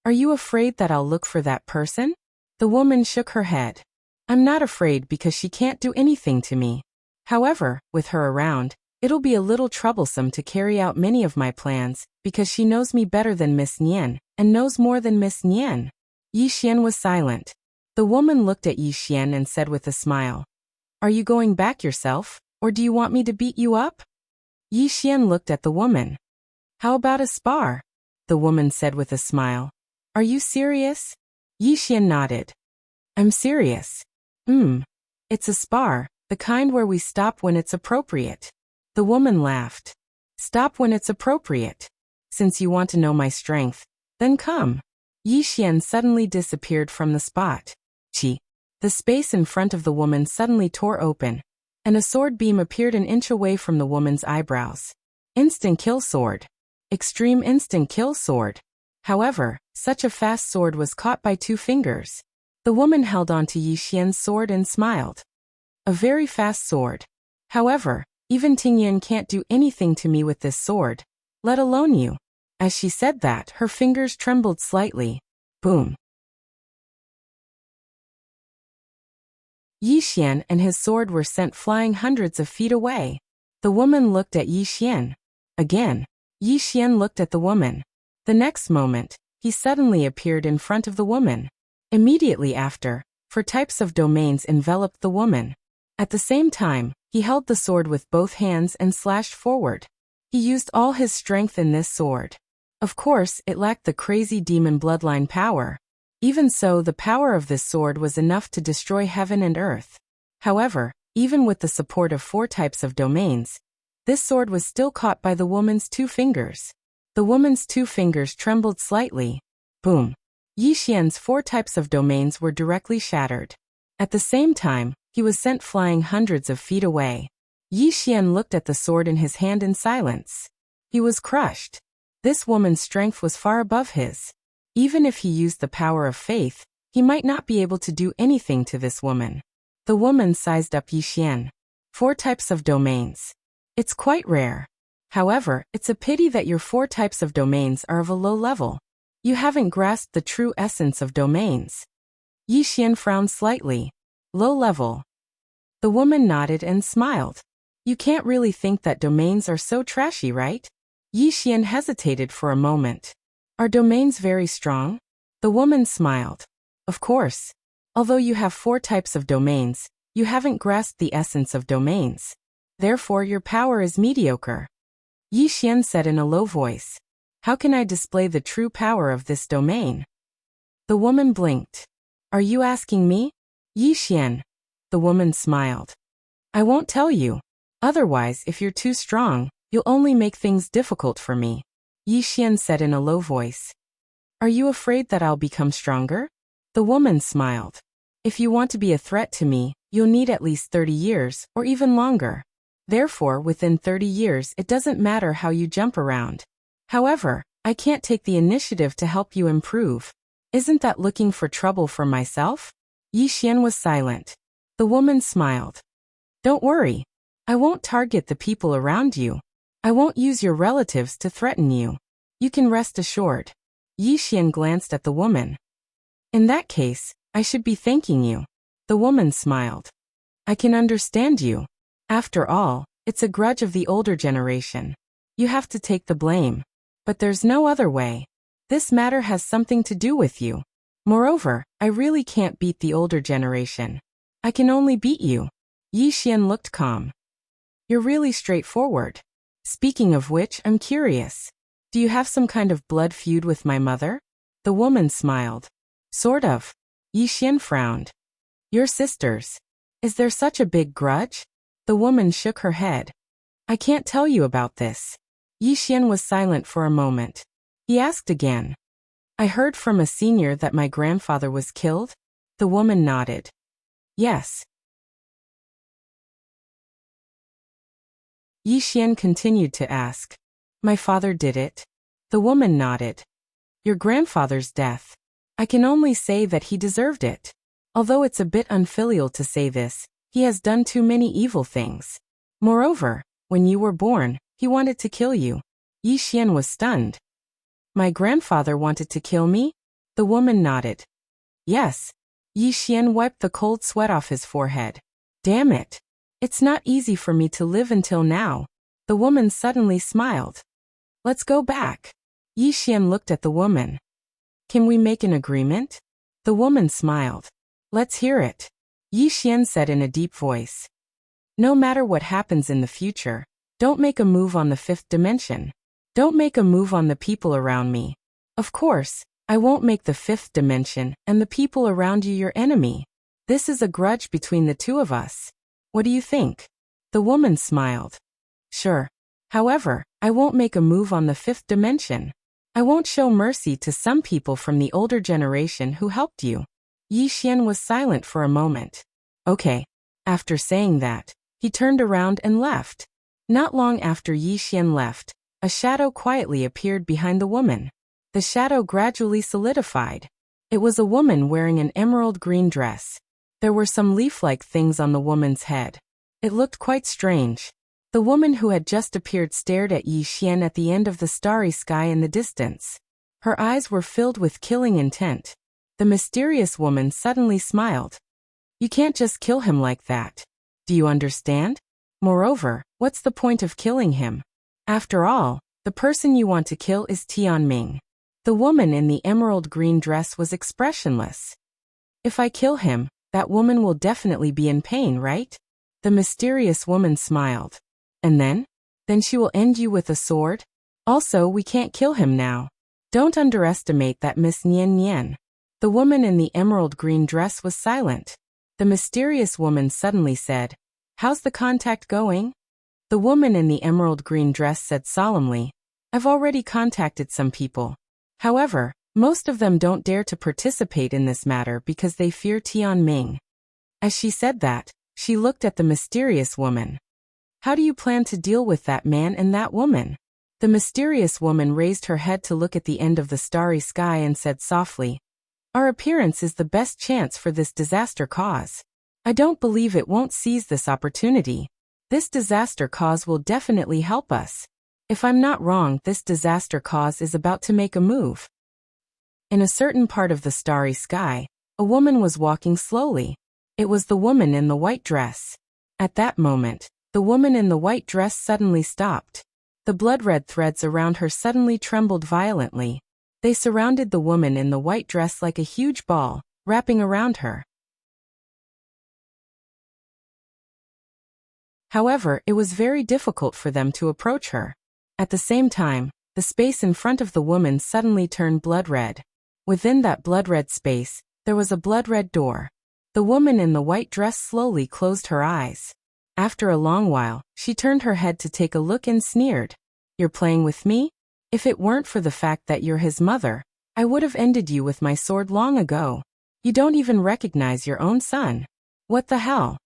"Are you afraid that I'll look for that person?" The woman shook her head. "I'm not afraid because she can't do anything to me. However, with her around, it'll be a little troublesome to carry out many of my plans because she knows me better than Miss Nian and knows more than Miss Nian." Yi Xian was silent. The woman looked at Yi Xian and said with a smile, "Are you going back yourself, or do you want me to beat you up?" Yi Xian looked at the woman. "How about a spar?" The woman said with a smile. "Are you serious?" Yi Xian nodded. "I'm serious." It's a spar, the kind where we stop when it's appropriate." The woman laughed. "Stop when it's appropriate. Since you want to know my strength, then come." Yi Xian suddenly disappeared from the spot. Chi. The space in front of the woman suddenly tore open, and a sword beam appeared an inch away from the woman's eyebrows. Instant kill sword. Extreme instant kill sword. However, such a fast sword was caught by 2 fingers. The woman held on to Yi Xian's sword and smiled. "A very fast sword. However, even Tingyan can't do anything to me with this sword, let alone you." As she said that, her fingers trembled slightly. Boom. Yi Xian and his sword were sent flying hundreds of feet away. The woman looked at Yi Xian. Again, Yi Xian looked at the woman. The next moment, he suddenly appeared in front of the woman. Immediately after, 4 types of domains enveloped the woman. At the same time, he held the sword with both hands and slashed forward. He used all his strength in this sword. Of course, it lacked the crazy demon bloodline power. Even so, the power of this sword was enough to destroy heaven and earth. However, even with the support of 4 types of domains, this sword was still caught by the woman's 2 fingers. The woman's 2 fingers trembled slightly. Boom. Yi Xian's 4 types of domains were directly shattered. At the same time, he was sent flying hundreds of feet away. Yi Xian looked at the sword in his hand in silence. He was crushed. This woman's strength was far above his. Even if he used the power of faith, he might not be able to do anything to this woman. The woman sized up Yi Xian. 4 types of domains. It's quite rare. However, it's a pity that your 4 types of domains are of a low level. You haven't grasped the true essence of domains. Yi Xian frowned slightly. Low level. The woman nodded and smiled. You can't really think that domains are so trashy, right? Yi Xian hesitated for a moment. Are domains very strong? The woman smiled. Of course. Although you have 4 types of domains, you haven't grasped the essence of domains. Therefore your power is mediocre. Yi Xian said in a low voice. How can I display the true power of this domain? The woman blinked. Are you asking me? Yi Xian. The woman smiled. I won't tell you. Otherwise, if you're too strong, you'll only make things difficult for me. Yi Xian said in a low voice. Are you afraid that I'll become stronger? The woman smiled. If you want to be a threat to me, you'll need at least 30 years, or even longer. Therefore, within 30 years, it doesn't matter how you jump around. However, I can't take the initiative to help you improve. Isn't that looking for trouble for myself? Yi Xian was silent. The woman smiled. Don't worry. I won't target the people around you. I won't use your relatives to threaten you. You can rest assured. Yi Xian glanced at the woman. In that case, I should be thanking you. The woman smiled. I can understand you. After all, it's a grudge of the older generation. You have to take the blame. But there's no other way. This matter has something to do with you. Moreover, I really can't beat the older generation. I can only beat you. Yi Xian looked calm. You're really straightforward. Speaking of which, I'm curious. Do you have some kind of blood feud with my mother? The woman smiled. Sort of. Yi Xian frowned. Your sisters. Is there such a big grudge? The woman shook her head. I can't tell you about this. Yi Xian was silent for a moment. He asked again. I heard from a senior that my grandfather was killed? The woman nodded. Yes. Yi Xian continued to ask. My father did it? The woman nodded. Your grandfather's death. I can only say that he deserved it. Although it's a bit unfilial to say this, he has done too many evil things. Moreover, when you were born, he wanted to kill you. Yi Xian was stunned. My grandfather wanted to kill me? The woman nodded. Yes. Yi Xian wiped the cold sweat off his forehead. Damn it. It's not easy for me to live until now. The woman suddenly smiled. Let's go back. Yi Xian looked at the woman. Can we make an agreement? The woman smiled. Let's hear it. Yi Xian said in a deep voice. No matter what happens in the future, don't make a move on the fifth dimension. Don't make a move on the people around me. Of course, I won't make the fifth dimension and the people around you your enemy. This is a grudge between the two of us. What do you think? The woman smiled. Sure. However, I won't make a move on the fifth dimension. I won't show mercy to some people from the older generation who helped you. Yi Xian was silent for a moment. Okay. After saying that, he turned around and left. Not long after Yi Xian left, a shadow quietly appeared behind the woman. The shadow gradually solidified. It was a woman wearing an emerald green dress. There were some leaf-like things on the woman's head. It looked quite strange. The woman who had just appeared stared at Yi Xian at the end of the starry sky in the distance. Her eyes were filled with killing intent. The mysterious woman suddenly smiled. You can't just kill him like that. Do you understand? Moreover, what's the point of killing him? After all, the person you want to kill is Tianming. The woman in the emerald green dress was expressionless. If I kill him, that woman will definitely be in pain, right? The mysterious woman smiled. And then? Then she will end you with a sword? Also, we can't kill him now. Don't underestimate that Miss Nian Nian. The woman in the emerald green dress was silent. The mysterious woman suddenly said, How's the contact going? The woman in the emerald green dress said solemnly, I've already contacted some people. However, most of them don't dare to participate in this matter because they fear Tianming. As she said that, she looked at the mysterious woman. How do you plan to deal with that man and that woman? The mysterious woman raised her head to look at the end of the starry sky and said softly, Our appearance is the best chance for this disaster cause. I don't believe it won't seize this opportunity. This disaster cause will definitely help us. If I'm not wrong, this disaster cause is about to make a move. In a certain part of the starry sky, a woman was walking slowly. It was the woman in the white dress. At that moment, the woman in the white dress suddenly stopped. The blood-red threads around her suddenly trembled violently. They surrounded the woman in the white dress like a huge ball, wrapping around her. However, it was very difficult for them to approach her. At the same time, the space in front of the woman suddenly turned blood-red. Within that blood-red space, there was a blood-red door. The woman in the white dress slowly closed her eyes. After a long while, she turned her head to take a look and sneered. You're playing with me? If it weren't for the fact that you're his mother, I would have ended you with my sword long ago. You don't even recognize your own son. What the hell?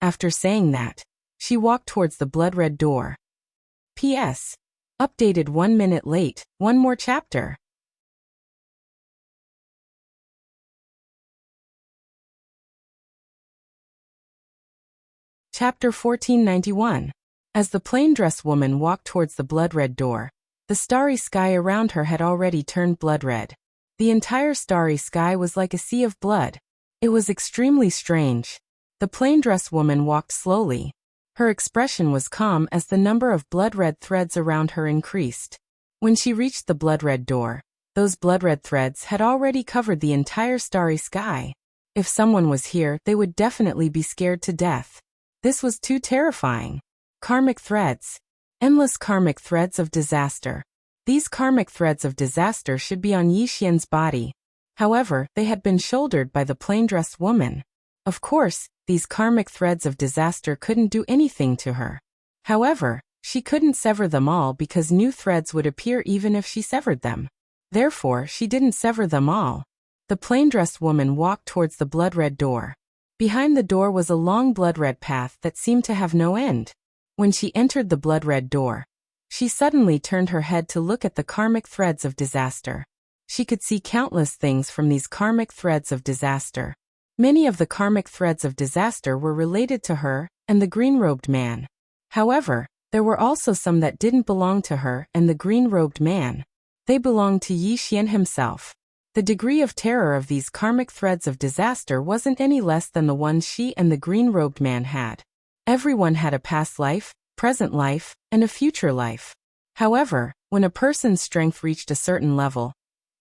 After saying that, she walked towards the blood-red door. P.S. Updated 1 minute late, one more chapter. Chapter 1491. As the plain-dressed woman walked towards the blood-red door, the starry sky around her had already turned blood-red. The entire starry sky was like a sea of blood. It was extremely strange. The plain-dressed woman walked slowly. Her expression was calm as the number of blood-red threads around her increased. When she reached the blood-red door, Those blood-red threads had already covered the entire starry sky. If someone was here, they would definitely be scared to death. This was too terrifying. Karmic threads. Endless karmic threads of disaster. These karmic threads of disaster should be on Yi Xian's body. However, they had been shouldered by the plain-dressed woman. Of course, these karmic threads of disaster couldn't do anything to her. However, she couldn't sever them all because new threads would appear even if she severed them. Therefore, she didn't sever them all. The plain-dressed woman walked towards the blood-red door. Behind the door was a long blood-red path that seemed to have no end. When she entered the blood-red door, she suddenly turned her head to look at the karmic threads of disaster. She could see countless things from these karmic threads of disaster. Many of the karmic threads of disaster were related to her and the green-robed man. However, there were also some that didn't belong to her and the green-robed man. They belonged to Yi Xian himself. The degree of terror of these karmic threads of disaster wasn't any less than the ones she and the green-robed man had. Everyone had a past life, present life, and a future life. However, when a person's strength reached a certain level,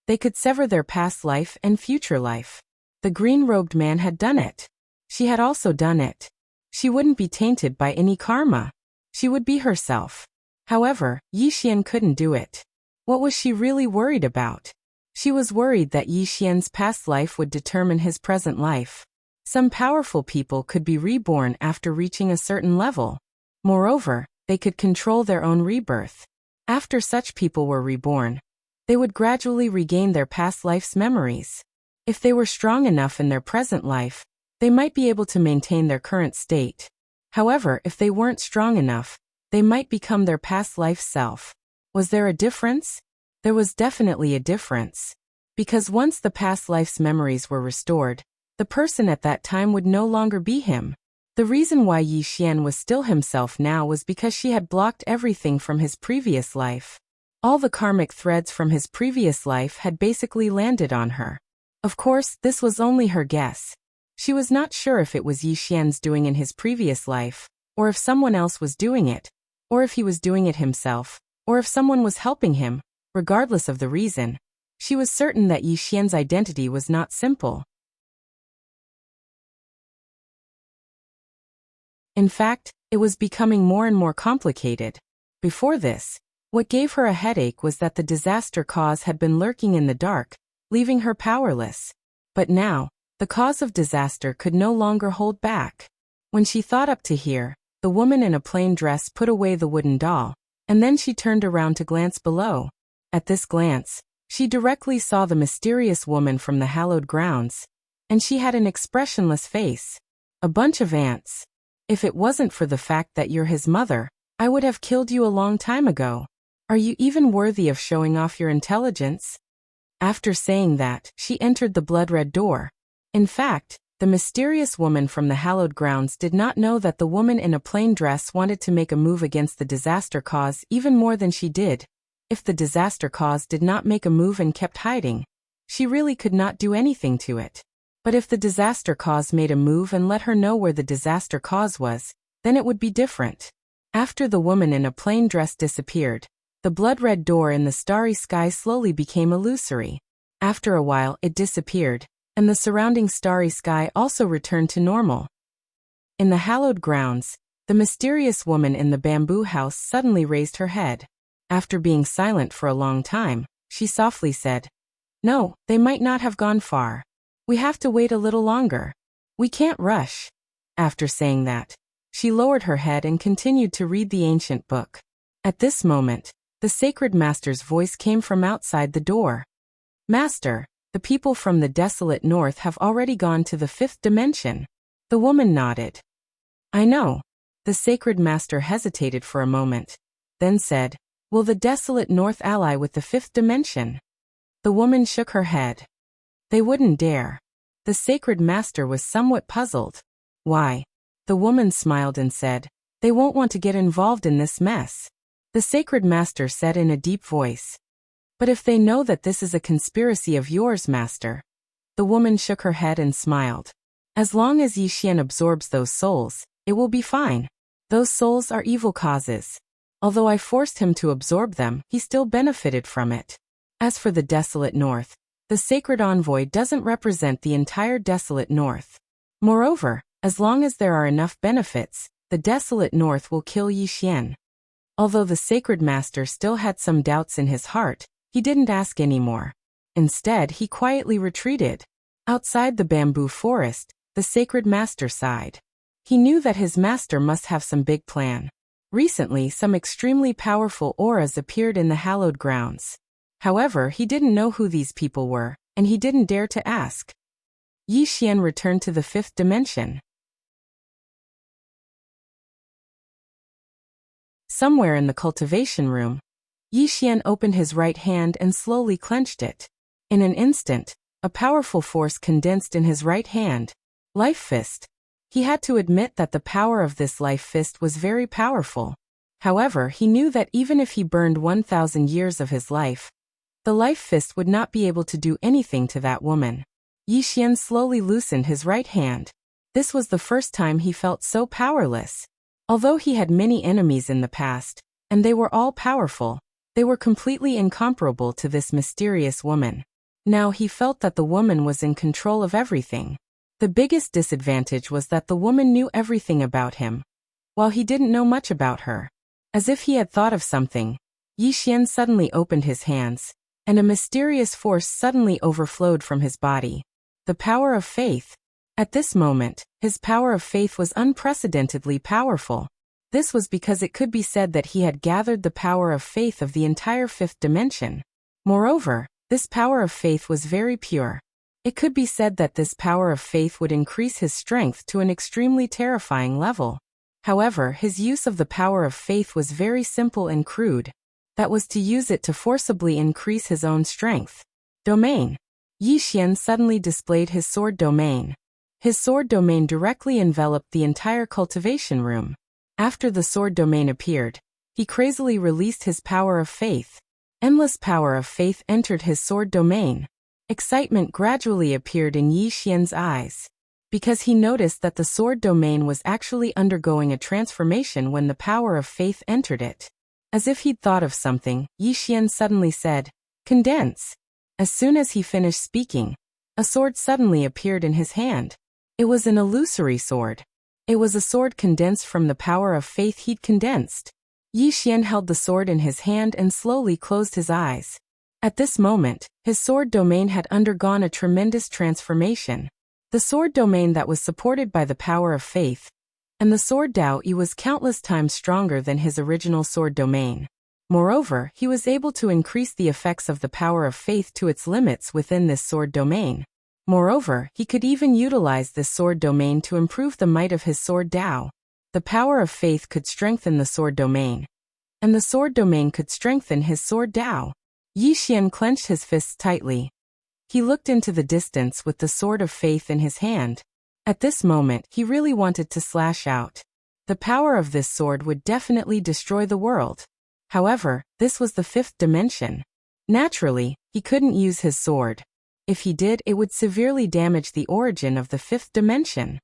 they could sever their past life and future life. The green-robed man had done it. She had also done it. She wouldn't be tainted by any karma. She would be herself. However, Yi Xian couldn't do it. What was she really worried about? She was worried that Yi Xian's past life would determine his present life. Some powerful people could be reborn after reaching a certain level. Moreover, they could control their own rebirth. After such people were reborn, they would gradually regain their past life's memories. If they were strong enough in their present life, they might be able to maintain their current state. However, if they weren't strong enough, they might become their past life self. Was there a difference? There was definitely a difference. Because once the past life's memories were restored, the person at that time would no longer be him. The reason why Yi Xian was still himself now was because she had blocked everything from his previous life. All the karmic threads from his previous life had basically landed on her. Of course, this was only her guess. She was not sure if it was Yi Xian's doing in his previous life, or if someone else was doing it, or if he was doing it himself, or if someone was helping him. Regardless of the reason, she was certain that Yi Xian's identity was not simple. In fact, it was becoming more and more complicated. Before this, what gave her a headache was that the disaster cause had been lurking in the dark, leaving her powerless. But now, the cause of disaster could no longer hold back. When she thought up to here, the woman in a plain dress put away the wooden doll, and then she turned around to glance below. At this glance, she directly saw the mysterious woman from the hallowed grounds, and she had an expressionless face. A bunch of ants. If it wasn't for the fact that you're his mother, I would have killed you a long time ago. Are you even worthy of showing off your intelligence? After saying that, she entered the blood-red door. In fact, the mysterious woman from the hallowed grounds did not know that the woman in a plain dress wanted to make a move against the disaster cause even more than she did. If the disaster cause did not make a move and kept hiding, she really could not do anything to it. But if the disaster cause made a move and let her know where the disaster cause was, then it would be different. After the woman in a plain dress disappeared, the blood-red door in the starry sky slowly became illusory. After a while, it disappeared, and the surrounding starry sky also returned to normal. In the hallowed grounds, the mysterious woman in the bamboo house suddenly raised her head. After being silent for a long time, she softly said, "No, they might not have gone far. We have to wait a little longer. We can't rush." After saying that, she lowered her head and continued to read the ancient book. At this moment, the sacred master's voice came from outside the door. "Master, the people from the desolate north have already gone to the 5th dimension." The woman nodded. "I know." The sacred master hesitated for a moment, then said, "Will the desolate north ally with the 5th dimension?" The woman shook her head. "They wouldn't dare." The sacred master was somewhat puzzled. "Why?" The woman smiled and said, "They won't want to get involved in this mess." The sacred master said in a deep voice, "But if they know that this is a conspiracy of yours, master?" The woman shook her head and smiled. "As long as Yi Xian absorbs those souls, it will be fine. Those souls are evil causes. Although I forced him to absorb them, he still benefited from it. As for the desolate north, the sacred envoy doesn't represent the entire desolate north. Moreover, as long as there are enough benefits, the desolate north will kill Yi Xian. Although the sacred master still had some doubts in his heart, he didn't ask anymore. Instead, he quietly retreated. Outside the bamboo forest, the sacred master sighed. He knew that his master must have some big plan. Recently, some extremely powerful auras appeared in the hallowed grounds. However, he didn't know who these people were, and he didn't dare to ask. Yi Xian returned to the fifth dimension. Somewhere in the cultivation room, Yi Xian opened his right hand and slowly clenched it. In an instant, a powerful force condensed in his right hand. Life Fist. He had to admit that the power of this Life Fist was very powerful. However, he knew that even if he burned 1,000 years of his life, the Life Fist would not be able to do anything to that woman. Yi Xian slowly loosened his right hand. This was the first time he felt so powerless. Although he had many enemies in the past, and they were all powerful, they were completely incomparable to this mysterious woman. Now he felt that the woman was in control of everything. The biggest disadvantage was that the woman knew everything about him, while he didn't know much about her. As if he had thought of something, Yi Xian suddenly opened his hands, and a mysterious force suddenly overflowed from his body. The power of faith. At this moment, his power of faith was unprecedentedly powerful. This was because it could be said that he had gathered the power of faith of the entire fifth dimension. Moreover, this power of faith was very pure. It could be said that this power of faith would increase his strength to an extremely terrifying level. However, his use of the power of faith was very simple and crude. That was to use it to forcibly increase his own strength. Domain. Yi Xian suddenly displayed his sword domain. His sword domain directly enveloped the entire cultivation room. After the sword domain appeared, he crazily released his power of faith. Endless power of faith entered his sword domain. Excitement gradually appeared in Yi Xian's eyes, because he noticed that the sword domain was actually undergoing a transformation when the power of faith entered it. As if he'd thought of something, Yi Xian suddenly said, "Condense." As soon as he finished speaking, a sword suddenly appeared in his hand. It was an illusory sword. It was a sword condensed from the power of faith he'd condensed. Yi Xian held the sword in his hand and slowly closed his eyes. At this moment, his sword domain had undergone a tremendous transformation. The sword domain that was supported by the power of faith, and the sword Dao Yi was countless times stronger than his original sword domain. Moreover, he was able to increase the effects of the power of faith to its limits within this sword domain. Moreover, he could even utilize this sword domain to improve the might of his sword Dao. The power of faith could strengthen the sword domain, and the sword domain could strengthen his sword Dao. Yi Xian clenched his fists tightly. He looked into the distance with the sword of faith in his hand. At this moment, he really wanted to slash out. The power of this sword would definitely destroy the world. However, this was the fifth dimension. Naturally, he couldn't use his sword. If he did, it would severely damage the origin of the fifth dimension.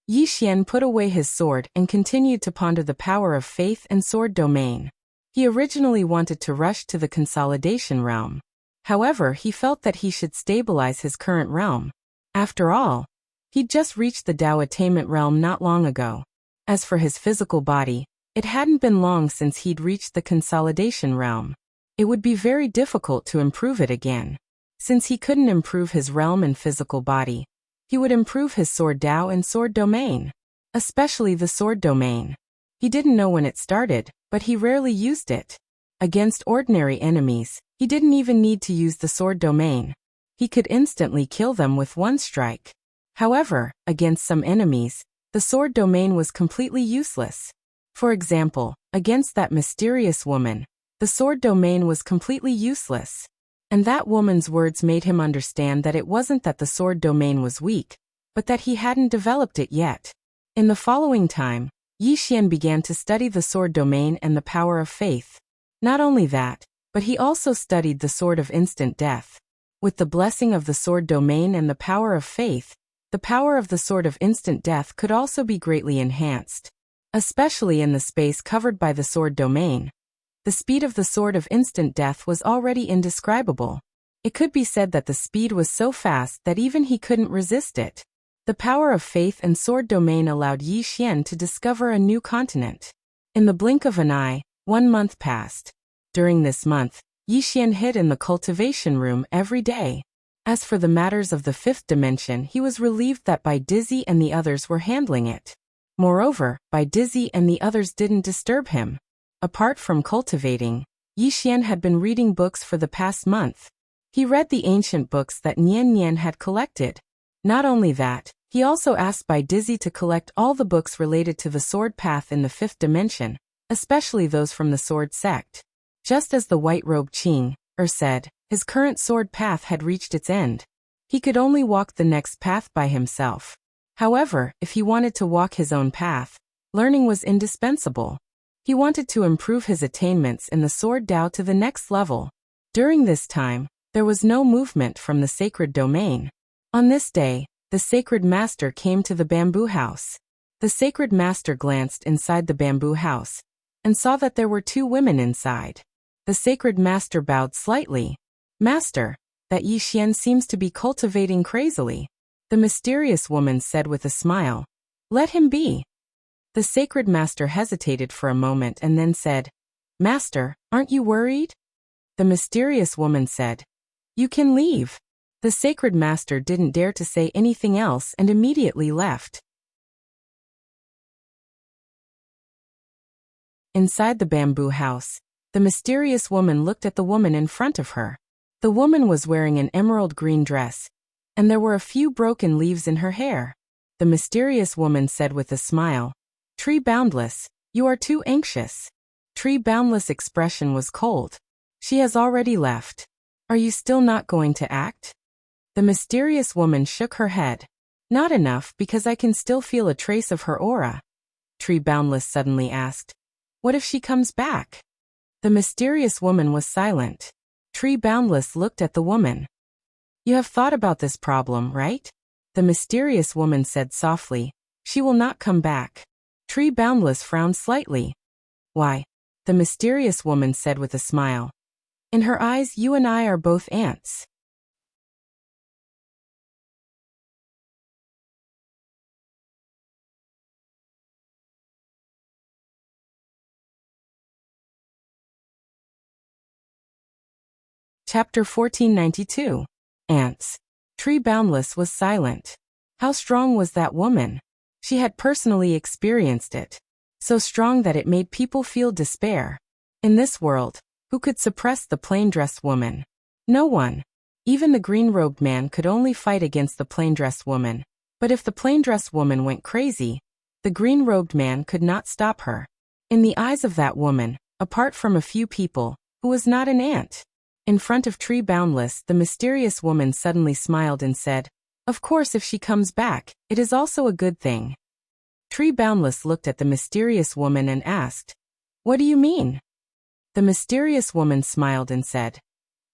Yi Xian put away his sword and continued to ponder the power of faith and sword domain. He originally wanted to rush to the consolidation realm. However, he felt that he should stabilize his current realm. After all, he'd just reached the Dao attainment realm not long ago. As for his physical body, it hadn't been long since he'd reached the consolidation realm. It would be very difficult to improve it again. Since he couldn't improve his realm and physical body, he would improve his sword Dao and sword domain, especially the sword domain. He didn't know when it started, but he rarely used it. Against ordinary enemies, he didn't even need to use the sword domain. He could instantly kill them with one strike. However, against some enemies, the sword domain was completely useless. For example, against that mysterious woman, the sword domain was completely useless. And that woman's words made him understand that it wasn't that the sword domain was weak, but that he hadn't developed it yet. In the following time, Yi Xian began to study the sword domain and the power of faith. Not only that, but he also studied the sword of instant death. With the blessing of the sword domain and the power of faith, the power of the sword of instant death could also be greatly enhanced. especially in the space covered by the sword domain. The speed of the sword of instant death was already indescribable. It could be said that the speed was so fast that even he couldn't resist it. The power of faith and sword domain allowed Yi Xian to discover a new continent. In the blink of an eye, 1 month passed. During this month, Yi Xian hid in the cultivation room every day. As for the matters of the fifth dimension, he was relieved that Bai Dizzy and the others were handling it. Moreover, Bai Dizzy and the others didn't disturb him. Apart from cultivating, Yi Xian had been reading books for the past month. He read the ancient books that Nian Nian had collected. Not only that, he also asked Bai Dizzy to collect all the books related to the sword path in the fifth dimension, especially those from the sword sect. Just as the white-robed Qing said, his current sword path had reached its end. He could only walk the next path by himself. However, if he wanted to walk his own path, learning was indispensable. He wanted to improve his attainments in the sword Dao to the next level. During this time, there was no movement from the sacred domain. On this day, the sacred master came to the bamboo house. The sacred master glanced inside the bamboo house and saw that there were 2 women inside. The sacred master bowed slightly. "Master, that Yi Xian seems to be cultivating crazily." The mysterious woman said with a smile, "Let him be." The sacred master hesitated for a moment and then said, "Master, aren't you worried?" The mysterious woman said, "You can leave." The sacred master didn't dare to say anything else and immediately left. Inside the bamboo house, the mysterious woman looked at the woman in front of her. The woman was wearing an emerald green dress, and there were a few broken leaves in her hair. The mysterious woman said with a smile, "Tree Boundless, you are too anxious." Tree Boundless' expression was cold. "She has already left. Are you still not going to act?" The mysterious woman shook her head. "Not enough, because I can still feel a trace of her aura." Tree Boundless suddenly asked, "What if she comes back?" The mysterious woman was silent. Tree Boundless looked at the woman. "You have thought about this problem, right?" The mysterious woman said softly, "She will not come back." Tree Boundless frowned slightly. "Why?" The mysterious woman said with a smile. "In her eyes, you and I are both ants." Chapter 1492. Ants. Tree Boundless was silent. How strong was that woman? She had personally experienced it. So strong that it made people feel despair. In this world, who could suppress the plain-dressed woman? No one. Even the green-robed man could only fight against the plain-dressed woman. But if the plain-dressed woman went crazy, the green-robed man could not stop her. In the eyes of that woman, apart from a few people, who was not an ant. In front of Tree Boundless, the mysterious woman suddenly smiled and said, "Of course, if she comes back, it is also a good thing." Tree Boundless looked at the mysterious woman and asked, "What do you mean?" The mysterious woman smiled and said,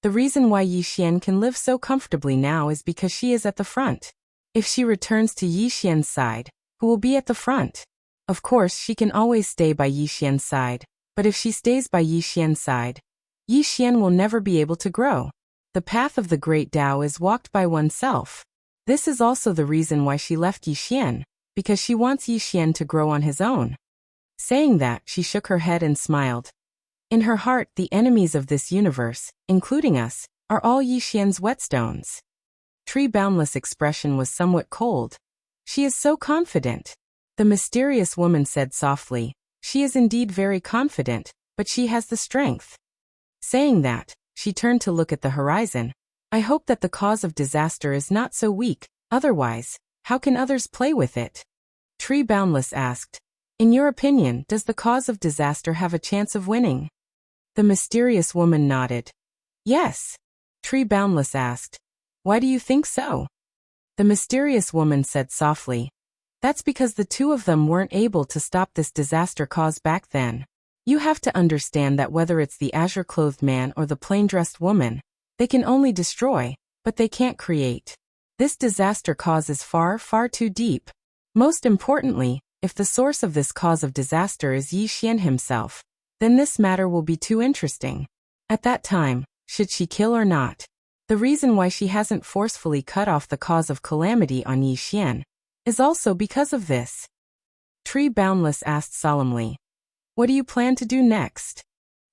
"The reason why Yi Xian can live so comfortably now is because she is at the front. If she returns to Yi Xian's side, who will be at the front? Of course, she can always stay by Yi Xian's side, but if she stays by Yi Xian's side, Yi Xian will never be able to grow. The path of the Great Tao is walked by oneself. This is also the reason why she left Yi Xian, because she wants Yi Xian to grow on his own." Saying that, she shook her head and smiled. In her heart, the enemies of this universe, including us, are all Yi Xian's whetstones. Tree Boundless' expression was somewhat cold. "She is so confident." The mysterious woman said softly, "She is indeed very confident, but she has the strength." Saying that, she turned to look at the horizon. "I hope that the cause of disaster is not so weak, otherwise, how can others play with it?" Tree Boundless asked, "In your opinion, does the cause of disaster have a chance of winning?" The mysterious woman nodded. "Yes." Tree Boundless asked, "Why do you think so?" The mysterious woman said softly, "That's because the 2 of them weren't able to stop this disaster cause back then. You have to understand that whether it's the azure-clothed man or the plain-dressed woman, they can only destroy, but they can't create. This disaster cause is far, far too deep. Most importantly, If the source of this cause of disaster is Yi Xian himself, then this matter will be too interesting. At that time, should she kill or not? The reason why she hasn't forcefully cut off the cause of calamity on Yi Xian is also because of this. Tree Boundless asked solemnly, "What do you plan to do next?"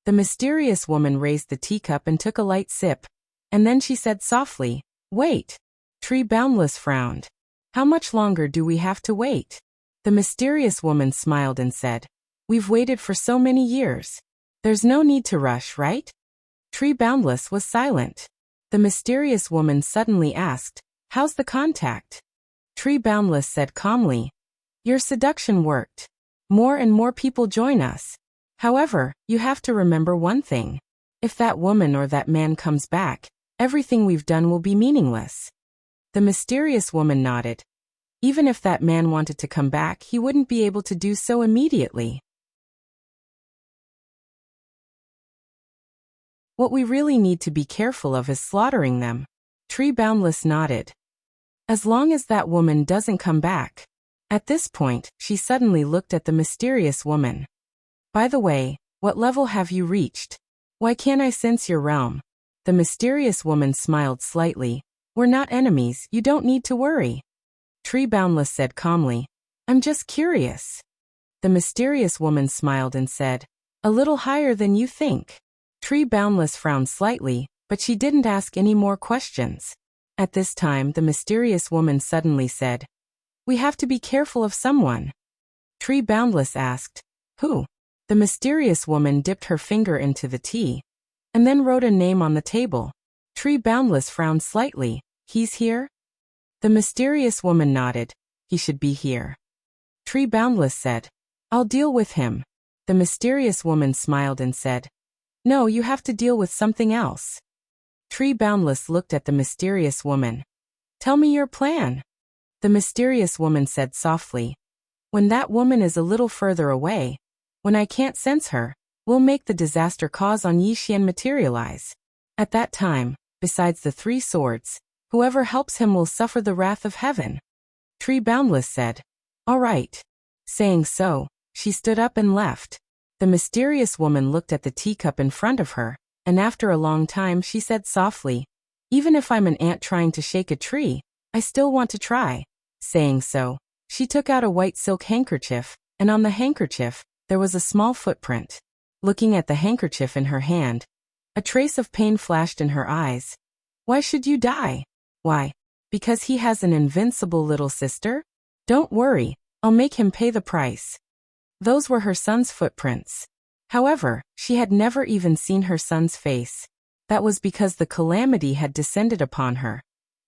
The mysterious woman raised the teacup and took a light sip, and then she said softly, "Wait." Tree Boundless frowned. "How much longer do we have to wait?" The mysterious woman smiled and said, "We've waited for so many years. There's no need to rush, right?" Tree Boundless was silent. The mysterious woman suddenly asked, "How's the contact?" Tree Boundless said calmly, "Your seduction worked. More and more people join us. However, you have to remember one thing. If that woman or that man comes back, everything we've done will be meaningless." The mysterious woman nodded. Even if that man wanted to come back, he wouldn't be able to do so immediately. What we really need to be careful of is slaughtering them. Tree Boundless nodded. As long as that woman doesn't come back. At this point, she suddenly looked at the mysterious woman. "By the way, what level have you reached? Why can't I sense your realm?" The mysterious woman smiled slightly. "We're not enemies, you don't need to worry." Tree Boundless said calmly, "I'm just curious." The mysterious woman smiled and said, "A little higher than you think." Tree Boundless frowned slightly, but she didn't ask any more questions. At this time, the mysterious woman suddenly said, "We have to be careful of someone." Tree Boundless asked, "Who?" The mysterious woman dipped her finger into the tea, and then wrote a name on the table. Tree Boundless frowned slightly. "He's here?" The mysterious woman nodded. "He should be here." Tree Boundless said, "I'll deal with him." The mysterious woman smiled and said, "No, you have to deal with something else." Tree Boundless looked at the mysterious woman. "Tell me your plan." The mysterious woman said softly, "When that woman is a little further away, when I can't sense her, we'll make the disaster cause on Yi Xian materialize. At that time, besides the 3 swords, whoever helps him will suffer the wrath of heaven." Tree Boundless said, "All right." Saying so, she stood up and left. The mysterious woman looked at the teacup in front of her, and after a long time she said softly, "Even if I'm an ant trying to shake a tree, I still want to try." Saying so, she took out a white silk handkerchief, and on the handkerchief, there was a small footprint. Looking at the handkerchief in her hand, a trace of pain flashed in her eyes. "Why should you die?" "Why? Because he has an invincible little sister? Don't worry, I'll make him pay the price." Those were her son's footprints. However, she had never even seen her son's face. That was because the calamity had descended upon her,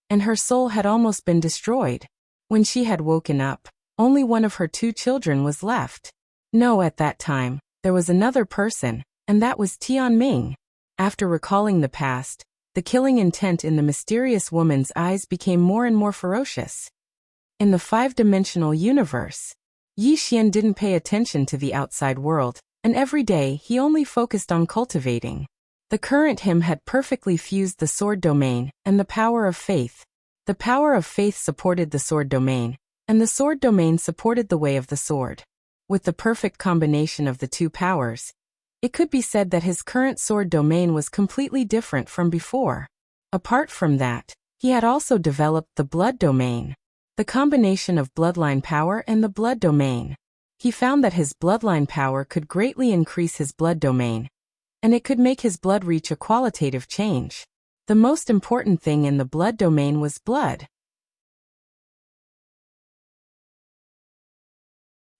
and her soul had almost been destroyed. When she had woken up, only one of her 2 children was left. No, at that time, there was another person, and that was Tianming. After recalling the past, the killing intent in the mysterious woman's eyes became more and more ferocious. In the 5-dimensional universe, Yi Xian didn't pay attention to the outside world, and every day he only focused on cultivating. The current him had perfectly fused the sword domain and the power of faith. The power of faith supported the sword domain, and the sword domain supported the way of the sword. With the perfect combination of the 2 powers, it could be said that his current sword domain was completely different from before. Apart from that, he had also developed the blood domain, the combination of bloodline power and the blood domain. He found that his bloodline power could greatly increase his blood domain, and it could make his blood reach a qualitative change. The most important thing in the blood domain was blood.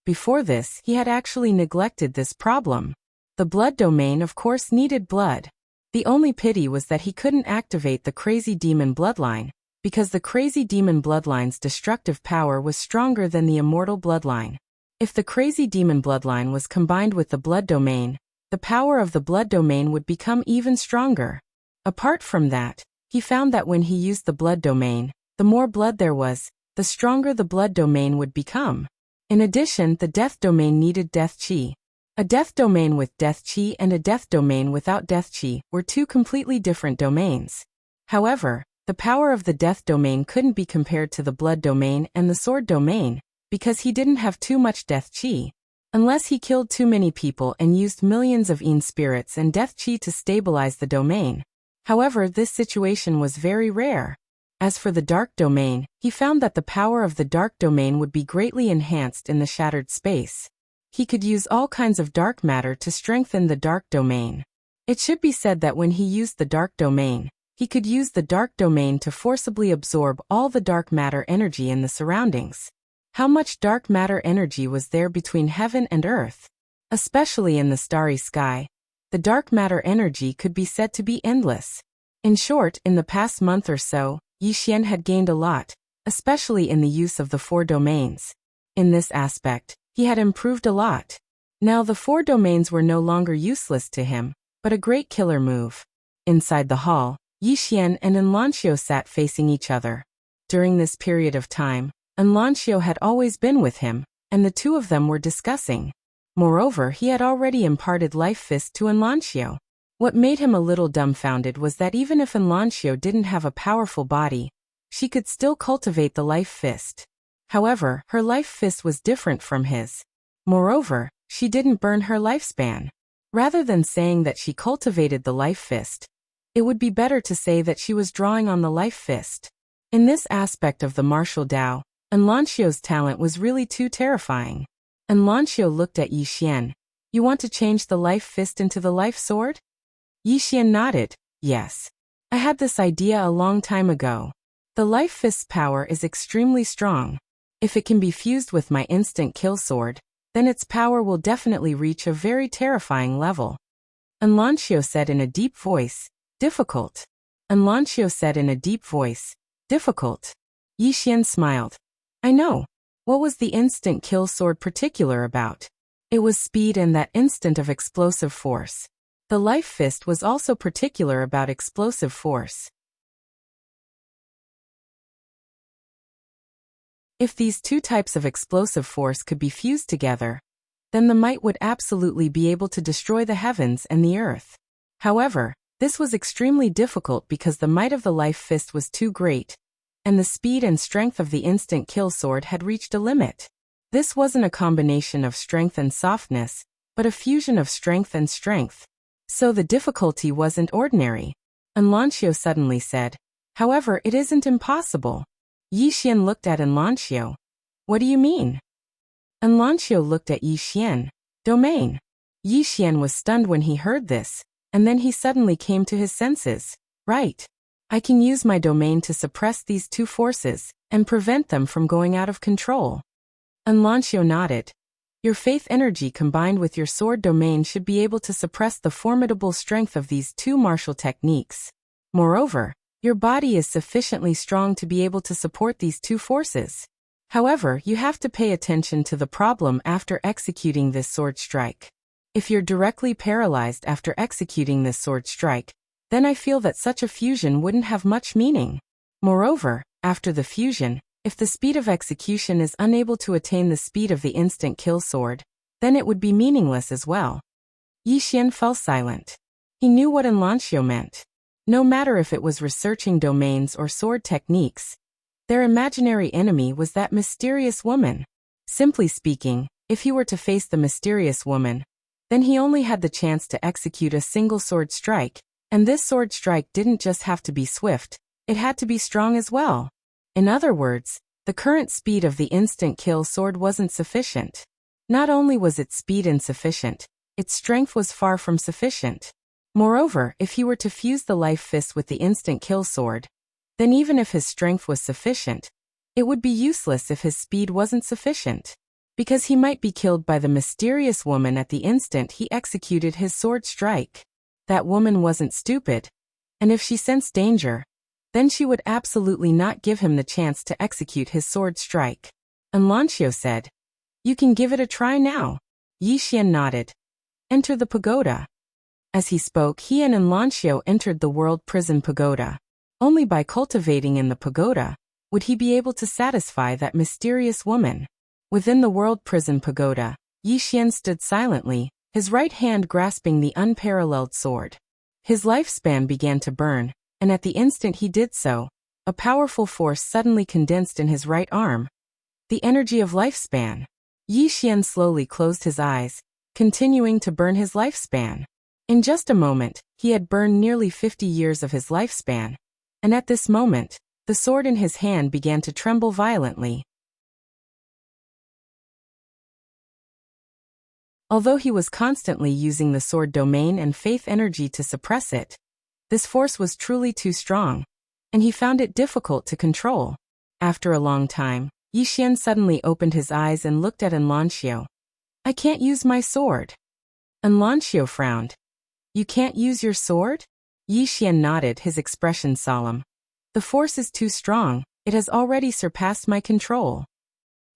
Before this, he had actually neglected this problem. The blood domain of course needed blood. The only pity was that he couldn't activate the crazy demon bloodline, because the crazy demon bloodline's destructive power was stronger than the immortal bloodline. If the crazy demon bloodline was combined with the blood domain, the power of the blood domain would become even stronger. Apart from that, he found that when he used the blood domain, the more blood there was, the stronger the blood domain would become. In addition, the death domain needed death chi. A death domain with death chi and a death domain without death chi were 2 completely different domains. However, the power of the death domain couldn't be compared to the blood domain and the sword domain, because he didn't have too much death chi. Unless he killed too many people and used millions of Yin spirits and death chi to stabilize the domain. However, this situation was very rare. As for the dark domain, he found that the power of the dark domain would be greatly enhanced in the shattered space. He could use all kinds of dark matter to strengthen the dark domain. It should be said that when he used the dark domain, he could use the dark domain to forcibly absorb all the dark matter energy in the surroundings. How much dark matter energy was there between heaven and earth? Especially in the starry sky, the dark matter energy could be said to be endless. In short, in the past month or so, Yi Xian had gained a lot, especially in the use of the 4 domains. In this aspect, he had improved a lot. Now the 4 domains were no longer useless to him, but a great killer move. Inside the hall, Yi Xian and Enlancio sat facing each other. During this period of time, Enlancio had always been with him, and the two of them were discussing. Moreover, he had already imparted Life Fist to Enlancio. What made him a little dumbfounded was that even if Enlancio didn't have a powerful body, she could still cultivate the Life Fist. However, her Life Fist was different from his. Moreover, she didn't burn her lifespan. Rather than saying that she cultivated the Life Fist, it would be better to say that she was drawing on the Life Fist. In this aspect of the martial Tao, Enlancio's talent was really too terrifying. Enlancio looked at Yi Xian. You want to change the Life Fist into the Life Sword? Yi Xian nodded. Yes. I had this idea a long time ago. The Life Fist's power is extremely strong. If it can be fused with my instant kill sword, then its power will definitely reach a very terrifying level. Enlancio said in a deep voice. Difficult. Enlancio said in a deep voice. Difficult. Yi Xian smiled. I know. What was the instant kill sword particular about? It was speed and that instant of explosive force. The Life Fist was also particular about explosive force. If these two types of explosive force could be fused together, then the might would absolutely be able to destroy the heavens and the earth. However, this was extremely difficult because the might of the Life Fist was too great, and the speed and strength of the instant kill sword had reached a limit. This wasn't a combination of strength and softness, but a fusion of strength and strength. So the difficulty wasn't ordinary. Enlancio suddenly said. However, it isn't impossible. Yi Xian looked at Enlancio. What do you mean? Enlancio looked at Yi Xian. Domain. Yi Xian was stunned when he heard this, and then he suddenly came to his senses. Right. I can use my domain to suppress these two forces, and prevent them from going out of control. Enlancio nodded. Your faith energy combined with your sword domain should be able to suppress the formidable strength of these two martial techniques. Moreover, your body is sufficiently strong to be able to support these two forces. However, you have to pay attention to the problem after executing this sword strike. If you're directly paralyzed after executing this sword strike, then I feel that such a fusion wouldn't have much meaning. Moreover, after the fusion, if the speed of execution is unable to attain the speed of the instant kill sword, then it would be meaningless as well. Yi Xian fell silent. He knew what Enlancio meant. No matter if it was researching domains or sword techniques, their imaginary enemy was that mysterious woman. Simply speaking, if he were to face the mysterious woman, then he only had the chance to execute a single sword strike, and this sword strike didn't just have to be swift, it had to be strong as well. In other words, the current speed of the instant kill sword wasn't sufficient. Not only was its speed insufficient, its strength was far from sufficient. Moreover, if he were to fuse the Life Fist with the instant kill sword, then even if his strength was sufficient, it would be useless if his speed wasn't sufficient. Because he might be killed by the mysterious woman at the instant he executed his sword strike. That woman wasn't stupid, and if she sensed danger, then she would absolutely not give him the chance to execute his sword strike. Enlancio said, You can give it a try now. Yi Xian nodded. Enter the pagoda. As he spoke, he and Enlancio entered the world prison pagoda. Only by cultivating in the pagoda would he be able to satisfy that mysterious woman. Within the world prison pagoda, Yi Xian stood silently, his right hand grasping the unparalleled sword. His lifespan began to burn, and at the instant he did so, a powerful force suddenly condensed in his right arm. The energy of lifespan. Yi Xian slowly closed his eyes, continuing to burn his lifespan. In just a moment, he had burned nearly 50 years of his lifespan, and at this moment, the sword in his hand began to tremble violently. Although he was constantly using the sword domain and faith energy to suppress it, this force was truly too strong, and he found it difficult to control. After a long time, Yi Xian suddenly opened his eyes and looked at Enlanxiu. I can't use my sword. Enlanxiu frowned. You can't use your sword? Yi Xian nodded, his expression solemn. The force is too strong, it has already surpassed my control.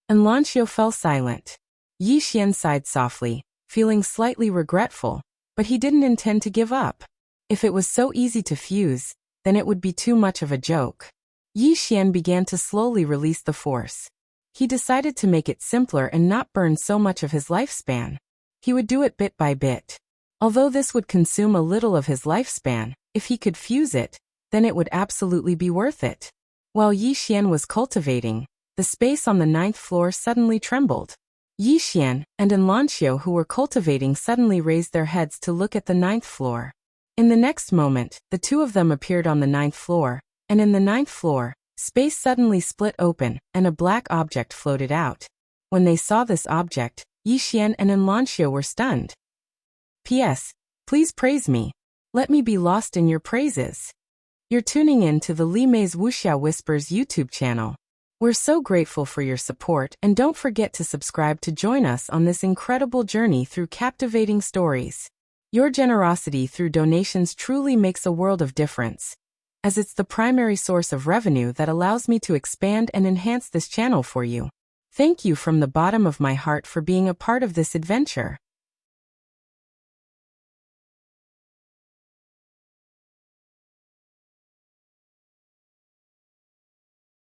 Enlanxiu fell silent. Yi Xian sighed softly, feeling slightly regretful, but he didn't intend to give up. If it was so easy to fuse, then it would be too much of a joke. Yi Xian began to slowly release the force. He decided to make it simpler and not burn so much of his lifespan. He would do it bit by bit. Although this would consume a little of his lifespan, if he could fuse it, then it would absolutely be worth it. While Yi Xian was cultivating, the space on the 9th floor suddenly trembled. Yi Xian and Enlanxiu, who were cultivating, suddenly raised their heads to look at the 9th floor. In the next moment, the two of them appeared on the 9th floor, and in the 9th floor, space suddenly split open, and a black object floated out. When they saw this object, Yi Xian and Enlanxiu were stunned. P.S. Please praise me. Let me be lost in your praises. You're tuning in to the Li Mei's Wuxia Whispers YouTube channel. We're so grateful for your support, and don't forget to subscribe to join us on this incredible journey through captivating stories. Your generosity through donations truly makes a world of difference, as it's the primary source of revenue that allows me to expand and enhance this channel for you. Thank you from the bottom of my heart for being a part of this adventure.